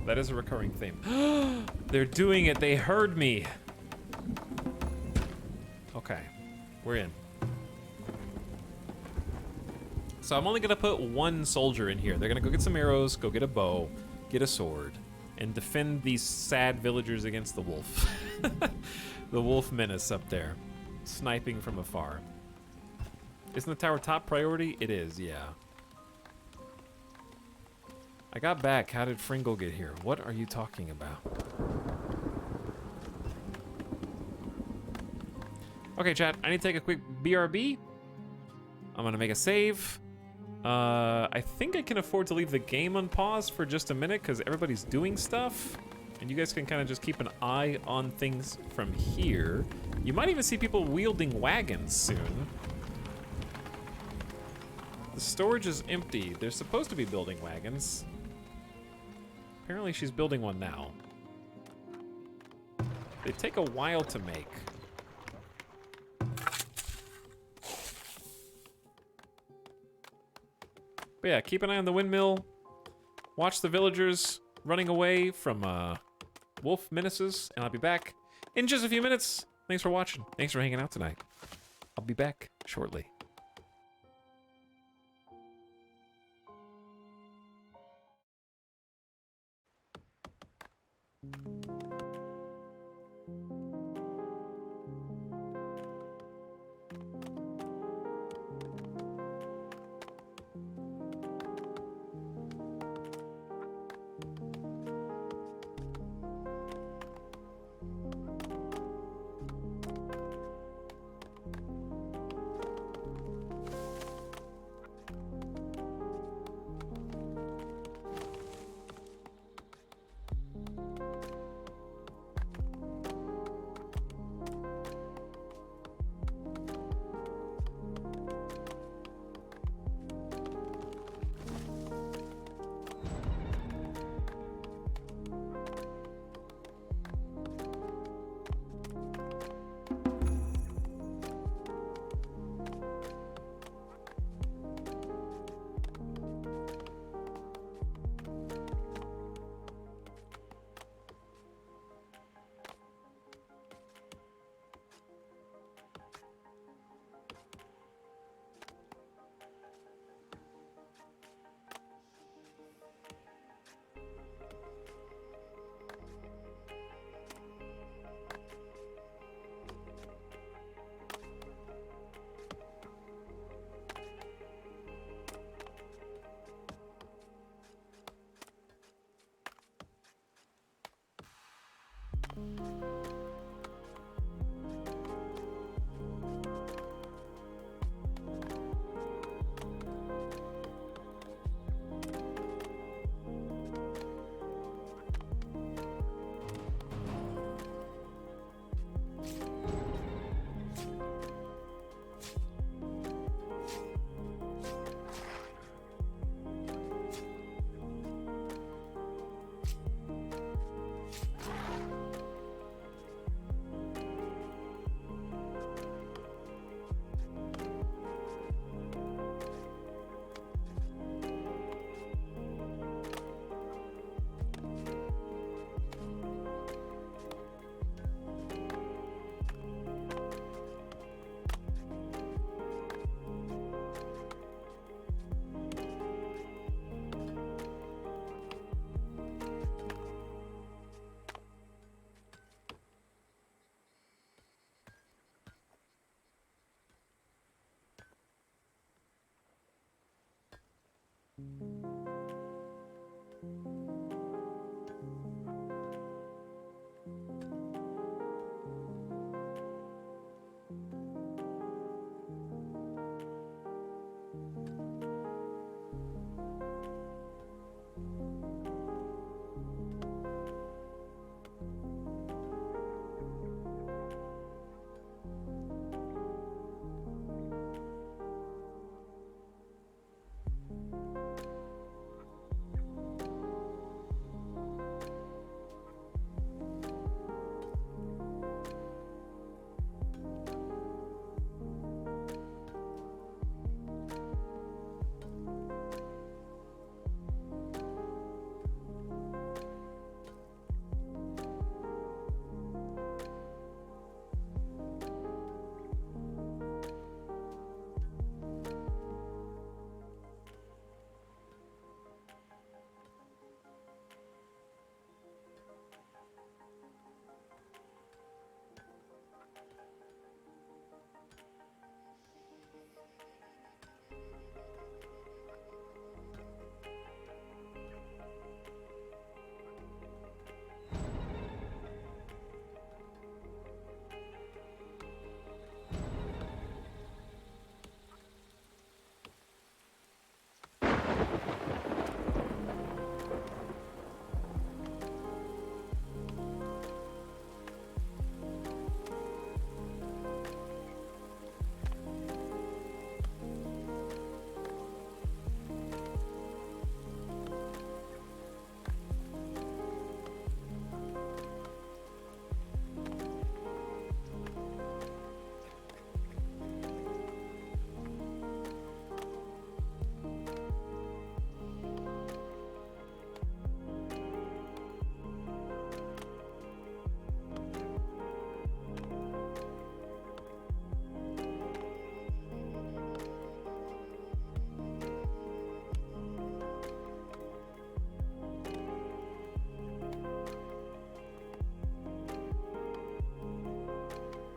Speaker 1: That is a recurring theme. They're doing it. They heard me. Okay. We're in. So I'm only going to put one soldier in here. They're going to go get some arrows, go get a bow, get a sword, and defend these sad villagers against the wolf. The wolf menace up there, sniping from afar. Isn't the tower top priority? It is, yeah. I got back. How did Fringle get here? What are you talking about? Okay, chat. I need to take a quick BRB. I'm gonna make a save. I think I can afford to leave the game on pause for just a minute because everybody's doing stuff. And you guys can kind of just keep an eye on things from here. You might even see people wielding wagons soon. The storage is empty. They're supposed to be building wagons. Apparently she's building one now. They take a while to make. But yeah, keep an eye on the windmill. Watch the villagers running away from wolf menaces, and I'll be back in just a few minutes. Thanks for watching. Thanks for hanging out tonight. I'll be back shortly.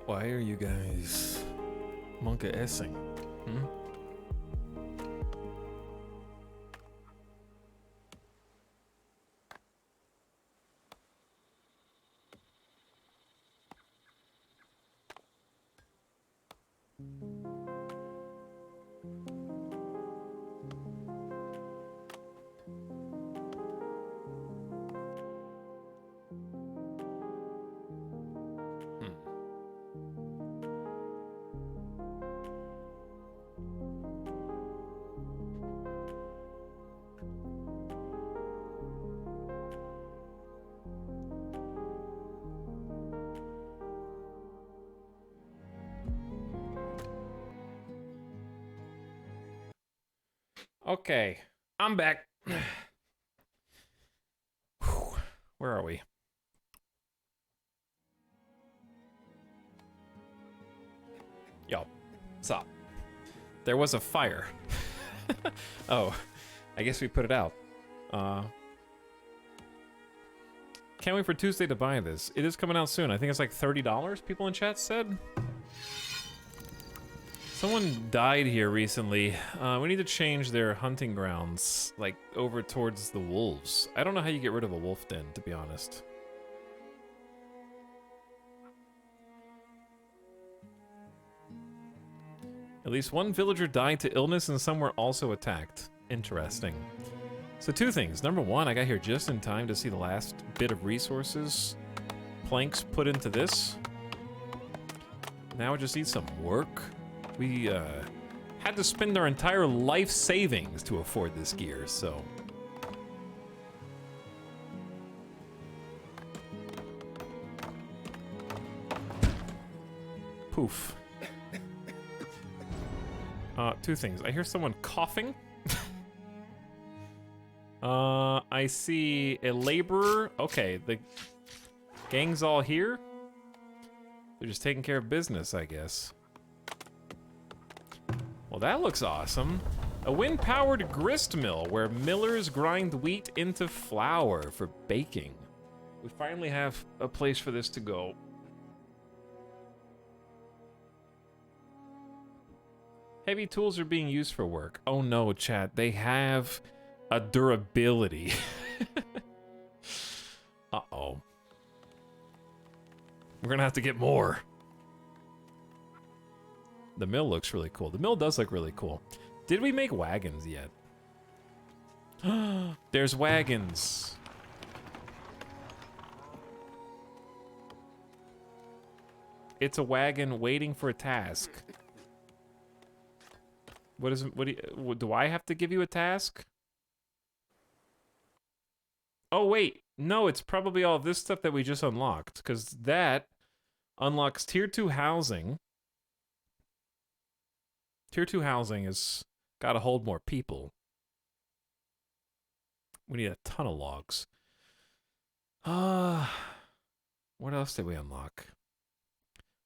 Speaker 1: Why are you guys monka-essing? Hmm? Okay, I'm back. Whew. Where are we? Yo, what's up? There was a fire. Oh, I guess we put it out. Can't wait for Tuesday to buy this. It is coming out soon. I think it's like $30, people in chat said. Someone died here recently. We need to change their hunting grounds, like, over towards the wolves. I don't know how you get rid of a wolf den, to be honest. At least one villager died to illness and some were also attacked. Interesting. So two things. Number one, I got here just in time to see the last bit of resources. Planks put into this. Now we just need some work. We had to spend our entire life savings to afford this gear, so... Poof. Two things. I hear someone coughing. I see a laborer. Okay, the gang's all here. They're just taking care of business, I guess. Well, that looks awesome. A wind-powered grist mill where millers grind wheat into flour for baking. We finally have a place for this to go. Heavy tools are being used for work. Oh no, chat. They have a durability. Uh-oh. We're gonna have to get more. The mill looks really cool. The mill does look really cool. Did we make wagons yet? There's wagons. It's a wagon waiting for a task. What is it? Do I have to give you a task? Oh wait, no, it's probably all this stuff that we just unlocked, because that unlocks tier 2 housing. Tier 2 housing is gotta hold more people. We need a ton of logs. What else did we unlock?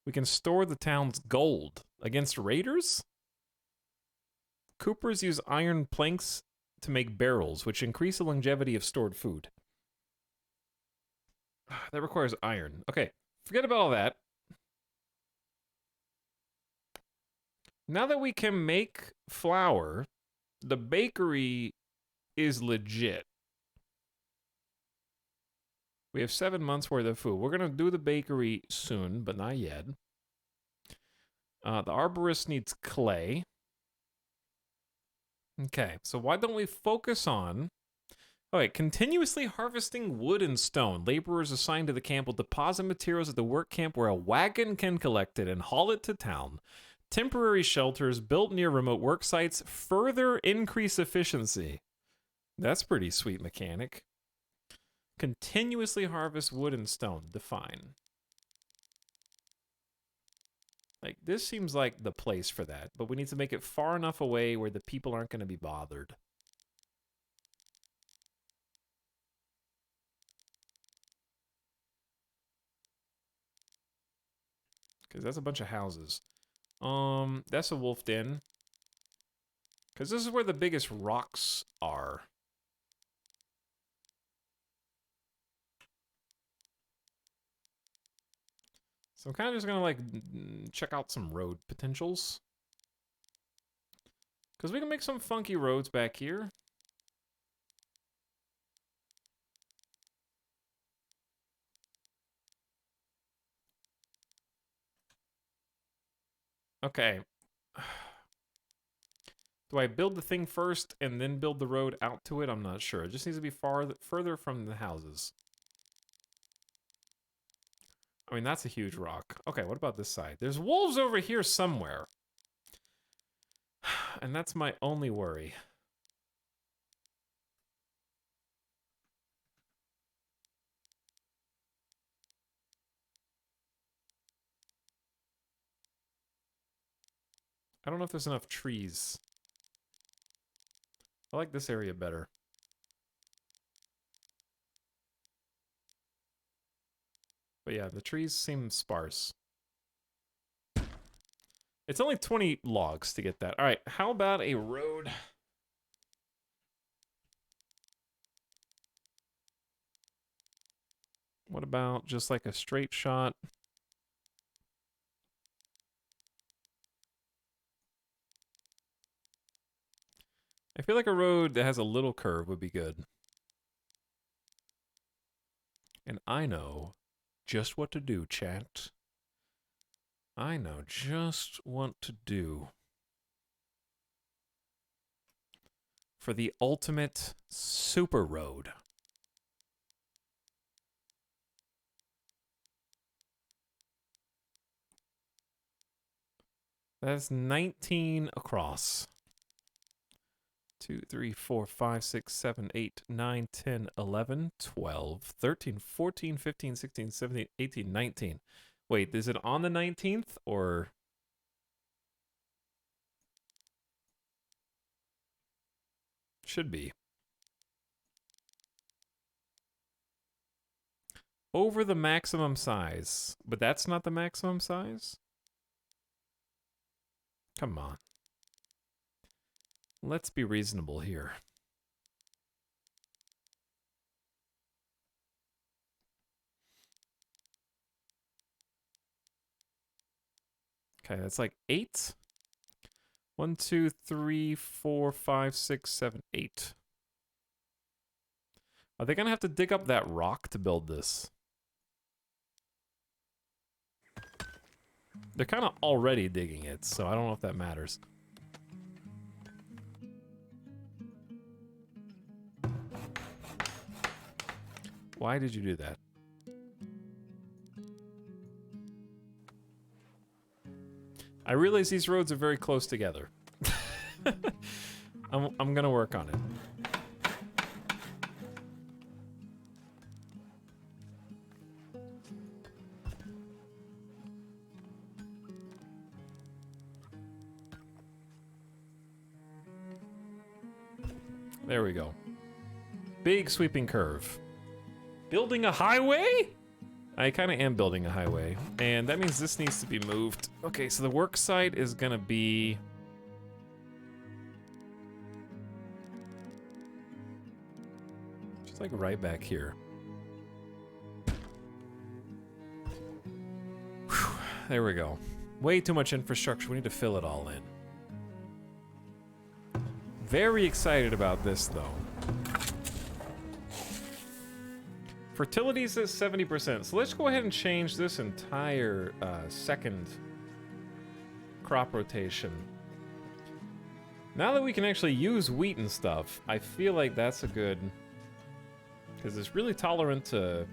Speaker 1: We can store the town's gold against raiders? Coopers use iron planks to make barrels, which increase the longevity of stored food. That requires iron. Okay, forget about all that. Now that we can make flour, the bakery is legit. We have 7 months worth of food. We're going to do the bakery soon, but not yet. The arborist needs clay. Okay, so why don't we focus on... All right, continuously harvesting wood and stone. Laborers assigned to the camp will deposit materials at the work camp where a wagon can collect it and haul it to town. Temporary shelters built near remote work sites further increase efficiency. That's pretty sweet mechanic. Continuously harvest wood and stone. Define. Like, this seems like the place for that, but we need to make it far enough away where the people aren't going to be bothered. Because that's a bunch of houses. That's a wolf den. Because this is where the biggest rocks are. So I'm kind of just going to, like, check out some road potentials. Because we can make some funky roads back here. Okay. Do I build the thing first and then build the road out to it? I'm not sure. It just needs to be further from the houses. I mean, that's a huge rock. Okay, what about this side? There's wolves over here somewhere. And that's my only worry. I don't know if there's enough trees. I like this area better. But yeah, the trees seem sparse. It's only 20 logs to get that. All right, how about a road? What about just like a straight shot? I feel like a road that has a little curve would be good. And I know just what to do, chat. I know just what to do. For the ultimate super road. That's 19 across. 2, 3, 4, 5, 6, 7, 8, 9, 10, 11, 12, 13, 14, 15, 16, 17, 18, 19. Wait, is it on the 19th or... Should be. Over the maximum size. But that's not the maximum size? Come on. Let's be reasonable here. Okay, that's like 8. 1, 2, 3, 4, 5, 6, 7, 8. Are they gonna have to dig up that rock to build this? They're kind of already digging it, so I don't know if that matters. Why did you do that? I realize these roads are very close together. I'm gonna work on it. There we go. Big sweeping curve. Building a highway? I kind of am building a highway, and that means this needs to be moved. Okay, so the work site is gonna be... just like right back here. Whew, there we go. Way too much infrastructure, we need to fill it all in. Very excited about this, though. Fertility is at 70%, so let's go ahead and change this entire second crop rotation. Now that we can actually use wheat and stuff, I feel like that's a good... because it's really tolerant to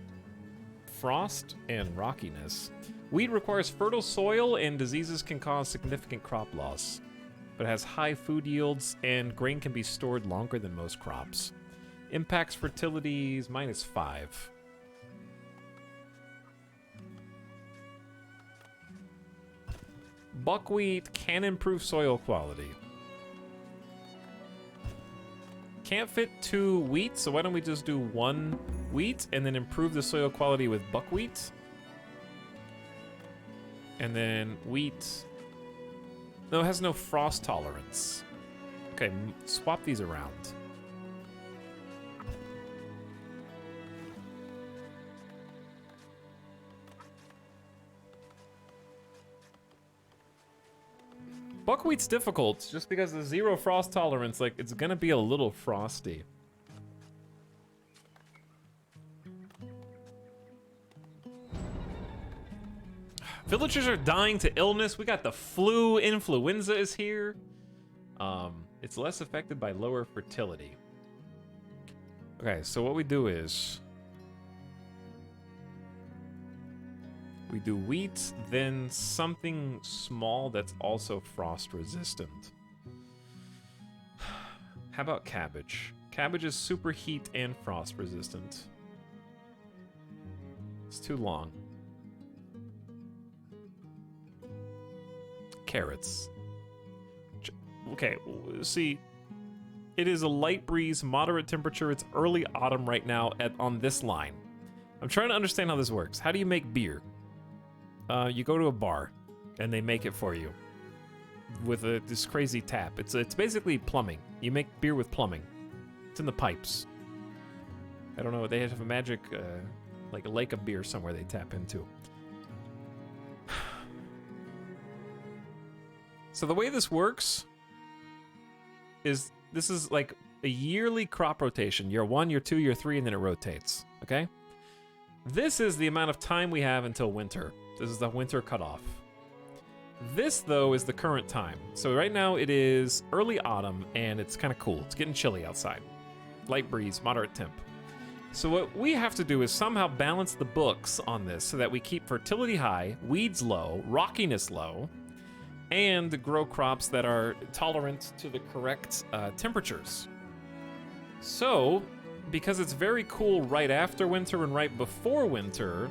Speaker 1: frost and rockiness. Wheat requires fertile soil, and diseases can cause significant crop loss, but it has high food yields, and grain can be stored longer than most crops. Impacts fertilities -5. Buckwheat can improve soil quality. Can't fit 2 wheat, so why don't we just do 1 wheat and then improve the soil quality with buckwheat? And then wheat... no, it has no frost tolerance. Okay, swap these around. Buckwheat's difficult just because of 0 frost tolerance. Like, it's gonna be a little frosty. Villagers are dying to illness. We got the flu. Influenza is here. It's less affected by lower fertility. Okay, so what we do is... we do wheat, then something small that's also frost resistant. How about cabbage? Cabbage is super heat and frost resistant. It's too long. Carrots. Okay, see, it is a light breeze, moderate temperature. It's early autumn right now on this line. I'm trying to understand how this works. How do you make beer? You go to a bar, and they make it for you with this crazy tap. It's basically plumbing. You make beer with plumbing. It's in the pipes. I don't know. They have a magic, like a lake of beer somewhere they tap into. So the way this works is this is like a yearly crop rotation. Year 1, year 2, year 3, and then it rotates. Okay? This is the amount of time we have until winter. This is the winter cutoff. This, though, is the current time. So right now it is early autumn, and it's kind of cool. It's getting chilly outside. Light breeze, moderate temp. So what we have to do is somehow balance the books on this so that we keep fertility high, weeds low, rockiness low, and grow crops that are tolerant to the correct temperatures. So, because it's very cool right after winter and right before winter,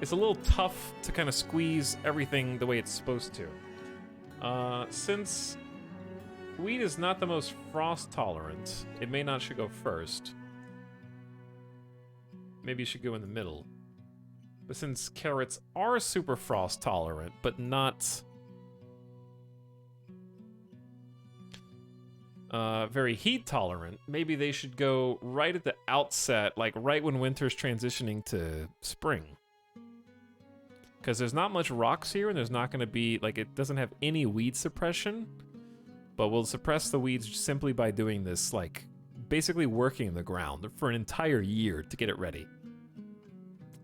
Speaker 1: it's a little tough to kind of squeeze everything the way it's supposed to. Since wheat is not the most frost tolerant, it may not should go first. Maybe it should go in the middle. But since carrots are super frost tolerant, but not very heat tolerant, maybe they should go right at the outset, like right when winter's transitioning to spring. Because there's not much rocks here, and there's not going to be, like, it doesn't have any weed suppression. But we'll suppress the weeds simply by doing this, like, basically working the ground for an entire year to get it ready.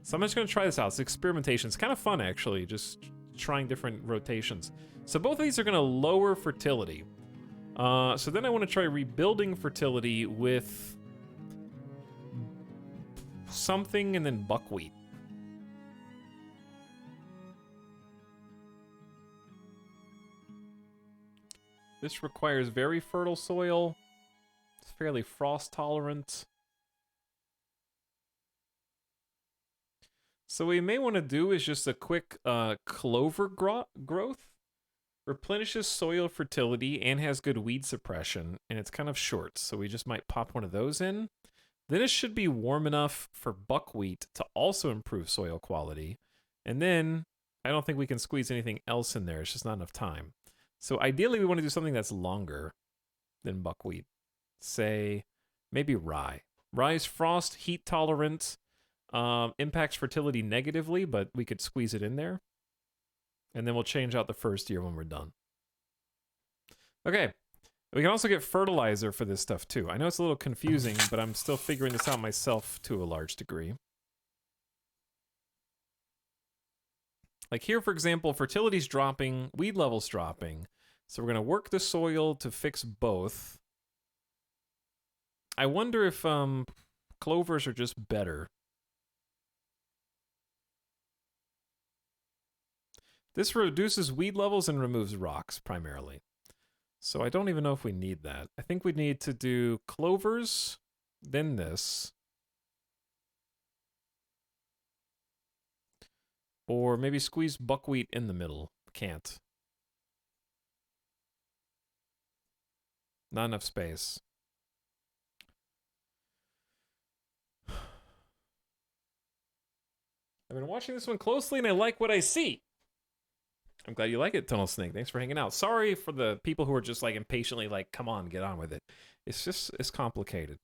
Speaker 1: So I'm just going to try this out. It's experimentation. It's kind of fun, actually, just trying different rotations. So both of these are going to lower fertility. So then I want to try rebuilding fertility with something and then buckwheat. This requires very fertile soil. It's fairly frost tolerant. So what we may want to do is just a quick clover growth. Replenishes soil fertility and has good weed suppression, and it's kind of short, so we just might pop one of those in. Then it should be warm enough for buckwheat to also improve soil quality. And then I don't think we can squeeze anything else in there. It's just not enough time. So ideally, we want to do something that's longer than buckwheat. Say, maybe rye. Rye is frost, heat tolerant, impacts fertility negatively, but we could squeeze it in there. And then we'll change out the first year when we're done. Okay. We can also get fertilizer for this stuff, too. I know it's a little confusing, but I'm still figuring this out myself to a large degree. Like here, for example, fertility's dropping, weed level's dropping. So we're going to work the soil to fix both. I wonder if clovers are just better. This reduces weed levels and removes rocks, primarily. So I don't even know if we need that. I think we need to do clovers, then this. Or maybe squeeze buckwheat in the middle. Can't. Not enough space. I've been watching this one closely and I like what I see. I'm glad you like it, Tunnel Snake. Thanks for hanging out. Sorry for the people who are just like impatiently like, come on, get on with it. It's complicated.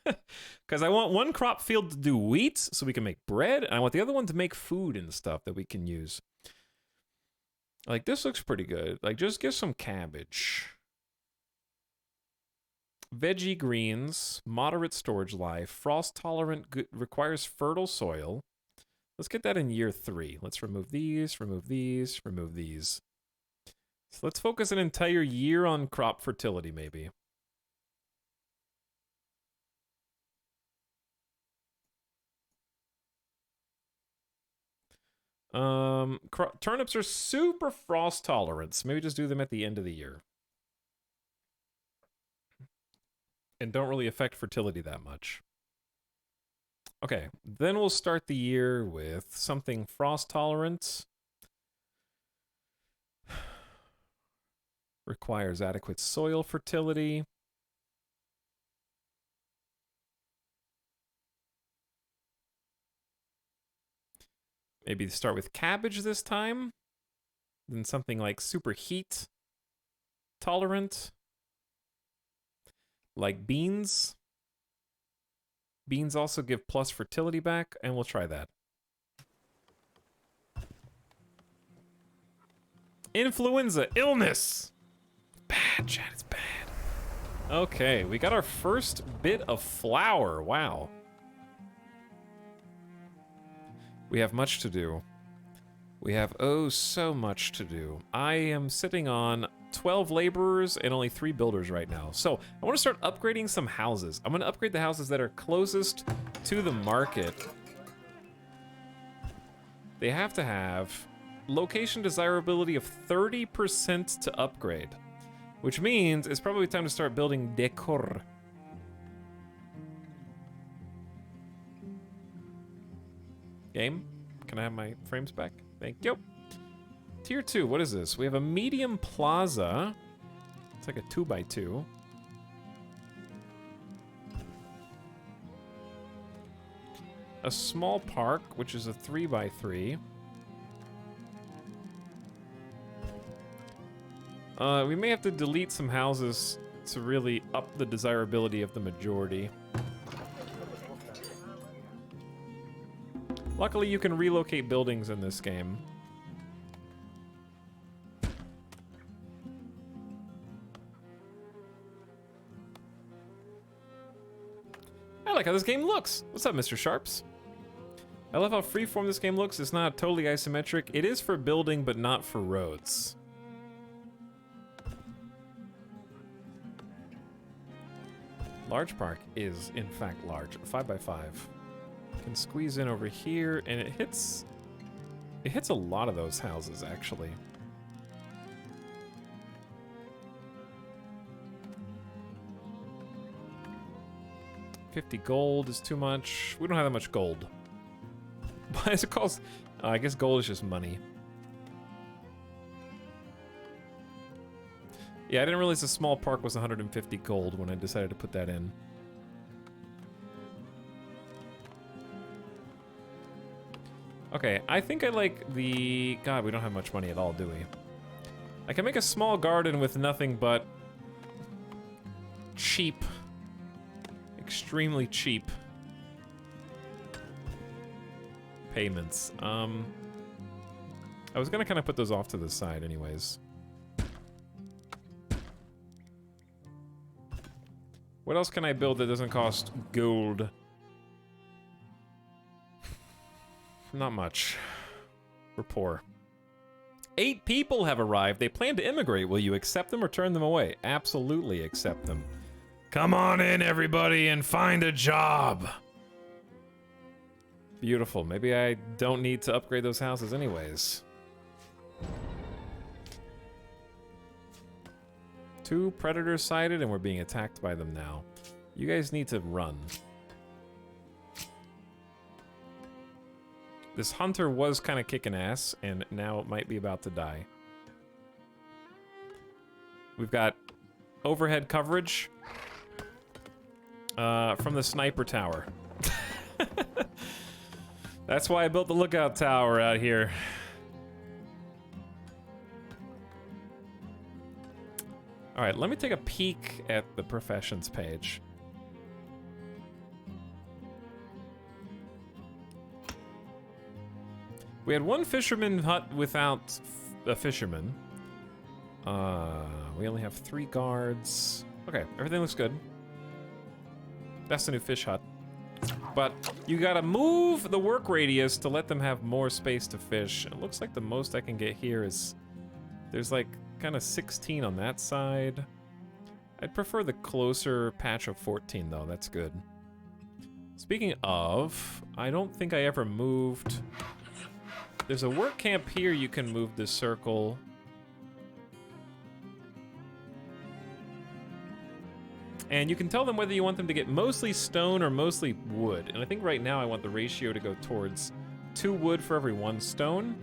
Speaker 1: Because I want one crop field to do wheat so we can make bread, and I want the other one to make food and stuff that we can use. Like, this looks pretty good. Like, just get some cabbage. Veggie greens, moderate storage life, frost tolerant, requires fertile soil. Let's get that in year 3. Let's remove these, remove these, remove these. So let's focus an entire year on crop fertility, maybe. Turnips are super frost tolerant, so maybe just do them at the end of the year. And don't really affect fertility that much. Okay, then we'll start the year with something frost tolerant. Requires adequate soil fertility. Maybe start with cabbage this time. Then something like super heat tolerant. Like beans. Beans also give plus fertility back, and we'll try that. Influenza, illness. Bad, Chad, it's bad. Okay, we got our first bit of flour. Wow. We have much to do. We have, oh, so much to do. I am sitting on 12 laborers and only 3 builders right now. So I want to start upgrading some houses. I'm going to upgrade the houses that are closest to the market. They have to have location desirability of 30% to upgrade, which means it's probably time to start building decor. Game, can I have my frames back? Thank you. Tier 2, what is this? We have a medium plaza. It's like a 2x2. A small park, which is a 3x3. We may have to delete some houses to really up the desirability of the majority. Luckily, you can relocate buildings in this game. I like how this game looks. What's up, Mr. Sharps? I love how freeform this game looks. It's not totally isometric. It is for building, but not for roads. Large park is, in fact, large. 5x5. Can squeeze in over here, and it hits a lot of those houses, actually. $50 gold is too much. We don't have that much gold. Why is it called? I guess gold is just money. Yeah, I didn't realize the small park was 150 gold when I decided to put that in. Okay, I think I like the... God, we don't have much money at all, do we? I can make a small garden with nothing but cheap, extremely cheap payments. I was gonna kind of put those off to the side anyways. What else can I build that doesn't cost gold? Not much. We're poor. 8 people have arrived. They plan to immigrate. Will you accept them or turn them away? Absolutely accept them. Come on in, everybody, and find a job. Beautiful. Maybe I don't need to upgrade those houses anyways. 2 predators sighted, and we're being attacked by them now. You guys need to run. This hunter was kind of kicking ass, and now it might be about to die. We've got overhead coverage from the sniper tower. That's why I built the lookout tower out here. All right, let me take a peek at the professions page. We had 1 fisherman hut without a fisherman. We only have 3 guards. Okay, everything looks good. That's the new fish hut. But you gotta move the work radius to let them have more space to fish. It looks like the most I can get here is... There's like kind of 16 on that side. I'd prefer the closer patch of 14 though, that's good. Speaking of, I don't think I ever moved... There's a work camp here you can move this circle. And you can tell them whether you want them to get mostly stone or mostly wood. And I think right now I want the ratio to go towards 2 wood for every 1 stone.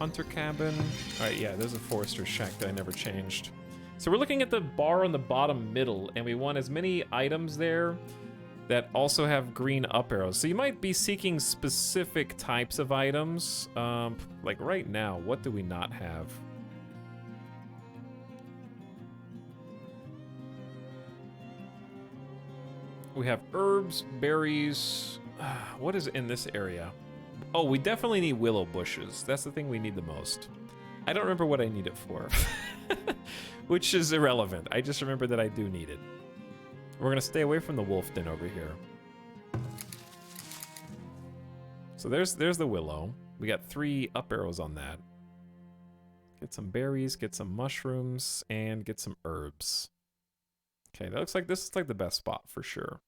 Speaker 1: Hunter cabin. All right, yeah, there's a forester's shack that I never changed. So we're looking at the bar on the bottom middle, and we want as many items there that also have green up arrows. So you might be seeking specific types of items. Like right now, what do we not have? We have herbs, berries. What is in this area? Oh, we definitely need willow bushes. That's the thing we need the most. I don't remember what I need it for, which is irrelevant. I just remember that I do need it. We're gonna stay away from the wolf den over here. So there's the willow. We got 3 up arrows on that. Get some berries, get some mushrooms, and get some herbs. Okay, that looks like this is like the best spot for sure.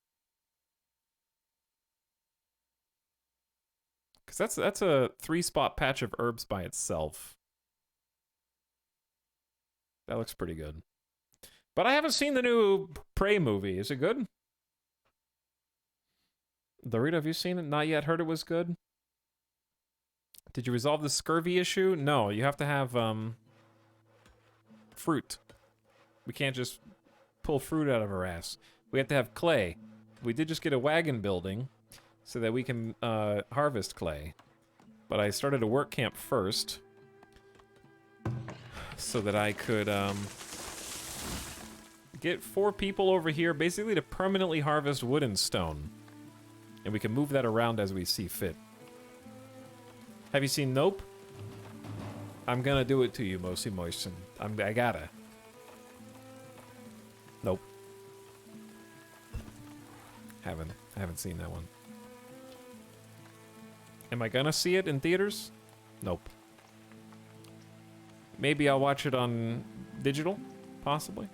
Speaker 1: Because that's a 3-spot patch of herbs by itself. That looks pretty good. But I haven't seen the new Prey movie. Is it good? Dorito, have you seen it? Not yet. Heard it was good. Did you resolve the scurvy issue? No, you have to have fruit. We can't just pull fruit out of our ass. We have to have clay. We did just get a wagon building so that we can harvest clay. But I started a work camp first so that I could get 4 people over here basically to permanently harvest wood and stone. And we can move that around as we see fit. Have you seen Nope? I'm gonna do it to you, I gotta. Nope. Haven't seen that one. Am I gonna see it in theaters? Nope. Maybe I'll watch it on digital, possibly.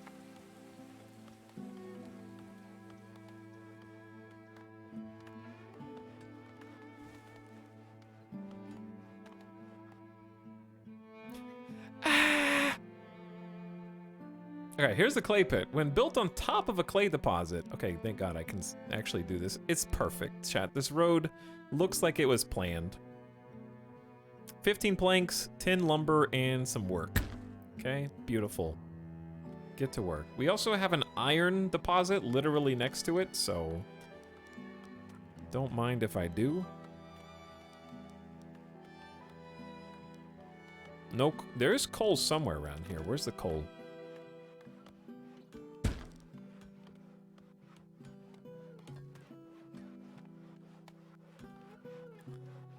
Speaker 1: Okay, here's the clay pit. When built on top of a clay deposit, okay, thank God I can actually do this. It's perfect, chat. This road looks like it was planned. 15 planks, 10 lumber, and some work. Okay, beautiful. Get to work. We also have an iron deposit literally next to it, so don't mind if I do. No, there is coal somewhere around here. Where's the coal?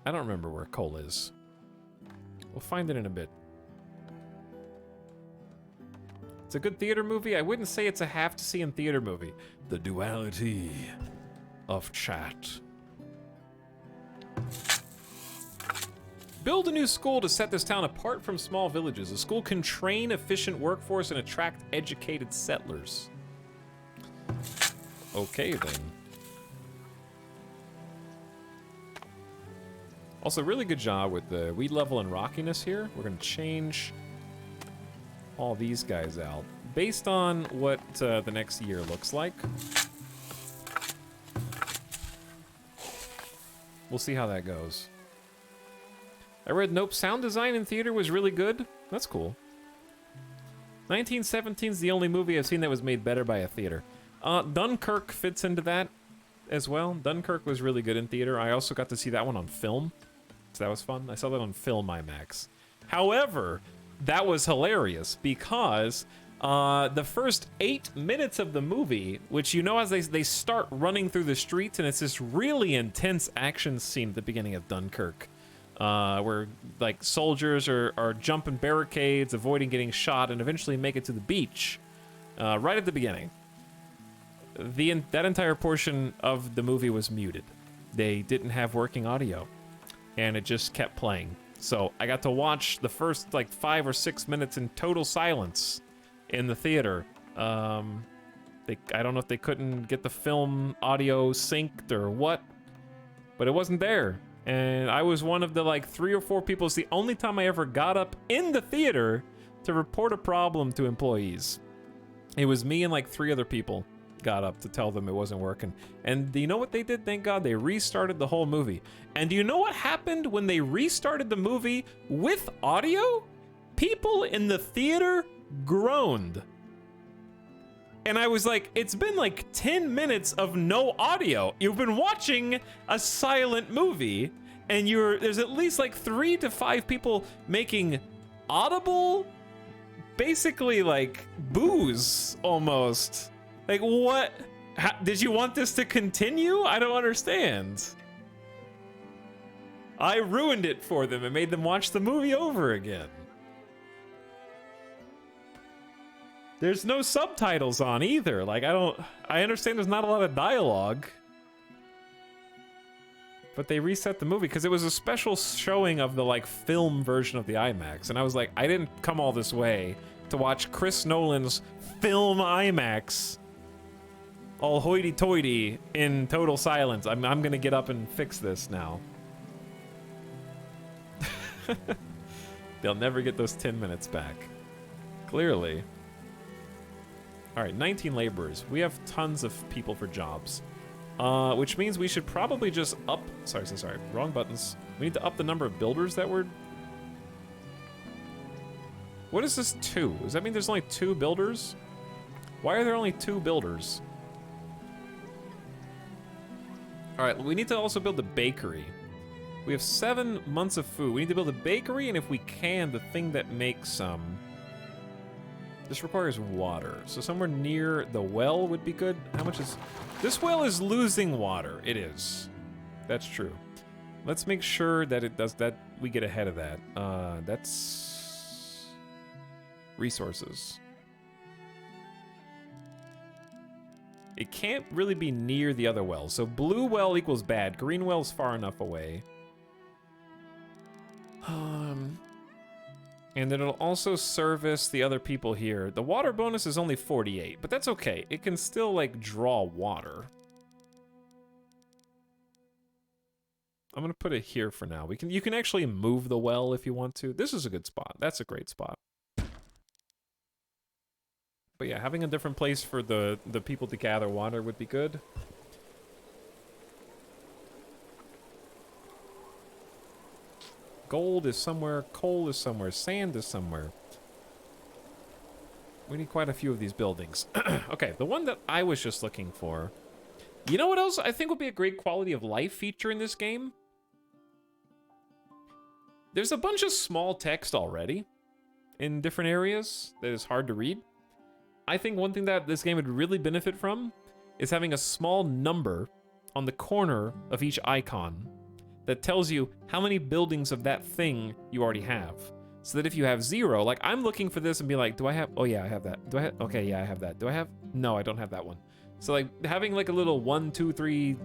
Speaker 1: I don't remember where coal is. We'll find it in a bit. It's a good theater movie. I wouldn't say it's a have-to-see in theater movie. The duality of chat. Build a new school to set this town apart from small villages. A school can train efficient workforce and attract educated settlers. Okay, then. Also, really good job with the weed level and rockiness here. We're going to change all these guys out based on what the next year looks like. We'll see how that goes. I read nope, sound design in theater was really good. That's cool. 1917 is the only movie I've seen that was made better by a theater. Dunkirk fits into that as well. Dunkirk was really good in theater. I also got to see that one on film. So that was fun. I saw that on film IMAX. However, that was hilarious because the first 8 minutes of the movie, which you know as they start running through the streets, and it's this really intense action scene at the beginning of Dunkirk, where like soldiers are jumping barricades, avoiding getting shot, and eventually make it to the beach right at the beginning. That entire portion of the movie was muted. They didn't have working audio, and it just kept playing. So I got to watch the first like 5 or 6 minutes in total silence in the theater. I don't know if they couldn't get the film audio synced or what, but it wasn't there. And I was one of the like 3 or 4 people. It's the only time I ever got up in the theater to report a problem to employees. It was me and like 3 other people got up to tell them it wasn't working. And do you know what they did? Thank God they restarted the whole movie. And do you know what happened when they restarted the movie with audio? People in the theater groaned. And I was like, it's been like 10 minutes of no audio. You've been watching a silent movie, and there's at least like 3 to 5 people making audible, basically like boos almost. Like, what? Did you want this to continue? I don't understand. I ruined it for them and made them watch the movie over again. There's no subtitles on either. Like, I understand there's not a lot of dialogue. But they reset the movie because it was a special showing of the, like, film version of the IMAX. And I was like, I didn't come all this way to watch Chris Nolan's film IMAX all hoity-toity in total silence. I'm gonna get up and fix this now. They'll never get those 10 minutes back. Clearly. Alright, 19 laborers. We have tons of people for jobs. Which means we should probably just up... Sorry, wrong buttons. We need to up the number of builders that we're... What is this 2? Does that mean there's only 2 builders? Why are there only 2 builders? Alright, we need to also build the bakery. We have 7 months of food. We need to build a bakery, and if we can, the thing that makes this requires water. So somewhere near the well would be good. How much is... This well is losing water. It is. That's true. Let's make sure that it does that. We get ahead of that. That's... Resources. it can't really be near the other wells. So blue well equals bad. Green well's far enough away. And then it'll also service the other people here. The water bonus is only 48, but that's okay. It can still, like, draw water. I'm gonna put it here for now. You can actually move the well if you want to. This is a good spot. That's a great spot. But yeah, having a different place for the people to gather water would be good. Gold is somewhere, coal is somewhere, sand is somewhere. We need quite a few of these buildings. Okay, the one that I was just looking for. You know what else I think would be a great quality of life feature in this game? There's a bunch of small text already in different areas that is hard to read. I think one thing that this game would really benefit from is having a small number on the corner of each icon that tells you how many buildings of that thing you already have. So that if you have 0, like I'm looking for this and be like, do I have, oh yeah, I have that. Do I have, okay, yeah, I have that. Do I have, no, I don't have that one. So like having like a little 1, 2, 3,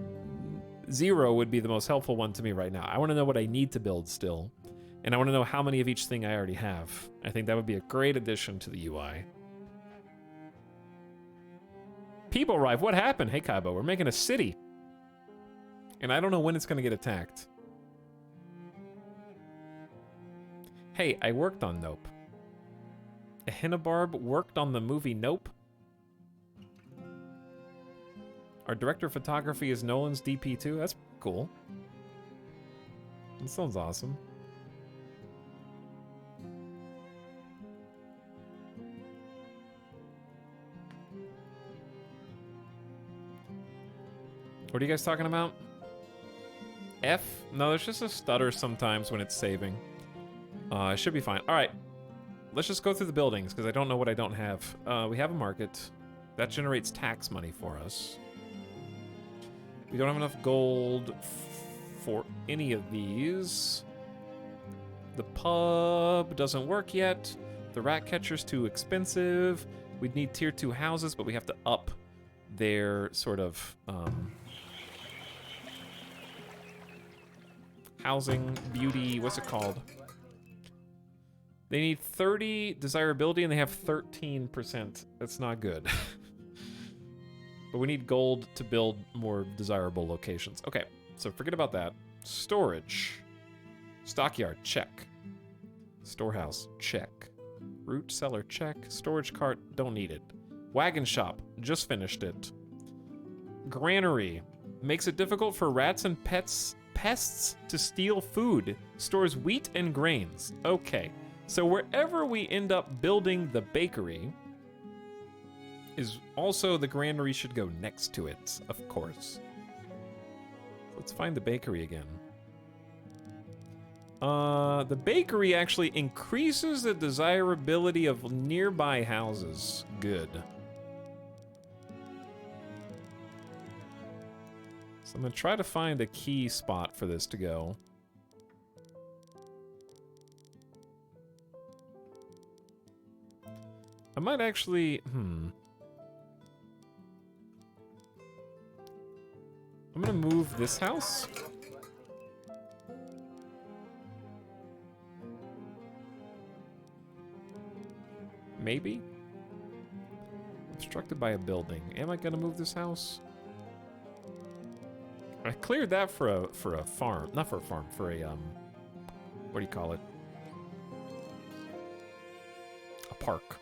Speaker 1: 0 would be the most helpful one to me right now. I wanna know what I need to build still. And I wanna know how many of each thing I already have. I think that would be a great addition to the UI. People arrive, what happened? Hey Kaibo, we're making a city. And I don't know when it's gonna get attacked. Hey, I worked on Nope. Ahinabarb worked on the movie Nope. Our director of photography is Nolan's DP too. That's cool. That sounds awesome. What are you guys talking about? F? No, there's just a stutter sometimes when it's saving. It should be fine. All right, let's just go through the buildings because I don't know what I don't have. We have a market. That generates tax money for us. We don't have enough gold for any of these. The pub doesn't work yet. The rat catcher's too expensive. We'd need tier 2 houses, but we have to up their sort of housing, beauty, what's it called? They need 30 desirability and they have 13%. That's not good. But we need gold to build more desirable locations. Okay, so forget about that. Storage. Stockyard, check. Storehouse, check. Root cellar, check. Storage cart, don't need it. Wagon shop, just finished it. Granary. Makes it difficult for rats and pests to steal food. Stores wheat and grains. Okay. So wherever we end up building the bakery is also the granary should go next to it, of course. Let's find the bakery again. The bakery actually increases the desirability of nearby houses. Good. So I'm gonna try to find a key spot for this to go. I might actually, I'm gonna move this house. Maybe? Obstructed by a building. Am I gonna move this house? I cleared that for a farm. Not for a farm, for a, what do you call it? A park.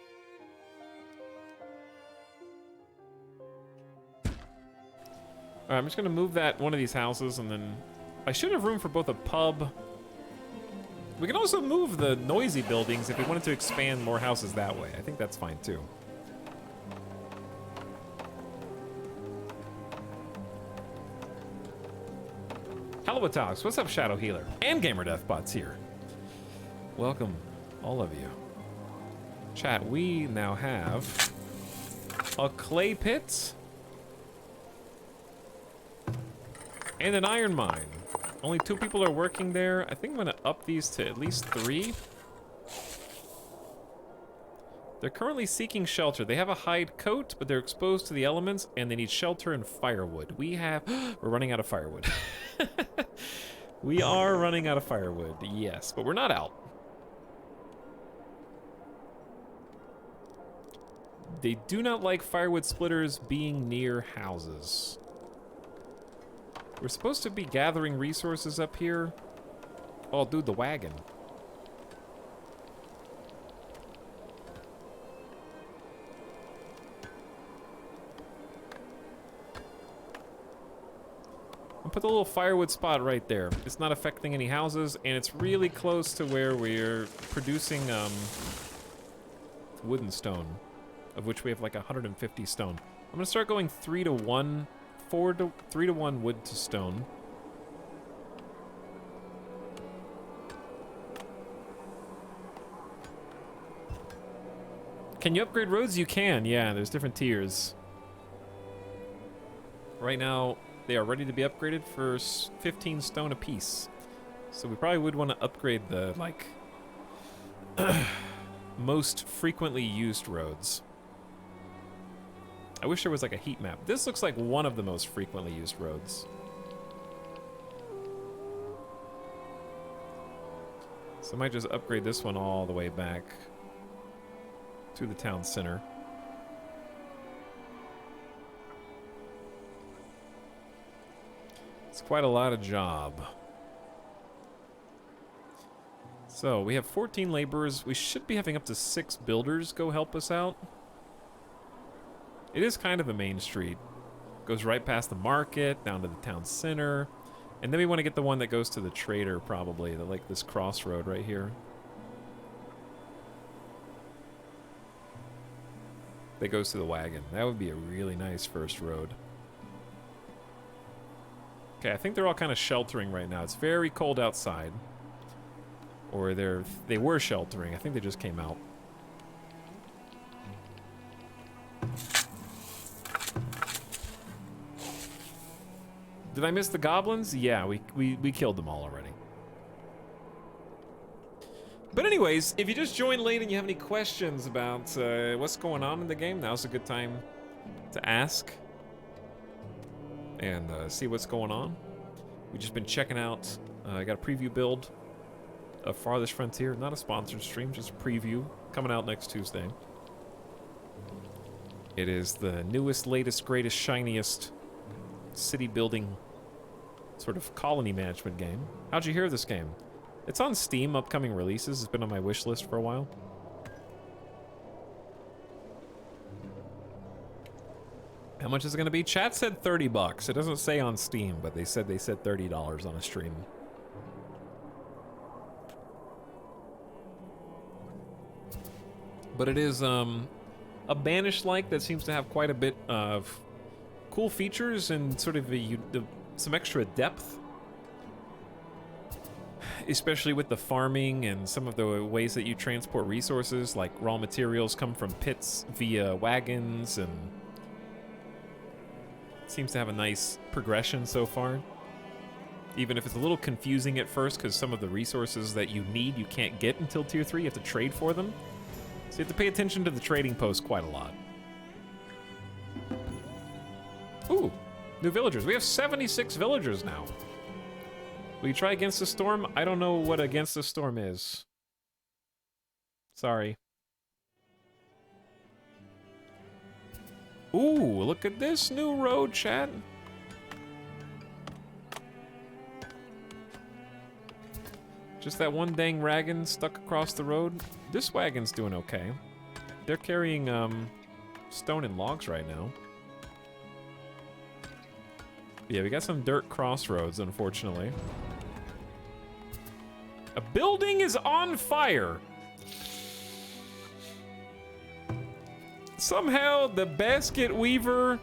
Speaker 1: Alright, I'm just gonna move that one of these houses and then I should have room for both a pub. We can also move the noisy buildings if we wanted to expand more houses that way. I think that's fine too. Hello, Etalyx. What's up, Shadow Healer? And Gamer Deathbot's here. Welcome, all of you. Chat, we now have a clay pit and an iron mine. Only 2 people are working there. I think I'm gonna up these to at least 3. They're currently seeking shelter. They have a hide coat, but they're exposed to the elements, and they need shelter and firewood. We have... We're running out of firewood. We are running out of firewood, yes, but we're not out. They do not like firewood splitters being near houses. We're supposed to be gathering resources up here. Oh, dude, the wagon. I'll put the little firewood spot right there. It's not affecting any houses, and it's really close to where we're producing wood and stone, of which we have like 150 stone. I'm gonna start going 3 to 1, 3 to 1 wood to stone. Can you upgrade roads? You can, yeah, there's different tiers. Right now, they are ready to be upgraded for 15 stone apiece. So we probably would want to upgrade the, like, most frequently used roads. I wish there was, like, a heat map. This looks like one of the most frequently used roads. So I might just upgrade this one all the way back to the town center. It's quite a lot of job. So we have 14 laborers. We should be having up to 6 builders go help us out. It is kind of a main street. Goes right past the market, down to the town center. And then we want to get the one that goes to the trader, probably. Like this crossroad right here. That goes to the wagon. That would be a really nice first road. Okay, I think they're all kind of sheltering right now. It's very cold outside. Or they were sheltering. I think they just came out. Did I miss the goblins? Yeah, we killed them all already. But anyways, if you just joined late and you have any questions about what's going on in the game, now's a good time to ask and see what's going on. We've just been checking out, I got a preview build of Farthest Frontier. Not a sponsored stream, just a preview, coming out next Tuesday. It is the newest, latest, greatest, shiniest city building sort of colony management game. How'd you hear of this game? It's on Steam, upcoming releases. It's been on my wish list for a while. How much is it gonna be? Chat said 30 bucks. It doesn't say on Steam, but they said $30 on a stream. But it is a Banished-like that seems to have quite a bit of cool features and sort of some extra depth. Especially with the farming and some of the ways that you transport resources, like raw materials come from pits via wagons, and it seems to have a nice progression so far. Even if it's a little confusing at first, because some of the resources that you need you can't get until Tier 3, you have to trade for them. So you have to pay attention to the trading post quite a lot. Ooh, new villagers. We have 76 villagers now. Will you try Against the Storm? I don't know what Against the Storm is. Sorry. Ooh, look at this new road, chat. Just that one dang wagon stuck across the road. This wagon's doing okay. They're carrying stone and logs right now. Yeah, we got some dirt crossroads, unfortunately. A building is on fire. Somehow the basket weaver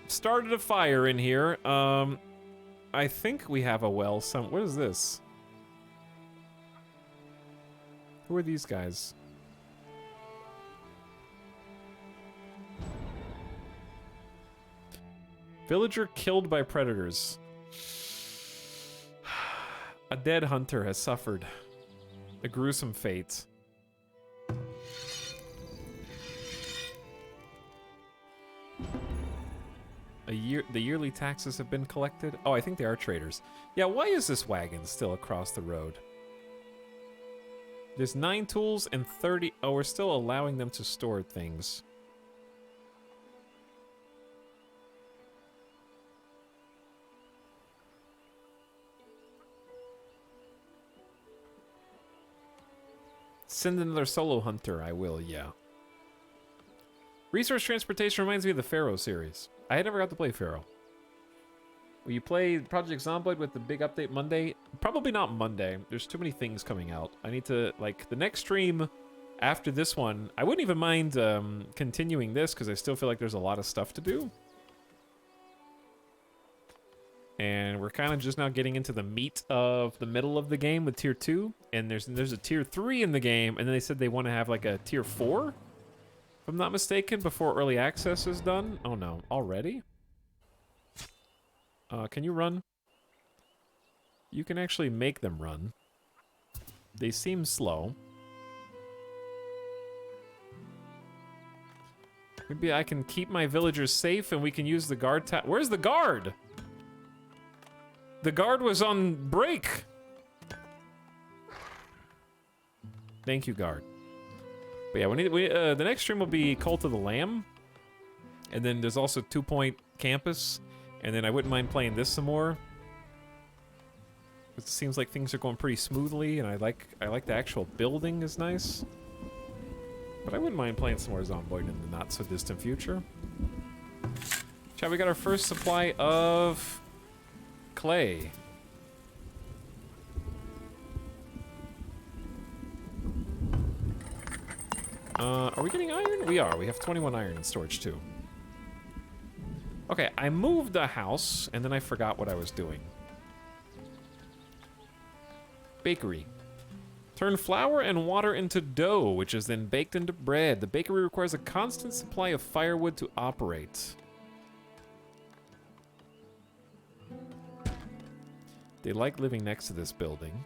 Speaker 1: started a fire in here. I think we have a well some. What is this? Who are these guys? Villager killed by predators. A dead hunter has suffered a gruesome fate. The yearly taxes have been collected. Oh, I think they are traders. Yeah, why is this wagon still across the road? There's 9 tools and 30... Oh, we're still allowing them to store things. Send another solo hunter, I will, yeah. Resource transportation reminds me of the Pharaoh series. I had never got to play Pharaoh. Will you play Project Zomboid with the big update Monday? Probably not Monday. There's too many things coming out. I need to, like, the next stream after this one, I wouldn't even mind continuing this because I still feel like there's a lot of stuff to do. And we're kind of just now getting into the meat of the middle of the game with Tier 2. And there's a Tier 3 in the game, and then they said they want to have, like, a Tier 4, if I'm not mistaken, before Early Access is done. Oh, no. Already? Can you run? You can actually make them run. They seem slow. Maybe I can keep my villagers safe and we can use the guard tower. Where's the guard? The guard was on break. Thank you, guard. But yeah, the next stream will be Cult of the Lamb. And then there's also 2 Point Campus. And then I wouldn't mind playing this some more. It seems like things are going pretty smoothly, and I like the actual building is nice. But I wouldn't mind playing some more Zomboid in the not so distant future. Chat, we got our first supply of clay. Are we getting iron? We are. We have 21 iron in storage too. Okay, I moved the house, and then I forgot what I was doing. Bakery. Turn flour and water into dough, which is then baked into bread. The bakery requires a constant supply of firewood to operate. They like living next to this building.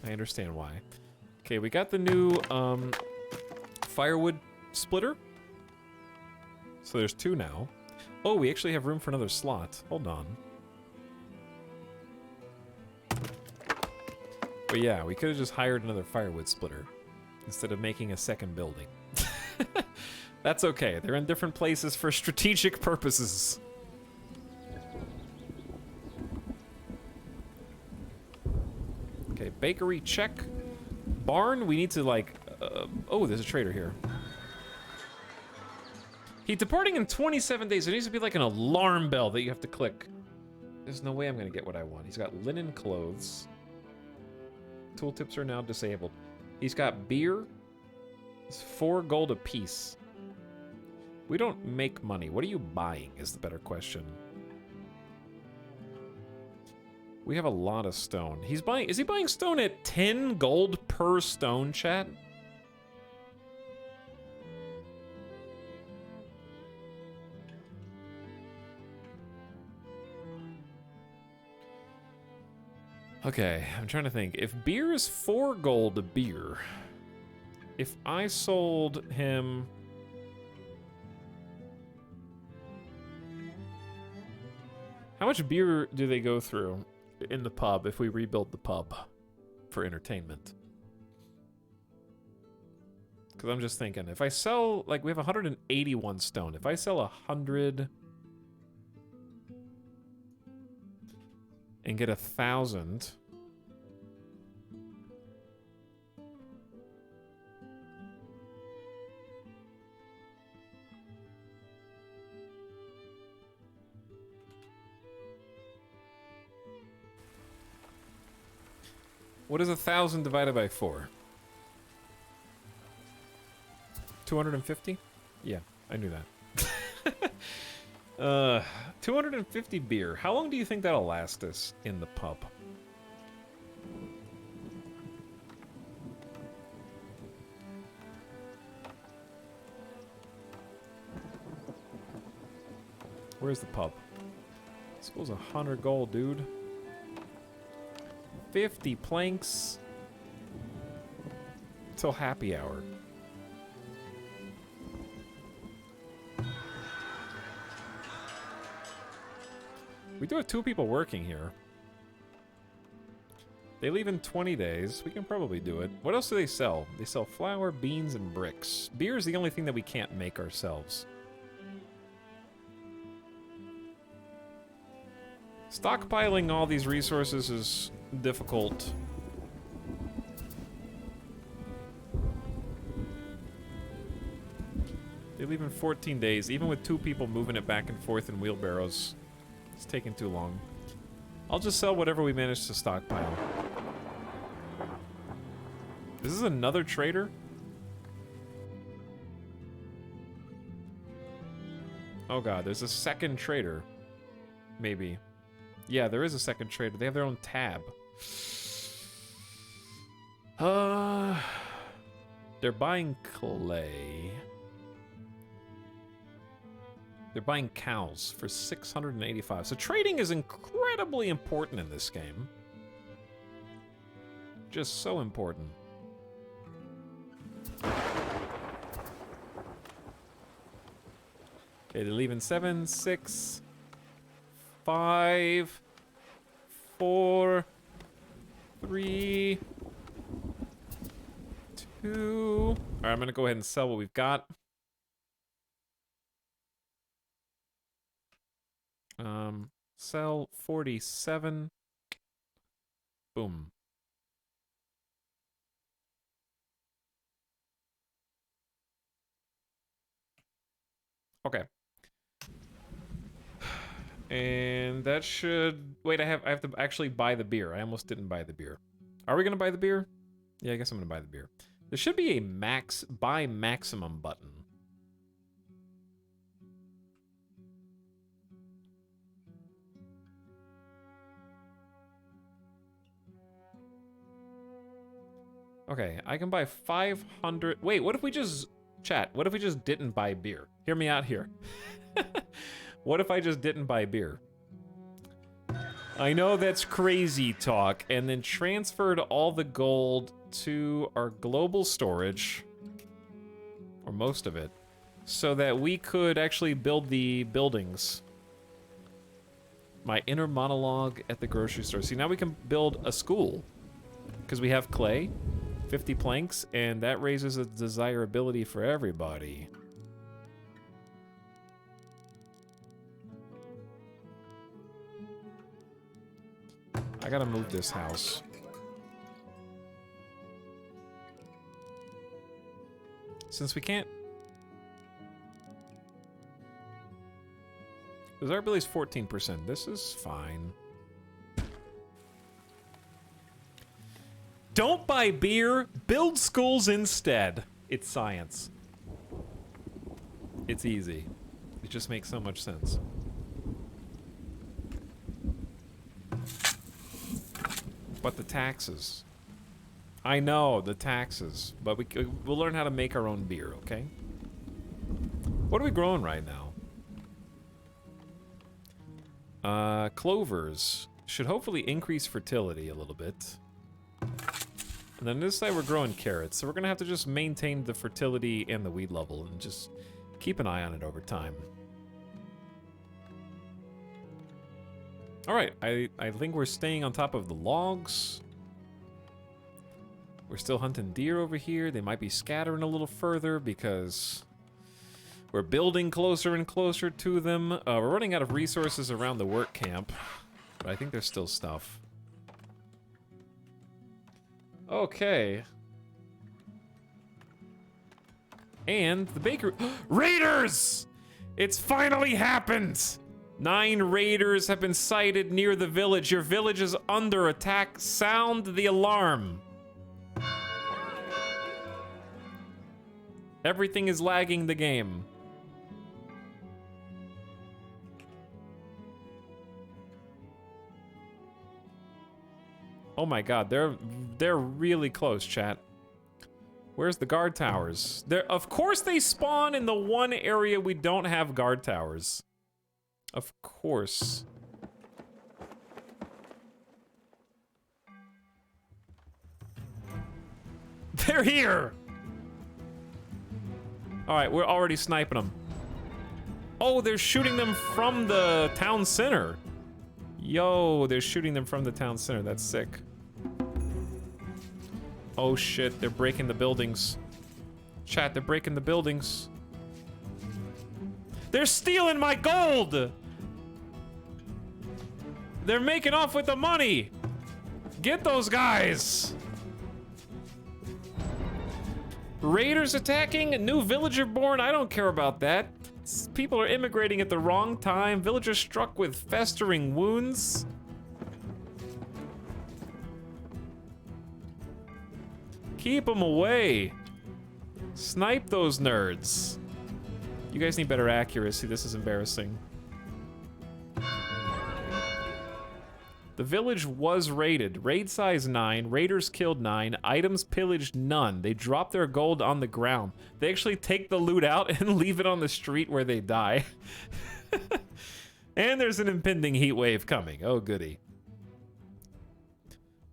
Speaker 1: I understand why. Okay, we got the new firewood splitter. So there's 2 now. Oh, we actually have room for another slot. Hold on. But yeah, we could have just hired another firewood splitter instead of making a second building. That's okay. They're in different places for strategic purposes. Okay, bakery, check. Barn, we need to, like... oh, there's a trader here. He's departing in 27 days. There needs to be like an alarm bell that you have to click. There's no way I'm going to get what I want. He's got linen clothes. Tooltips are now disabled. He's got beer. It's 4 gold apiece. We don't make money. What are you buying is the better question. We have a lot of stone. He's buying... Is he buying stone at 10 gold per stone, chat? Okay, I'm trying to think. If beer is 4 gold a beer, if I sold him... How much beer do they go through in the pub if we rebuild the pub for entertainment? Because I'm just thinking, if I sell... Like, we have 181 stone. If I sell 100... and get 1,000. What is 1,000 divided by 4? 250? Yeah, I knew that. 250 beer. How long do you think that'll last us in the pub? Where's the pub? This goes 100 gold, dude. 50 planks till happy hour. We do have 2 people working here. They leave in 20 days. We can probably do it. What else do they sell? They sell flour, beans, and bricks. Beer is the only thing that we can't make ourselves. Stockpiling all these resources is difficult. They leave in 14 days. Even with 2 people moving it back and forth in wheelbarrows, it's taking too long. I'll just sell whatever we manage to stockpile. This is another trader? Oh god, there's a second trader. Maybe. Yeah, there is a second trader. They have their own tab. They're buying clay. They're buying cows for 685. So trading is incredibly important in this game. Just so important. Okay, they're leaving 7, 6, 5, 4, 3, 2. All right, I'm gonna go ahead and sell what we've got. Sell 47. Boom. Okay. And that should... Wait, I have to actually buy the beer. I almost didn't buy the beer. Are we gonna buy the beer? Yeah, I guess I'm gonna buy the beer. There should be a buy maximum button. Okay, I can buy 500... Wait, what if we just... Chat, what if we just didn't buy beer? Hear me out here. What if I just didn't buy beer? I know that's crazy talk, and then transferred all the gold to our global storage, or most of it, so that we could actually build the buildings. My inner monologue at the grocery store. See, now we can build a school, because we have clay. 50 planks, and that raises the desirability for everybody. I gotta move this house. Since we can't... Desirability is 14%. This is fine. Don't buy beer, build schools instead. It's science. It's easy. It just makes so much sense. But the taxes. I know, the taxes. But we'll learn how to make our own beer, okay? What are we growing right now? Clovers should hopefully increase fertility a little bit. And then this side we're growing carrots, so we're gonna have to just maintain the fertility and the weed level and just keep an eye on it over time. Alright, I think we're staying on top of the logs. We're still hunting deer over here. They might be scattering a little further because we're building closer and closer to them. We're running out of resources around the work camp, but I think there's still stuff. Okay. And the bakery... Raiders! It's finally happened! 9 raiders have been sighted near the village. Your village is under attack. Sound the alarm. Everything is lagging the game. Oh my god, they're really close, chat. Where's the guard towers? Of course they spawn in the one area we don't have guard towers. Of course. They're here! Alright, we're already sniping them. Oh, they're shooting them from the town center. Yo, they're shooting them from the town center. That's sick. Oh shit, they're breaking the buildings. Chat, they're breaking the buildings. They're stealing my gold! They're making off with the money! Get those guys! Raiders attacking? New villager born? I don't care about that. People are immigrating at the wrong time. Villagers struck with festering wounds. Keep them away. Snipe those nerds. You guys need better accuracy. This is embarrassing. The village was raided. Raid size 9. Raiders killed 9. Items pillaged none. They drop their gold on the ground. They actually take the loot out and leave it on the street where they die. And there's an impending heat wave coming. Oh, goody.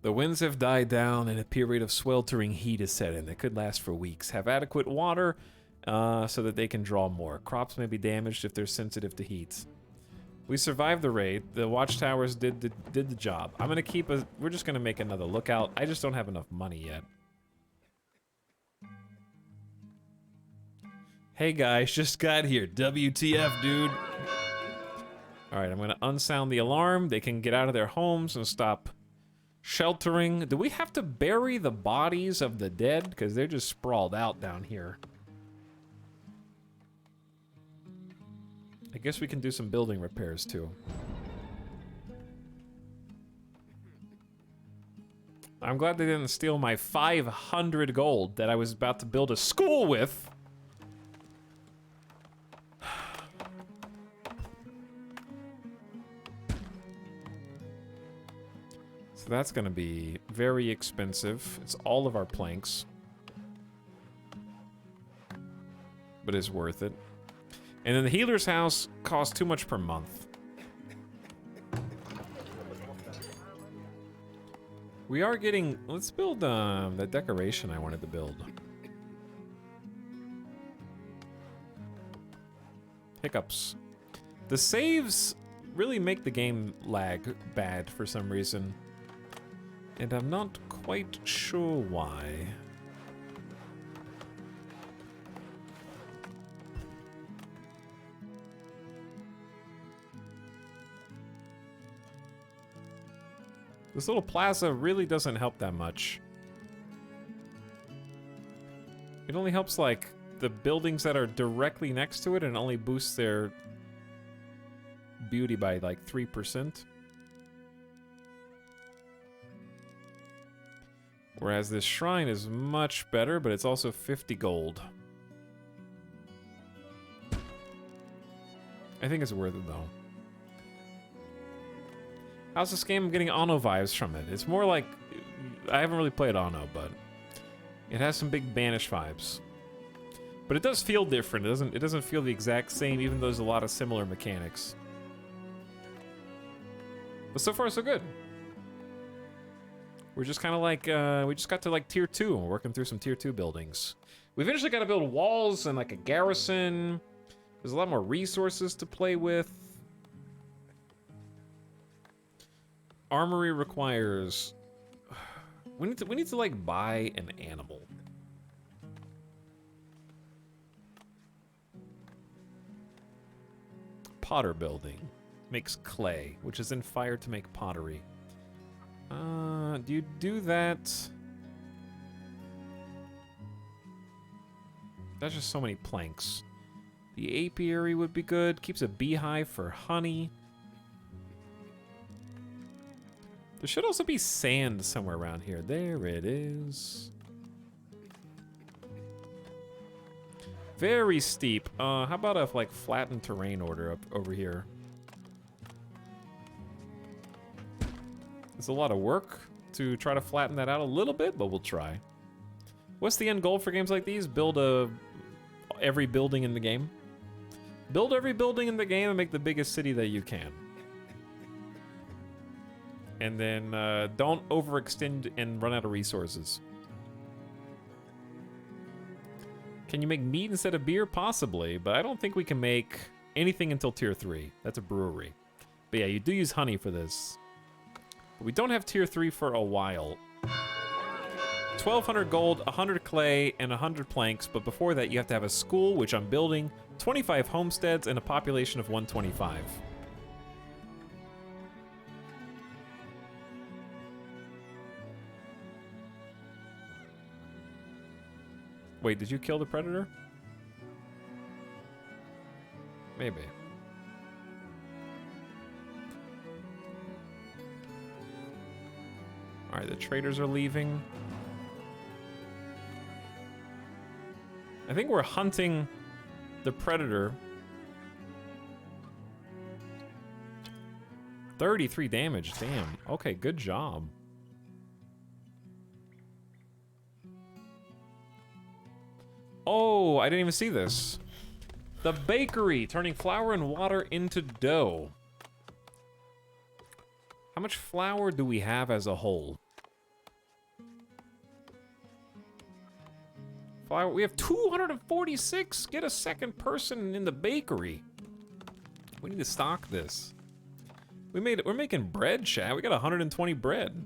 Speaker 1: The winds have died down and a period of sweltering heat is set in that could last for weeks. Have adequate water so that they can draw more. Crops may be damaged if they're sensitive to heat. We survived the raid. The watchtowers did the job. I'm gonna keep a. We're just gonna make another lookout. I just don't have enough money yet. Hey guys, just got here. WTF, dude. All right, I'm gonna unsound the alarm. They can get out of their homes and stop sheltering. Do we have to bury the bodies of the dead? Because they're just sprawled out down here. I guess we can do some building repairs too. I'm glad they didn't steal my 500 gold that I was about to build a school with. So that's gonna be very expensive. It's all of our planks. But it's worth it. And then the healer's house costs too much per month. We are getting... Let's build the decoration I wanted to build. Hiccups. The saves really make the game lag bad for some reason. And I'm not quite sure why. This little plaza really doesn't help that much. It only helps, like, the buildings that are directly next to it, and only boosts their beauty by, like, 3%. Whereas this shrine is much better, but it's also 50 gold. I think it's worth it, though. How's this game? I'm getting Anno vibes from it. It's more like... I haven't really played Anno, but... It has some big Banish vibes. But it does feel different. It doesn't feel the exact same, even though there's a lot of similar mechanics. But so far, so good. We're just kind of like... we just got to, like, Tier 2, and we're working through some Tier 2 buildings. We eventually got to build walls and, like, a garrison. There's a lot more resources to play with. Armory requires... We need to like buy an animal. Potter building. Makes clay, which is in fire to make pottery. Do you do that? That's just so many planks. The apiary would be good. Keeps a beehive for honey. There should also be sand somewhere around here. There it is. Very steep. How about a like flattened terrain order up over here? It's a lot of work to try to flatten that out a little bit, but we'll try. What's the end goal for games like these? Build every building in the game. Build every building in the game and make the biggest city that you can. And then don't overextend and run out of resources. Can you make meat instead of beer? Possibly, but I don't think we can make anything until Tier 3. That's a brewery. But yeah, you do use honey for this. But we don't have tier 3 for a while. 1,200 gold, 100 clay, and 100 planks. But before that, you have to have a school, which I'm building, 25 homesteads, and a population of 125. Wait, did you kill the predator? Maybe. Alright, the traders are leaving. I think we're hunting the predator. 33 damage, damn. Okay, good job. Oh, I didn't even see this. The bakery, turning flour and water into dough. How much flour do we have as a whole? Flour, we have 246. Get a second person in the bakery. We need to stock this. We're making bread, chat. We got 120 bread.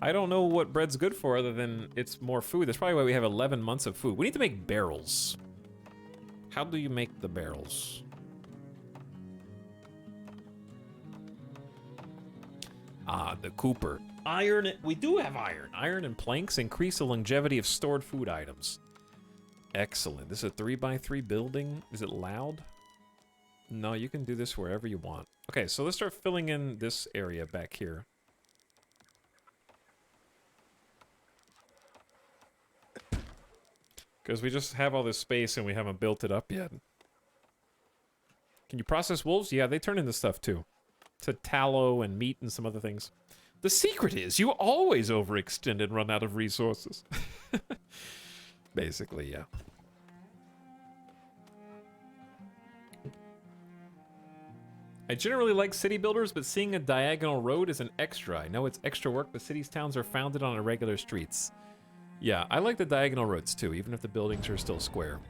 Speaker 1: I don't know what bread's good for other than it's more food. That's probably why we have 11 months of food. We need to make barrels. How do you make the barrels? Ah, the cooper. Iron, we do have iron. Iron and planks increase the longevity of stored food items. Excellent. This is a 3x3 building. Is it loud? No, you can do this wherever you want. Okay, so let's start filling in this area back here. Because we just have all this space and we haven't built it up yet. Can you process wolves? Yeah, they turn into stuff too. To tallow and meat and some other things. The secret is you always overextend and run out of resources. Basically, yeah. I generally like city builders, but seeing a diagonal road is an extra. I know it's extra work, but cities, towns are founded on irregular streets. Yeah, I like the diagonal roads too, even if the buildings are still square.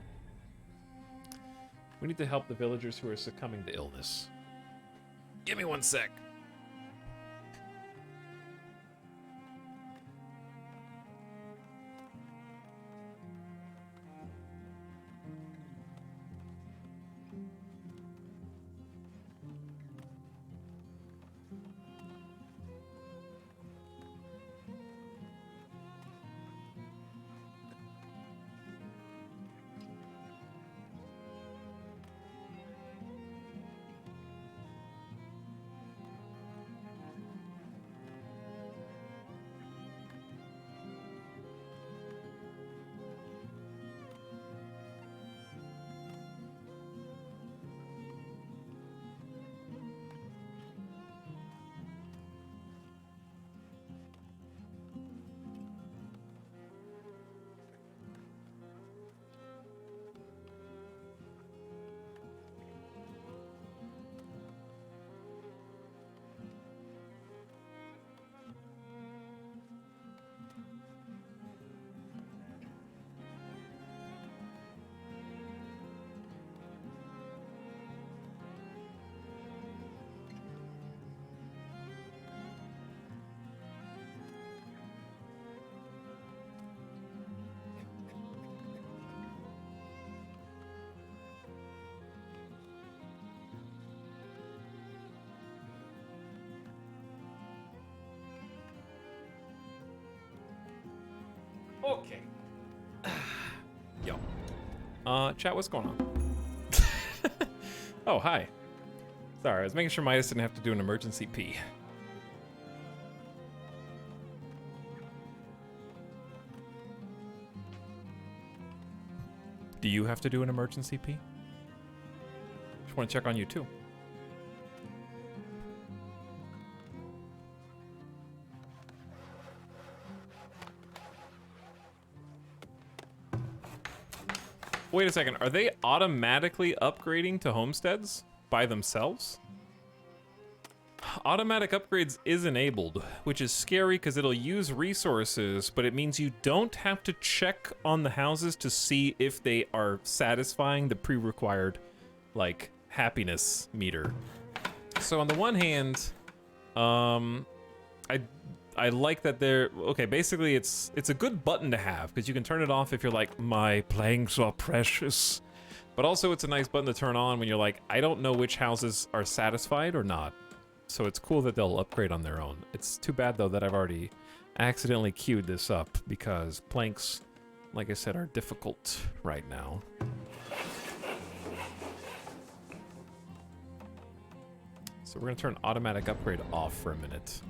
Speaker 1: We need to help the villagers who are succumbing to illness. Give me 1 sec. Okay. Yo. Chat, what's going on? Oh, hi. Sorry, I was making sure Midas didn't have to do an emergency pee. Do you have to do an emergency pee? Just want to check on you too. Wait a second, are they automatically upgrading to homesteads by themselves? Automatic upgrades is enabled, which is scary because it'll use resources, but it means you don't have to check on the houses to see if they are satisfying the pre-required, like, happiness meter. So on the one hand, I like that they're okay. Basically, it's a good button to have because you can turn it off if you're like, my planks are precious. But also, it's a nice button to turn on when you're like, I don't know which houses are satisfied or not. So it's cool that they'll upgrade on their own. It's too bad though that I've already accidentally queued this up because planks, like I said, are difficult right now. So we're gonna turn automatic upgrade off for a minute.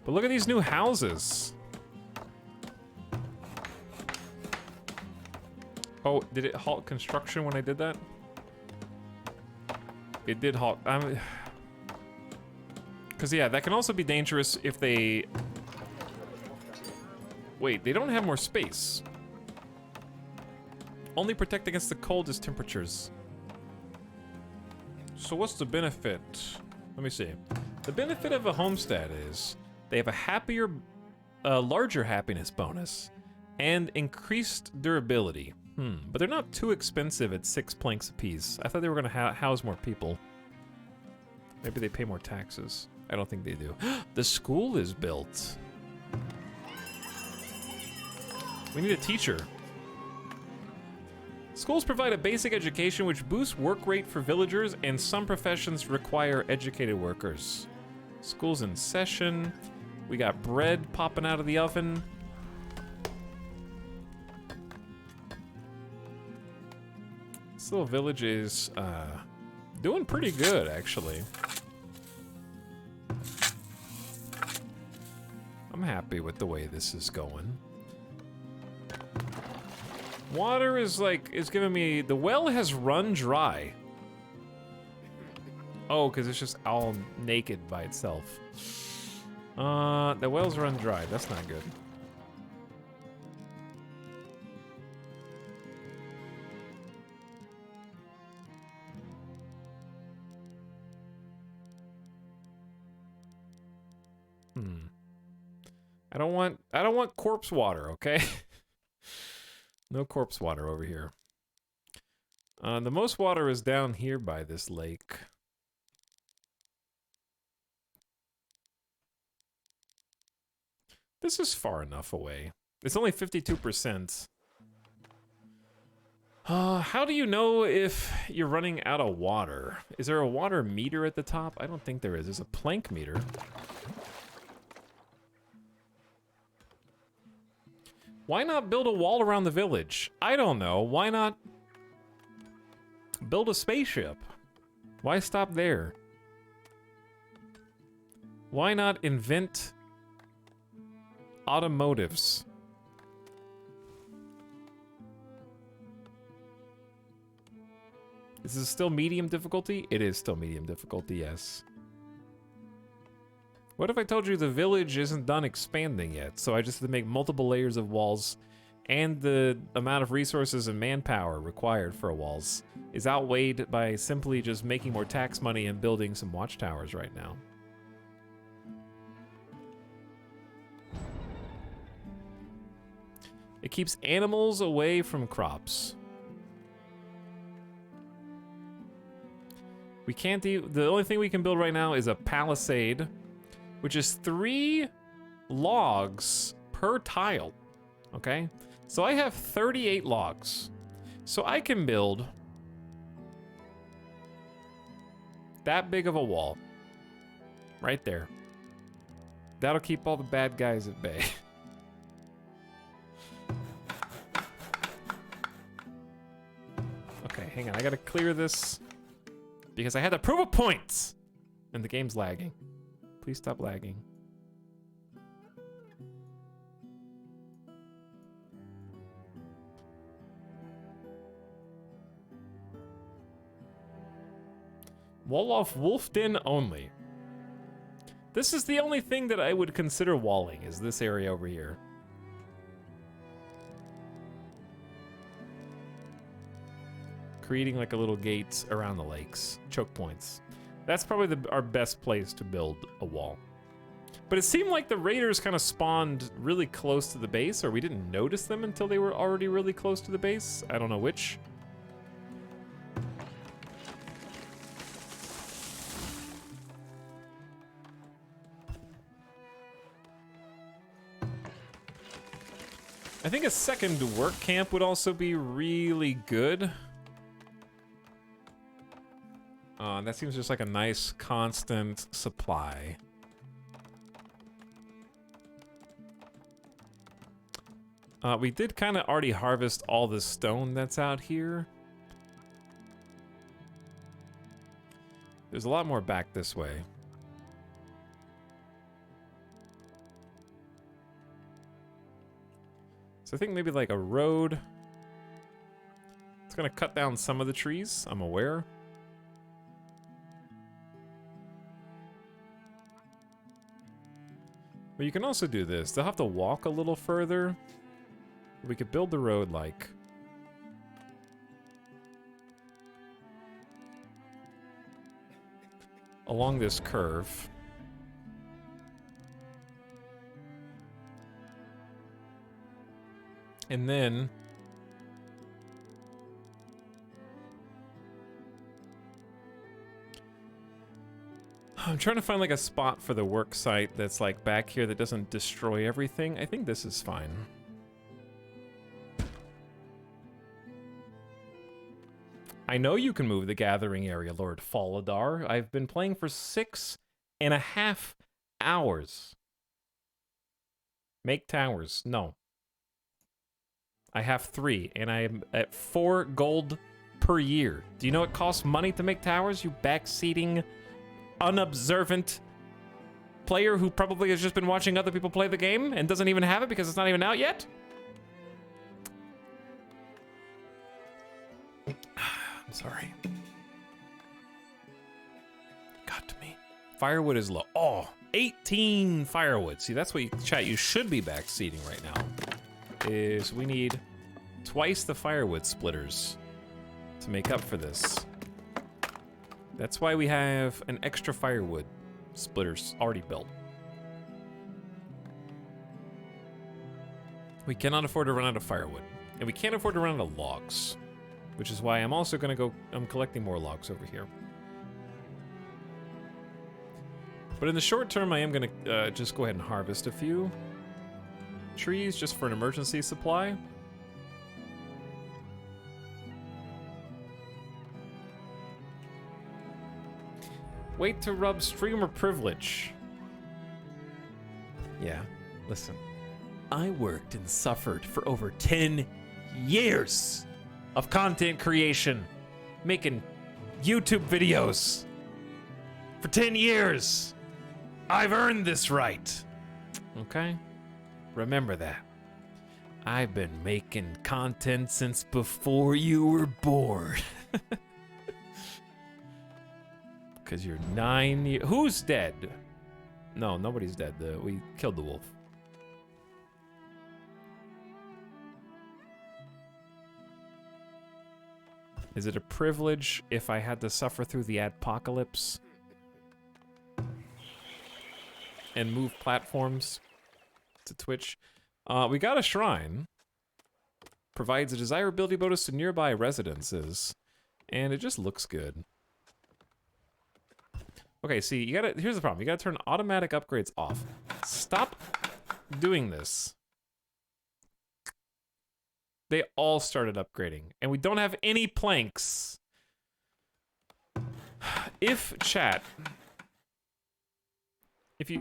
Speaker 1: But look at these new houses. Oh, did it halt construction when I did that? It did halt. Because, yeah, that can also be dangerous if they... Wait, they don't have more space. Only protect against the coldest temperatures. So what's the benefit? Let me see. The benefit of a homestead is they have a happier, larger happiness bonus and increased durability. But they're not too expensive at 6 planks apiece. I thought they were going to house more people. Maybe they pay more taxes. I don't think they do. The school is built. We need a teacher. Schools provide a basic education which boosts work rate for villagers, and some professions require educated workers. School's in session. We got bread popping out of the oven. This little village is doing pretty good, actually. I'm happy with the way this is going. Water is giving me... The well has run dry. Oh, because it's just all naked by itself. The well's run dry. That's not good. I don't want corpse water, okay? No corpse water over here. The most water is down here by this lake. This is far enough away. It's only 52%. How do you know if you're running out of water? Is there a water meter at the top? I don't think there is. There's a plank meter. Why not build a wall around the village? I don't know. Why not build a spaceship? Why stop there? Why not invent automotives? Is this still medium difficulty? It is still medium difficulty, yes. What if I told you the village isn't done expanding yet, so I just have to make multiple layers of walls, and the amount of resources and manpower required for walls is outweighed by simply just making more tax money and building some watchtowers right now? It keeps animals away from crops. We can't do... The only thing we can build right now is a palisade, which is 3 logs per tile, okay? So I have 38 logs. So I can build that big of a wall right there. That'll keep all the bad guys at bay. Okay, hang on, I gotta clear this because I had to prove a point and the game's lagging. Please stop lagging. Wall-off wolf den only. This is the only thing that I would consider walling, is this area over here. Creating like a little gate around the lakes, choke points. That's probably our best place to build a wall. But it seemed like the raiders kind of spawned really close to the base, or we didn't notice them until they were already really close to the base. I don't know which. I think a second work camp would also be really good. That seems just like a nice constant supply. We did kind of already harvest all the stone that's out here. There's a lot more back this way. So I think maybe like a road. It's gonna cut down some of the trees, I'm aware. But you can also do this. They'll have to walk a little further. We could build the road like... along this curve. And then... I'm trying to find like a spot for the work site that's like back here that doesn't destroy everything. I think this is fine. I know you can move the gathering area, Lord Faladar. I've been playing for 6.5 hours. Make towers. No. I have 3, and I'm at 4 gold per year. Do you know it costs money to make towers, you backseating, unobservant player who probably has just been watching other people play the game and doesn't even have it because it's not even out yet? I'm sorry. Got to me. Firewood is low. Oh, 18 firewood. See, that's what you, chat, you should be backseating right now. Is we need twice the firewood splitters to make up for this. That's why we have an extra firewood splitters already built. We cannot afford to run out of firewood, and we can't afford to run out of logs, which is why I'm also gonna go, I'm collecting more logs over here. But in the short term, I am gonna just go ahead and harvest a few trees just for an emergency supply. Wait to rub streamer privilege. Yeah, listen. I worked and suffered for over 10 years of content creation, making YouTube videos. For 10 years. I've earned this right. Okay? Remember that. I've been making content since before you were born. Because you're 9 years... Who's dead? No, nobody's dead. We killed the wolf. Is it a privilege if I had to suffer through the adpocalypse and move platforms to Twitch? We got a shrine. Provides a desirability bonus to nearby residences. And it just looks good. Okay, see, you gotta, here's the problem. You gotta turn automatic upgrades off. Stop doing this. They all started upgrading, and we don't have any planks. If chat, if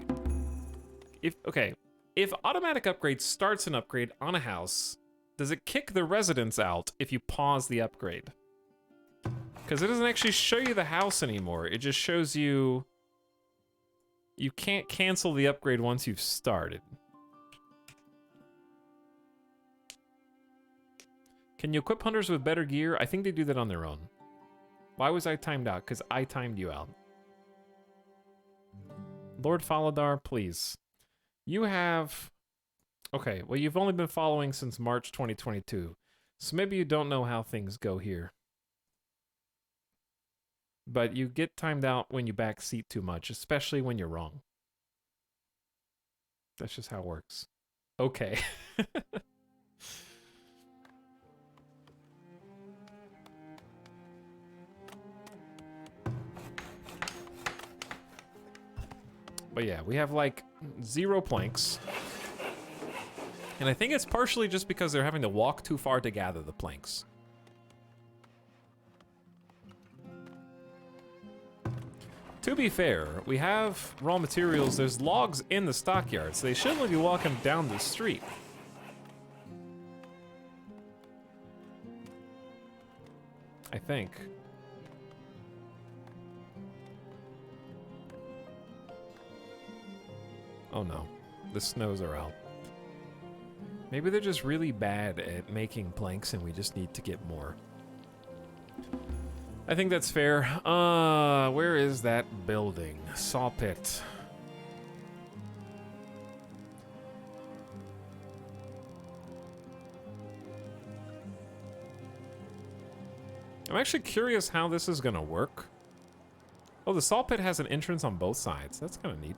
Speaker 1: automatic upgrade starts an upgrade on a house, does it kick the residents out if you pause the upgrade? Because it doesn't actually show you the house anymore. It just shows you... You can't cancel the upgrade once you've started. Can you equip hunters with better gear? I think they do that on their own. Why was I timed out? Because I timed you out. Lord Faladar, please. You have... Okay, well, you've only been following since March 2022. So maybe you don't know how things go here. But you get timed out when you backseat too much, especially when you're wrong. That's just how it works. Okay. But yeah, we have like 0 planks. And I think it's partially just because they're having to walk too far to gather the planks. To be fair, we have raw materials. There's logs in the stockyard, so they shouldn't really be walking down the street. I think. Oh no, the snows are out. Maybe they're just really bad at making planks and we just need to get more. I think that's fair. Where is that building? Saw pit. I'm actually curious how this is gonna work. Oh, the saw pit has an entrance on both sides. That's kind of neat.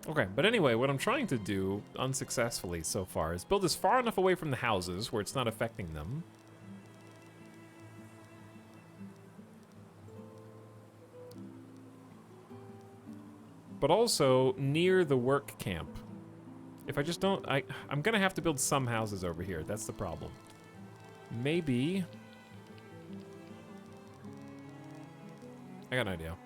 Speaker 1: Okay, but anyway, what I'm trying to do, unsuccessfully so far, is build this far enough away from the houses where it's not affecting them. But also near the work camp. If I just don't, I'm gonna have to build some houses over here. That's the problem. Maybe. I got an idea.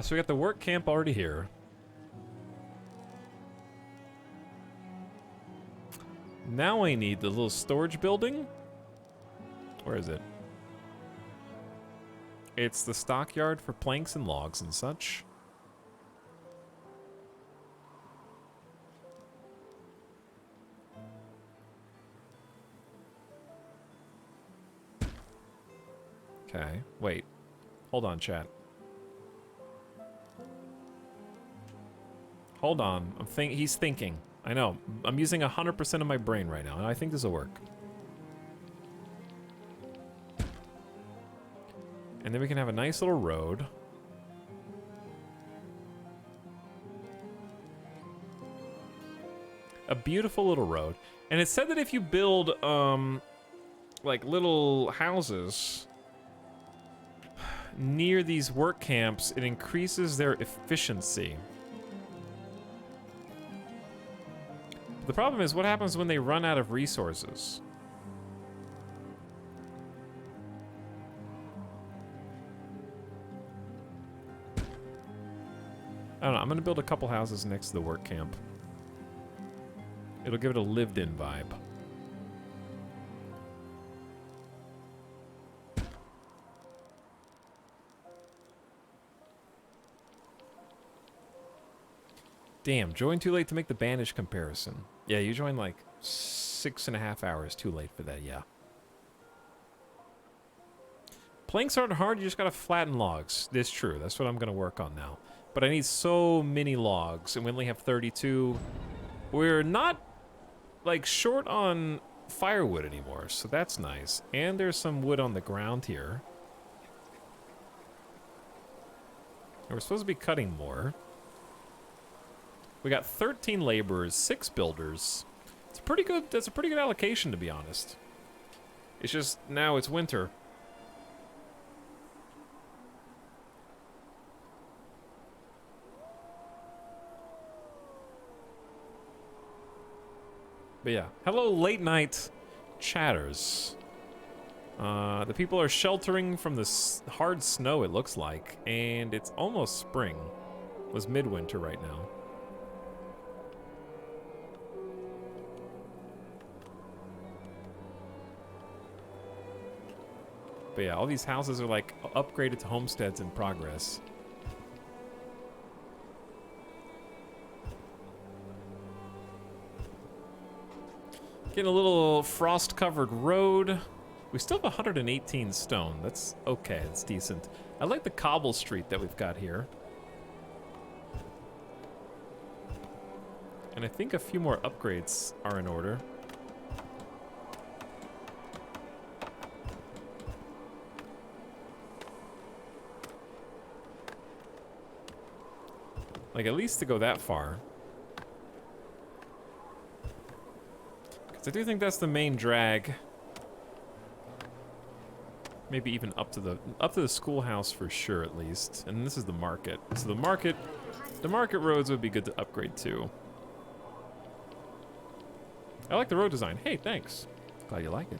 Speaker 1: So we got the work camp already here. Now I need the little storage building. Where is it? It's the stockyard for planks and logs and such. Okay, wait. Hold on, chat. Hold on. He's thinking. I know. I'm using 100% of my brain right now, and I think this will work. And then we can have a nice little road. A beautiful little road. And it said that if you build, like little houses near these work camps, it increases their efficiency. The problem is, what happens when they run out of resources? I don't know, I'm gonna build a couple houses next to the work camp. It'll give it a lived-in vibe. Damn, joined too late to make the bandage comparison. Yeah, you joined like 6.5 hours too late for that, yeah. Planks aren't hard, you just gotta flatten logs. It's true, that's what I'm gonna work on now. But I need so many logs, and we only have 32. We're not, like, short on firewood anymore, so that's nice. And there's some wood on the ground here. And we're supposed to be cutting more. We got 13 laborers, 6 builders. It's pretty good. That's a pretty good allocation, to be honest. It's just now it's winter. But yeah, hello late night chatters. The people are sheltering from the hard snow, it looks like, and it's almost spring. It was midwinter right now. But yeah, all these houses are like upgraded to homesteads in progress. Getting a little frost-covered road. We still have 118 stone. That's okay, it's decent. I like the cobble street that we've got here. And I think a few more upgrades are in order. Like, at least to go that far. 'Cause I do think that's the main drag. Maybe even up to the schoolhouse for sure, at least. And this is the market. So the market roads would be good to upgrade too. I like the road design. Hey, thanks. Glad you like it.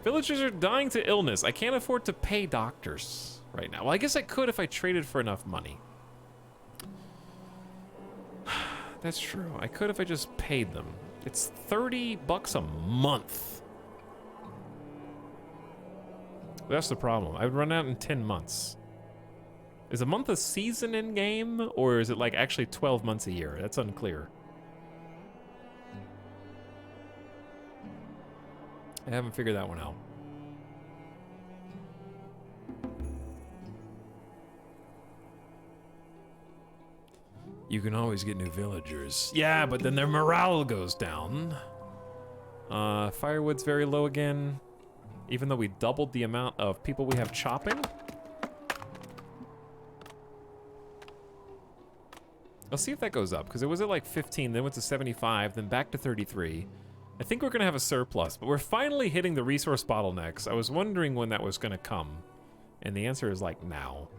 Speaker 1: Villagers are dying to illness. I can't afford to pay doctors right now. Well, I guess I could if I traded for enough money. That's true. I could if I just paid them. It's $30 a month. That's the problem. I would run out in 10 months. Is a month a season in game, or is it like actually 12 months a year? That's unclear. I haven't figured that one out. You can always get new villagers. Yeah, but then their morale goes down. Firewood's very low again. Even though we doubled the amount of people we have chopping. Let's see if that goes up, because it was at like 15, then went to 75, then back to 33. I think we're gonna have a surplus, but we're finally hitting the resource bottlenecks. I was wondering when that was gonna come, and the answer is like now.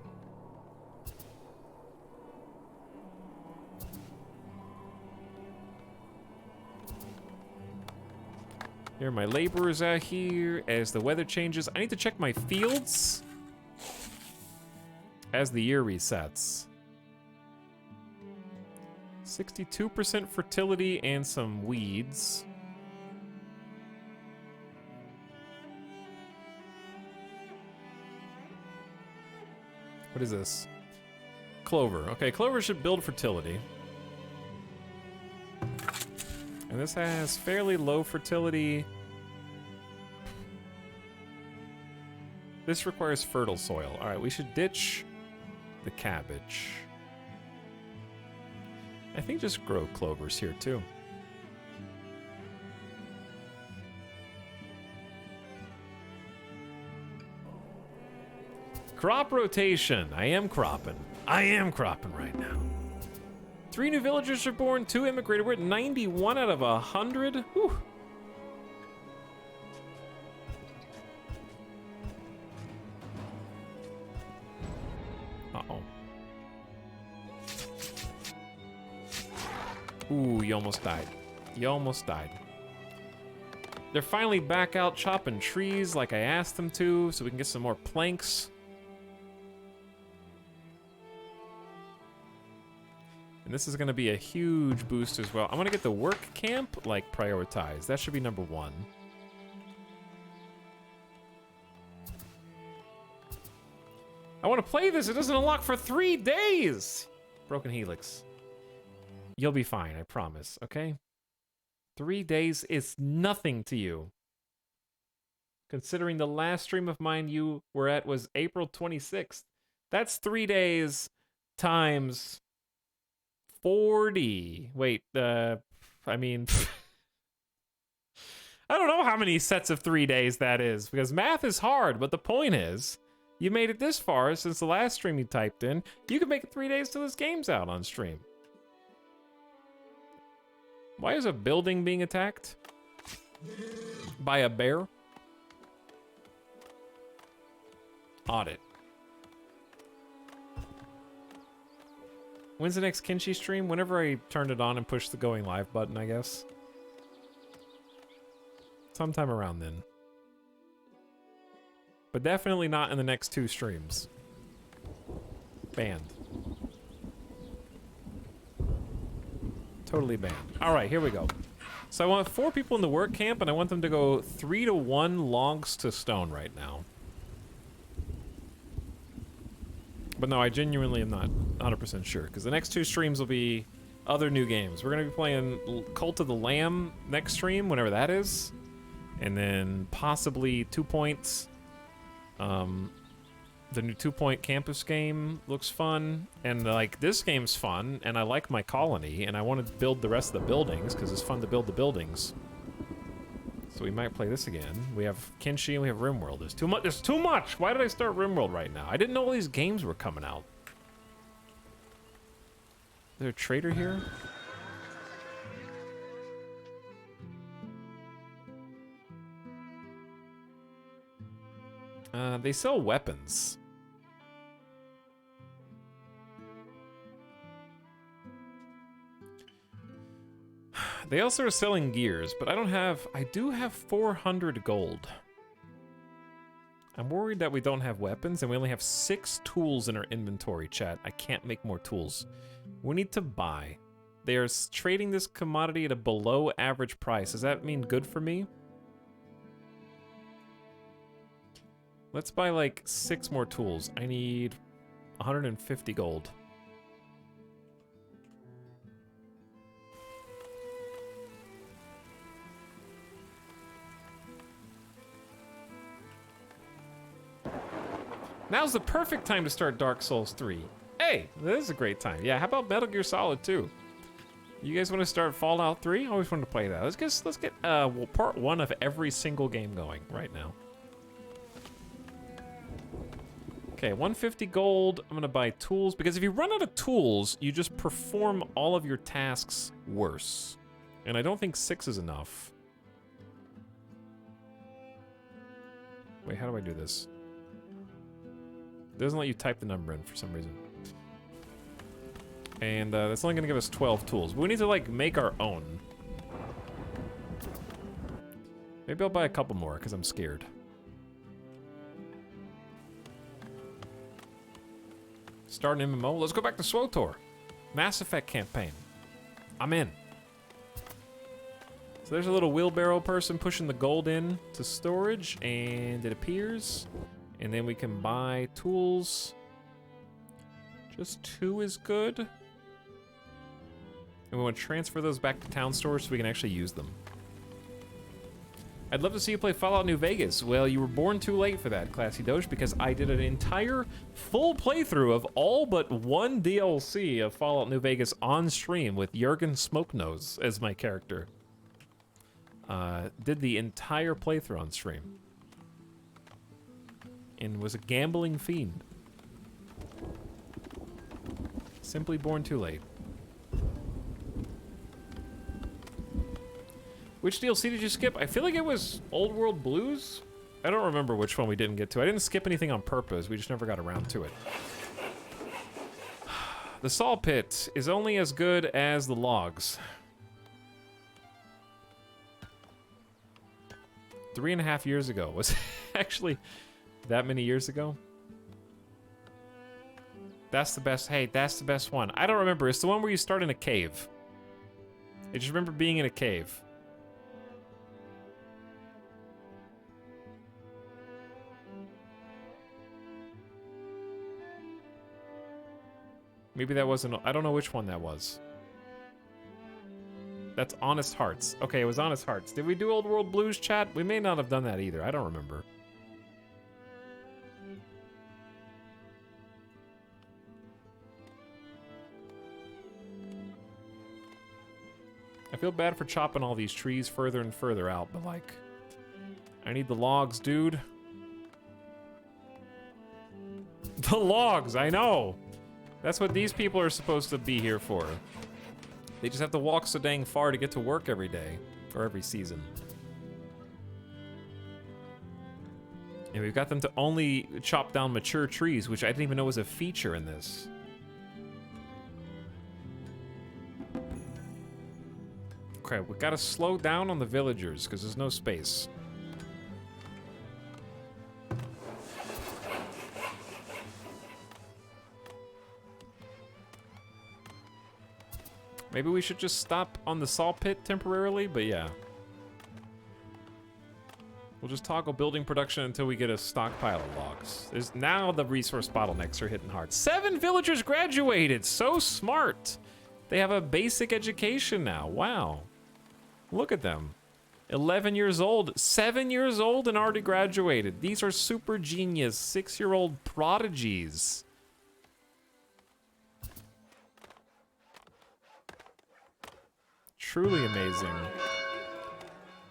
Speaker 1: Here are my laborers out here as the weather changes. I need to check my fields as the year resets. 62% fertility and some weeds. What is this? Clover. Okay, clover should build fertility. And this has fairly low fertility. This requires fertile soil. All right, we should ditch the cabbage. I think just grow clovers here too. Crop rotation. I am cropping. I am cropping right now. 3 new villagers are born, 2 immigrated. We're at 91 out of 100. Whew. Uh-oh. Ooh, you almost died. You almost died. They're finally back out chopping trees like I asked them to, so we can get some more planks. And this is going to be a huge boost as well. I want to get the work camp, like, prioritized. That should be number 1. I want to play this. It doesn't unlock for 3 days. Broken Helix. You'll be fine, I promise, okay? 3 days is nothing to you. Considering the last stream of mine you were at was April 26th. That's 3 days times 40. Wait, I mean, I don't know how many sets of 3 days that is, because math is hard, but the point is, you made it this far since the last stream you typed in. You can make it 3 days till this game's out on stream. Why is a building being attacked? By a bear? Audit. When's the next Kenshi stream? Whenever I turned it on and pushed the going live button, I guess. Sometime around then. But definitely not in the next 2 streams. Banned. Totally banned. Alright, here we go. So I want 4 people in the work camp, and I want them to go 3 to 1 logs to stone right now. But no, I genuinely am not 100% sure, because the next 2 streams will be other new games. We're going to be playing Cult of the Lamb next stream, whenever that is. And then possibly 2 Points. The new 2 Point campus game looks fun. And like, this game's fun, and I like my colony, and I want to build the rest of the buildings, because it's fun to build the buildings. So we might play this again. We have Kenshi and we have RimWorld. There's too much. There's too much. Why did I start RimWorld right now? I didn't know all these games were coming out. Is there a trader here? They sell weapons. They also are selling gears, but I do have 400 gold. I'm worried that we don't have weapons and we only have 6 tools in our inventory, chat. I can't make more tools. We need to buy. They are trading this commodity at a below average price. Does that mean good for me? Let's buy like 6 more tools. I need 150 gold. Now's the perfect time to start Dark Souls 3. Hey, this is a great time. Yeah, how about Metal Gear Solid 2? You guys want to start Fallout 3? I always wanted to play that. Let's get well, part 1 of every single game going right now. Okay, 150 gold. I'm gonna buy tools because if you run out of tools, you just perform all of your tasks worse. And I don't think 6 is enough. Wait, how do I do this? It doesn't let you type the number in for some reason. And that's only gonna give us 12 tools. But we need to like make our own. Maybe I'll buy a couple more because I'm scared. Start an MMO. Let's go back to SWTOR. Mass Effect campaign. I'm in. So there's a little wheelbarrow person pushing the gold in to storage, and it appears. And then we can buy tools. Just 2 is good. And we want to transfer those back to town stores so we can actually use them. I'd love to see you play Fallout New Vegas. Well, you were born too late for that, Classy Doge, because I did an entire full playthrough of all but 1 DLC of Fallout New Vegas on stream with Jurgen Smokenose as my character. Did the entire playthrough on stream. And was a gambling fiend. Simply born too late. Which DLC did you skip? I feel like it was Old World Blues. I don't remember which one we didn't get to. I didn't skip anything on purpose. We just never got around to it. The saw pit is only as good as the logs. 3.5 years ago. Was it actually that many years ago? That's the best. Hey, that's the best one. I don't remember. It's the one where you start in a cave. I just remember being in a cave. Maybe that wasn't... I don't know which one that was. That's Honest Hearts. Okay, it was Honest Hearts. Did we do Old World Blues, chat? We may not have done that either. I don't remember. I feel bad for chopping all these trees further and further out, but like... I need the logs, dude. The logs, I know! That's what these people are supposed to be here for. They just have to walk so dang far to get to work every day, or every season. And we've got them to only chop down mature trees, which I didn't even know was a feature in this. Okay, we gotta slow down on the villagers, because there's no space. Maybe we should just stop on the saw pit temporarily, but yeah. We'll just toggle building production until we get a stockpile of logs. There's now the resource bottlenecks are hitting hard. 7 villagers graduated! So smart! They have a basic education now. Wow. Look at them. 11 years old, 7 years old and already graduated. These are super genius 6-year-old prodigies. Truly amazing.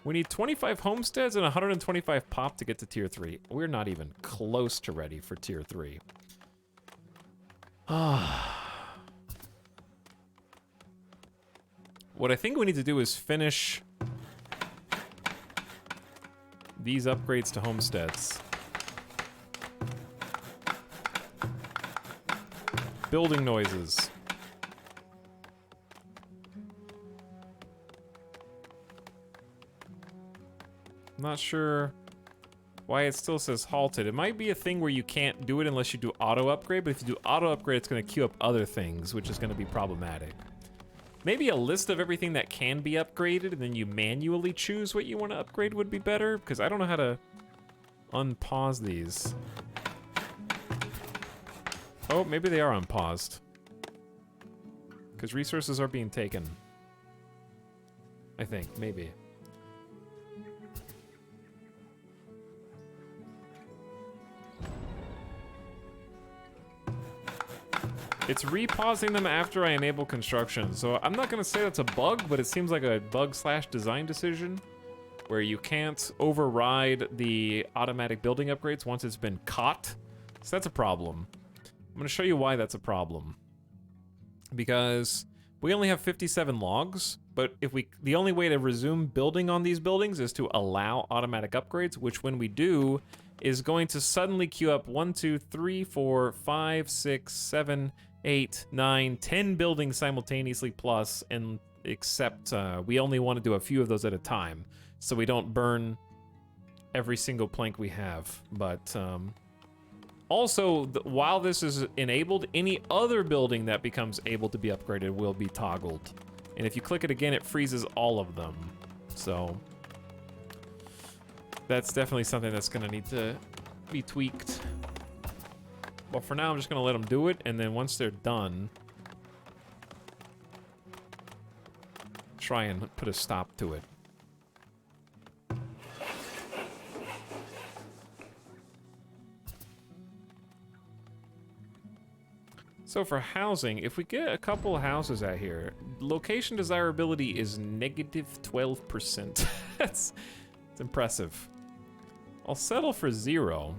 Speaker 1: We need 25 homesteads and 125 pop to get to tier 3. We're not even close to ready for tier 3. What I think we need to do is finish these upgrades to homesteads. building noises. I'm not sure why it still says halted. It might be a thing where you can't do it unless you do auto upgrade, but if you do auto upgrade, it's going to queue up other things, which is going to be problematic. Maybe a list of everything that can be upgraded, and then you manually choose what you want to upgrade would be better, because I don't know how to unpause these. Oh, maybe they are unpaused. Because resources are being taken. I think, maybe. It's repausing them after I enable construction, so I'm not gonna say that's a bug, but it seems like a bug/design decision where you can't override the automatic building upgrades once it's been caught. So that's a problem. I'm gonna show you why that's a problem. Because we only have 57 logs, but the only way to resume building on these buildings is to allow automatic upgrades, which when we do, is going to suddenly queue up 1, 2, 3, 4, 5, 6, 7, 8, 9, 10 buildings simultaneously plus, and except we only want to do a few of those at a time, so we don't burn every single plank we have. But also, while this is enabled, any other building that becomes able to be upgraded will be toggled. And if you click it again, it freezes all of them. So that's definitely something that's going to need to be tweaked. Well, for now, I'm just going to let them do it, and then once they're done, try and put a stop to it. So for housing, if we get a couple of houses out here, location desirability is negative 12%. It's impressive. I'll settle for 0.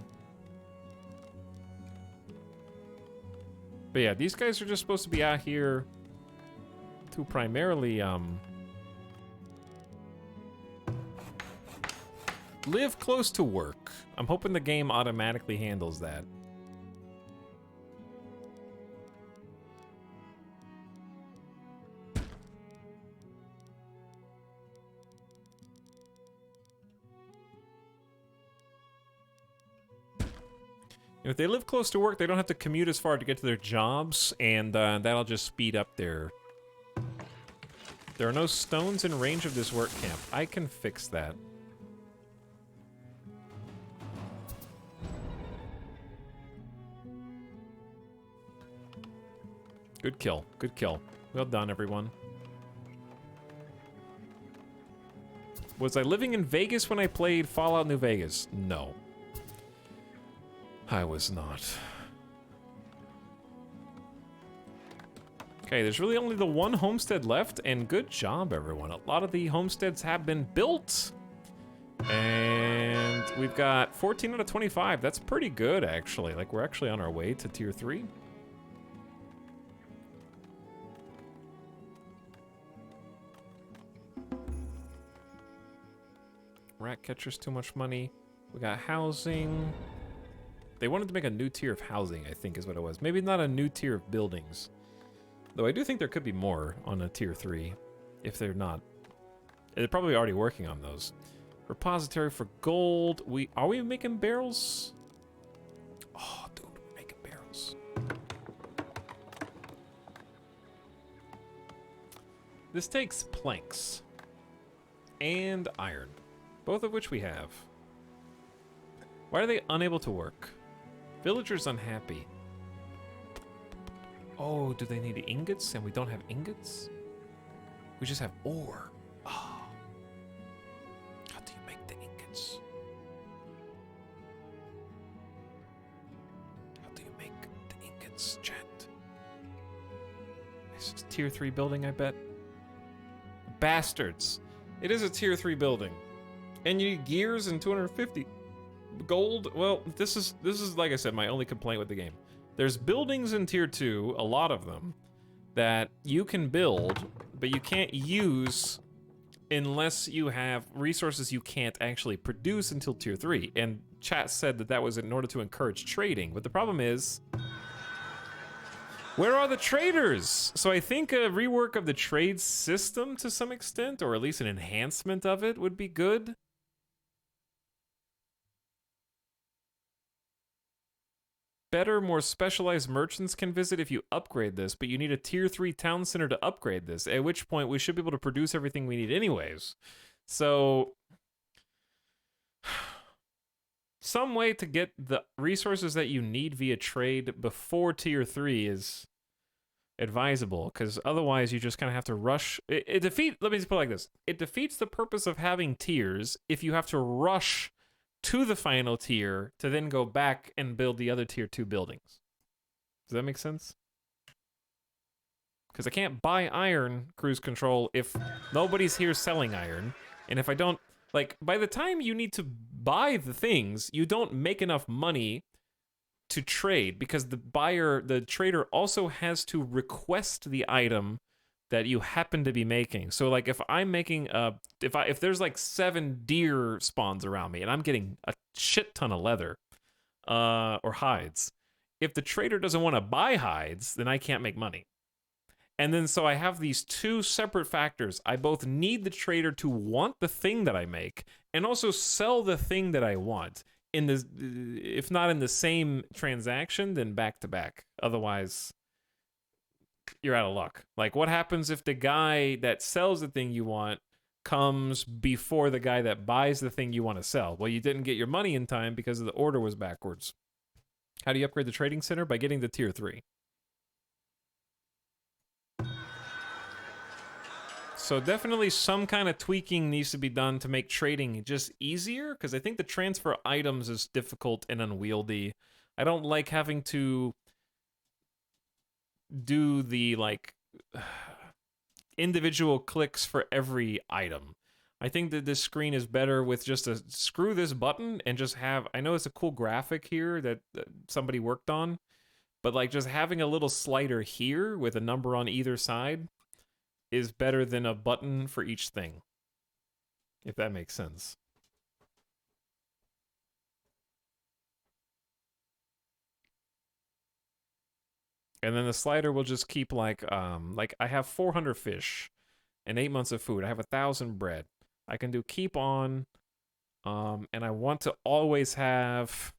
Speaker 1: But yeah, these guys are just supposed to be out here to primarily live close to work. I'm hoping the game automatically handles that. If they live close to work, they don't have to commute as far to get to their jobs, and that'll just speed up their... There are no stones in range of this work camp. I can fix that. Good kill. Good kill. Well done, everyone. Was I living in Vegas when I played Fallout New Vegas? No. I was not. Okay, there's really only the one homestead left, and good job, everyone. A lot of the homesteads have been built. And we've got 14 out of 25. That's pretty good, actually. Like, we're actually on our way to tier 3. Rat catcher's too much money. We got housing. They wanted to make a new tier of housing, I think is what it was. Maybe not a new tier of buildings. Though I do think there could be more on a tier 3, if they're not. They're probably already working on those. Repository for gold. Are we making barrels? Oh, dude, we're making barrels. This takes planks and iron, both of which we have. Why are they unable to work? Villagers unhappy. Oh, do they need ingots? And we don't have ingots? We just have ore. Oh. How do you make the ingots? How do you make the ingots, chat? This is tier 3 building, I bet. Bastards. It is a tier 3 building. And you need gears and 250 gold. Well, this is like I said, my only complaint with the game. There's buildings in tier 2, a lot of them, that you can build, but you can't use unless you have resources you can't actually produce until tier 3. And chat said that that was in order to encourage trading, but the problem is Where are the traders? So I think a rework of the trade system to some extent, or at least an enhancement of it, would be good. Better, more specialized merchants can visit if you upgrade this, but you need a tier 3 town center to upgrade this, at which point we should be able to produce everything we need anyways. So, some way to get the resources that you need via trade before tier 3 is advisable, because otherwise you just kind of have to rush. Let me just put it like this. It defeats the purpose of having tiers if you have to rush to the final tier to then go back and build the other tier 2 buildings. Does that make sense? Because I can't buy iron cruise control if nobody's here selling iron. And if I don't, like, by the time you need to buy the things, you don't make enough money to trade, because the trader also has to request the item that you happen to be making. So like if I'm making if there's like 7 deer spawns around me and I'm getting a shit ton of leather or hides, if the trader doesn't want to buy hides, then I can't make money. And then so I have these two separate factors. I both need the trader to want the thing that I make and also sell the thing that I want. In the, if not in the same transaction, then back to back. Otherwise, you're out of luck. Like, what happens if the guy that sells the thing you want comes before the guy that buys the thing you want to sell? Well, you didn't get your money in time because the order was backwards. How do you upgrade the trading center? By getting the tier 3. So definitely some kind of tweaking needs to be done to make trading just easier, because I think the transfer items is difficult and unwieldy. I don't like having to do the, like, individual clicks for every item. I think that this screen is better with just a screw this button and just have, I know it's a cool graphic here that somebody worked on, but like just having a little slider here with a number on either side is better than a button for each thing, if that makes sense. And then the slider will just keep like I have 400 fish and 8 months of food. I have 1,000 bread. I can do keep on, and I want to always have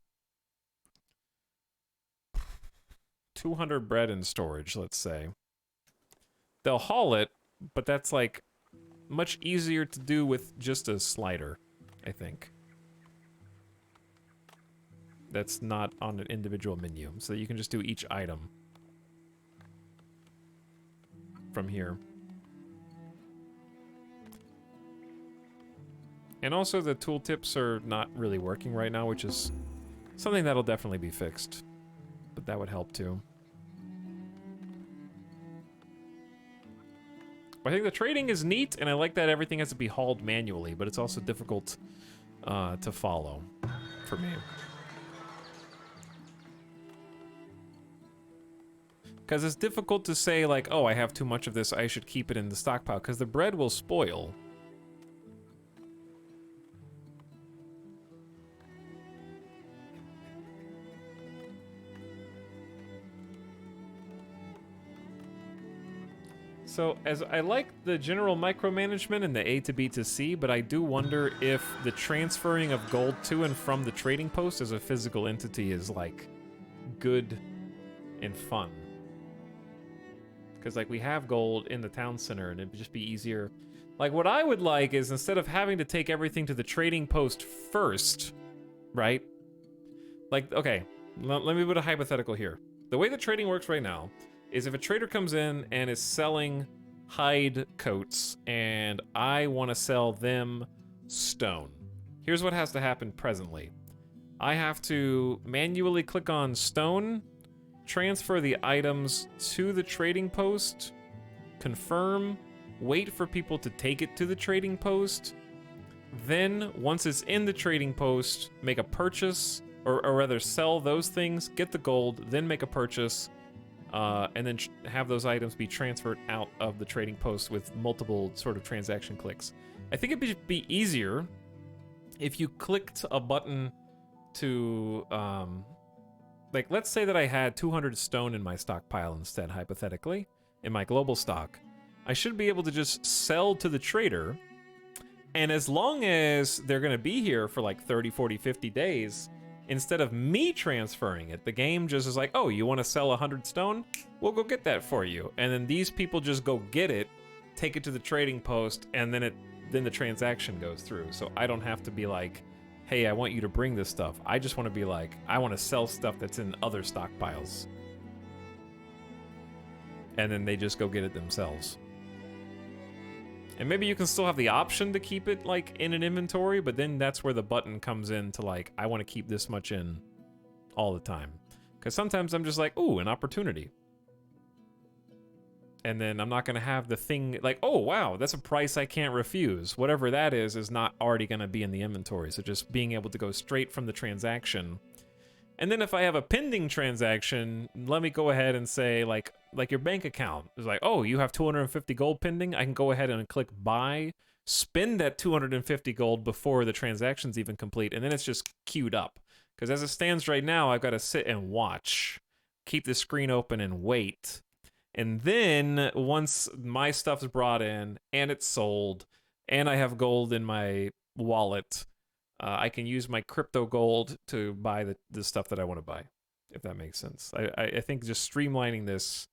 Speaker 1: 200 bread in storage, let's say. They'll haul it, but that's like much easier to do with just a slider, I think. That's not on an individual menu, so you can just do each item from here. And also the tooltips are not really working right now, which is something that'll definitely be fixed, but that would help too. I think the trading is neat, and I like that everything has to be hauled manually, but it's also difficult to follow for me. Because it's difficult to say, like, oh, I have too much of this, I should keep it in the stockpile, because the bread will spoil. So, as I like the general micromanagement and the A to B to C, but I do wonder if the transferring of gold to and from the trading post as a physical entity is, like, good and fun. Because, like, we have gold in the town center, and it'd just be easier. Like, what I would like is, instead of having to take everything to the trading post first, right? Like, okay, let me put a hypothetical here. The way the trading works right now is if a trader comes in and is selling hide coats, and I want to sell them stone. Here's what has to happen presently. I have to manually click on stone, transfer the items to the trading post, confirm, wait for people to take it to the trading post, then once it's in the trading post, make a purchase, or rather sell those things, get the gold, then make a purchase, and then have those items be transferred out of the trading post with multiple sort of transaction clicks. I think it'd be easier if you clicked a button to like, let's say that I had 200 stone in my stockpile instead, hypothetically, in my global stock. I should be able to just sell to the trader, and as long as they're going to be here for like 30, 40, 50 days, instead of me transferring it, the game just is like, oh, you want to sell 100 stone? We'll go get that for you. And then these people just go get it, take it to the trading post, and then the transaction goes through. So I don't have to be like, hey, I want you to bring this stuff. I just want to be like, I want to sell stuff that's in other stockpiles. And then they just go get it themselves. And maybe you can still have the option to keep it like in an inventory, but then that's where the button comes in to like, I want to keep this much in all the time. Because sometimes I'm just like, ooh, an opportunity. And then I'm not going to have the thing like, oh, wow, that's a price I can't refuse. Whatever that is not already going to be in the inventory. So just being able to go straight from the transaction. And then if I have a pending transaction, let me go ahead and say like your bank account is like, oh, you have 250 gold pending. I can go ahead and click buy, spend that 250 gold before the transaction's even complete. And then it's just queued up. Because as it stands right now, I've got to sit and watch, keep the screen open and wait. And then once my stuff's brought in and it's sold and I have gold in my wallet, I can use my crypto gold to buy the stuff that I want to buy, if that makes sense. I think just streamlining this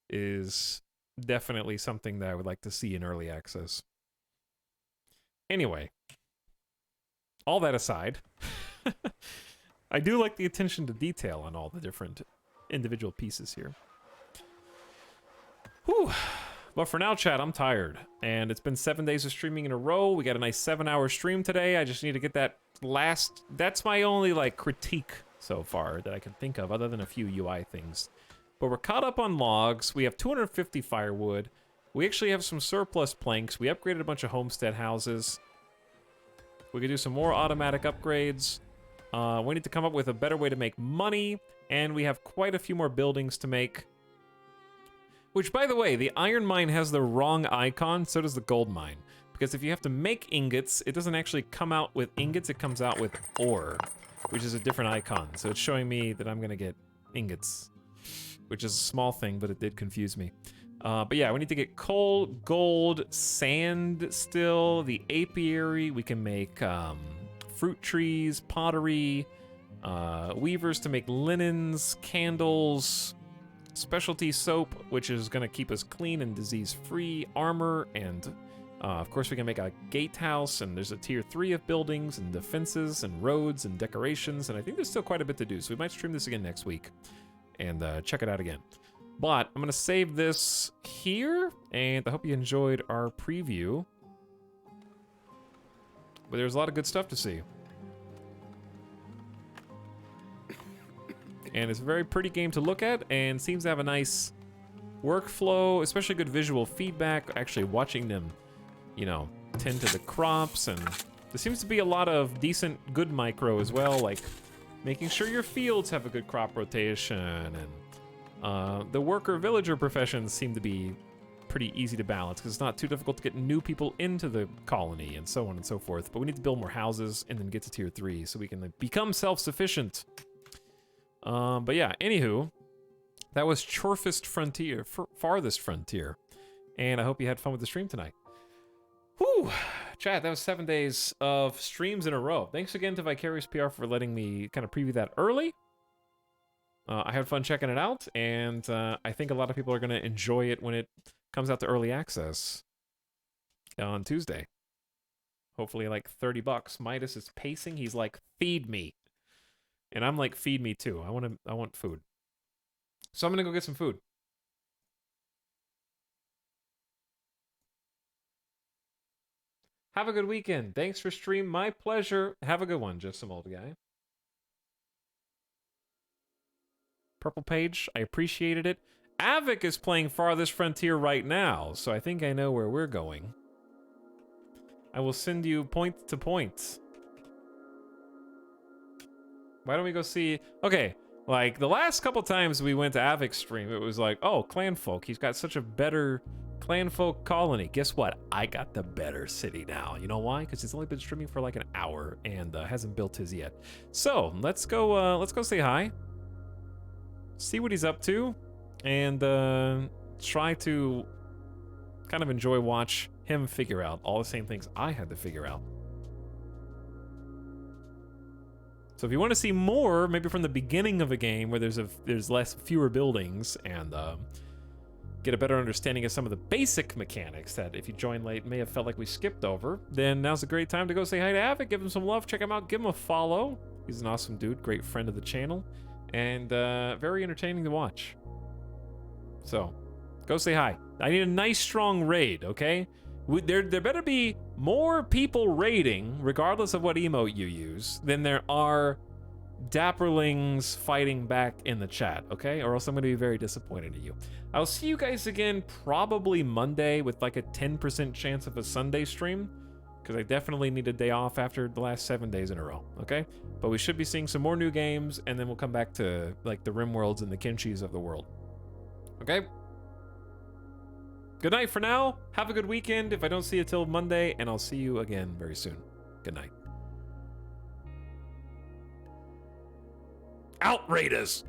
Speaker 1: is definitely something that I would like to see in early access. Anyway, all that aside, I do like the attention to detail on all the different individual pieces here. Whew. But for now, chat, I'm tired. And it's been 7 days of streaming in a row. We got a nice 7-hour stream today. I just need to get that last... That's my only, like, critique so far that I can think of, other than a few UI things. But we're caught up on logs. We have 250 firewood. We actually have some surplus planks. We upgraded a bunch of homestead houses. We could do some more automatic upgrades. We need to come up with a better way to make money. And we have quite a few more buildings to make. Which, by the way, the iron mine has the wrong icon, so does the gold mine. Because if you have to make ingots, it doesn't actually come out with ingots, it comes out with ore, which is a different icon. So it's showing me that I'm gonna get ingots, which is a small thing, but it did confuse me. But yeah, we need to get coal, gold, sand still, the apiary. We can make fruit trees, pottery, weavers to make linens, candles, specialty soap, which is going to keep us clean and disease-free, armor, and of course we can make a gatehouse, and there's a tier 3 of buildings and defenses and roads and decorations, and I think there's still quite a bit to do, so we might stream this again next week and check it out again. But I'm going to save this here, and I hope you enjoyed our preview. But there's a lot of good stuff to see. And it's a very pretty game to look at, and seems to have a nice workflow, especially good visual feedback, actually watching them, you know, tend to the crops, and there seems to be a lot of decent, good micro as well, like making sure your fields have a good crop rotation, and the worker-villager professions seem to be pretty easy to balance, because it's not too difficult to get new people into the colony, and so on and so forth, but we need to build more houses, and then get to tier 3, so we can like, become self-sufficient. But yeah, anywho, that was Farthest Frontier, Farthest Frontier, and I hope you had fun with the stream tonight. Whew, chat, that was 7 days of streams in a row. Thanks again to Vicarious PR for letting me kind of preview that early. I had fun checking it out, and I think a lot of people are going to enjoy it when it comes out to early access on Tuesday. Hopefully like $30. Midas is pacing. He's like, feed me. And I'm like, feed me too. I want food. So I'm gonna go get some food. Have a good weekend. Thanks for stream. My pleasure. Have a good one, just some old guy. Purple page, I appreciated it. Avic is playing Farthest Frontier right now, so I think I know where we're going. I will send you point to point. Why don't we go see... Okay, like, the last couple times we went to Avic's stream, it was like, oh, Clanfolk, he's got such a better Clanfolk colony. Guess what? I got the better city now. You know why? Because he's only been streaming for like an hour and hasn't built his yet. So, let's go say hi. see what he's up to, and try to kind of watch him figure out all the same things I had to figure out. So if you want to see more, maybe from the beginning of a game where there's fewer buildings and get a better understanding of some of the basic mechanics that if you join late may have felt like we skipped over, then now's a great time to go say hi to Avid, give him some love, check him out, give him a follow. He's an awesome dude, great friend of the channel, and very entertaining to watch. So, go say hi. I need a nice strong raid, okay? There better be more people raiding, regardless of what emote you use, than there are dapperlings fighting back in the chat, okay? Or else I'm going to be very disappointed in you. I'll see you guys again probably Monday with like a 10% chance of a Sunday stream, because I definitely need a day off after the last 7 days in a row, okay? But we should be seeing some more new games, and then we'll come back to like the RimWorlds and the Kinshis of the world, okay? Good night for now. Have a good weekend if I don't see you till Monday, and I'll see you again very soon. Good night.
Speaker 3: Outraters!